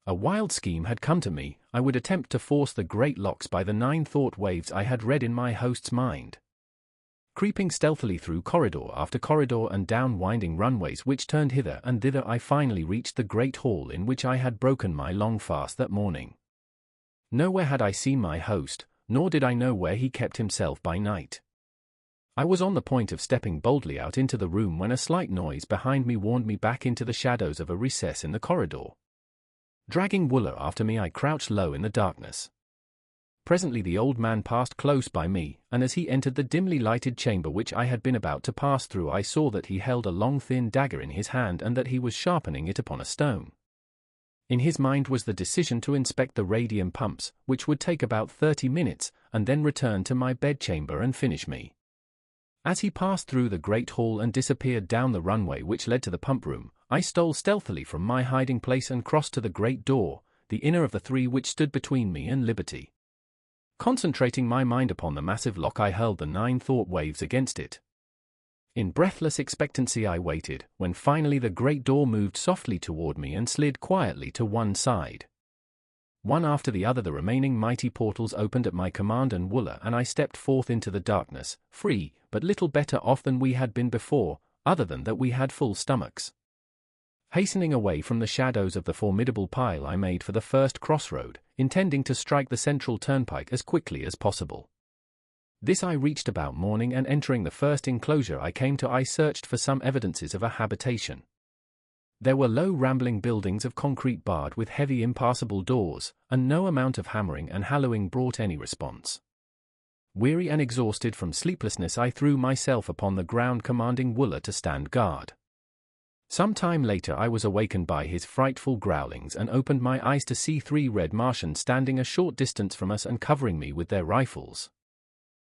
A wild scheme had come to me. I would attempt to force the great locks by the 9 thought waves I had read in my host's mind. Creeping stealthily through corridor after corridor and down winding runways which turned hither and thither, I finally reached the great hall in which I had broken my long fast that morning. Nowhere had I seen my host, nor did I know where he kept himself by night. I was on the point of stepping boldly out into the room when a slight noise behind me warned me back into the shadows of a recess in the corridor. Dragging Wooler after me, I crouched low in the darkness. Presently the old man passed close by me, and as he entered the dimly lighted chamber which I had been about to pass through, I saw that he held a long thin dagger in his hand and that he was sharpening it upon a stone. In his mind was the decision to inspect the radium pumps, which would take about 30 minutes, and then return to my bedchamber and finish me. As he passed through the great hall and disappeared down the runway which led to the pump room, I stole stealthily from my hiding place and crossed to the great door, the inner of the 3 which stood between me and liberty. Concentrating my mind upon the massive lock, I hurled the 9 thought waves against it. In breathless expectancy I waited, when finally the great door moved softly toward me and slid quietly to one side. One after the other the remaining mighty portals opened at my command and Wooler and I stepped forth into the darkness, free, but little better off than we had been before, other than that we had full stomachs. Hastening away from the shadows of the formidable pile, I made for the first crossroad, intending to strike the central turnpike as quickly as possible. This I reached about morning, and entering the first enclosure I searched for some evidences of a habitation. There were low rambling buildings of concrete barred with heavy impassable doors, and no amount of hammering and hallowing brought any response. Weary and exhausted from sleeplessness, I threw myself upon the ground, commanding Wooler to stand guard. Some time later I was awakened by his frightful growlings and opened my eyes to see 3 red Martians standing a short distance from us and covering me with their rifles.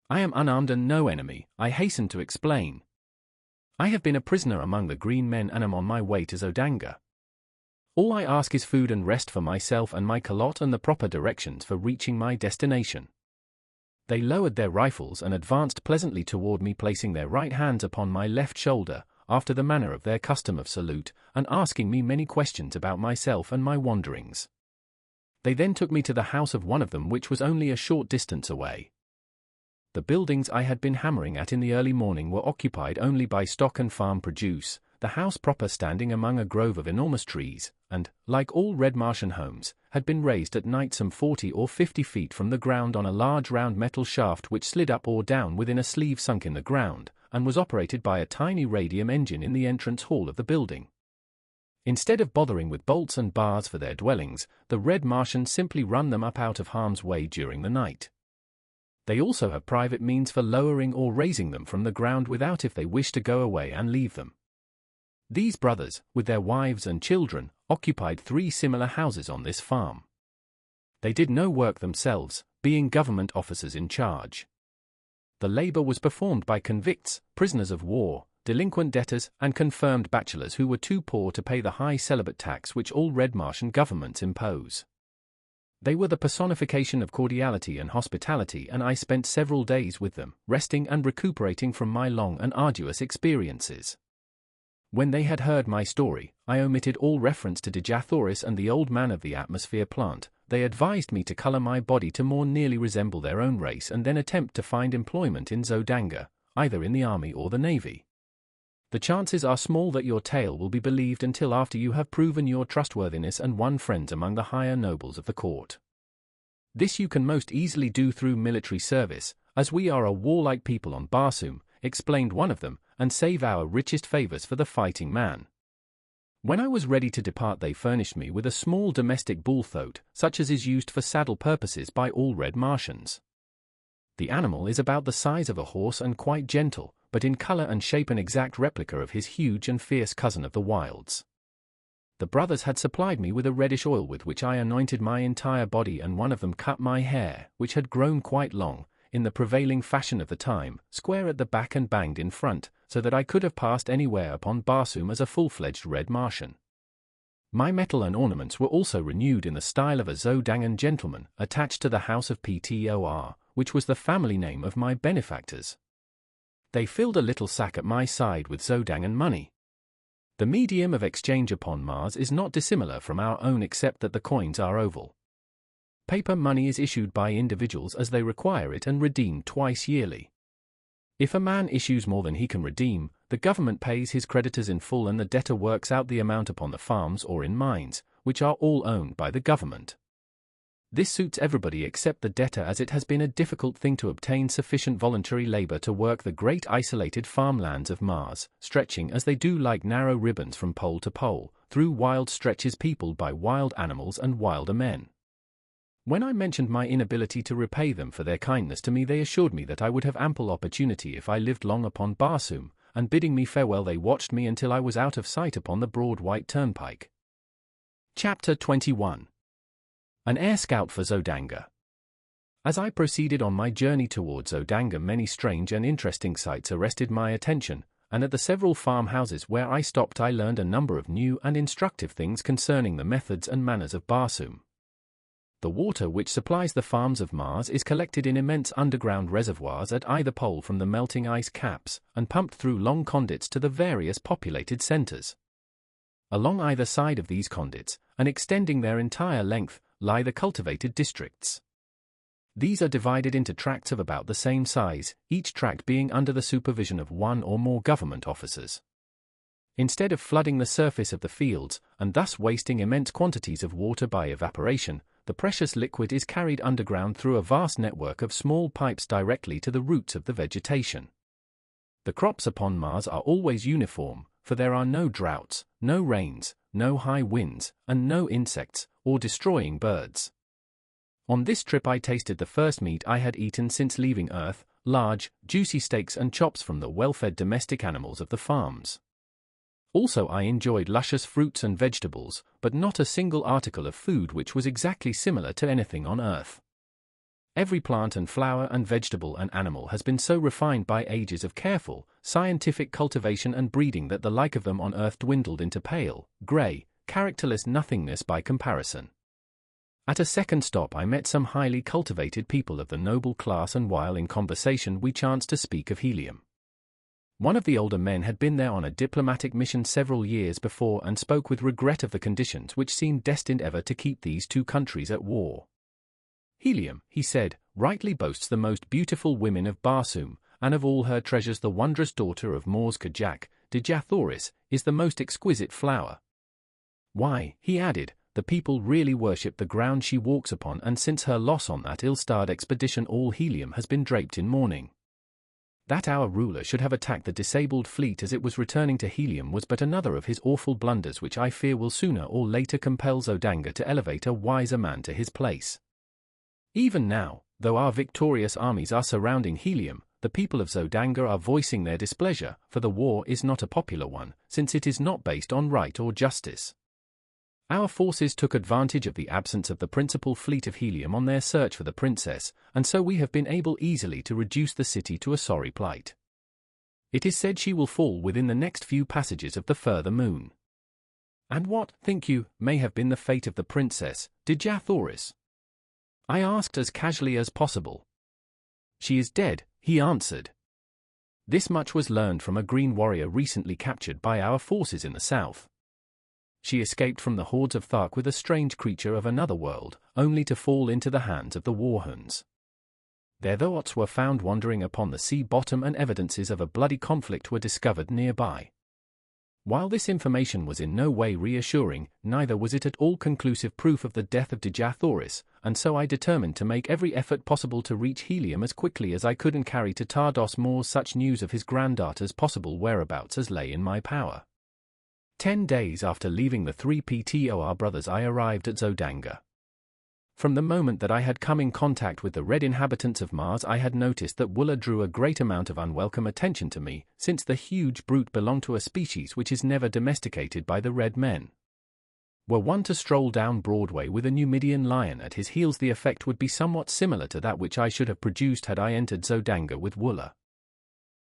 I am unarmed and no enemy, I hastened to explain. I have been a prisoner among the green men and am on my way to Zodanga. All I ask is food and rest for myself and my calotte and the proper directions for reaching my destination. They lowered their rifles and advanced pleasantly toward me, placing their right hands upon my left shoulder, after the manner of their custom of salute, and asking me many questions about myself and my wanderings. They then took me to the house of one of them, which was only a short distance away. The buildings I had been hammering at in the early morning were occupied only by stock and farm produce, the house proper standing among a grove of enormous trees, and, like all red Martian homes, had been raised at night some 40 or 50 feet from the ground on a large round metal shaft which slid up or down within a sleeve sunk in the ground, and was operated by a tiny radium engine in the entrance hall of the building. Instead of bothering with bolts and bars for their dwellings, the red Martians simply run them up out of harm's way during the night. They also have private means for lowering or raising them from the ground without if they wish to go away and leave them. These brothers, with their wives and children, occupied 3 similar houses on this farm. They did no work themselves, being government officers in charge. The labor was performed by convicts, prisoners of war, delinquent debtors, and confirmed bachelors who were too poor to pay the high celibate tax which all red Martian governments impose. They were the personification of cordiality and hospitality, and I spent several days with them, resting and recuperating from my long and arduous experiences. When they had heard my story, I omitted all reference to Dejah, Thoris, and the old man of the atmosphere plant. They advised me to color my body to more nearly resemble their own race and then attempt to find employment in Zodanga, either in the army or the navy. The chances are small that your tale will be believed until after you have proven your trustworthiness and won friends among the higher nobles of the court. This you can most easily do through military service, as we are a warlike people on Barsoom, explained one of them, and save our richest favors for the fighting man. When I was ready to depart, they furnished me with a small domestic bullthoat, such as is used for saddle purposes by all red Martians. The animal is about the size of a horse and quite gentle, but in color and shape an exact replica of his huge and fierce cousin of the wilds. The brothers had supplied me with a reddish oil with which I anointed my entire body, and one of them cut my hair, which had grown quite long, in the prevailing fashion of the time, square at the back and banged in front, so that I could have passed anywhere upon Barsoom as a full-fledged red Martian. My metal and ornaments were also renewed in the style of a Zodangan gentleman, attached to the house of Ptor, which was the family name of my benefactors. They filled a little sack at my side with Zodangan money. The medium of exchange upon Mars is not dissimilar from our own, except that the coins are oval. Paper money is issued by individuals as they require it and redeemed twice yearly. If a man issues more than he can redeem, the government pays his creditors in full, and the debtor works out the amount upon the farms or in mines, which are all owned by the government. This suits everybody except the debtor, as it has been a difficult thing to obtain sufficient voluntary labor to work the great isolated farmlands of Mars, stretching as they do like narrow ribbons from pole to pole, through wild stretches peopled by wild animals and wilder men. When I mentioned my inability to repay them for their kindness to me, they assured me that I would have ample opportunity if I lived long upon Barsoom, and bidding me farewell they watched me until I was out of sight upon the broad white turnpike. Chapter 21. An air scout for Zodanga. As I proceeded on my journey towards Zodanga, many strange and interesting sights arrested my attention, and at the several farmhouses where I stopped I learned a number of new and instructive things concerning the methods and manners of Barsoom. The water which supplies the farms of Mars is collected in immense underground reservoirs at either pole from the melting ice caps, and pumped through long conduits to the various populated centers. Along either side of these conduits, and extending their entire length, lie the cultivated districts. These are divided into tracts of about the same size, each tract being under the supervision of one or more government officers. Instead of flooding the surface of the fields, and thus wasting immense quantities of water by evaporation, the precious liquid is carried underground through a vast network of small pipes directly to the roots of the vegetation. The crops upon Mars are always uniform, for there are no droughts, no rains, no high winds, and no insects, or destroying birds. On this trip I tasted the first meat I had eaten since leaving Earth, large, juicy steaks and chops from the well-fed domestic animals of the farms. Also I enjoyed luscious fruits and vegetables, but not a single article of food which was exactly similar to anything on Earth. Every plant and flower and vegetable and animal has been so refined by ages of careful, scientific cultivation and breeding that the like of them on Earth dwindled into pale, grey, characterless nothingness by comparison. At a second stop I met some highly cultivated people of the noble class, and while in conversation we chanced to speak of helium. One of the older men had been there on a diplomatic mission several years before and spoke with regret of the conditions which seemed destined ever to keep these two countries at war. Helium, he said, rightly boasts the most beautiful women of Barsoom, and of all her treasures the wondrous daughter of Mor's Kajak, Dejah Thoris, is the most exquisite flower. Why, he added, the people really worship the ground she walks upon, and since her loss on that ill-starred expedition all Helium has been draped in mourning. That our ruler should have attacked the disabled fleet as it was returning to Helium was but another of his awful blunders, which I fear will sooner or later compel Zodanga to elevate a wiser man to his place. Even now, though our victorious armies are surrounding Helium, the people of Zodanga are voicing their displeasure, for the war is not a popular one, since it is not based on right or justice. Our forces took advantage of the absence of the principal fleet of Helium on their search for the princess, and so we have been able easily to reduce the city to a sorry plight. It is said she will fall within the next few passages of the further moon. And what, think you, may have been the fate of the princess, Dejah Thoris? I asked as casually as possible. She is dead, he answered. This much was learned from a green warrior recently captured by our forces in the south. She escaped from the hordes of Thark with a strange creature of another world, only to fall into the hands of the Warhoons. Their thoughts were found wandering upon the sea bottom, and evidences of a bloody conflict were discovered nearby. While this information was in no way reassuring, neither was it at all conclusive proof of the death of Dejah Thoris, and so I determined to make every effort possible to reach Helium as quickly as I could and carry to Tardos More such news of his granddaughter's possible whereabouts as lay in my power. 10 days after leaving the three Ptor brothers I arrived at Zodanga. From the moment that I had come in contact with the red inhabitants of Mars I had noticed that Wooler drew a great amount of unwelcome attention to me, since the huge brute belonged to a species which is never domesticated by the red men. Were one to stroll down Broadway with a Numidian lion at his heels, the effect would be somewhat similar to that which I should have produced had I entered Zodanga with Wooler.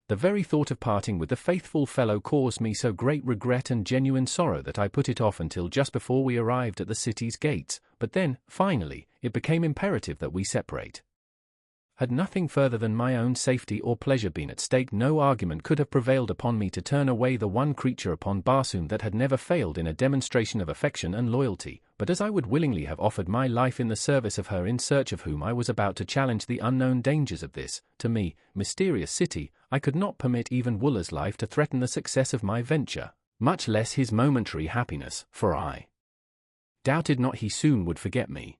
The very thought of parting with the faithful fellow caused me so great regret and genuine sorrow that I put it off until just before we arrived at the city's gates, but then, finally, it became imperative that we separate. Had nothing further than my own safety or pleasure been at stake, no argument could have prevailed upon me to turn away the one creature upon Barsoom that had never failed in a demonstration of affection and loyalty, but as I would willingly have offered my life in the service of her in search of whom I was about to challenge the unknown dangers of this, to me, mysterious city, I could not permit even Wooler's life to threaten the success of my venture, much less his momentary happiness, for I doubted not he soon would forget me.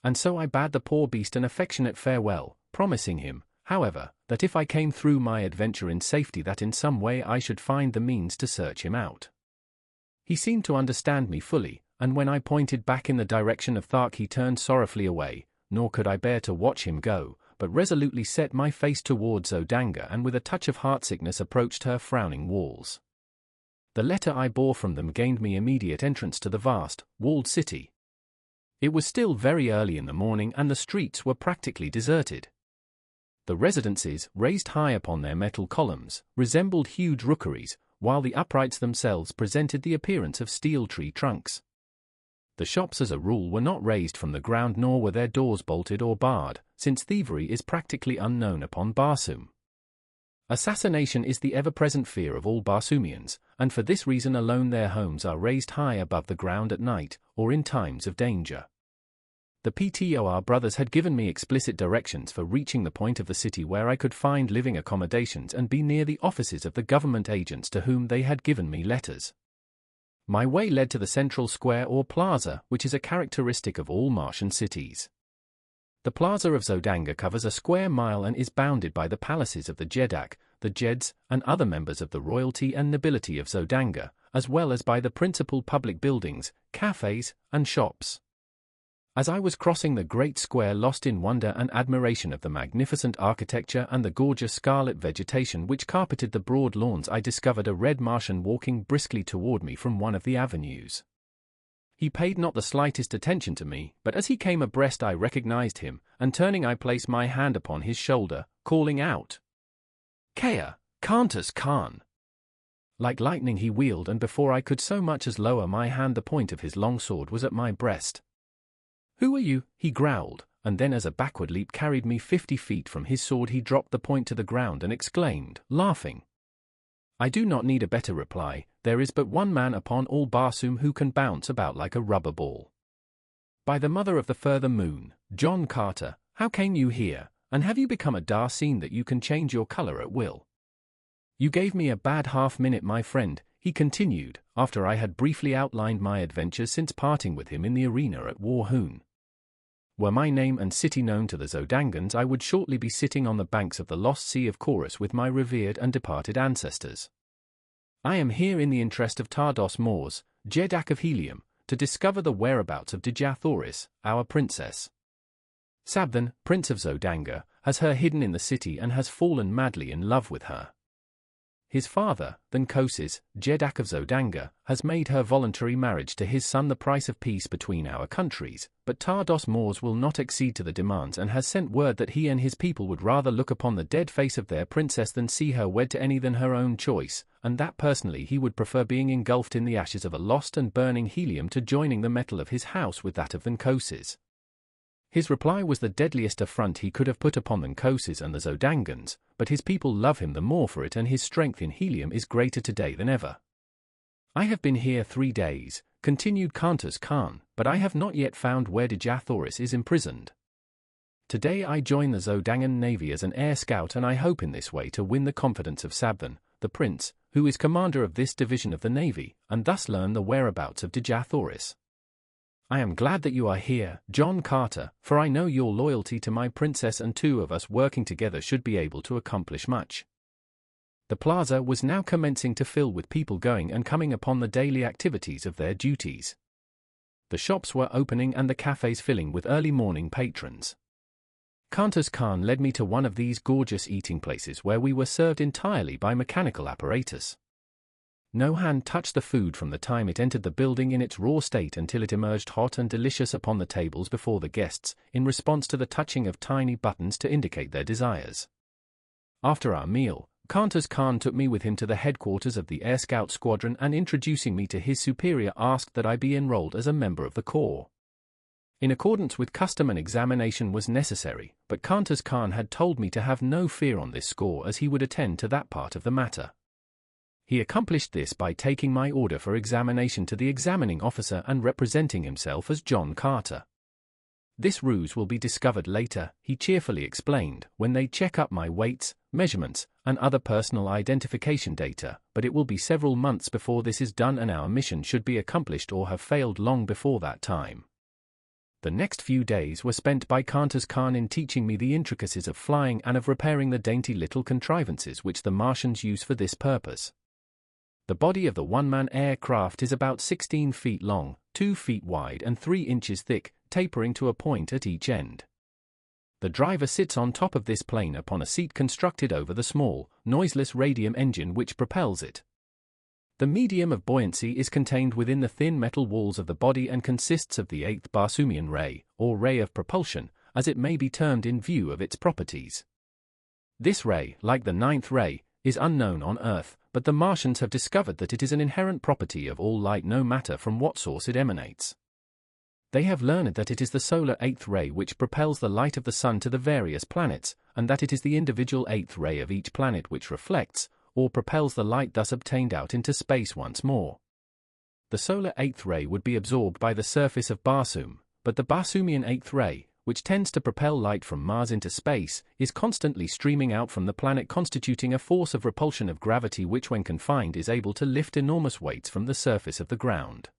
And so I bade the poor beast an affectionate farewell, promising him, however, that if I came through my adventure in safety that in some way I should find the means to search him out. He seemed to understand me fully, and when I pointed back in the direction of Thark he turned sorrowfully away, nor could I bear to watch him go, but resolutely set my face towards Zodanga and with a touch of heartsickness approached her frowning walls. The letter I bore from them gained me immediate entrance to the vast, walled city. It was still very early in the morning and the streets were practically deserted. The residences, raised high upon their metal columns, resembled huge rookeries, while the uprights themselves presented the appearance of steel tree trunks. The shops as a rule were not raised from the ground, nor were their doors bolted or barred, since thievery is practically unknown upon Barsoom. Assassination is the ever-present fear of all Barsoomians, and for this reason alone their homes are raised high above the ground at night, or in times of danger. The Ptor brothers had given me explicit directions for reaching the point of the city where I could find living accommodations and be near the offices of the government agents to whom they had given me letters. My way led to the central square or plaza, which is a characteristic of all Martian cities. The plaza of Zodanga covers a square mile and is bounded by the palaces of the Jedak, the Jeds, and other members of the royalty and nobility of Zodanga, as well as by the principal public buildings, cafes, and shops. As I was crossing the great square lost in wonder and admiration of the magnificent architecture and the gorgeous scarlet vegetation which carpeted the broad lawns, I discovered a red Martian walking briskly toward me from one of the avenues. He paid not the slightest attention to me, but as he came abreast I recognized him, and turning I placed my hand upon his shoulder, calling out, "Kea, Kantus Khan!" Like lightning he wheeled, and before I could so much as lower my hand the point of his long sword was at my breast. "Who are you?" he growled, and then as a backward leap carried me 50 feet from his sword he dropped the point to the ground and exclaimed, laughing. I do not need a better reply, there is but one man upon all Barsoom who can bounce about like a rubber ball. By the mother of the further moon, John Carter, how came you here, and have you become a Darseen that you can change your color at will? You gave me a bad half-minute, my friend, he continued, after I had briefly outlined my adventures since parting with him in the arena at Warhoon. Were my name and city known to the Zodangans, I would shortly be sitting on the banks of the lost sea of Chorus with my revered and departed ancestors. I am here in the interest of Tardos Mors, Jedak of Helium, to discover the whereabouts of Dejah Thoris, our princess. XVIII, Prince of Zodanga, has her hidden in the city and has fallen madly in love with her. His father, XXIII, Jedak of Zodanga, has made her voluntary marriage to his son the price of peace between our countries, but Tardos Mors will not accede to the demands and has sent word that he and his people would rather look upon the dead face of their princess than see her wed to any than her own choice, and that personally he would prefer being engulfed in the ashes of a lost and burning helium to joining the metal of his house with that of XXIII's. His reply was the deadliest affront he could have put upon XXIII's and the Zodangans, but his people love him the more for it and his strength in helium is greater today than ever. I have been here 3 days, continued Kantus Khan, but I have not yet found where Dejah Thoris is imprisoned. Today I join the Zodangan Navy as an air scout and I hope in this way to win the confidence of XVIII, the prince, who is commander of this division of the Navy, and thus learn the whereabouts of Dejah Thoris. I am glad that you are here, John Carter, for I know your loyalty to my princess and 2 of us working together should be able to accomplish much. The plaza was now commencing to fill with people going and coming upon the daily activities of their duties. The shops were opening and the cafes filling with early morning patrons. Kantus Khan led me to one of these gorgeous eating places where we were served entirely by mechanical apparatus. No hand touched the food from the time it entered the building in its raw state until it emerged hot and delicious upon the tables before the guests, in response to the touching of tiny buttons to indicate their desires. After our meal, Kantus Khan took me with him to the headquarters of the Air Scout Squadron and introducing me to his superior asked that I be enrolled as a member of the Corps. In accordance with custom an examination was necessary, but Kantus Khan had told me to have no fear on this score as he would attend to that part of the matter. He accomplished this by taking my order for examination to the examining officer and representing himself as John Carter. This ruse will be discovered later, he cheerfully explained, when they check up my weights, measurements, and other personal identification data, but it will be several months before this is done and our mission should be accomplished or have failed long before that time. The next few days were spent by Kantus Khan in teaching me the intricacies of flying and of repairing the dainty little contrivances which the Martians use for this purpose. The body of the one-man aircraft is about 16 feet long, 2 feet wide and 3 inches thick, tapering to a point at each end. The driver sits on top of this plane upon a seat constructed over the small, noiseless radium engine which propels it. The medium of buoyancy is contained within the thin metal walls of the body and consists of the 8th Barsoomian ray, or ray of propulsion, as it may be termed in view of its properties. This ray, like the 9th ray, is unknown on Earth, but the Martians have discovered that it is an inherent property of all light no matter from what source it emanates. They have learned that it is the solar 8th ray which propels the light of the sun to the various planets, and that it is the individual 8th ray of each planet which reflects, or propels the light thus obtained out into space once more. The solar 8th ray would be absorbed by the surface of Barsoom, but the Barsoomian 8th ray, which tends to propel light from Mars into space, is constantly streaming out from the planet constituting a force of repulsion of gravity which when confined is able to lift enormous weights from the surface of the ground.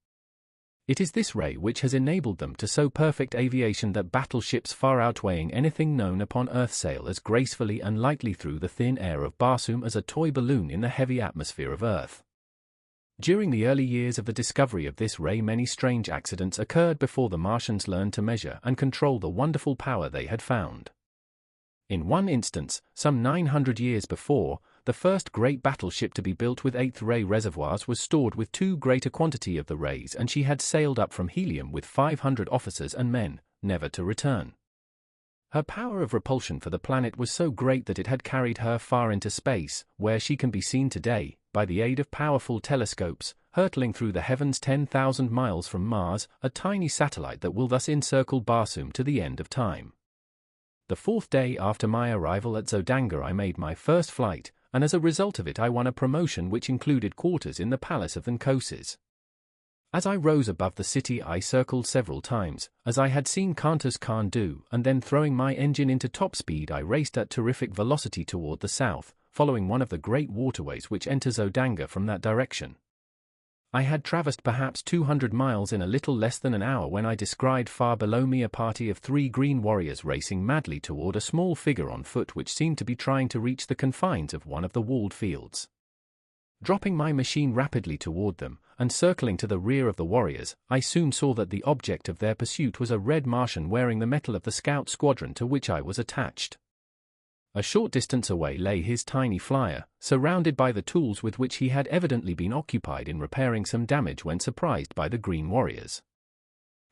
It is this ray which has enabled them to so perfect aviation that battleships far outweighing anything known upon Earth sail as gracefully and lightly through the thin air of Barsoom as a toy balloon in the heavy atmosphere of Earth. During the early years of the discovery of this ray many strange accidents occurred before the Martians learned to measure and control the wonderful power they had found. In one instance, some 900 years before, the first great battleship to be built with 8th ray reservoirs was stored with too great a quantity of the rays and she had sailed up from Helium with 500 officers and men, never to return. Her power of repulsion for the planet was so great that it had carried her far into space, where she can be seen today, by the aid of powerful telescopes, hurtling through the heavens 10,000 miles from Mars, a tiny satellite that will thus encircle Barsoom to the end of time. The 4th day after my arrival at Zodanga I made my first flight, and as a result of it I won a promotion which included quarters in the palace of the Nkoses. As I rose above the city I circled several times, as I had seen Kantas Khan do, and then throwing my engine into top speed I raced at terrific velocity toward the south, following one of the great waterways which enter Zodanga from that direction. I had traversed perhaps 200 miles in a little less than an hour when I descried far below me a party of 3 green warriors racing madly toward a small figure on foot which seemed to be trying to reach the confines of one of the walled fields. Dropping my machine rapidly toward them, and circling to the rear of the warriors, I soon saw that the object of their pursuit was a red Martian wearing the metal of the scout squadron to which I was attached. A short distance away lay his tiny flyer, surrounded by the tools with which he had evidently been occupied in repairing some damage when surprised by the green warriors.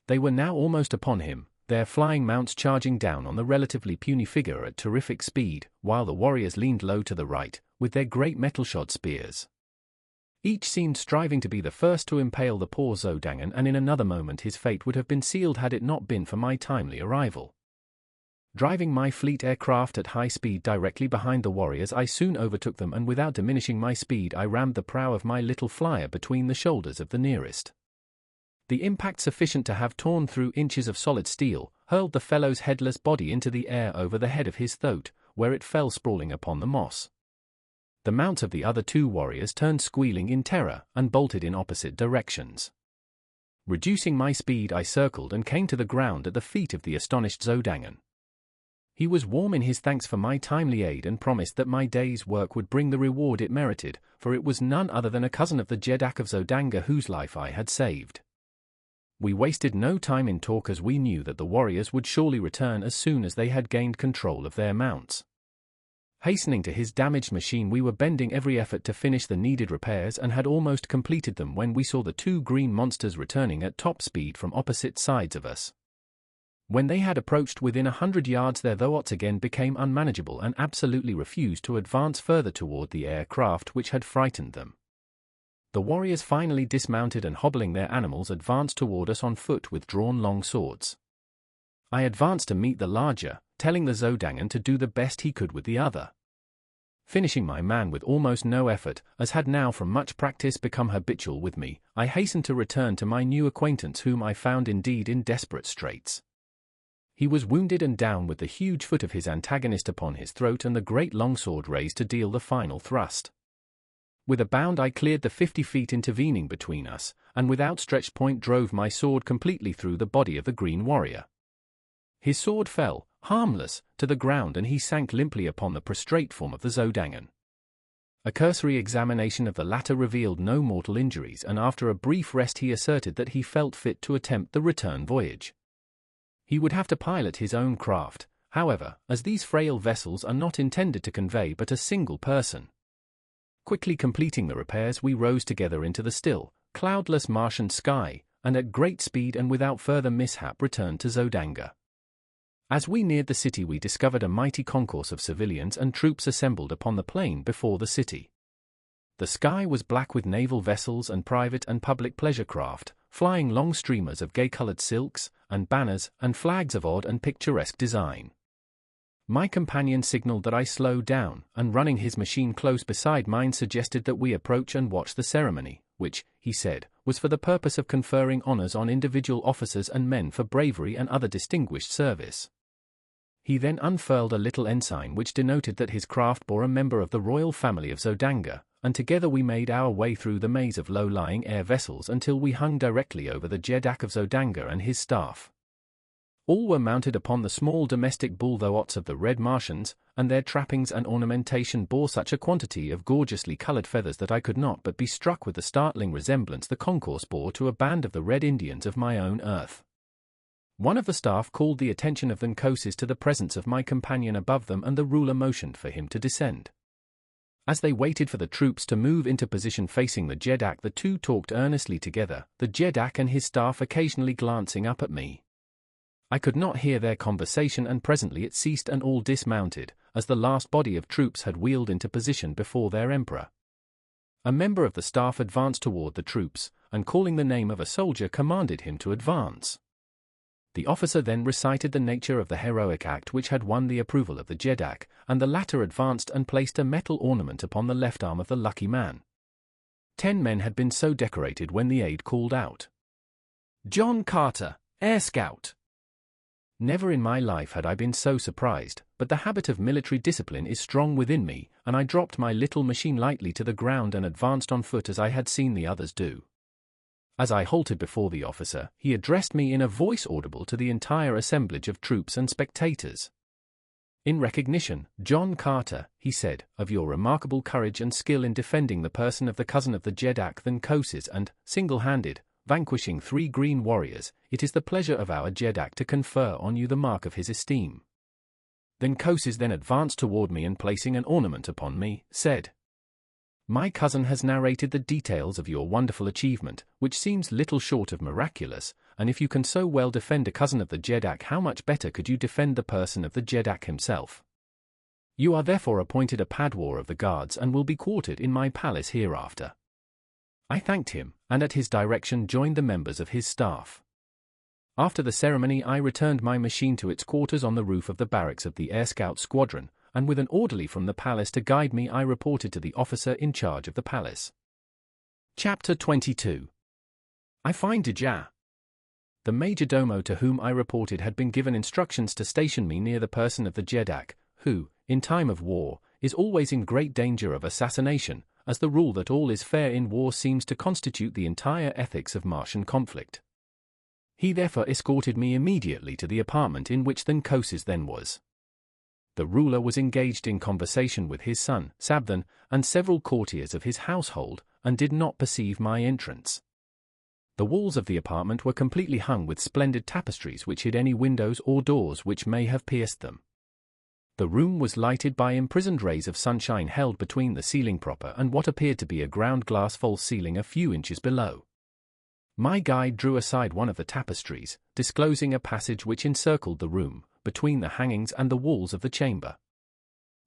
They were now almost upon him, their flying mounts charging down on the relatively puny figure at terrific speed, while the warriors leaned low to the right, with their great metal-shod spears. Each seemed striving to be the first to impale the poor Zodangan, and in another moment his fate would have been sealed had it not been for my timely arrival. Driving my fleet aircraft at high speed directly behind the warriors I soon overtook them, and without diminishing my speed I rammed the prow of my little flyer between the shoulders of the nearest. The impact, sufficient to have torn through inches of solid steel, hurled the fellow's headless body into the air over the head of his throat, where it fell sprawling upon the moss. The mounts of the other 2 warriors turned squealing in terror, and bolted in opposite directions. Reducing my speed I circled and came to the ground at the feet of the astonished Zodangan. He was warm in his thanks for my timely aid and promised that my day's work would bring the reward it merited, for it was none other than a cousin of the Dejah of Zodanga whose life I had saved. We wasted no time in talk, as we knew that the warriors would surely return as soon as they had gained control of their mounts. Hastening to his damaged machine we were bending every effort to finish the needed repairs, and had almost completed them when we saw the 2 green monsters returning at top speed from opposite sides of us. When they had approached within 100 yards their thoughts again became unmanageable and absolutely refused to advance further toward the aircraft which had frightened them. The warriors finally dismounted and, hobbling their animals, advanced toward us on foot with drawn long swords. I advanced to meet the larger, telling the Zodangan to do the best he could with the other. Finishing my man with almost no effort, as had now from much practice become habitual with me, I hastened to return to my new acquaintance, whom I found indeed in desperate straits. He was wounded and down, with the huge foot of his antagonist upon his throat and the great longsword raised to deal the final thrust. With a bound I cleared the 50 feet intervening between us, and with outstretched point drove my sword completely through the body of the green warrior. His sword fell, harmless, to the ground, and he sank limply upon the prostrate form of the Zodangan. A cursory examination of the latter revealed no mortal injuries, and after a brief rest he asserted that he felt fit to attempt the return voyage. He would have to pilot his own craft, however, as these frail vessels are not intended to convey but a single person. Quickly completing the repairs, we rose together into the still, cloudless Martian sky, and at great speed and without further mishap returned to Zodanga. As we neared the city we discovered a mighty concourse of civilians and troops assembled upon the plain before the city. The sky was black with naval vessels and private and public pleasure craft, flying long streamers of gay-colored silks, and banners, and flags of odd and picturesque design. My companion signaled that I slow down, and running his machine close beside mine suggested that we approach and watch the ceremony, which, he said, was for the purpose of conferring honors on individual officers and men for bravery and other distinguished service. He then unfurled a little ensign which denoted that his craft bore a member of the royal family of Zodanga, and together we made our way through the maze of low-lying air vessels until we hung directly over the Dejah of Zodanga and his staff. All were mounted upon the small domestic bullthroats of the red Martians, and their trappings and ornamentation bore such a quantity of gorgeously colored feathers that I could not but be struck with the startling resemblance the concourse bore to a band of the Red Indians of my own earth. One of the staff called the attention of the Nkoses to the presence of my companion above them, and the ruler motioned for him to descend. As they waited for the troops to move into position facing the Dejah, the two talked earnestly together, the Dejah and his staff occasionally glancing up at me. I could not hear their conversation, and presently it ceased and all dismounted, as the last body of troops had wheeled into position before their emperor. A member of the staff advanced toward the troops, and calling the name of a soldier commanded him to advance. The officer then recited the nature of the heroic act which had won the approval of the Jeddak, and the latter advanced and placed a metal ornament upon the left arm of the lucky man. 10 men had been so decorated when the aide called out, "John Carter, Air Scout!" Never in my life had I been so surprised, but the habit of military discipline is strong within me, and I dropped my little machine lightly to the ground and advanced on foot as I had seen the others do. As I halted before the officer, he addressed me in a voice audible to the entire assemblage of troops and spectators. In recognition, John Carter, he said, of your remarkable courage and skill in defending the person of the cousin of the Jeddak than Koses and, single-handed, vanquishing 3 green warriors, it is the pleasure of our Jeddak to confer on you the mark of his esteem. Then Koses then advanced toward me and placing an ornament upon me, said, "My cousin has narrated the details of your wonderful achievement, which seems little short of miraculous, and if you can so well defend a cousin of the Jeddak, how much better could you defend the person of the Jeddak himself? You are therefore appointed a padwar of the guards and will be quartered in my palace hereafter." I thanked him, and at his direction joined the members of his staff. After the ceremony I returned my machine to its quarters on the roof of the barracks of the Air Scout Squadron, and with an orderly from the palace to guide me I reported to the officer in charge of the palace. Chapter 22. I find Dejah. The majordomo to whom I reported had been given instructions to station me near the person of the Jeddak, who, in time of war, is always in great danger of assassination, as the rule that all is fair in war seems to constitute the entire ethics of Martian conflict. He therefore escorted me immediately to the apartment in which Koses then was. The ruler was engaged in conversation with his son, XVIII, and several courtiers of his household, and did not perceive my entrance. The walls of the apartment were completely hung with splendid tapestries which hid any windows or doors which may have pierced them. The room was lighted by imprisoned rays of sunshine held between the ceiling proper and what appeared to be a ground-glass false ceiling a few inches below. My guide drew aside one of the tapestries, disclosing a passage which encircled the room, between the hangings and the walls of the chamber.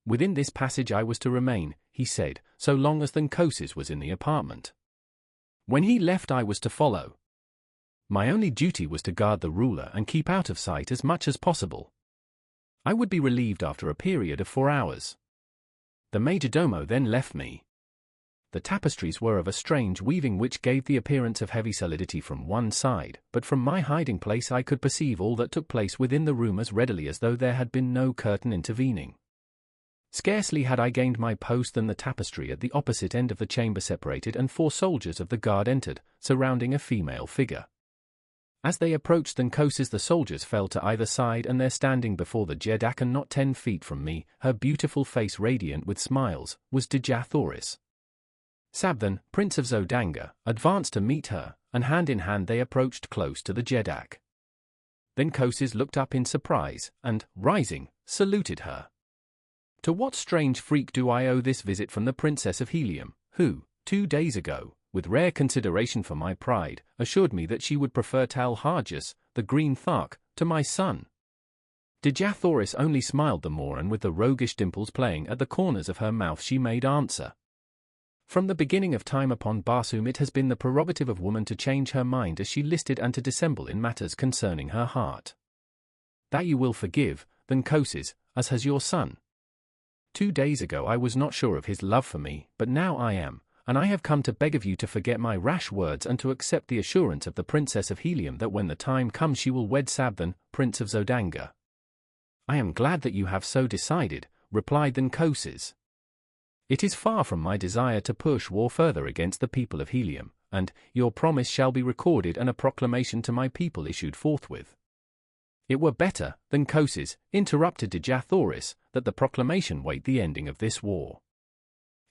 Within this passage I was to remain, he said, so long as Koses was in the apartment. When he left I was to follow. My only duty was to guard the ruler and keep out of sight as much as possible. I would be relieved after a period of 4 hours. The majordomo then left me. The tapestries were of a strange weaving which gave the appearance of heavy solidity from one side, but from my hiding place I could perceive all that took place within the room as readily as though there had been no curtain intervening. Scarcely had I gained my post than the tapestry at the opposite end of the chamber separated and 4 soldiers of the guard entered, surrounding a female figure. As they approached Koses, the soldiers fell to either side, and there standing before the Jeddak and not 10 feet from me, her beautiful face radiant with smiles, was Dejah Thoris. XVIII, Prince of Zodanga, advanced to meet her, and hand in hand they approached close to the Jeddak. Then Koses looked up in surprise, and, rising, saluted her. To what strange freak do I owe this visit from the Princess of Helium, who, 2 days ago, with rare consideration for my pride, assured me that she would prefer Tal Harjas, the green Thark, to my son? Dejah Thoris only smiled the more, and with the roguish dimples playing at the corners of her mouth she made answer. From the beginning of time upon Barsoom it has been the prerogative of woman to change her mind as she listed and to dissemble in matters concerning her heart. That you will forgive, Koses, as has your son. 2 days ago I was not sure of his love for me, but now I am, and I have come to beg of you to forget my rash words and to accept the assurance of the Princess of Helium that when the time comes she will wed XVIII, Prince of Zodanga. I am glad that you have so decided, replied Koses. It is far from my desire to push war further against the people of Helium, and your promise shall be recorded and a proclamation to my people issued forthwith. It were better, Koses, interrupted Dejah Thoris, that the proclamation wait the ending of this war.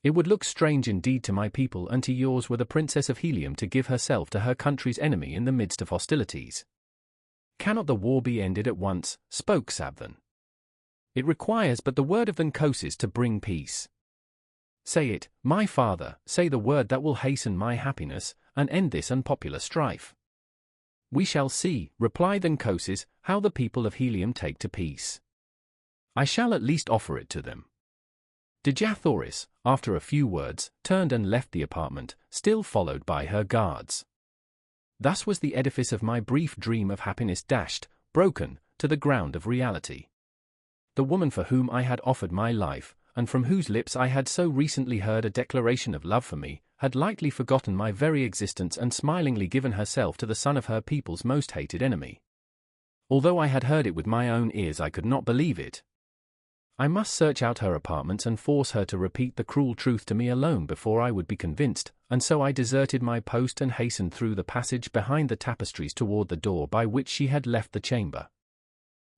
It would look strange indeed to my people and to yours were the Princess of Helium to give herself to her country's enemy in the midst of hostilities. Cannot the war be ended at once, spoke XVIII. It requires but the word of Koses to bring peace. Say it, my father, say the word that will hasten my happiness, and end this unpopular strife. We shall see, replied Koses, how the people of Helium take to peace. I shall at least offer it to them. Dejah Thoris, after a few words, turned and left the apartment, still followed by her guards. Thus was the edifice of my brief dream of happiness dashed, broken, to the ground of reality. The woman for whom I had offered my life, and from whose lips I had so recently heard a declaration of love for me, had lightly forgotten my very existence and smilingly given herself to the son of her people's most hated enemy. Although I had heard it with my own ears, I could not believe it. I must search out her apartments and force her to repeat the cruel truth to me alone before I would be convinced, and so I deserted my post and hastened through the passage behind the tapestries toward the door by which she had left the chamber.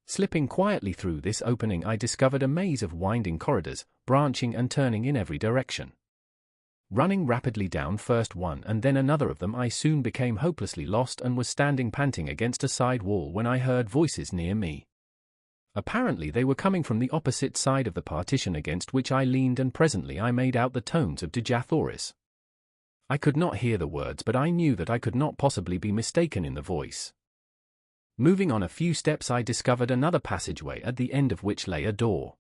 Slipping quietly through this opening, I discovered a maze of winding corridors, branching and turning in every direction. Running rapidly down first one and then another of them, I soon became hopelessly lost and was standing panting against a side wall when I heard voices near me. Apparently they were coming from the opposite side of the partition against which I leaned, and presently I made out the tones of Dejah Thoris. I could not hear the words, but I knew that I could not possibly be mistaken in the voice. Moving on a few steps, I discovered another passageway at the end of which lay a door.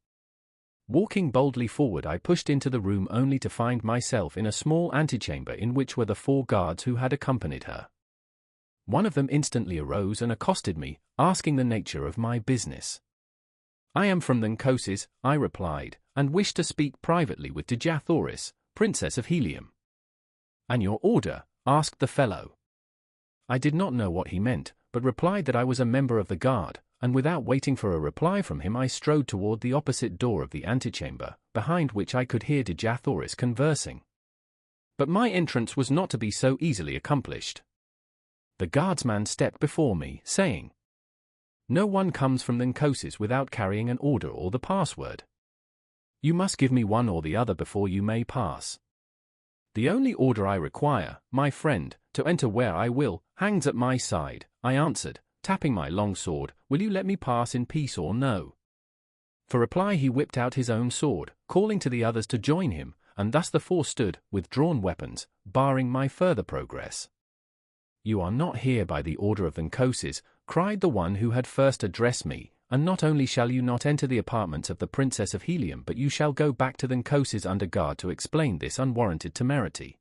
Walking boldly forward, I pushed into the room only to find myself in a small antechamber in which were the 4 guards who had accompanied her. One of them instantly arose and accosted me, asking the nature of my business. "I am from the XVIII," I replied, "and wish to speak privately with Dejah Thoris, Princess of Helium." "And your order?" asked the fellow. I did not know what he meant, but replied that I was a member of the guard, and without waiting for a reply from him I strode toward the opposite door of the antechamber, behind which I could hear Dejah Thoris conversing. But my entrance was not to be so easily accomplished. The guardsman stepped before me, saying, "No one comes from the XVIII without carrying an order or the password. You must give me one or the other before you may pass." "The only order I require, my friend, to enter where I will, hangs at my side," I answered, tapping my long sword. "Will you let me pass in peace or no?" For reply he whipped out his own sword, calling to the others to join him, and thus the 4 stood, with drawn weapons, barring my further progress. "You are not here by the order of the XVIII," cried the one who had first addressed me, "and not only shall you not enter the apartments of the Princess of Helium, but you shall go back to the XVIII under guard to explain this unwarranted temerity.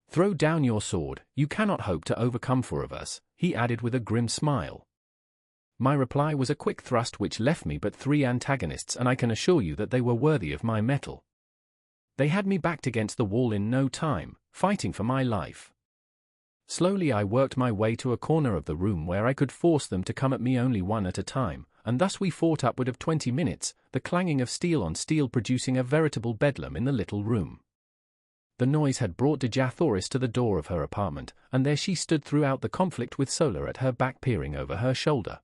Throw down your sword, you cannot hope to overcome 4 of us," he added with a grim smile. My reply was a quick thrust which left me but 3 antagonists, and I can assure you that they were worthy of my mettle. They had me backed against the wall in no time, fighting for my life. Slowly I worked my way to a corner of the room where I could force them to come at me only one at a time, and thus we fought upward of 20 minutes, the clanging of steel on steel producing a veritable bedlam in the little room. The noise had brought Dejah Thoris to the door of her apartment, and there she stood throughout the conflict with Sola at her back peering over her shoulder.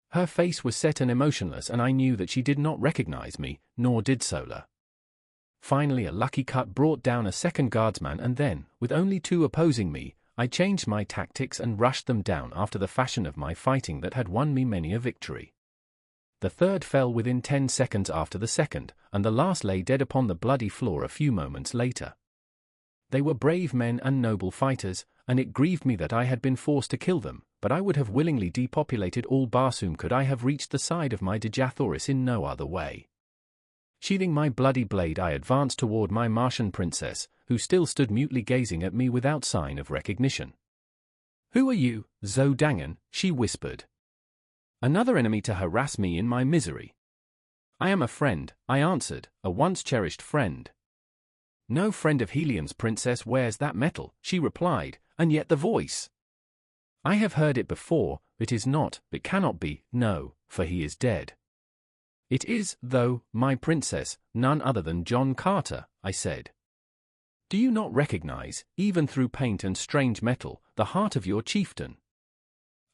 Her face was set and emotionless, and I knew that she did not recognize me, nor did Sola. Finally a lucky cut brought down a second guardsman, and then, with only 2 opposing me, I changed my tactics and rushed them down after the fashion of my fighting that had won me many a victory. The third fell within 10 seconds after the second, and the last lay dead upon the bloody floor a few moments later. They were brave men and noble fighters, and it grieved me that I had been forced to kill them, but I would have willingly depopulated all Barsoom could I have reached the side of my Dejah Thoris in no other way. Sheathing my bloody blade, I advanced toward my Martian princess, who still stood mutely gazing at me without sign of recognition. "Who are you, Zodanga?" she whispered. "Another enemy to harass me in my misery." "I am a friend," I answered, "a once-cherished friend." "No friend of Helium's princess wears that metal," she replied, "and yet the voice. I have heard it before, it is not, it cannot be, no, for he is dead." "It is, though, my princess, none other than John Carter," I said. "Do you not recognize, even through paint and strange metal, the heart of your chieftain?"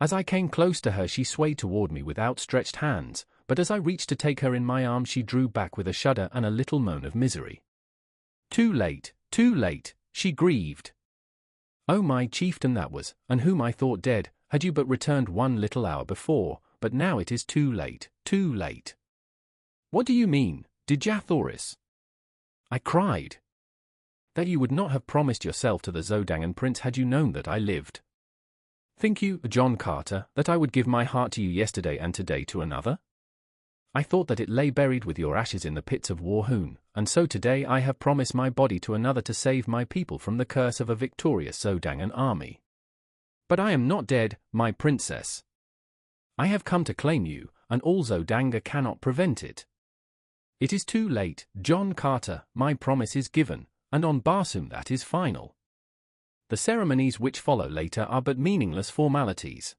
As I came close to her she swayed toward me with outstretched hands, but as I reached to take her in my arms she drew back with a shudder and a little moan of misery. Too late, she grieved. "Oh, my chieftain that was, and whom I thought dead, had you but returned 1 little hour before, but now it is too late, too late." "What do you mean, Dejah Thoris?" I cried. "That you would not have promised yourself to the Zodangan prince had you known that I lived. Think you, John Carter, that I would give my heart to you yesterday and today to another? I thought that it lay buried with your ashes in the pits of Warhoon, and so today I have promised my body to another to save my people from the curse of a victorious Zodangan army. But I am not dead, my princess. I have come to claim you, and all Zodanga cannot prevent it. It is too late, John Carter, my promise is given, and on Barsoom that is final. The ceremonies which follow later are but meaningless formalities.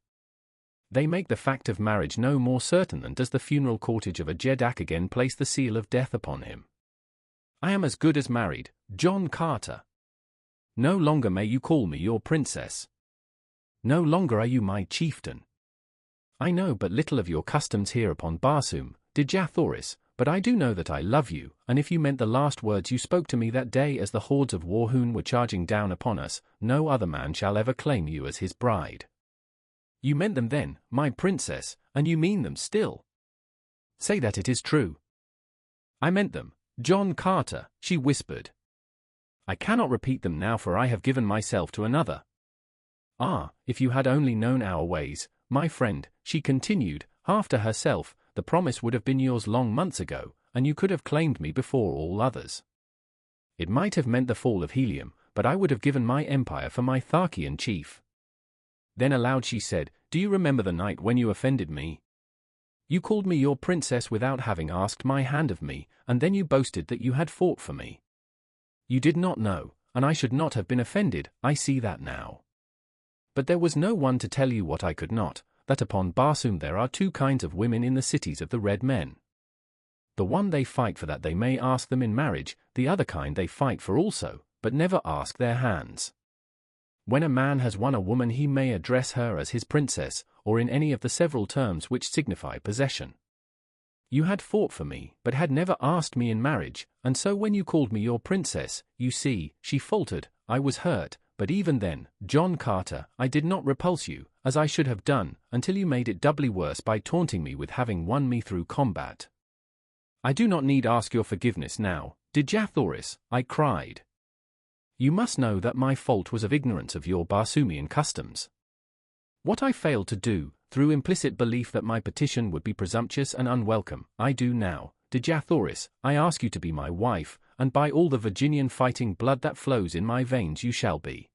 They make the fact of marriage no more certain than does the funeral cortege of a Jeddak again place the seal of death upon him. I am as good as married, John Carter. No longer may you call me your princess. No longer are you my chieftain. I know but little of your customs here upon Barsoom, Dejah Thoris, but I do know that I love you, and if you meant the last words you spoke to me that day as the hordes of Warhoon were charging down upon us, no other man shall ever claim you as his bride. You meant them then, my princess, and you mean them still. Say that it is true. I meant them, John Carter, she whispered. I cannot repeat them now, for I have given myself to another. Ah, if you had only known our ways, my friend, she continued, half to herself, the promise would have been yours long months ago, and you could have claimed me before all others. It might have meant the fall of Helium, but I would have given my empire for my Tharkian chief. Then aloud she said, do you remember the night when you offended me? You called me your princess without having asked my hand of me, and then you boasted that you had fought for me. You did not know, and I should not have been offended, I see that now. But there was no one to tell you what I could not, that upon Barsoom there are two kinds of women in the cities of the red men. The one they fight for that they may ask them in marriage, the other kind they fight for also, but never ask their hands. When a man has won a woman he may address her as his princess, or in any of the several terms which signify possession. You had fought for me, but had never asked me in marriage, and so when you called me your princess, you see, she faltered, I was hurt, but even then, John Carter, I did not repulse you, as I should have done, until you made it doubly worse by taunting me with having won me through combat. I do not need ask your forgiveness now, Dejah Thoris, I cried. You must know that my fault was of ignorance of your Barsoomian customs. What I failed to do, through implicit belief that my petition would be presumptuous and unwelcome, I do now, Dejah Thoris, I ask you to be my wife, and by all the Virginian fighting blood that flows in my veins you shall be.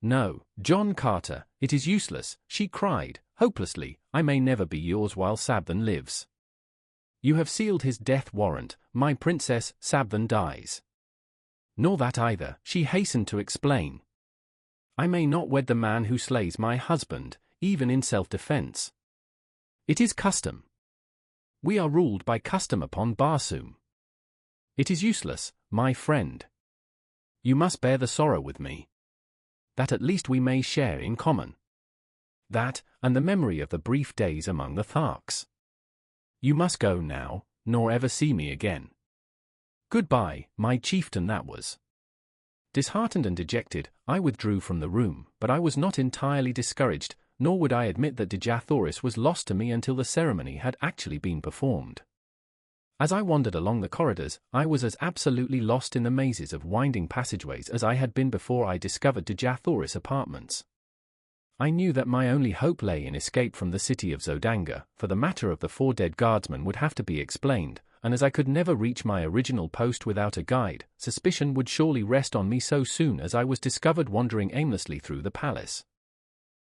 No, John Carter, it is useless, she cried, hopelessly, I may never be yours while Sabthan lives. You have sealed his death warrant, my princess, Sabthan dies. Nor that either, she hastened to explain. I may not wed the man who slays my husband, even in self-defense. It is custom. We are ruled by custom upon Barsoom. It is useless, my friend. You must bear the sorrow with me. That at least we may share in common. That, and the memory of the brief days among the Tharks. You must go now, nor ever see me again. Goodbye, my chieftain that was. Disheartened and dejected, I withdrew from the room, but I was not entirely discouraged, nor would I admit that Dejah Thoris was lost to me until the ceremony had actually been performed. As I wandered along the corridors, I was as absolutely lost in the mazes of winding passageways as I had been before I discovered Dejah Thoris' apartments. I knew that my only hope lay in escape from the city of Zodanga, for the matter of the 4 dead guardsmen would have to be explained, and as I could never reach my original post without a guide, suspicion would surely rest on me so soon as I was discovered wandering aimlessly through the palace.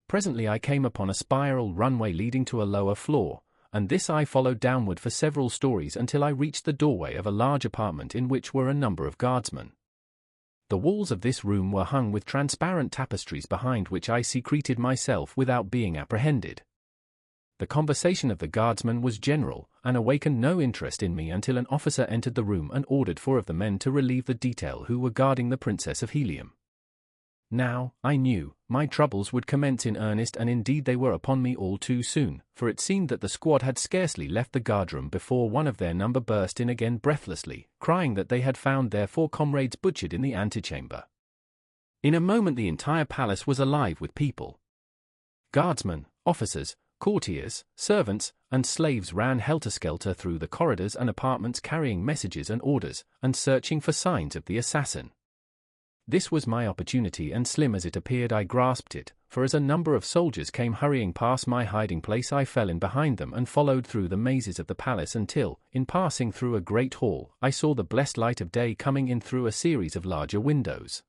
Presently I came upon a spiral runway leading to a lower floor, and this I followed downward for several stories until I reached the doorway of a large apartment in which were a number of guardsmen. The walls of this room were hung with transparent tapestries behind which I secreted myself without being apprehended. The conversation of the guardsmen was general, and awakened no interest in me until an officer entered the room and ordered 4 of the men to relieve the detail who were guarding the Princess of Helium. Now, I knew, my troubles would commence in earnest, and indeed they were upon me all too soon, for it seemed that the squad had scarcely left the guardroom before one of their number burst in again breathlessly, crying that they had found their 4 comrades butchered in the antechamber. In a moment the entire palace was alive with people. Guardsmen, officers, courtiers, servants, and slaves ran helter-skelter through the corridors and apartments carrying messages and orders, and searching for signs of the assassin. This was my opportunity, and slim as it appeared I grasped it, for as a number of soldiers came hurrying past my hiding place I fell in behind them and followed through the mazes of the palace until, in passing through a great hall, I saw the blessed light of day coming in through a series of larger windows.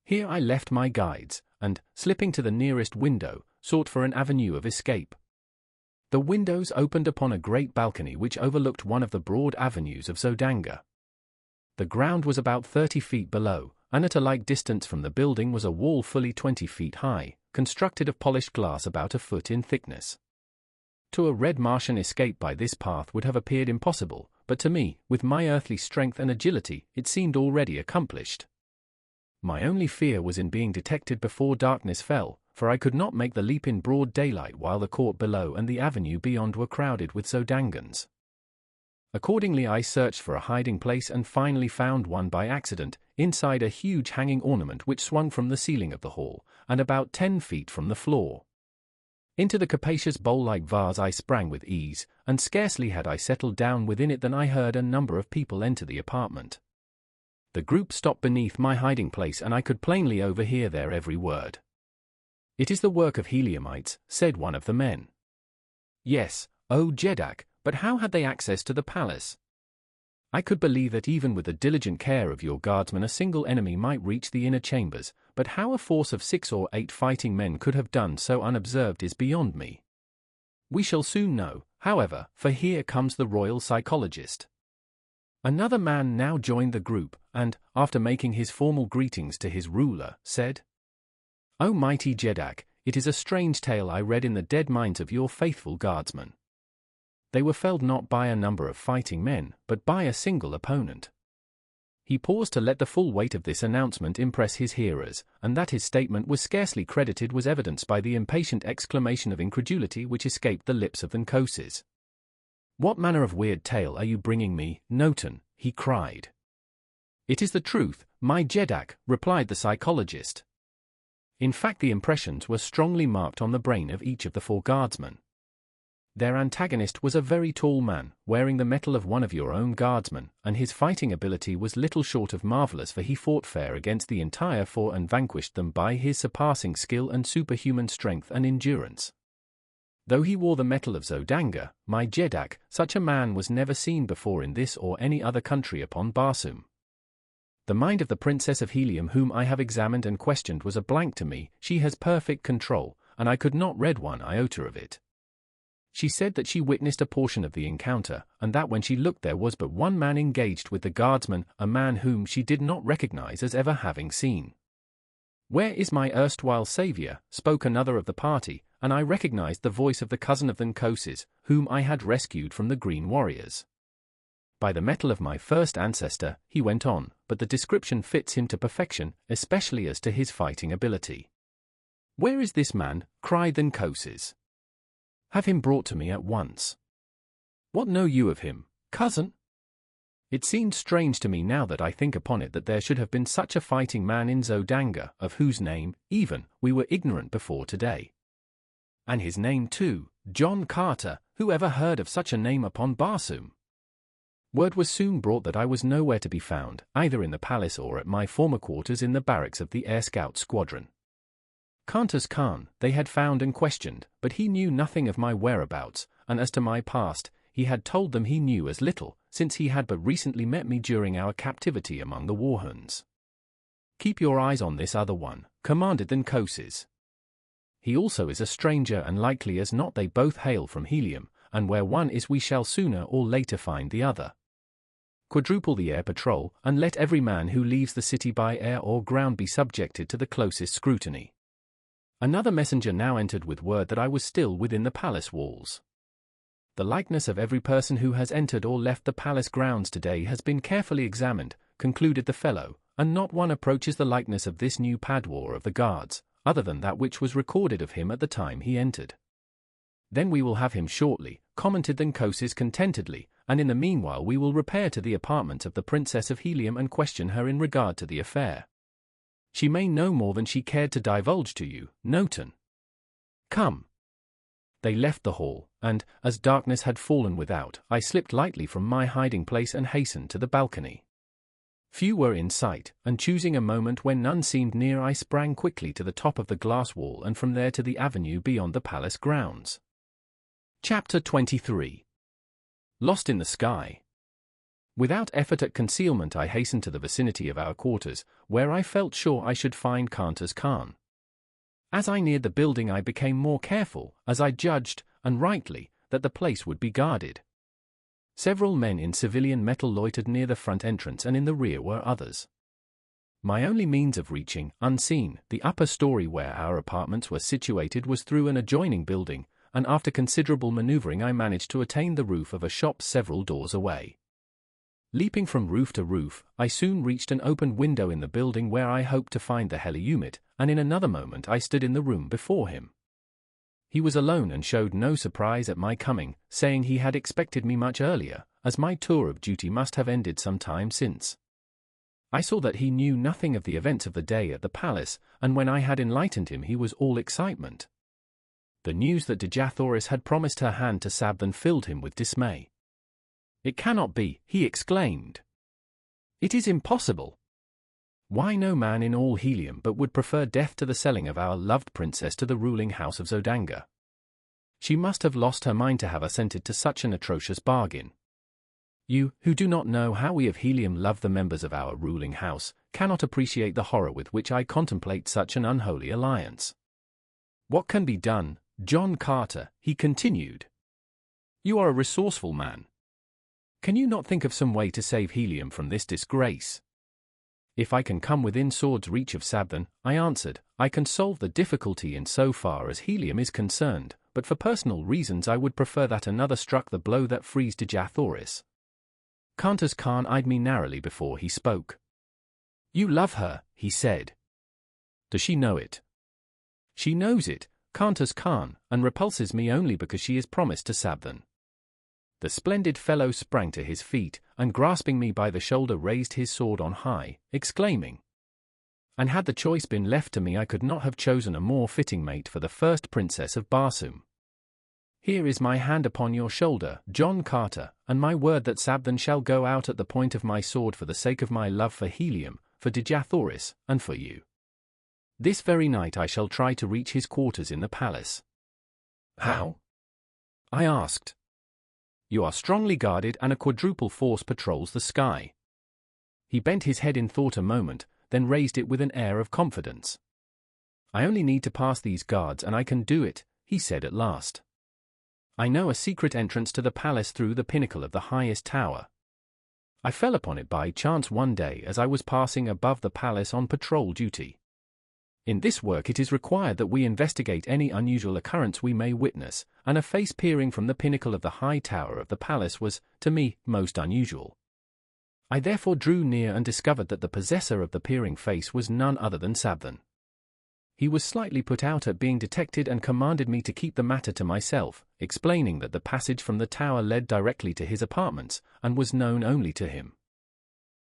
Here I left my guides, and, slipping to the nearest window, sought for an avenue of escape. The windows opened upon a great balcony which overlooked one of the broad avenues of Zodanga. The ground was about 30 feet below, and at a like distance from the building was a wall fully 20 feet high, constructed of polished glass about a foot in thickness. To a red Martian escape by this path would have appeared impossible, but to me, with my earthly strength and agility, it seemed already accomplished. My only fear was in being detected before darkness fell, for I could not make the leap in broad daylight while the court below and the avenue beyond were crowded with Zodangans. Accordingly I searched for a hiding place and finally found one by accident, inside a huge hanging ornament which swung from the ceiling of the hall, and about 10 feet from the floor. Into the capacious bowl-like vase I sprang with ease, and scarcely had I settled down within it than I heard a number of people enter the apartment. The group stopped beneath my hiding place and I could plainly overhear their every word. "It is the work of Heliumites," said one of the men. "Yes, O Dejah, but how had they access to the palace? I could believe that even with the diligent care of your guardsmen a single enemy might reach the inner chambers, but how a force of 6 or 8 fighting men could have done so unobserved is beyond me. We shall soon know, however, for here comes the royal psychologist." Another man now joined the group, and, after making his formal greetings to his ruler, said, "O mighty Dejah, it is a strange tale I read in the dead minds of your faithful guardsmen. They were felled not by a number of fighting men, but by a single opponent." He paused to let the full weight of this announcement impress his hearers, and that his statement was scarcely credited was evidenced by the impatient exclamation of incredulity which escaped the lips of the Nkoses. "What manner of weird tale are you bringing me, Noton?" he cried. "It is the truth, my Dejah," replied the psychologist. In fact, the impressions were strongly marked on the brain of each of the 4 guardsmen. Their antagonist was a very tall man, wearing the metal of one of your own guardsmen, and his fighting ability was little short of marvelous, for he fought fair against the entire 4 and vanquished them by his surpassing skill and superhuman strength and endurance. Though he wore the metal of Zodanga, my Dejah, such a man was never seen before in this or any other country upon Barsoom. The mind of the Princess of Helium whom I have examined and questioned was a blank to me. She has perfect control, and I could not read one iota of it. She said that she witnessed a portion of the encounter, and that when she looked there was but one man engaged with the guardsman, a man whom she did not recognize as ever having seen. "Where is my erstwhile savior?" spoke another of the party, and I recognized the voice of the cousin of the Nkoses, whom I had rescued from the Green Warriors. "By the metal of my first ancestor," he went on, "but the description fits him to perfection, especially as to his fighting ability." "Where is this man?" cried the Nkoses. "Have him brought to me at once." "What know you of him, cousin?" It seemed strange to me now that I think upon it that there should have been such a fighting man in Zodanga, of whose name, even, we were ignorant before today. And his name too, John Carter, who ever heard of such a name upon Barsoom? Word was soon brought that I was nowhere to be found, either in the palace or at my former quarters in the barracks of the Air Scout Squadron. Kantas Khan they had found and questioned, but he knew nothing of my whereabouts, and as to my past, he had told them he knew as little, since he had but recently met me during our captivity among the Warhoons. "Keep your eyes on this other one," commanded the Nkoses. "He also is a stranger, and likely as not they both hail from Helium, and where one is we shall sooner or later find the other. Quadruple the air patrol, and let every man who leaves the city by air or ground be subjected to the closest scrutiny." Another messenger now entered with word that I was still within the palace walls. "The likeness of every person who has entered or left the palace grounds today has been carefully examined," concluded the fellow, "and not one approaches the likeness of this new Padwar of the guards, other than that which was recorded of him at the time he entered." "Then we will have him shortly," commented the Nkoses contentedly, "and in the meanwhile we will repair to the apartments of the Princess of Helium and question her in regard to the affair. She may know more than she cared to divulge to you, Noton. Come." They left the hall, and, as darkness had fallen without, I slipped lightly from my hiding place and hastened to the balcony. Few were in sight, and choosing a moment when none seemed near, I sprang quickly to the top of the glass wall and from there to the avenue beyond the palace grounds. Chapter 23. Lost in the Sky. Without effort at concealment, I hastened to the vicinity of our quarters, where I felt sure I should find Tarkas. As I neared the building, I became more careful, as I judged, and rightly, that the place would be guarded. Several men in civilian metal loitered near the front entrance, and in the rear were others. My only means of reaching, unseen, the upper story where our apartments were situated was through an adjoining building, and after considerable maneuvering I managed to attain the roof of a shop several doors away. Leaping from roof to roof, I soon reached an open window in the building where I hoped to find the Elude, and in another moment I stood in the room before him. He was alone and showed no surprise at my coming, saying he had expected me much earlier, as my tour of duty must have ended some time since. I saw that he knew nothing of the events of the day at the palace, and when I had enlightened him he was all excitement. The news that Dejah Thoris had promised her hand to XVIII filled him with dismay. "It cannot be," he exclaimed. "It is impossible. Why, no man in all Helium but would prefer death to the selling of our loved princess to the ruling house of Zodanga. She must have lost her mind to have assented to such an atrocious bargain. You, who do not know how we of Helium love the members of our ruling house, cannot appreciate the horror with which I contemplate such an unholy alliance. What can be done, John Carter?" he continued. "You are a resourceful man. Can you not think of some way to save Helium from this disgrace?" "If I can come within sword's reach of XVIII," I answered, "I can solve the difficulty in so far as Helium is concerned, but for personal reasons I would prefer that another struck the blow that frees Dejah Thoris." Tarkas eyed me narrowly before he spoke. "You love her," he said. "Does she know it?" "She knows it, Tarkas, and repulses me only because she is promised to XVIII." The splendid fellow sprang to his feet, and grasping me by the shoulder raised his sword on high, exclaiming, "And had the choice been left to me I could not have chosen a more fitting mate for the first princess of Barsoom. Here is my hand upon your shoulder, John Carter, and my word that XVIII shall go out at the point of my sword for the sake of my love for Helium, for Dejah Thoris, and for you. This very night I shall try to reach his quarters in the palace." "How?" I asked. "You are strongly guarded and a quadruple force patrols the sky." He bent his head in thought a moment, then raised it with an air of confidence. "I only need to pass these guards and I can do it," he said at last. "I know a secret entrance to the palace through the pinnacle of the highest tower. I fell upon it by chance one day as I was passing above the palace on patrol duty. In this work it is required that we investigate any unusual occurrence we may witness, and a face peering from the pinnacle of the high tower of the palace was, to me, most unusual. I therefore drew near and discovered that the possessor of the peering face was none other than XVIII. He was slightly put out at being detected and commanded me to keep the matter to myself, explaining that the passage from the tower led directly to his apartments, and was known only to him.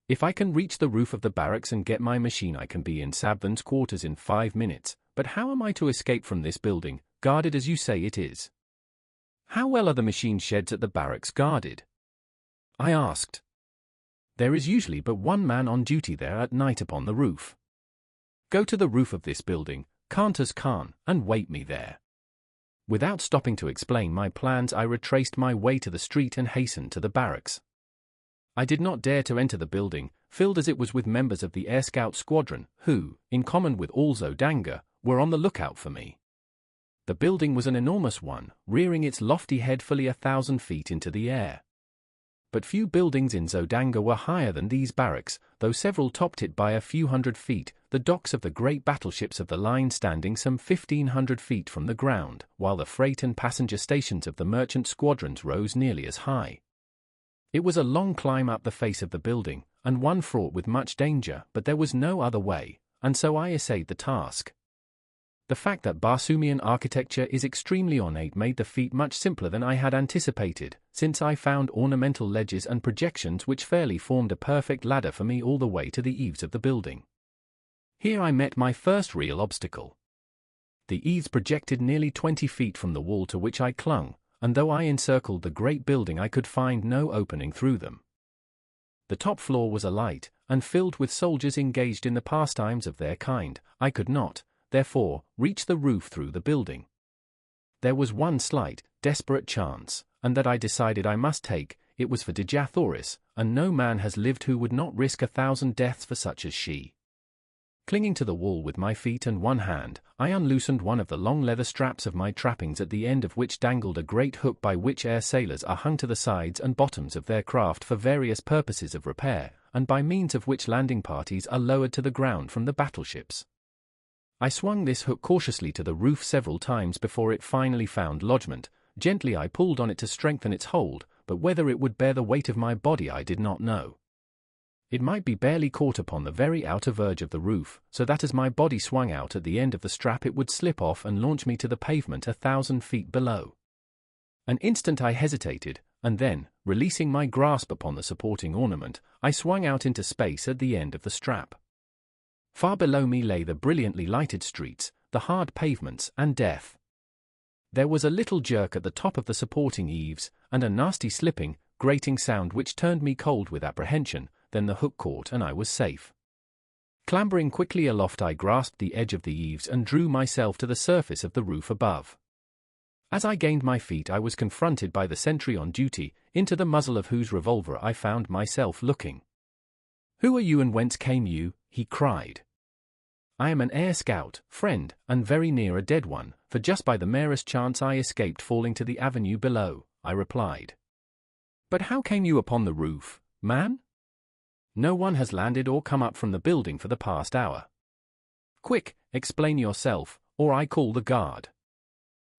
If I can reach the roof of the barracks and get my machine I can be in XVII's quarters in 5 minutes, but how am I to escape from this building, guarded as you say it is?" "How well are the machine sheds at the barracks guarded?" I asked. "There is usually but one man on duty there at night upon the roof. Go to the roof of this building, Tarkas, and wait me there." Without stopping to explain my plans I retraced my way to the street and hastened to the barracks. I did not dare to enter the building, filled as it was with members of the Air Scout Squadron, who, in common with all Zodanga, were on the lookout for me. The building was an enormous one, rearing its lofty head fully 1,000 feet into the air. But few buildings in Zodanga were higher than these barracks, though several topped it by a few hundred feet, the docks of the great battleships of the line standing some 1,500 feet from the ground, while the freight and passenger stations of the merchant squadrons rose nearly as high. It was a long climb up the face of the building, and one fraught with much danger, but there was no other way, and so I essayed the task. The fact that Barsoomian architecture is extremely ornate made the feat much simpler than I had anticipated, since I found ornamental ledges and projections which fairly formed a perfect ladder for me all the way to the eaves of the building. Here I met my first real obstacle. The eaves projected nearly 20 feet from the wall to which I clung, and though I encircled the great building I could find no opening through them. The top floor was alight, and filled with soldiers engaged in the pastimes of their kind, I could not, therefore, reach the roof through the building. There was one slight, desperate chance, and that I decided I must take. It was for Dejah Thoris, and no man has lived who would not risk 1,000 deaths for such as she. Clinging to the wall with my feet and one hand, I unloosened one of the long leather straps of my trappings, at the end of which dangled a great hook by which air sailors are hung to the sides and bottoms of their craft for various purposes of repair, and by means of which landing parties are lowered to the ground from the battleships. I swung this hook cautiously to the roof several times before it finally found lodgment. Gently I pulled on it to strengthen its hold, but whether it would bear the weight of my body I did not know. It might be barely caught upon the very outer verge of the roof, so that as my body swung out at the end of the strap it would slip off and launch me to the pavement 1,000 feet below. An instant I hesitated, and then, releasing my grasp upon the supporting ornament, I swung out into space at the end of the strap. Far below me lay the brilliantly lighted streets, the hard pavements, and death. There was a little jerk at the top of the supporting eaves, and a nasty slipping, grating sound which turned me cold with apprehension. Then the hook caught and I was safe. Clambering quickly aloft I grasped the edge of the eaves and drew myself to the surface of the roof above. As I gained my feet I was confronted by the sentry on duty, into the muzzle of whose revolver I found myself looking. "Who are you and whence came you?" he cried. "I am an air scout, friend, and very near a dead one, for just by the merest chance I escaped falling to the avenue below," I replied. "But how came you upon the roof, man?" "No one has landed or come up from the building for the past hour." "Quick, explain yourself, or I call the guard."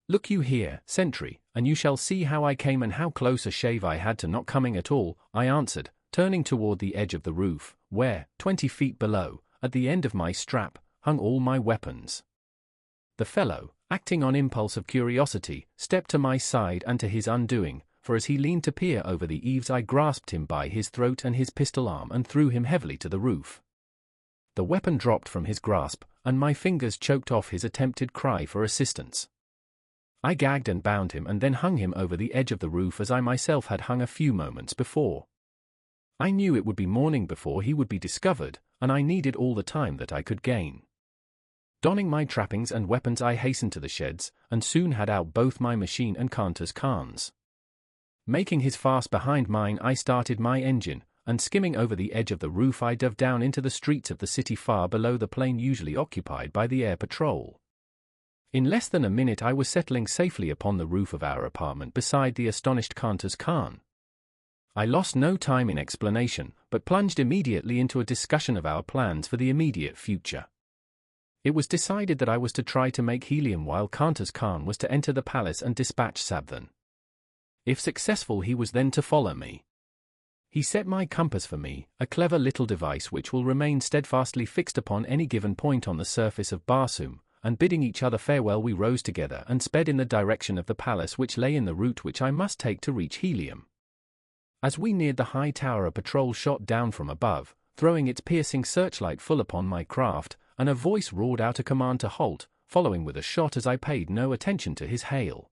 "Look you here, sentry, and you shall see how I came and how close a shave I had to not coming at all," I answered, turning toward the edge of the roof, where, 20 feet below, at the end of my strap, hung all my weapons. The fellow, acting on impulse of curiosity, stepped to my side and to his undoing, for as he leaned to peer over the eaves I grasped him by his throat and his pistol arm and threw him heavily to the roof. The weapon dropped from his grasp, and my fingers choked off his attempted cry for assistance. I gagged and bound him and then hung him over the edge of the roof as I myself had hung a few moments before. I knew it would be morning before he would be discovered, and I needed all the time that I could gain. Donning my trappings and weapons I hastened to the sheds, and soon had out both my machine and Cantor's Khan's. Making his fast behind mine I started my engine, and skimming over the edge of the roof I dove down into the streets of the city far below the plain usually occupied by the air patrol. In less than a minute I was settling safely upon the roof of our apartment beside the astonished Cantor's Khan. I lost no time in explanation, but plunged immediately into a discussion of our plans for the immediate future. It was decided that I was to try to make helium while Cantor's Khan was to enter the palace and dispatch XVIII. If successful he was then to follow me. He set my compass for me, a clever little device which will remain steadfastly fixed upon any given point on the surface of Barsoom, and bidding each other farewell we rose together and sped in the direction of the palace which lay in the route which I must take to reach helium. As we neared the high tower a patrol shot down from above, throwing its piercing searchlight full upon my craft, and a voice roared out a command to halt, following with a shot as I paid no attention to his hail.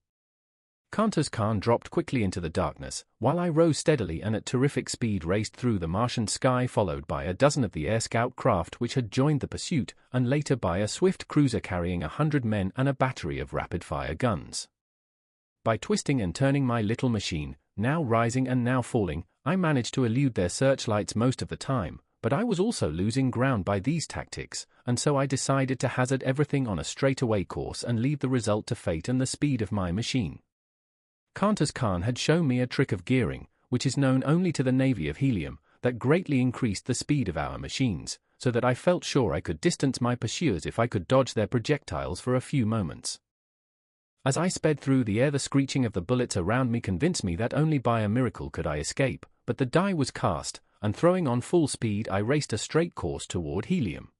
Cantor's Khan dropped quickly into the darkness, while I rose steadily and at terrific speed raced through the Martian sky, followed by a dozen of the air scout craft which had joined the pursuit, and later by a swift cruiser carrying 100 men and a battery of rapid-fire guns. By twisting and turning my little machine, now rising and now falling, I managed to elude their searchlights most of the time, but I was also losing ground by these tactics, and so I decided to hazard everything on a straightaway course and leave the result to fate and the speed of my machine. Cantor's Khan had shown me a trick of gearing, which is known only to the Navy of Helium, that greatly increased the speed of our machines, so that I felt sure I could distance my pursuers if I could dodge their projectiles for a few moments. As I sped through the air the screeching of the bullets around me convinced me that only by a miracle could I escape, but the die was cast, and throwing on full speed I raced a straight course toward helium.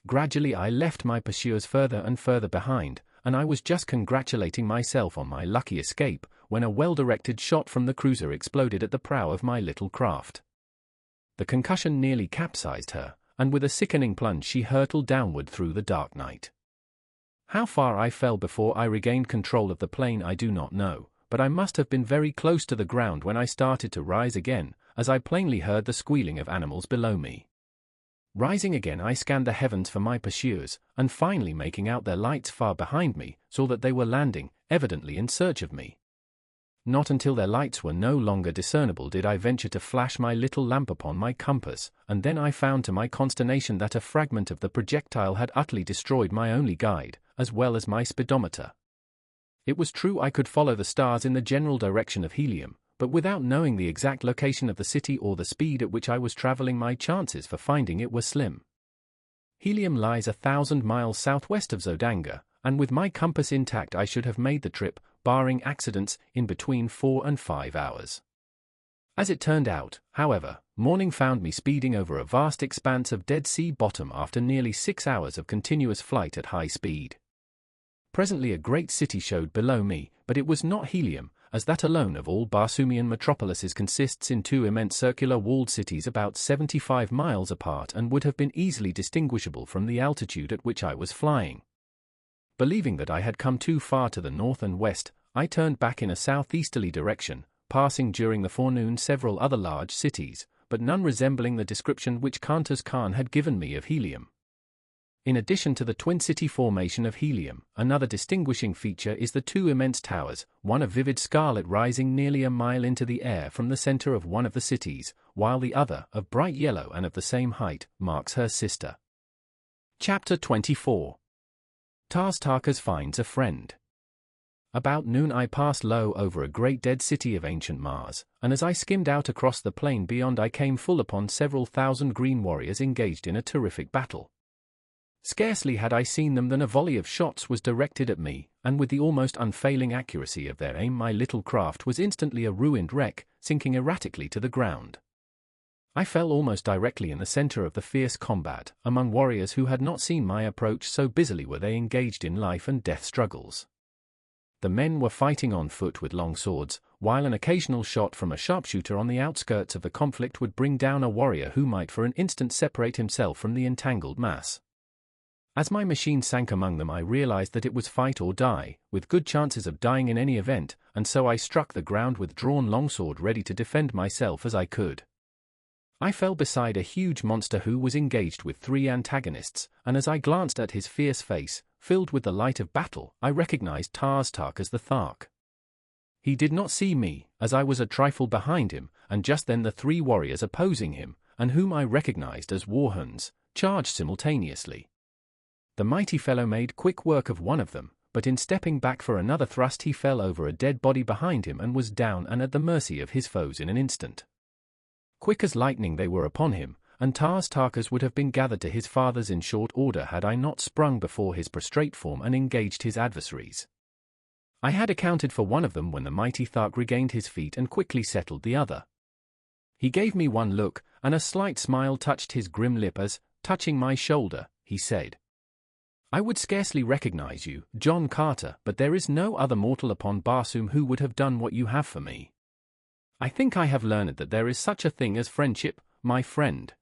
Gradually I left my pursuers further and further behind, and I was just congratulating myself on my lucky escape, when a well-directed shot from the cruiser exploded at the prow of my little craft. The concussion nearly capsized her, and with a sickening plunge she hurtled downward through the dark night. How far I fell before I regained control of the plane I do not know, but I must have been very close to the ground when I started to rise again, as I plainly heard the squealing of animals below me. Rising again, I scanned the heavens for my pursuers, and finally making out their lights far behind me, saw that they were landing, evidently in search of me. Not until their lights were no longer discernible did I venture to flash my little lamp upon my compass, and then I found to my consternation that a fragment of the projectile had utterly destroyed my only guide, as well as my speedometer. It was true I could follow the stars in the general direction of Helium, but without knowing the exact location of the city or the speed at which I was traveling, my chances for finding it were slim. Helium lies 1,000 miles southwest of Zodanga, and with my compass intact I should have made the trip, barring accidents, in between 4 and 5 hours. As it turned out, however, morning found me speeding over a vast expanse of Dead Sea bottom after nearly 6 hours of continuous flight at high speed. Presently a great city showed below me, but it was not Helium, as that alone of all Barsoomian metropolises consists in 2 immense circular walled cities about 75 miles apart and would have been easily distinguishable from the altitude at which I was flying. Believing that I had come too far to the north and west, I turned back in a southeasterly direction, passing during the forenoon several other large cities, but none resembling the description which Kantar's Khan had given me of Helium. In addition to the twin city formation of Helium, another distinguishing feature is the 2 immense towers, one of vivid scarlet rising nearly a mile into the air from the center of one of the cities, while the other, of bright yellow and of the same height, marks her sister. Chapter 24. Tarkas finds a friend. About noon I passed low over a great dead city of ancient Mars, and as I skimmed out across the plain beyond I came full upon several thousand green warriors engaged in a terrific battle. Scarcely had I seen them than a volley of shots was directed at me, and with the almost unfailing accuracy of their aim my little craft was instantly a ruined wreck, sinking erratically to the ground. I fell almost directly in the center of the fierce combat, among warriors who had not seen my approach, so busily were they engaged in life and death struggles. The men were fighting on foot with long swords, while an occasional shot from a sharpshooter on the outskirts of the conflict would bring down a warrior who might for an instant separate himself from the entangled mass. As my machine sank among them I realized that it was fight or die, with good chances of dying in any event, and so I struck the ground with drawn longsword ready to defend myself as I could. I fell beside a huge monster who was engaged with 3 antagonists, and as I glanced at his fierce face, filled with the light of battle, I recognized Tarkas the Thark. He did not see me, as I was a trifle behind him, and just then the 3 warriors opposing him, and whom I recognized as Warhoons, charged simultaneously. The mighty fellow made quick work of one of them, but in stepping back for another thrust he fell over a dead body behind him and was down and at the mercy of his foes in an instant. Quick as lightning they were upon him, and Tarkas would have been gathered to his fathers in short order had I not sprung before his prostrate form and engaged his adversaries. I had accounted for one of them when the mighty Thark regained his feet and quickly settled the other. He gave me one look, and a slight smile touched his grim lip as, touching my shoulder, he said, "I would scarcely recognize you, John Carter, but there is no other mortal upon Barsoom who would have done what you have for me. I think I have learned that there is such a thing as friendship, my friend."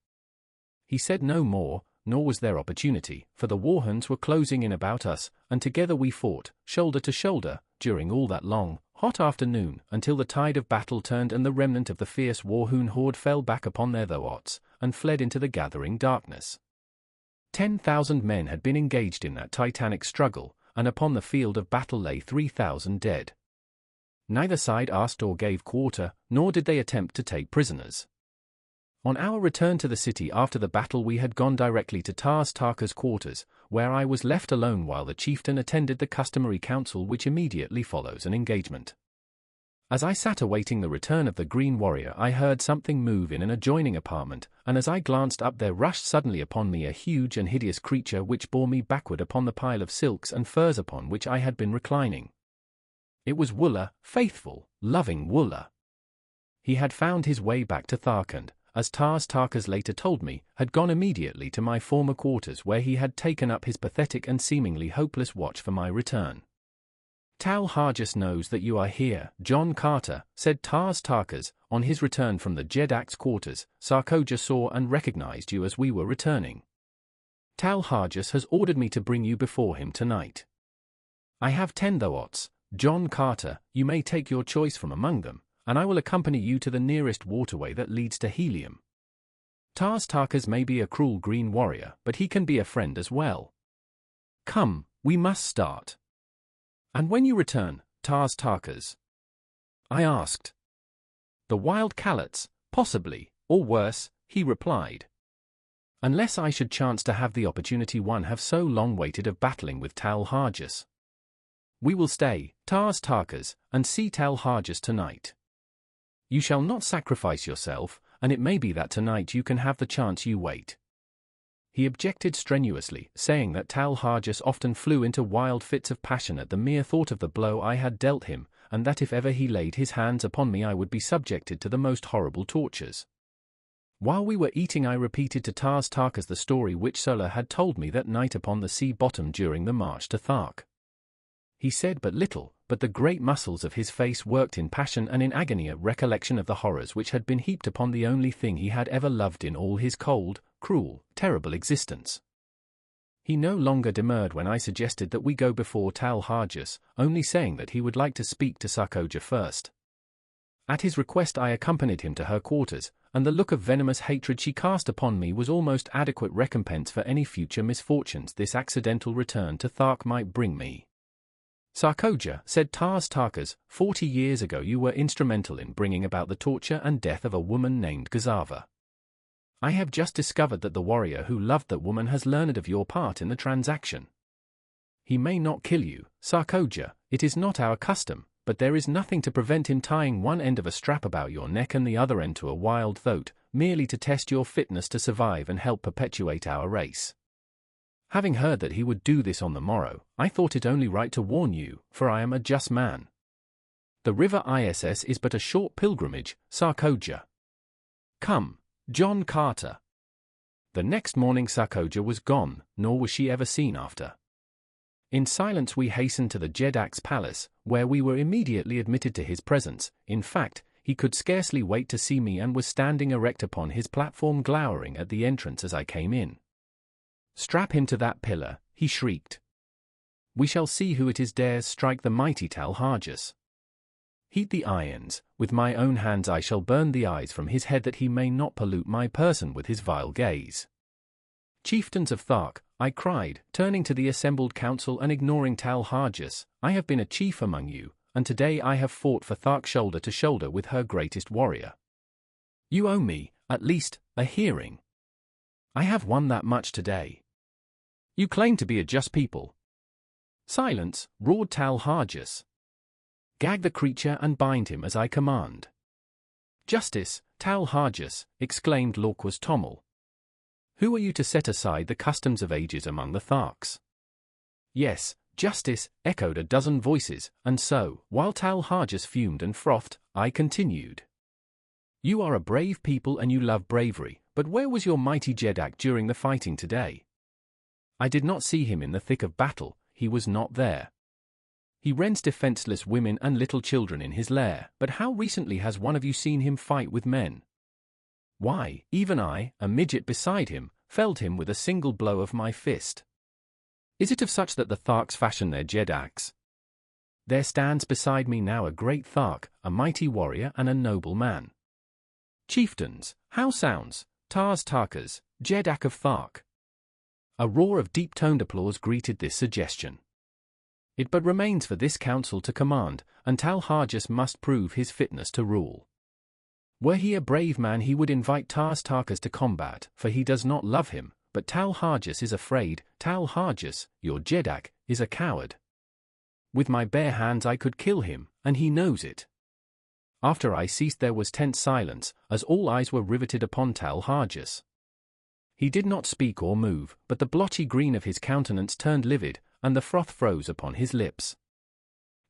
He said no more, nor was there opportunity, for the Warhoons were closing in about us, and together we fought, shoulder to shoulder, during all that long, hot afternoon, until the tide of battle turned and the remnant of the fierce Warhoon horde fell back upon their thoughts, and fled into the gathering darkness. 10,000 men had been engaged in that titanic struggle, and upon the field of battle lay 3,000 dead. Neither side asked or gave quarter, nor did they attempt to take prisoners. On our return to the city after the battle we had gone directly to Tarkas' quarters, where I was left alone while the chieftain attended the customary council which immediately follows an engagement. As I sat awaiting the return of the Green Warrior I heard something move in an adjoining apartment, and as I glanced up there rushed suddenly upon me a huge and hideous creature which bore me backward upon the pile of silks and furs upon which I had been reclining. It was Wooler, faithful, loving Wooler. He had found his way back to Thark and, as Tarkas later told me, had gone immediately to my former quarters where he had taken up his pathetic and seemingly hopeless watch for my return. "Tal Hargis knows that you are here, John Carter," said Tarkas, on his return from the Jedak's quarters. "Sarkoja saw and recognized you as we were returning. Tal Hargis has ordered me to bring you before him tonight. I have 10 thoughts, John Carter, you may take your choice from among them, and I will accompany you to the nearest waterway that leads to Helium. Tarkas may be a cruel green warrior, but he can be a friend as well. Come, we must start. And when you return, Tarkas? I asked. The wild calots, possibly, or worse, he replied. Unless I should chance to have the opportunity one have so long waited of battling with Tarkas. We will stay, Tarkas, and see Tarkas tonight. You shall not sacrifice yourself, and it may be that tonight you can have the chance you wait. He objected strenuously, saying that Tarkas often flew into wild fits of passion at the mere thought of the blow I had dealt him, and that if ever he laid his hands upon me I would be subjected to the most horrible tortures. While we were eating I repeated to Tarkas the story which Sola had told me that night upon the sea bottom during the march to Thark. He said but little, but the great muscles of his face worked in passion and in agony at recollection of the horrors which had been heaped upon the only thing he had ever loved in all his cold, cruel, terrible existence. He no longer demurred when I suggested that we go before Tarkas, only saying that he would like to speak to Dejah first. At his request I accompanied him to her quarters, and the look of venomous hatred she cast upon me was almost adequate recompense for any future misfortunes this accidental return to Thark might bring me. Dejah, said Tarkas, 40 years ago you were instrumental in bringing about the torture and death of a woman named Gazava. I have just discovered that the warrior who loved that woman has learned of your part in the transaction. He may not kill you, Dejah, it is not our custom, but there is nothing to prevent him tying one end of a strap about your neck and the other end to a wild throat, merely to test your fitness to survive and help perpetuate our race. Having heard that he would do this on the morrow, I thought it only right to warn you, for I am a just man. The river ISS is but a short pilgrimage, Dejah. Come, John Carter. The next morning Dejah was gone, nor was she ever seen after. In silence we hastened to the Jedak's palace, where we were immediately admitted to his presence. In fact, he could scarcely wait to see me and was standing erect upon his platform glowering at the entrance as I came in. Strap him to that pillar, he shrieked. We shall see who it is dares strike the mighty Tarkas. Heat the irons, with my own hands I shall burn the eyes from his head that he may not pollute my person with his vile gaze. Chieftains of Thark, I cried, turning to the assembled council and ignoring Tarkas, I have been a chief among you, and today I have fought for Thark shoulder to shoulder with her greatest warrior. You owe me, at least, a hearing. I have won that much today. You claim to be a just people. Silence, roared Tarkas. Gag the creature and bind him as I command. Justice, Tarkas, exclaimed XVIII. Who are you to set aside the customs of ages among the Tharks? Yes, justice, echoed a dozen voices, and so, while Tarkas fumed and frothed, I continued. You are a brave people and you love bravery, but where was your mighty Jedak during the fighting today? I did not see him in the thick of battle, he was not there. He rents defenseless women and little children in his lair, but how recently has one of you seen him fight with men? Why, even I, a midget beside him, felled him with a single blow of my fist. Is it of such that the Tharks fashion their Jedaks? There stands beside me now a great Thark, a mighty warrior and a noble man. Chieftains, how sounds, Tarkas, Jedak of Thark? A roar of deep-toned applause greeted this suggestion. It but remains for this council to command, and Tarkas must prove his fitness to rule. Were he a brave man he would invite Tarkas to combat, for he does not love him, but Tarkas is afraid. Tarkas, your Jedak, is a coward. With my bare hands I could kill him, and he knows it. After I ceased there was tense silence, as all eyes were riveted upon Tarkas. He did not speak or move, but the blotchy green of his countenance turned livid, and the froth froze upon his lips.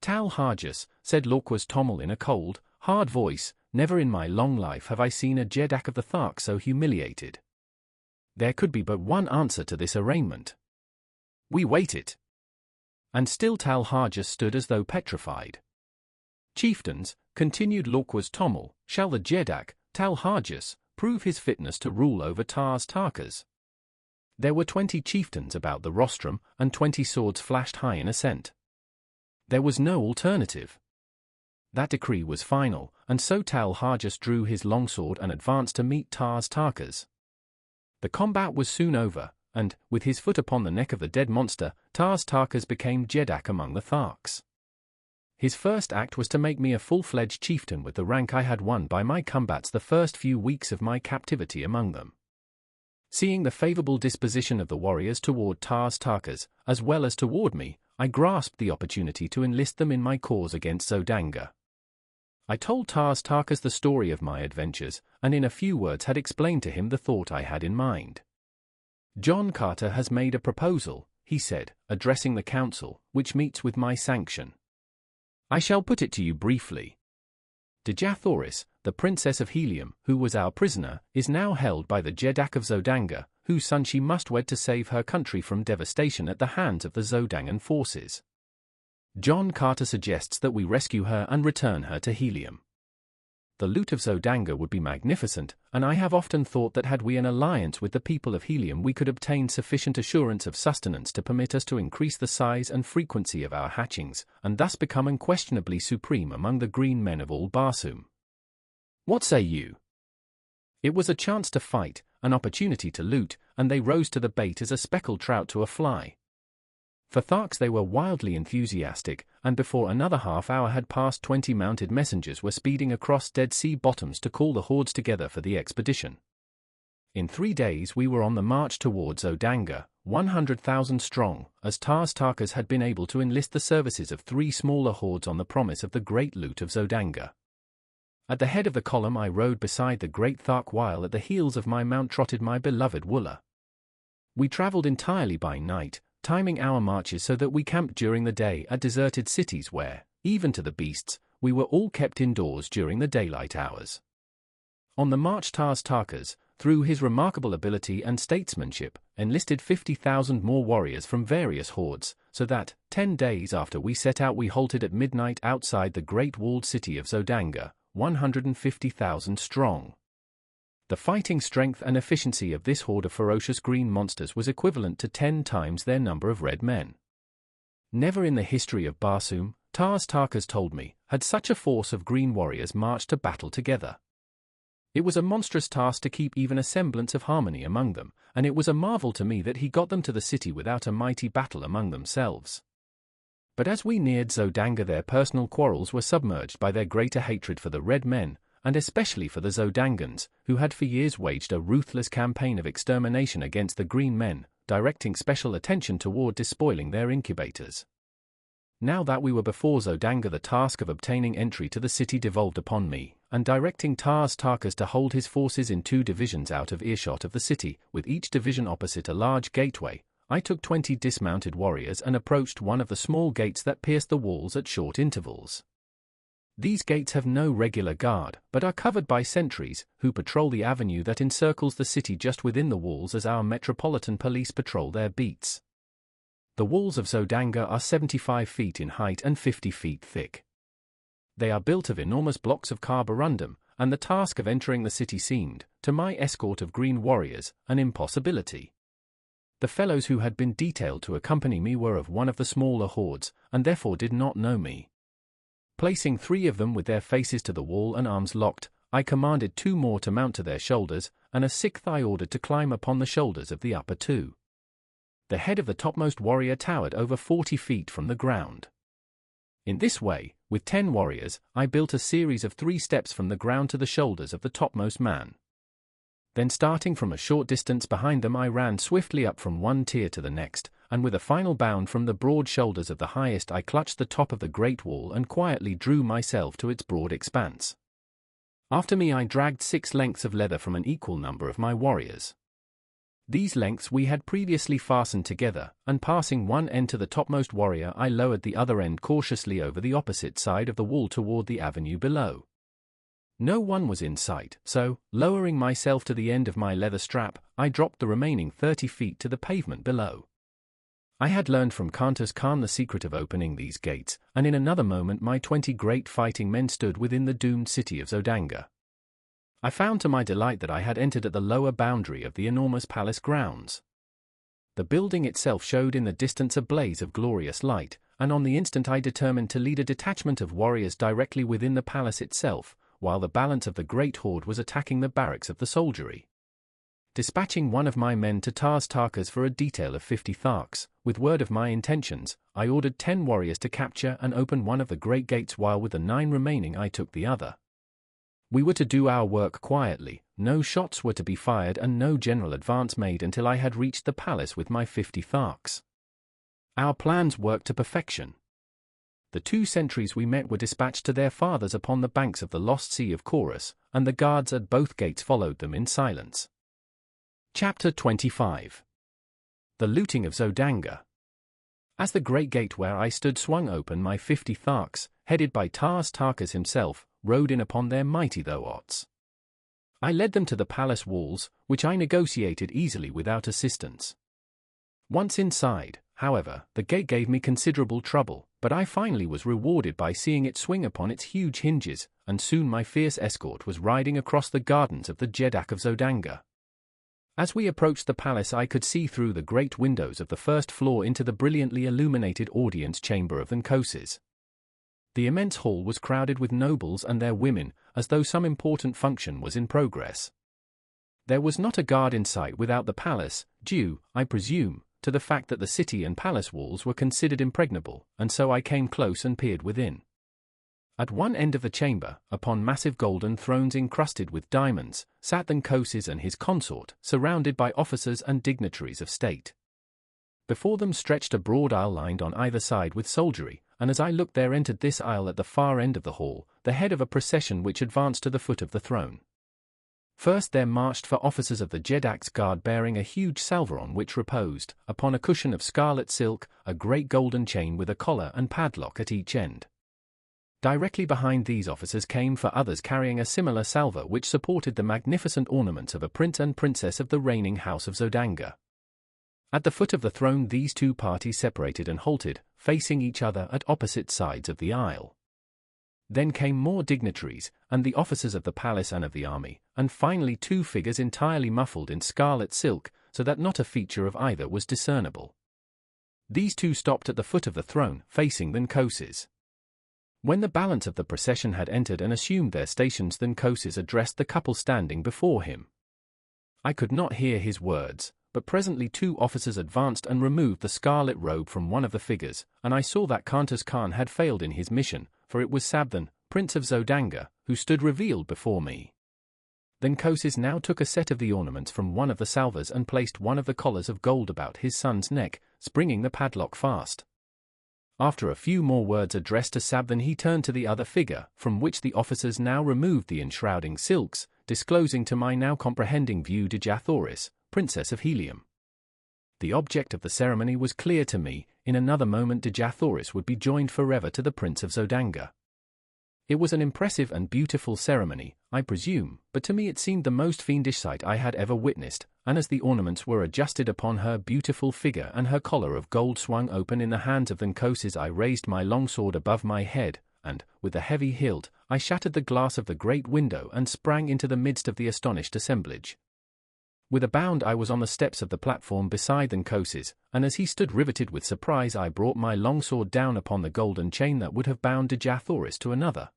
Tarkas, said XVIII in a cold, hard voice, never in my long life have I seen a Jedak of the Thark so humiliated. There could be but one answer to this arraignment. We wait it. And still Tarkas stood as though petrified. Chieftains, continued XVIII, shall the Jedak, Tarkas, prove his fitness to rule over Tarkas? There were 20 chieftains about the rostrum, and 20 swords flashed high in assent. There was no alternative. That decree was final, and so Tal-Harjas drew his longsword and advanced to meet Tarkas. The combat was soon over, and, with his foot upon the neck of the dead monster, Tarkas became Jeddak among the Tharks. His first act was to make me a full-fledged chieftain with the rank I had won by my combats the first few weeks of my captivity among them. Seeing the favorable disposition of the warriors toward Tarkas, as well as toward me, I grasped the opportunity to enlist them in my cause against Zodanga. I told Tarkas the story of my adventures, and in a few words had explained to him the thought I had in mind. "John Carter has made a proposal," he said, addressing the council, "which meets with my sanction. I shall put it to you briefly. Dejah Thoris, the Princess of Helium, who was our prisoner, is now held by the Jeddak of Zodanga, whose son she must wed to save her country from devastation at the hands of the Zodangan forces. John Carter suggests that we rescue her and return her to Helium. The loot of Zodanga would be magnificent, and I have often thought that had we an alliance with the people of Helium we could obtain sufficient assurance of sustenance to permit us to increase the size and frequency of our hatchings, and thus become unquestionably supreme among the green men of all Barsoom. What say you?" It was a chance to fight, an opportunity to loot, and they rose to the bait as a speckled trout to a fly. For Tharks they were wildly enthusiastic, and before another half hour had passed 20 mounted messengers were speeding across Dead Sea bottoms to call the hordes together for the expedition. In 3 days we were on the march towards Zodanga, 100,000 strong, as Tarkas had been able to enlist the services of 3 smaller hordes on the promise of the great loot of Zodanga. At the head of the column I rode beside the great Thark while at the heels of my mount trotted my beloved Woola. We traveled entirely by night, timing our marches so that we camped during the day at deserted cities where, even to the beasts, we were all kept indoors during the daylight hours. On the march Tarkas, through his remarkable ability and statesmanship, enlisted 50,000 more warriors from various hordes, so that, 10 days after we set out we halted at midnight outside the great walled city of Zodanga, 150,000 strong. The fighting strength and efficiency of this horde of ferocious green monsters was equivalent to 10 times their number of red men. Never in the history of Barsoom, Tarkas told me, had such a force of green warriors marched to battle together. It was a monstrous task to keep even a semblance of harmony among them, and it was a marvel to me that he got them to the city without a mighty battle among themselves. But as we neared Zodanga their personal quarrels were submerged by their greater hatred for the red men, and especially for the Zodangans, who had for years waged a ruthless campaign of extermination against the green men, directing special attention toward despoiling their incubators. Now that we were before Zodanga the task of obtaining entry to the city devolved upon me, and directing Tarkas to hold his forces in 2 divisions out of earshot of the city, with each division opposite a large gateway, I took 20 dismounted warriors and approached one of the small gates that pierced the walls at short intervals. These gates have no regular guard, but are covered by sentries, who patrol the avenue that encircles the city just within the walls as our metropolitan police patrol their beats. The walls of Zodanga are 75 feet in height and 50 feet thick. They are built of enormous blocks of carborundum, and the task of entering the city seemed, to my escort of green warriors, an impossibility. The fellows who had been detailed to accompany me were of one of the smaller hordes, and therefore did not know me. Placing 3 of them with their faces to the wall and arms locked, I commanded 2 more to mount to their shoulders, and a 6th I ordered to climb upon the shoulders of the upper 2. The head of the topmost warrior towered over 40 feet from the ground. In this way, with 10 warriors, I built a series of 3 steps from the ground to the shoulders of the topmost man. Then starting from a short distance behind them I ran swiftly up from one tier to the next, and with a final bound from the broad shoulders of the highest I clutched the top of the great wall and quietly drew myself to its broad expanse. After me I dragged 6 lengths of leather from an equal number of my warriors. These lengths we had previously fastened together, and passing one end to the topmost warrior I lowered the other end cautiously over the opposite side of the wall toward the avenue below. No one was in sight, so, lowering myself to the end of my leather strap, I dropped the remaining 30 feet to the pavement below. I had learned from Kantas Khan the secret of opening these gates, and in another moment my 20 great fighting men stood within the doomed city of Zodanga. I found to my delight that I had entered at the lower boundary of the enormous palace grounds. The building itself showed in the distance a blaze of glorious light, and on the instant I determined to lead a detachment of warriors directly within the palace itself, while the balance of the great horde was attacking the barracks of the soldiery. Dispatching one of my men to Tarkas for a detail of 50 Tarks, with word of my intentions, I ordered 10 warriors to capture and open one of the great gates, while with the 9 remaining I took the other. We were to do our work quietly, no shots were to be fired and no general advance made until I had reached the palace with my 50 Tarks. Our plans worked to perfection. The 2 sentries we met were dispatched to their fathers upon the banks of the lost sea of Chorus, and the guards at both gates followed them in silence. Chapter 25. The Looting of Zodanga. As the great gate where I stood swung open, my 50 Tarks, headed by Tarkas himself, rode in upon their mighty thoughts. I led them to the palace walls, which I negotiated easily without assistance. Once inside, however, the gate gave me considerable trouble, but I finally was rewarded by seeing it swing upon its huge hinges, and soon my fierce escort was riding across the gardens of the Dejah of Zodanga. As we approached the palace, I could see through the great windows of the first floor into the brilliantly illuminated audience chamber of XVIII. The immense hall was crowded with nobles and their women, as though some important function was in progress. There was not a guard in sight without the palace, due, I presume, to the fact that the city and palace walls were considered impregnable, and so I came close and peered within. At one end of the chamber, upon massive golden thrones encrusted with diamonds, sat XVIII and his consort, surrounded by officers and dignitaries of state. Before them stretched a broad aisle lined on either side with soldiery, and as I looked there entered this aisle at the far end of the hall, the head of a procession which advanced to the foot of the throne. First there marched 4 officers of the Jedak's guard bearing a huge salver on which reposed, upon a cushion of scarlet silk, a great golden chain with a collar and padlock at each end. Directly behind these officers came 4 others carrying a similar salver which supported the magnificent ornaments of a prince and princess of the reigning house of Zodanga. At the foot of the throne these 2 parties separated and halted, facing each other at opposite sides of the aisle. Then came more dignitaries, and the officers of the palace and of the army, and finally 2 figures entirely muffled in scarlet silk, so that not a feature of either was discernible. These 2 stopped at the foot of the throne, facing XVIII. When the balance of the procession had entered and assumed their stations, XVIII addressed the couple standing before him. I could not hear his words, but presently 2 officers advanced and removed the scarlet robe from one of the figures, and I saw that Carnage Khan had failed in his mission, for it was XVIII, Prince of Zodanga, who stood revealed before me. XVIII now took a set of the ornaments from one of the salvers and placed one of the collars of gold about his son's neck, springing the padlock fast. After a few more words addressed to XVIII, he turned to the other figure, from which the officers now removed the enshrouding silks, disclosing to my now comprehending view Dejah Thoris, Princess of Helium. The object of the ceremony was clear to me. In another moment Dejah Thoris would be joined forever to the Prince of Zodanga. It was an impressive and beautiful ceremony, I presume, but to me it seemed the most fiendish sight I had ever witnessed, and as the ornaments were adjusted upon her beautiful figure and her collar of gold swung open in the hands of XVIII, I raised my longsword above my head, and, with a heavy hilt, I shattered the glass of the great window and sprang into the midst of the astonished assemblage. With a bound I was on the steps of the platform beside XVIII, and as he stood riveted with surprise I brought my longsword down upon the golden chain that would have bound Dejah Thoris to another.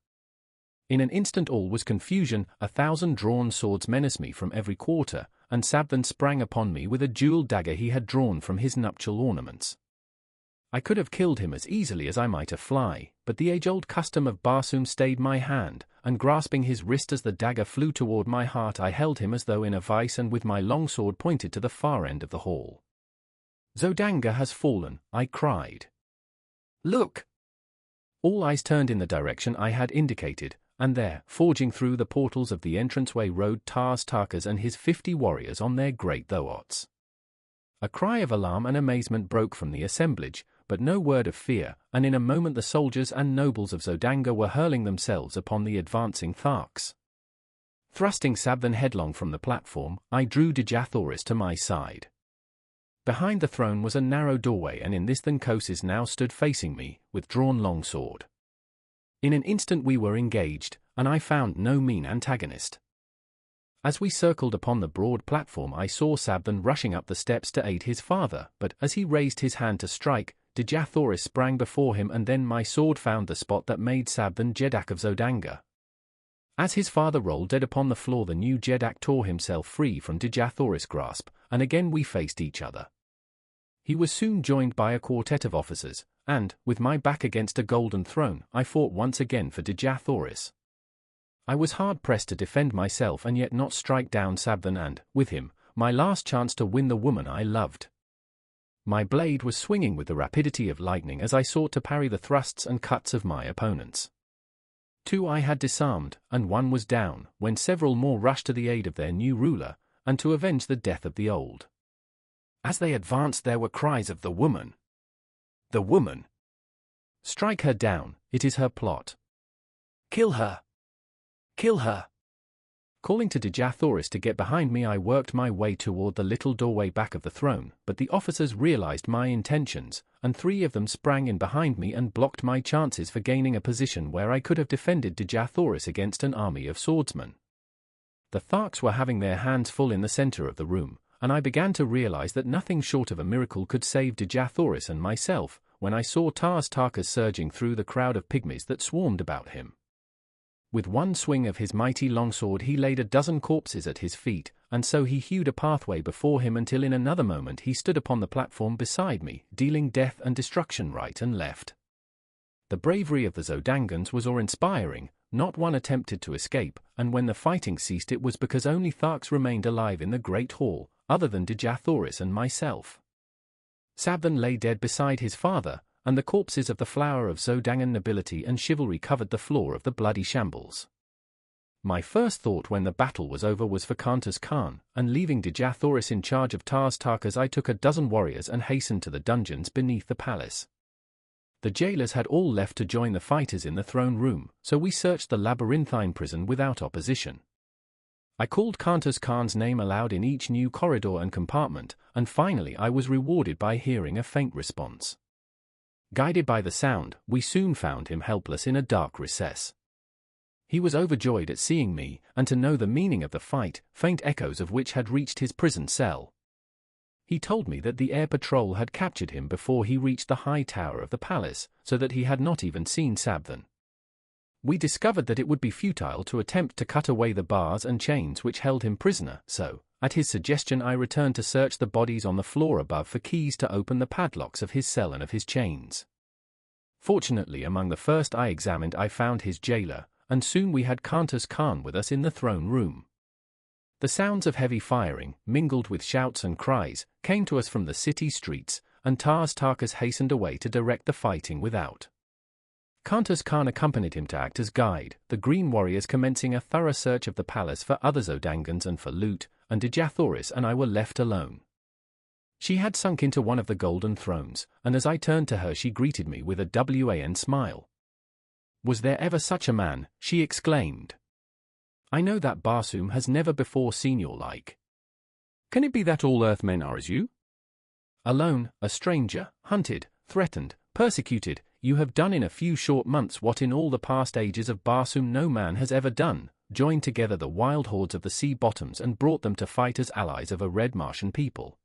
In an instant all was confusion, 1,000 drawn swords menaced me from every quarter, and XVIII sprang upon me with a jeweled dagger he had drawn from his nuptial ornaments. I could have killed him as easily as I might a fly, but the age-old custom of Barsoom stayed my hand, and grasping his wrist as the dagger flew toward my heart I held him as though in a vice and with my longsword pointed to the far end of the hall. "Zodanga has fallen," I cried. "Look!" All eyes turned in the direction I had indicated, and there, forging through the portals of the entranceway rode Tarkas and his 50 warriors on their great thoughts. A cry of alarm and amazement broke from the assemblage, but no word of fear, and in a moment the soldiers and nobles of Zodanga were hurling themselves upon the advancing Tarks. Thrusting XVIII headlong from the platform, I drew Dejah Thoris to my side. Behind the throne was a narrow doorway, and in this XVIII now stood facing me, with drawn longsword. In an instant we were engaged, and I found no mean antagonist. As we circled upon the broad platform, I saw XVIII rushing up the steps to aid his father, but as he raised his hand to strike, Dejah Thoris sprang before him, and then my sword found the spot that made XVIII Jeddak of Zodanga. As his father rolled dead upon the floor, the new Jeddak tore himself free from Dejah Thoris' grasp, and again we faced each other. He was soon joined by a quartet of officers, and, with my back against a golden throne, I fought once again for Dejah Thoris. I was hard-pressed to defend myself and yet not strike down XVIII and, with him, my last chance to win the woman I loved. My blade was swinging with the rapidity of lightning as I sought to parry the thrusts and cuts of my opponents. 2 I had disarmed, and 1 was down, when several more rushed to the aid of their new ruler, and to avenge the death of the old. As they advanced, there were cries of "The woman! The woman! Strike her down, it is her plot! Kill her! Kill her!" Calling to Dejah Thoris to get behind me, I worked my way toward the little doorway back of the throne, but the officers realized my intentions, and 3 of them sprang in behind me and blocked my chances for gaining a position where I could have defended Dejah Thoris against an army of swordsmen. The Tharks were having their hands full in the center of the room, and I began to realize that nothing short of a miracle could save Dejah Thoris and myself, when I saw Tarkas surging through the crowd of pygmies that swarmed about him. With one swing of his mighty longsword he laid a dozen corpses at his feet, and so he hewed a pathway before him until in another moment he stood upon the platform beside me, dealing death and destruction right and left. The bravery of the Zodangans was awe-inspiring. Not one attempted to escape, and when the fighting ceased it was because only Tharks remained alive in the great hall, other than Dejah Thoris and myself. XVIII lay dead beside his father, and the corpses of the flower of Zodangan nobility and chivalry covered the floor of the bloody shambles. My first thought when the battle was over was for Carnage Khan, and leaving Dejah Thoris in charge of Tarkas, I took a dozen warriors and hastened to the dungeons beneath the palace. The jailers had all left to join the fighters in the throne room, so we searched the labyrinthine prison without opposition. I called Carnage Khan's name aloud in each new corridor and compartment, and finally I was rewarded by hearing a faint response. Guided by the sound, we soon found him helpless in a dark recess. He was overjoyed at seeing me, and to know the meaning of the fight, faint echoes of which had reached his prison cell. He told me that the air patrol had captured him before he reached the high tower of the palace, so that he had not even seen XVIII. We discovered that it would be futile to attempt to cut away the bars and chains which held him prisoner, so, at his suggestion, I returned to search the bodies on the floor above for keys to open the padlocks of his cell and of his chains. Fortunately, among the first I examined I found his jailer, and soon we had Carnage Khan with us in the throne room. The sounds of heavy firing, mingled with shouts and cries, came to us from the city streets, and Tarkas hastened away to direct the fighting without. Carnage Khan accompanied him to act as guide, the green warriors commencing a thorough search of the palace for other Zodangans and for loot, and Dejah Thoris and I were left alone. She had sunk into one of the golden thrones, and as I turned to her she greeted me with a wan smile. "Was there ever such a man?" she exclaimed. "I know that Barsoom has never before seen your like. Can it be that all Earthmen are as you? Alone, a stranger, hunted, threatened, persecuted, you have done in a few short months what in all the past ages of Barsoom no man has ever done, joined together the wild hordes of the sea bottoms and brought them to fight as allies of a red Martian people."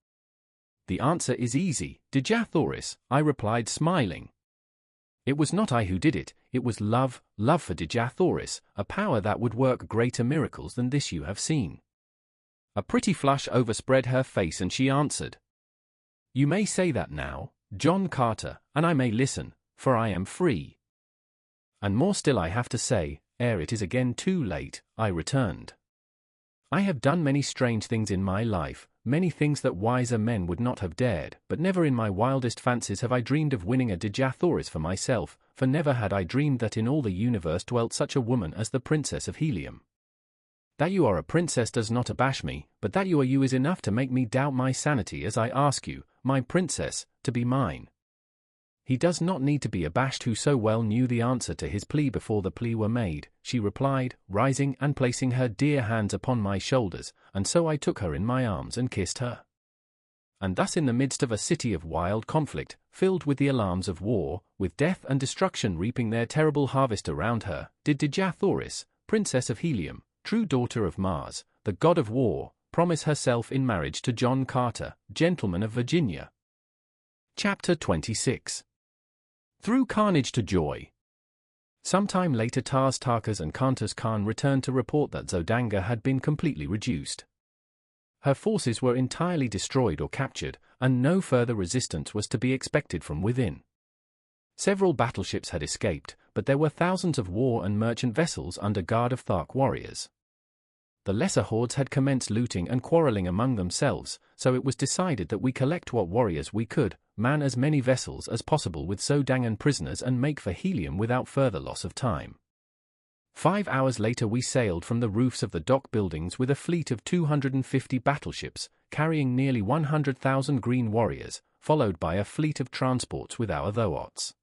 "The answer is easy, Dejah Thoris," I replied, smiling. "It was not I who did it, it was love for Dejah Thoris, a power that would work greater miracles than this you have seen." A pretty flush overspread her face and she answered, "You may say that now, John Carter, and I may listen, for I am free." "And more still I have to say, ere it is again too late," I returned. "I have done many strange things in my life, many things that wiser men would not have dared, but never in my wildest fancies have I dreamed of winning a Dejah Thoris for myself, for never had I dreamed that in all the universe dwelt such a woman as the Princess of Helium. That you are a princess does not abash me, but that you are you is enough to make me doubt my sanity as I ask you, my princess, to be mine." "He does not need to be abashed who so well knew the answer to his plea before the plea were made," she replied, rising and placing her dear hands upon my shoulders, and so I took her in my arms and kissed her. And thus in the midst of a city of wild conflict, filled with the alarms of war, with death and destruction reaping their terrible harvest around her, did Dejah Thoris, Princess of Helium, true daughter of Mars, the god of war, promise herself in marriage to John Carter, gentleman of Virginia. Chapter 26. Through Carnage to Joy. Sometime later Tarkas and Countess Khan returned to report that Zodanga had been completely reduced. Her forces were entirely destroyed or captured, and no further resistance was to be expected from within. Several battleships had escaped, but there were thousands of war and merchant vessels under guard of Thark warriors. The lesser hordes had commenced looting and quarreling among themselves, so it was decided that we collect what warriors we could, man as many vessels as possible with Zodangan prisoners and make for Helium without further loss of time. 5 hours later we sailed from the roofs of the dock buildings with a fleet of 250 battleships, carrying nearly 100,000 green warriors, followed by a fleet of transports with our Thoats.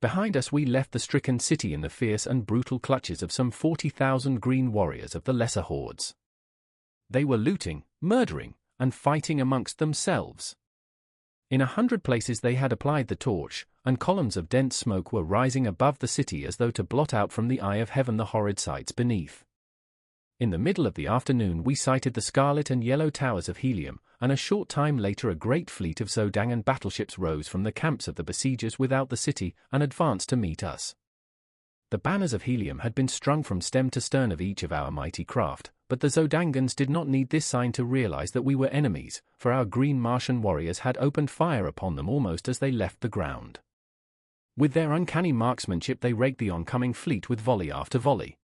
Behind us we left the stricken city in the fierce and brutal clutches of some 40,000 green warriors of the lesser hordes. They were looting, murdering, and fighting amongst themselves. In 100 places they had applied the torch, and columns of dense smoke were rising above the city as though to blot out from the eye of heaven the horrid sights beneath. In the middle of the afternoon we sighted the scarlet and yellow towers of Helium, and a short time later a great fleet of Zodangan battleships rose from the camps of the besiegers without the city and advanced to meet us. The banners of Helium had been strung from stem to stern of each of our mighty craft, but the Zodangans did not need this sign to realize that we were enemies, for our green Martian warriors had opened fire upon them almost as they left the ground. With their uncanny marksmanship they raked the oncoming fleet with volley after volley.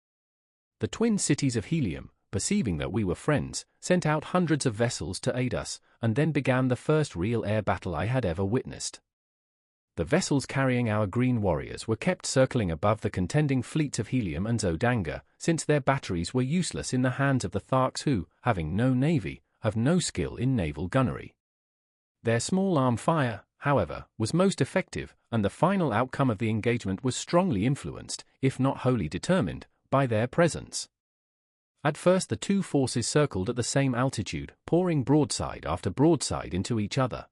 The twin cities of Helium, perceiving that we were friends, sent out hundreds of vessels to aid us, and then began the first real air battle I had ever witnessed. The vessels carrying our green warriors were kept circling above the contending fleets of Helium and Zodanga, since their batteries were useless in the hands of the Tharks who, having no navy, have no skill in naval gunnery. Their small arm fire, however, was most effective, and the final outcome of the engagement was strongly influenced, if not wholly determined, by their presence. At first the two forces circled at the same altitude, pouring broadside after broadside into each other.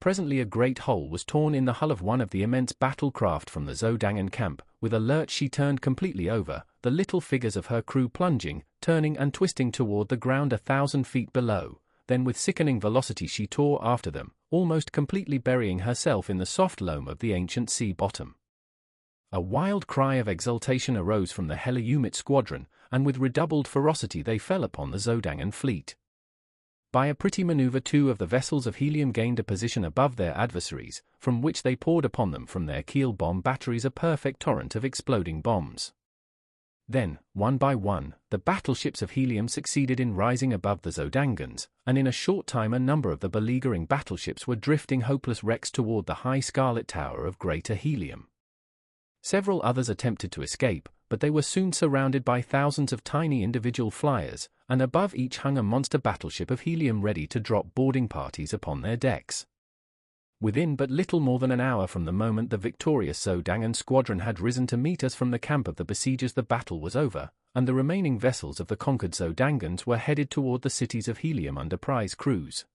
Presently a great hole was torn in the hull of one of the immense battle craft from the Zodangan camp. With a lurch she turned completely over, the little figures of her crew plunging, turning and twisting toward the ground 1,000 feet below. Then with sickening velocity she tore after them, almost completely burying herself in the soft loam of the ancient sea bottom. A wild cry of exultation arose from the Elude squadron, and with redoubled ferocity they fell upon the Zodangan fleet. By a pretty maneuver 2 of the vessels of Helium gained a position above their adversaries, from which they poured upon them from their keel bomb batteries a perfect torrent of exploding bombs. Then, one by one, the battleships of Helium succeeded in rising above the Zodangans, and in a short time a number of the beleaguering battleships were drifting hopeless wrecks toward the high scarlet tower of Greater Helium. Several others attempted to escape, but they were soon surrounded by thousands of tiny individual flyers, and above each hung a monster battleship of Helium ready to drop boarding parties upon their decks. Within but little more than an hour from the moment the victorious Zodangan squadron had risen to meet us from the camp of the besiegers the battle was over, and the remaining vessels of the conquered Zodangans were headed toward the cities of Helium under prize crews.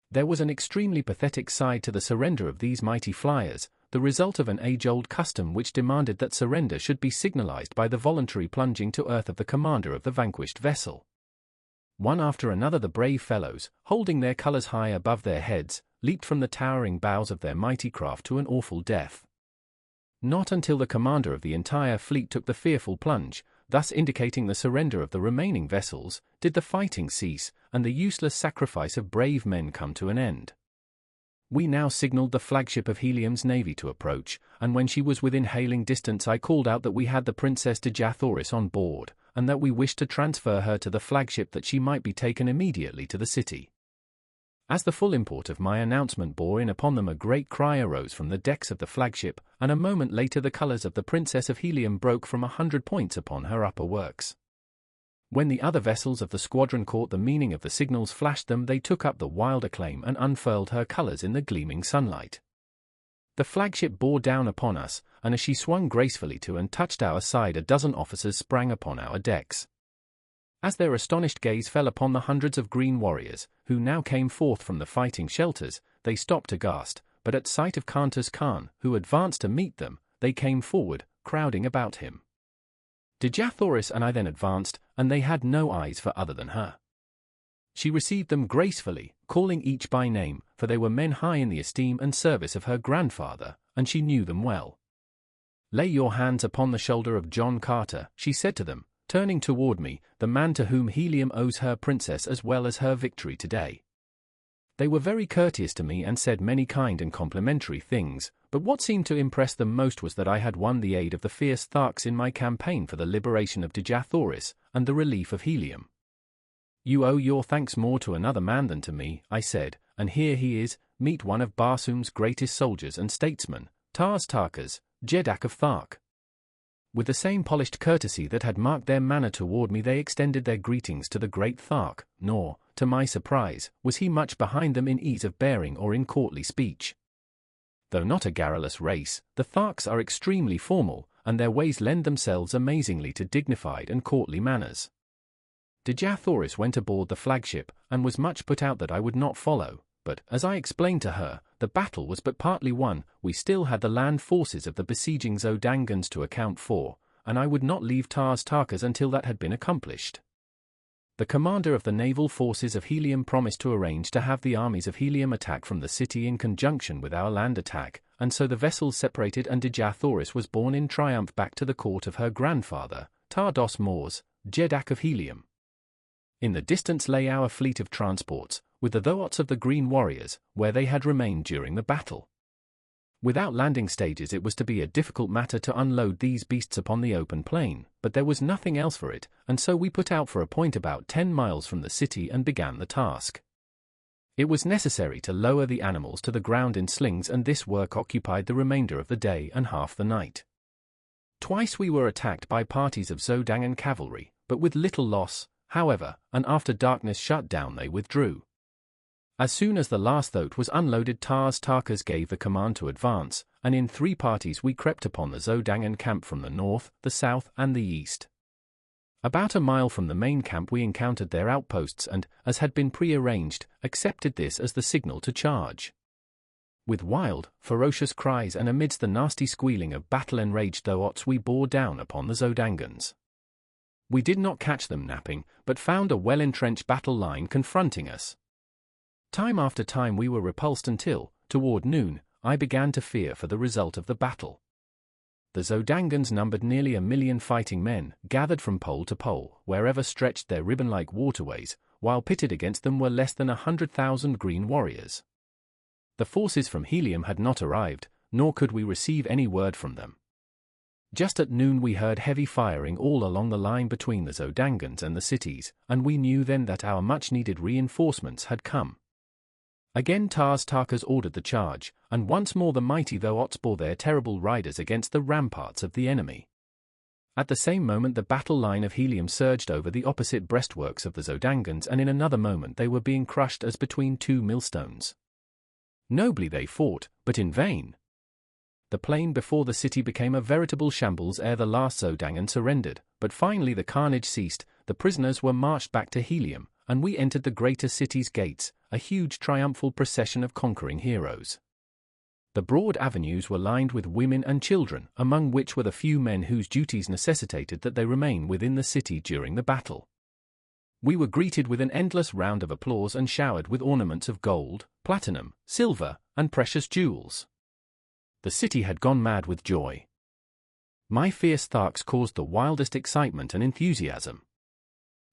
There was an extremely pathetic side to the surrender of these mighty flyers, the result of an age-old custom which demanded that surrender should be signalized by the voluntary plunging to earth of the commander of the vanquished vessel. One after another the brave fellows, holding their colors high above their heads, leaped from the towering bows of their mighty craft to an awful death. Not until the commander of the entire fleet took the fearful plunge, thus indicating the surrender of the remaining vessels, did the fighting cease, and the useless sacrifice of brave men come to an end. We now signaled the flagship of Helium's navy to approach, and when she was within hailing distance I called out that we had the Princess Dejah Thoris on board, and that we wished to transfer her to the flagship that she might be taken immediately to the city. As the full import of my announcement bore in upon them a great cry arose from the decks of the flagship, and a moment later the colors of the Princess of Helium broke from 100 points upon her upper works. When the other vessels of the squadron caught the meaning of the signals flashed them, they took up the wild acclaim and unfurled her colors in the gleaming sunlight. The flagship bore down upon us, and as she swung gracefully to and touched our side, a dozen officers sprang upon our decks. As their astonished gaze fell upon the hundreds of green warriors, who now came forth from the fighting shelters, they stopped aghast, but at sight of Countess Khan, who advanced to meet them, they came forward, crowding about him. Dejah Thoris and I then advanced, and they had no eyes for other than her. She received them gracefully, calling each by name, for they were men high in the esteem and service of her grandfather, and she knew them well. "Lay your hands upon the shoulder of John Carter," she said to them, turning toward me, "the man to whom Helium owes her princess as well as her victory today." They were very courteous to me and said many kind and complimentary things, but what seemed to impress them most was that I had won the aid of the fierce Tarkas in my campaign for the liberation of Dejah Thoris and the relief of Helium. "You owe your thanks more to another man than to me," I said, "and here he is, meet one of Barsoom's greatest soldiers and statesmen, Tarkas, Dejah of Thark." With the same polished courtesy that had marked their manner toward me, they extended their greetings to the great Thark, nor, to my surprise, was he much behind them in ease of bearing or in courtly speech. Though not a garrulous race, the Tharks are extremely formal, and their ways lend themselves amazingly to dignified and courtly manners. Dejah Thoris went aboard the flagship, and was much put out that I would not follow, but, as I explained to her, the battle was but partly won, we still had the land forces of the besieging Zodangans to account for, and I would not leave Tarkas until that had been accomplished. The commander of the naval forces of Helium promised to arrange to have the armies of Helium attack from the city in conjunction with our land attack, and so the vessels separated and Dejah Thoris was borne in triumph back to the court of her grandfather, Tardos Mors, Dejah of Helium. In the distance lay our fleet of transports, with the thoughts of the Green Warriors, where they had remained during the battle. Without landing stages it was to be a difficult matter to unload these beasts upon the open plain, but there was nothing else for it, and so we put out for a point about 10 miles from the city and began the task. It was necessary to lower the animals to the ground in slings, and this work occupied the remainder of the day and half the night. Twice we were attacked by parties of Zodangan cavalry, but with little loss, however, and after darkness shut down they withdrew. As soon as the last thoat was unloaded, Tarkas gave the command to advance, and in 3 parties we crept upon the Zodangan camp from the north, the south, and the east. About a mile from the main camp we encountered their outposts and, as had been pre-arranged, accepted this as the signal to charge. With wild, ferocious cries and amidst the nasty squealing of battle-enraged thoughts we bore down upon the Zodangans. We did not catch them napping, but found a well-entrenched battle line confronting us. Time after time we were repulsed until, toward noon, I began to fear for the result of the battle. The Zodangans numbered nearly 1 million fighting men, gathered from pole to pole, wherever stretched their ribbon-like waterways, while pitted against them were less than 100,000 green warriors. The forces from Helium had not arrived, nor could we receive any word from them. Just at noon we heard heavy firing all along the line between the Zodangans and the cities, and we knew then that our much-needed reinforcements had come. Again Tarkas ordered the charge, and once more the mighty Thoots bore their terrible riders against the ramparts of the enemy. At the same moment the battle line of Helium surged over the opposite breastworks of the Zodangans, and in another moment they were being crushed as between 2 millstones. Nobly they fought, but in vain. The plain before the city became a veritable shambles ere the last Zodangan surrendered, but finally the carnage ceased, the prisoners were marched back to Helium, and we entered the greater city's gates, a huge triumphal procession of conquering heroes. The broad avenues were lined with women and children, among which were the few men whose duties necessitated that they remain within the city during the battle. We were greeted with an endless round of applause and showered with ornaments of gold, platinum, silver, and precious jewels. The city had gone mad with joy. My fierce Tarkas caused the wildest excitement and enthusiasm.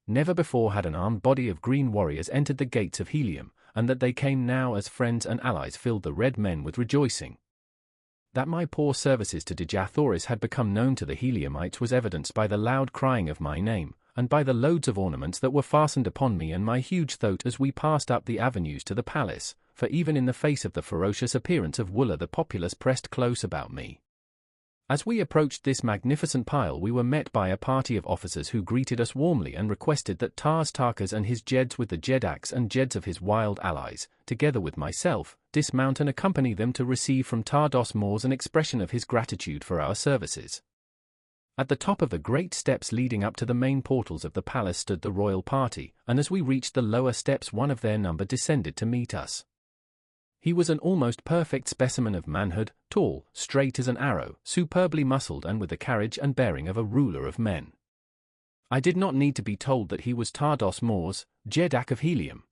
Never before had an armed body of green warriors entered the gates of Helium, and that they came now as friends and allies filled the red men with rejoicing. That my poor services to Dejah Thoris had become known to the Heliumites was evidenced by the loud crying of my name, and by the loads of ornaments that were fastened upon me and my huge thoat as we passed up the avenues to the palace, for even in the face of the ferocious appearance of Wooler the populace pressed close about me. As we approached this magnificent pile we were met by a party of officers who greeted us warmly and requested that Tarkas and his Jeds with the Jedaks and Jeds of his wild allies, together with myself, dismount and accompany them to receive from Tardos Mors an expression of his gratitude for our services. At the top of the great steps leading up to the main portals of the palace stood the royal party, and as we reached the lower steps one of their number descended to meet us. He was an almost perfect specimen of manhood, tall, straight as an arrow, superbly muscled and with the carriage and bearing of a ruler of men. I did not need to be told that he was Tardos Mors, Jeddak of Helium.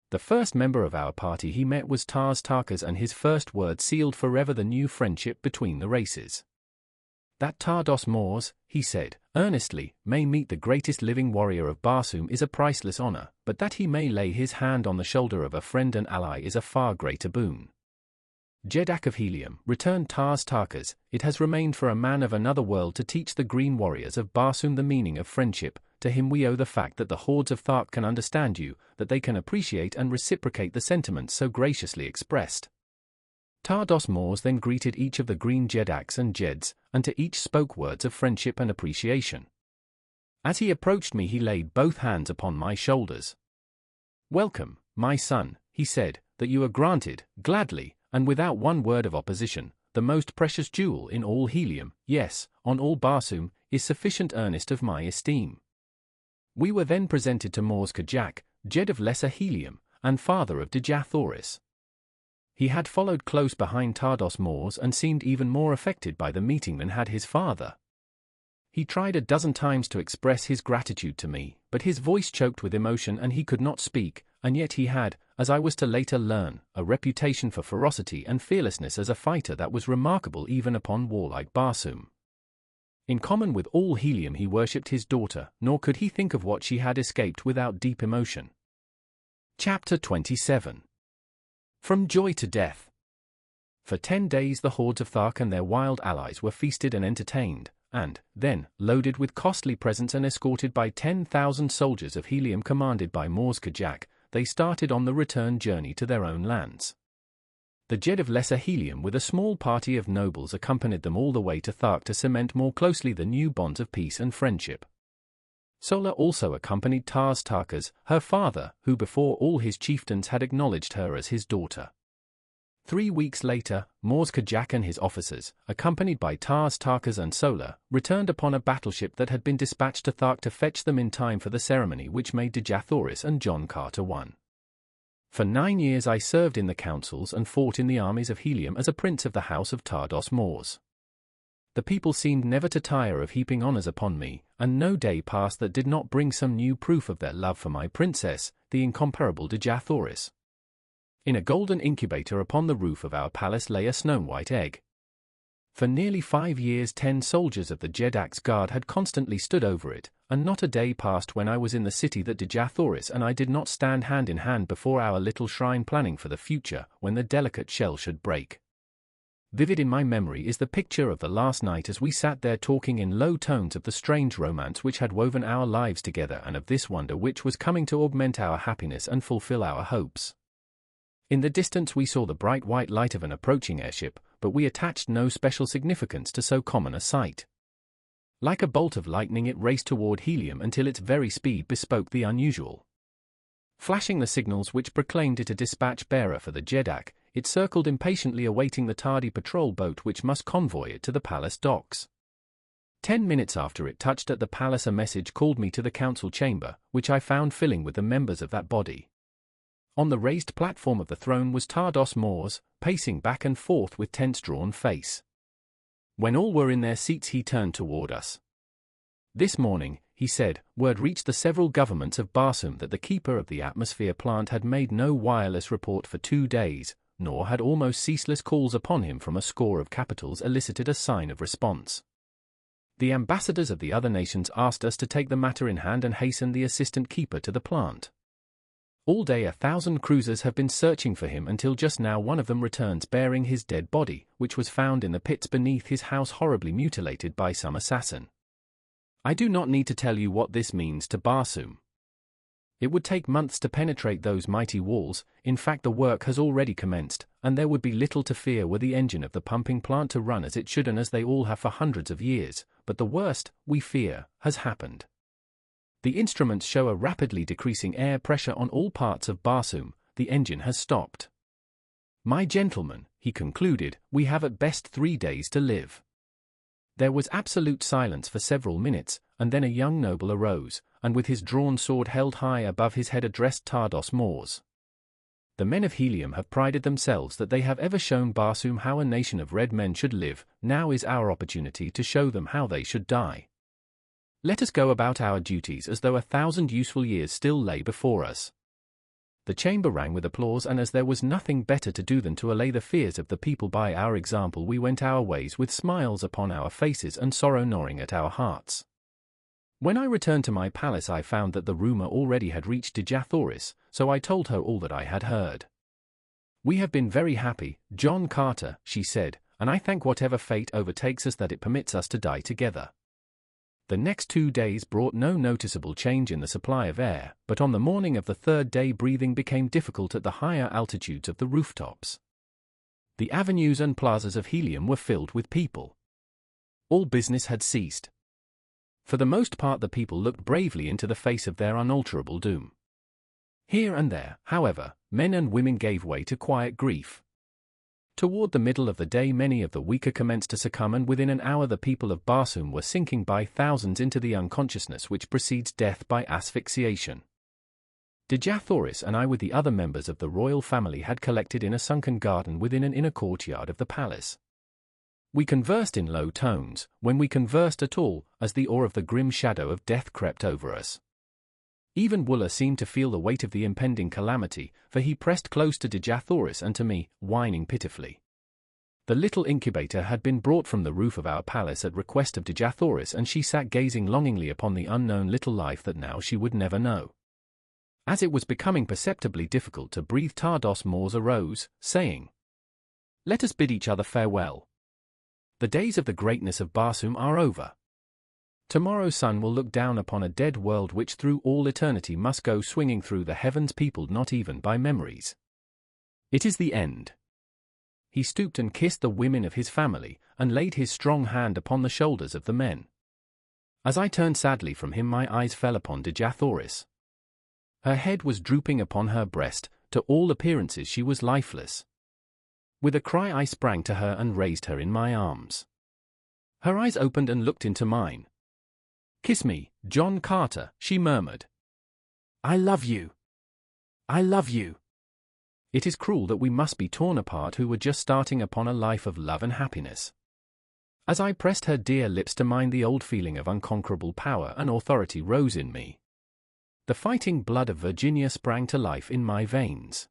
The first member of our party he met was Tarkas, and his first word sealed forever the new friendship between the races. That Tardos Mors, he said, earnestly, may meet the greatest living warrior of Barsoom is a priceless honor, but that he may lay his hand on the shoulder of a friend and ally is a far greater boon. Jeddak of Helium, returned Tarkas, it has remained for a man of another world to teach the green warriors of Barsoom the meaning of friendship. To him we owe the fact that the hordes of Thark can understand you, that they can appreciate and reciprocate the sentiments so graciously expressed. Tardos Mors then greeted each of the green Jeddaks and Jeds, and to each spoke words of friendship and appreciation. As he approached me he laid both hands upon my shoulders. "Welcome, my son," he said, "that you are granted, gladly, and without one word of opposition, the most precious jewel in all Helium, yes, on all Barsoom, is sufficient earnest of my esteem." We were then presented to Mors Kajak, Jed of Lesser Helium, and father of Dejah Thoris. He had followed close behind Tardos Mors and seemed even more affected by the meeting than had his father. He tried a dozen times to express his gratitude to me, but his voice choked with emotion and he could not speak, and yet he had, as I was to later learn, a reputation for ferocity and fearlessness as a fighter that was remarkable even upon warlike Barsoom. In common with all Helium he worshipped his daughter, nor could he think of what she had escaped without deep emotion. Chapter 27. From Joy to Death. For 10 days the hordes of Thark and their wild allies were feasted and entertained, and, then, loaded with costly presents and escorted by 10,000 soldiers of Helium commanded by Mors Kajak, they started on the return journey to their own lands. The Jed of Lesser Helium with a small party of nobles accompanied them all the way to Thark to cement more closely the new bonds of peace and friendship. Sola also accompanied Tarkas, her father, who before all his chieftains had acknowledged her as his daughter. 3 weeks later, Mors Kajak and his officers, accompanied by Tarkas and Sola, returned upon a battleship that had been dispatched to Thark to fetch them in time for the ceremony which made Dejah Thoris and John Carter one. For 9 years I served in the councils and fought in the armies of Helium as a prince of the house of Tardos Mors. The people seemed never to tire of heaping honors upon me, and no day passed that did not bring some new proof of their love for my princess, the incomparable Dejah Thoris. In a golden incubator upon the roof of our palace lay a snow-white egg. For nearly 5 years 10 soldiers of the Jeddak's guard had constantly stood over it, and not a day passed when I was in the city that Dejah Thoris and I did not stand hand in hand before our little shrine planning for the future, when the delicate shell should break. Vivid in my memory is the picture of the last night as we sat there talking in low tones of the strange romance which had woven our lives together and of this wonder which was coming to augment our happiness and fulfill our hopes. In the distance we saw the bright white light of an approaching airship, but we attached no special significance to so common a sight. Like a bolt of lightning it raced toward Helium until its very speed bespoke the unusual. Flashing the signals which proclaimed it a dispatch bearer for the Jeddak, it circled impatiently awaiting the tardy patrol boat which must convoy it to the palace docks. 10 minutes after it touched at the palace a message called me to the council chamber, which I found filling with the members of that body. On the raised platform of the throne was Tardos Mors, pacing back and forth with tense-drawn face. When all were in their seats he turned toward us. "This morning," he said, "word reached the several governments of Barsoom that the keeper of the atmosphere plant had made no wireless report for 2 days, nor had almost ceaseless calls upon him from a score of capitals elicited a sign of response. The ambassadors of the other nations asked us to take the matter in hand and hasten the assistant keeper to the plant. All day 1,000 cruisers have been searching for him until just now one of them returns bearing his dead body, which was found in the pits beneath his house horribly mutilated by some assassin. I do not need to tell you what this means to Barsoom. It would take months to penetrate those mighty walls, in fact the work has already commenced, and there would be little to fear were the engine of the pumping plant to run as it should and as they all have for hundreds of years, but the worst, we fear, has happened. The instruments show a rapidly decreasing air pressure on all parts of Barsoom, the engine has stopped. My gentlemen," he concluded, "we have at best 3 days to live." There was absolute silence for several minutes, and then a young noble arose, and with his drawn sword held high above his head addressed Tardos Mors. "The men of Helium have prided themselves that they have ever shown Barsoom how a nation of red men should live, now is our opportunity to show them how they should die. Let us go about our duties as though 1,000 useful years still lay before us. The chamber rang with applause, and as there was nothing better to do than to allay the fears of the people by our example, we went our ways with smiles upon our faces and sorrow gnawing at our hearts. When I returned to my palace, I found that the rumor already had reached Dejah Thoris, so I told her all that I had heard. "We have been very happy, John Carter," she said, "and I thank whatever fate overtakes us that it permits us to die together." The next 2 days brought no noticeable change in the supply of air, but on the morning of the third day breathing became difficult at the higher altitudes of the rooftops. The avenues and plazas of Helium were filled with people. All business had ceased. For the most part the people looked bravely into the face of their unalterable doom. Here and there, however, men and women gave way to quiet grief. Toward the middle of the day many of the weaker commenced to succumb, and within an hour the people of Barsoom were sinking by thousands into the unconsciousness which precedes death by asphyxiation. Dejah Thoris and I with the other members of the royal family had collected in a sunken garden within an inner courtyard of the palace. We conversed in low tones, when we conversed at all, as the awe of the grim shadow of death crept over us. Even Wooler seemed to feel the weight of the impending calamity, for he pressed close to Dejah Thoris and to me, whining pitifully. The little incubator had been brought from the roof of our palace at request of Dejah Thoris, and she sat gazing longingly upon the unknown little life that now she would never know. As it was becoming perceptibly difficult to breathe, Tardos Mors arose, saying, "Let us bid each other farewell. The days of the greatness of Barsoom are over. Tomorrow's sun will look down upon a dead world which through all eternity must go swinging through the heavens peopled not even by memories. It is the end." He stooped and kissed the women of his family, and laid his strong hand upon the shoulders of the men. As I turned sadly from him my eyes fell upon Dejah Thoris. Her head was drooping upon her breast, to all appearances she was lifeless. With a cry I sprang to her and raised her in my arms. Her eyes opened and looked into mine. "Kiss me, John Carter," she murmured. "I love you. I love you." It is cruel that we must be torn apart who were just starting upon a life of love and happiness. As I pressed her dear lips to mine, the old feeling of unconquerable power and authority rose in me. The fighting blood of Virginia sprang to life in my veins.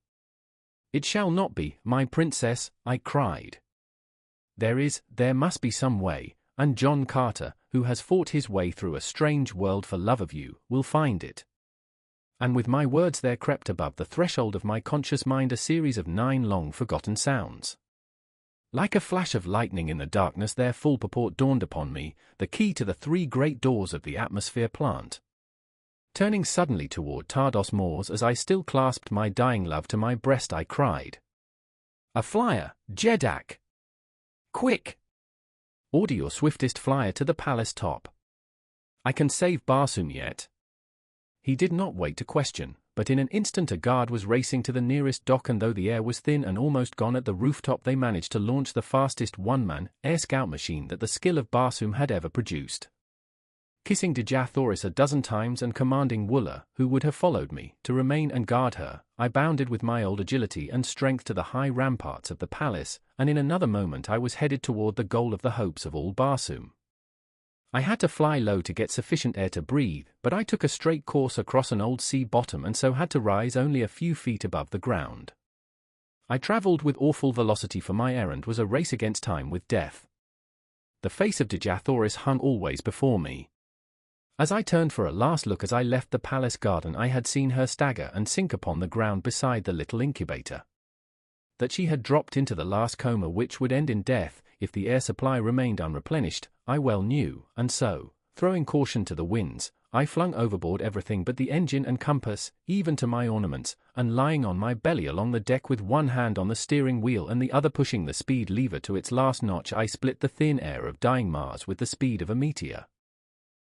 "It shall not be, my princess," I cried. There must be some way, and John Carter, who has fought his way through a strange world for love of you, will find it." And with my words there crept above the threshold of my conscious mind a series of 9 long-forgotten sounds. Like a flash of lightning in the darkness their full purport dawned upon me, the key to the 3 great doors of the atmosphere plant. Turning suddenly toward Tardos Mors as I still clasped my dying love to my breast, I cried, "A flyer, Jedak! Quick! Order your swiftest flyer to the palace top. I can save Barsoom yet." He did not wait to question, but in an instant a guard was racing to the nearest dock, and though the air was thin and almost gone at the rooftop, they managed to launch the fastest one-man air scout machine that the skill of Barsoom had ever produced. Kissing Dejah Thoris a dozen times and commanding Wooler, who would have followed me, to remain and guard her, I bounded with my old agility and strength to the high ramparts of the palace, and in another moment I was headed toward the goal of the hopes of all Barsoom. I had to fly low to get sufficient air to breathe, but I took a straight course across an old sea bottom and so had to rise only a few feet above the ground. I traveled with awful velocity, for my errand was a race against time with death. The face of Dejah Thoris hung always before me. As I turned for a last look as I left the palace garden, I had seen her stagger and sink upon the ground beside the little incubator. That she had dropped into the last coma which would end in death if the air supply remained unreplenished, I well knew, and so, throwing caution to the winds, I flung overboard everything but the engine and compass, even to my ornaments, and lying on my belly along the deck with one hand on the steering wheel and the other pushing the speed lever to its last notch, I split the thin air of dying Mars with the speed of a meteor.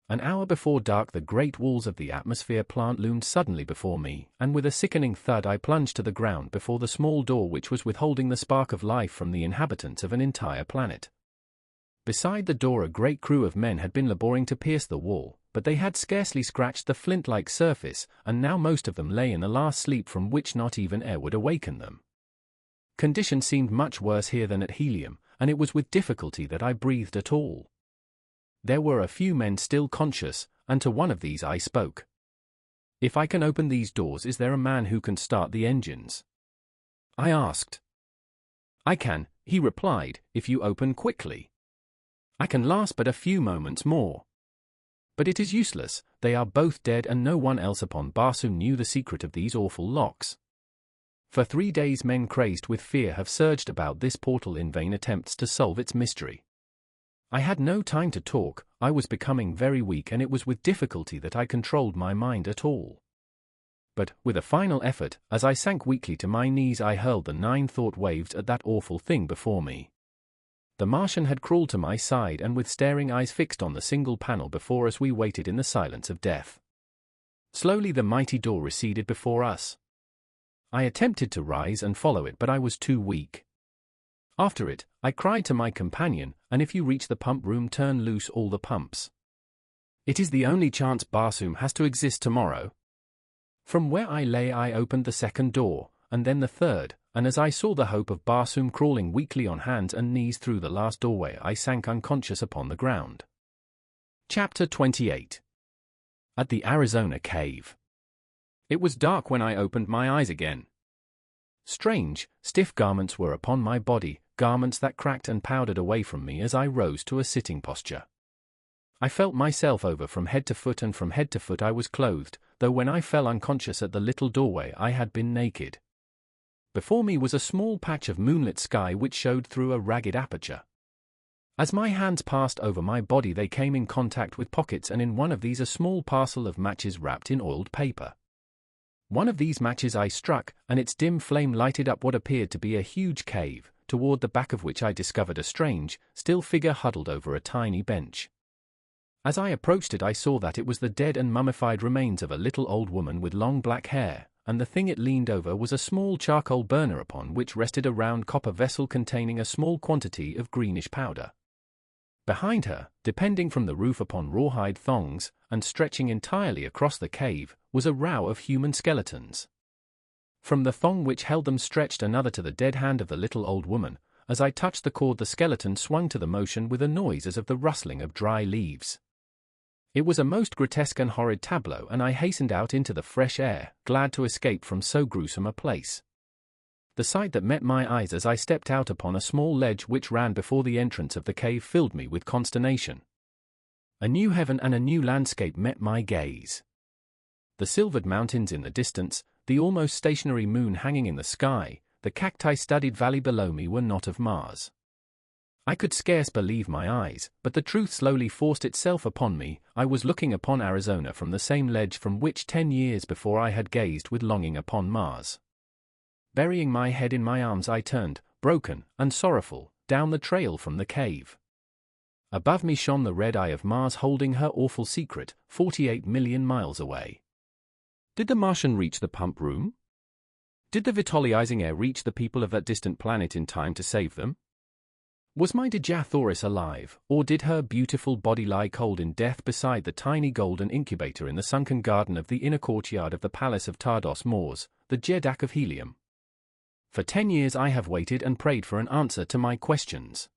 An hour before dark the great walls of the atmosphere plant loomed suddenly before me, and with a sickening thud I plunged to the ground before the small door which was withholding the spark of life from the inhabitants of an entire planet. Beside the door a great crew of men had been laboring to pierce the wall, but they had scarcely scratched the flint-like surface, and now most of them lay in a last sleep from which not even air would awaken them. Conditions seemed much worse here than at Helium, and it was with difficulty that I breathed at all. There were a few men still conscious, and to one of these I spoke. "If I can open these doors, is there a man who can start the engines?" I asked. "I can," he replied, "if you open quickly. I can last but a few moments more." But it is useless, they are both dead and no one else upon Barsoom knew the secret of these awful locks. For 3 days men crazed with fear have surged about this portal in vain attempts to solve its mystery. I had no time to talk, I was becoming very weak and it was with difficulty that I controlled my mind at all. But, with a final effort, as I sank weakly to my knees I hurled the 9 thought waves at that awful thing before me. The Martian had crawled to my side and with staring eyes fixed on the single panel before us we waited in the silence of death. Slowly the mighty door receded before us. I attempted to rise and follow it but I was too weak. After it, I cried to my companion, "And if you reach the pump room, turn loose all the pumps. It is the only chance Barsoom has to exist tomorrow." From where I lay I opened the second door, and then the third, and as I saw the hope of Barsoom crawling weakly on hands and knees through the last doorway I sank unconscious upon the ground. Chapter 28. At the Arizona Cave. It was dark when I opened my eyes again. Strange, stiff garments were upon my body, garments that cracked and powdered away from me as I rose to a sitting posture. I felt myself over from head to foot and from head to foot I was clothed, though when I fell unconscious at the little doorway I had been naked. Before me was a small patch of moonlit sky which showed through a ragged aperture. As my hands passed over my body they came in contact with pockets and in one of these a small parcel of matches wrapped in oiled paper. One of these matches I struck, and its dim flame lighted up what appeared to be a huge cave, toward the back of which I discovered a strange, still figure huddled over a tiny bench. As I approached it I saw that it was the dead and mummified remains of a little old woman with long black hair, and the thing it leaned over was a small charcoal burner upon which rested a round copper vessel containing a small quantity of greenish powder. Behind her, depending from the roof upon rawhide thongs, and stretching entirely across the cave, was a row of human skeletons. From the thong which held them stretched another to the dead hand of the little old woman. As I touched the cord the skeleton swung to the motion with a noise as of the rustling of dry leaves. It was a most grotesque and horrid tableau and I hastened out into the fresh air, glad to escape from so gruesome a place. The sight that met my eyes as I stepped out upon a small ledge which ran before the entrance of the cave filled me with consternation. A new heaven and a new landscape met my gaze. The silvered mountains in the distance, the almost stationary moon hanging in the sky, the cacti-studded valley below me were not of Mars. I could scarce believe my eyes, but the truth slowly forced itself upon me. I was looking upon Arizona from the same ledge from which 10 years before I had gazed with longing upon Mars. Burying my head in my arms I turned, broken and sorrowful, down the trail from the cave. Above me shone the red eye of Mars holding her awful secret, 48 million miles away. Did the Martian reach the pump room? Did the vitalizing air reach the people of that distant planet in time to save them? Was my Dejah Thoris alive, or did her beautiful body lie cold in death beside the tiny golden incubator in the sunken garden of the inner courtyard of the palace of Tardos Mors, the Jedak of Helium? For 10 years I have waited and prayed for an answer to my questions.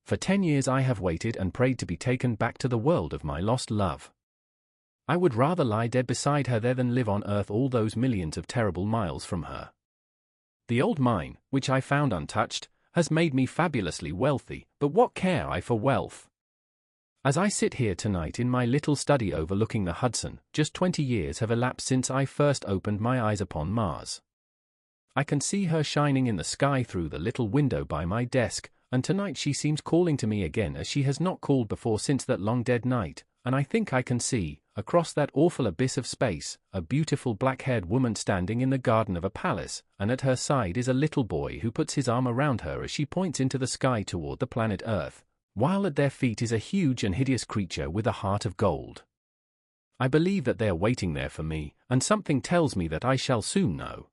For 10 years I have waited and prayed to be taken back to the world of my lost love. I would rather lie dead beside her there than live on Earth all those millions of terrible miles from her. The old mine, which I found untouched, has made me fabulously wealthy, but what care I for wealth? As I sit here tonight in my little study overlooking the Hudson, just 20 years have elapsed since I first opened my eyes upon Mars. I can see her shining in the sky through the little window by my desk, and tonight she seems calling to me again as she has not called before since that long dead night, and I think I can see, across that awful abyss of space, a beautiful black-haired woman standing in the garden of a palace, and at her side is a little boy who puts his arm around her as she points into the sky toward the planet Earth, while at their feet is a huge and hideous creature with a heart of gold. I believe that they are waiting there for me, and something tells me that I shall soon know.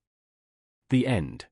The end.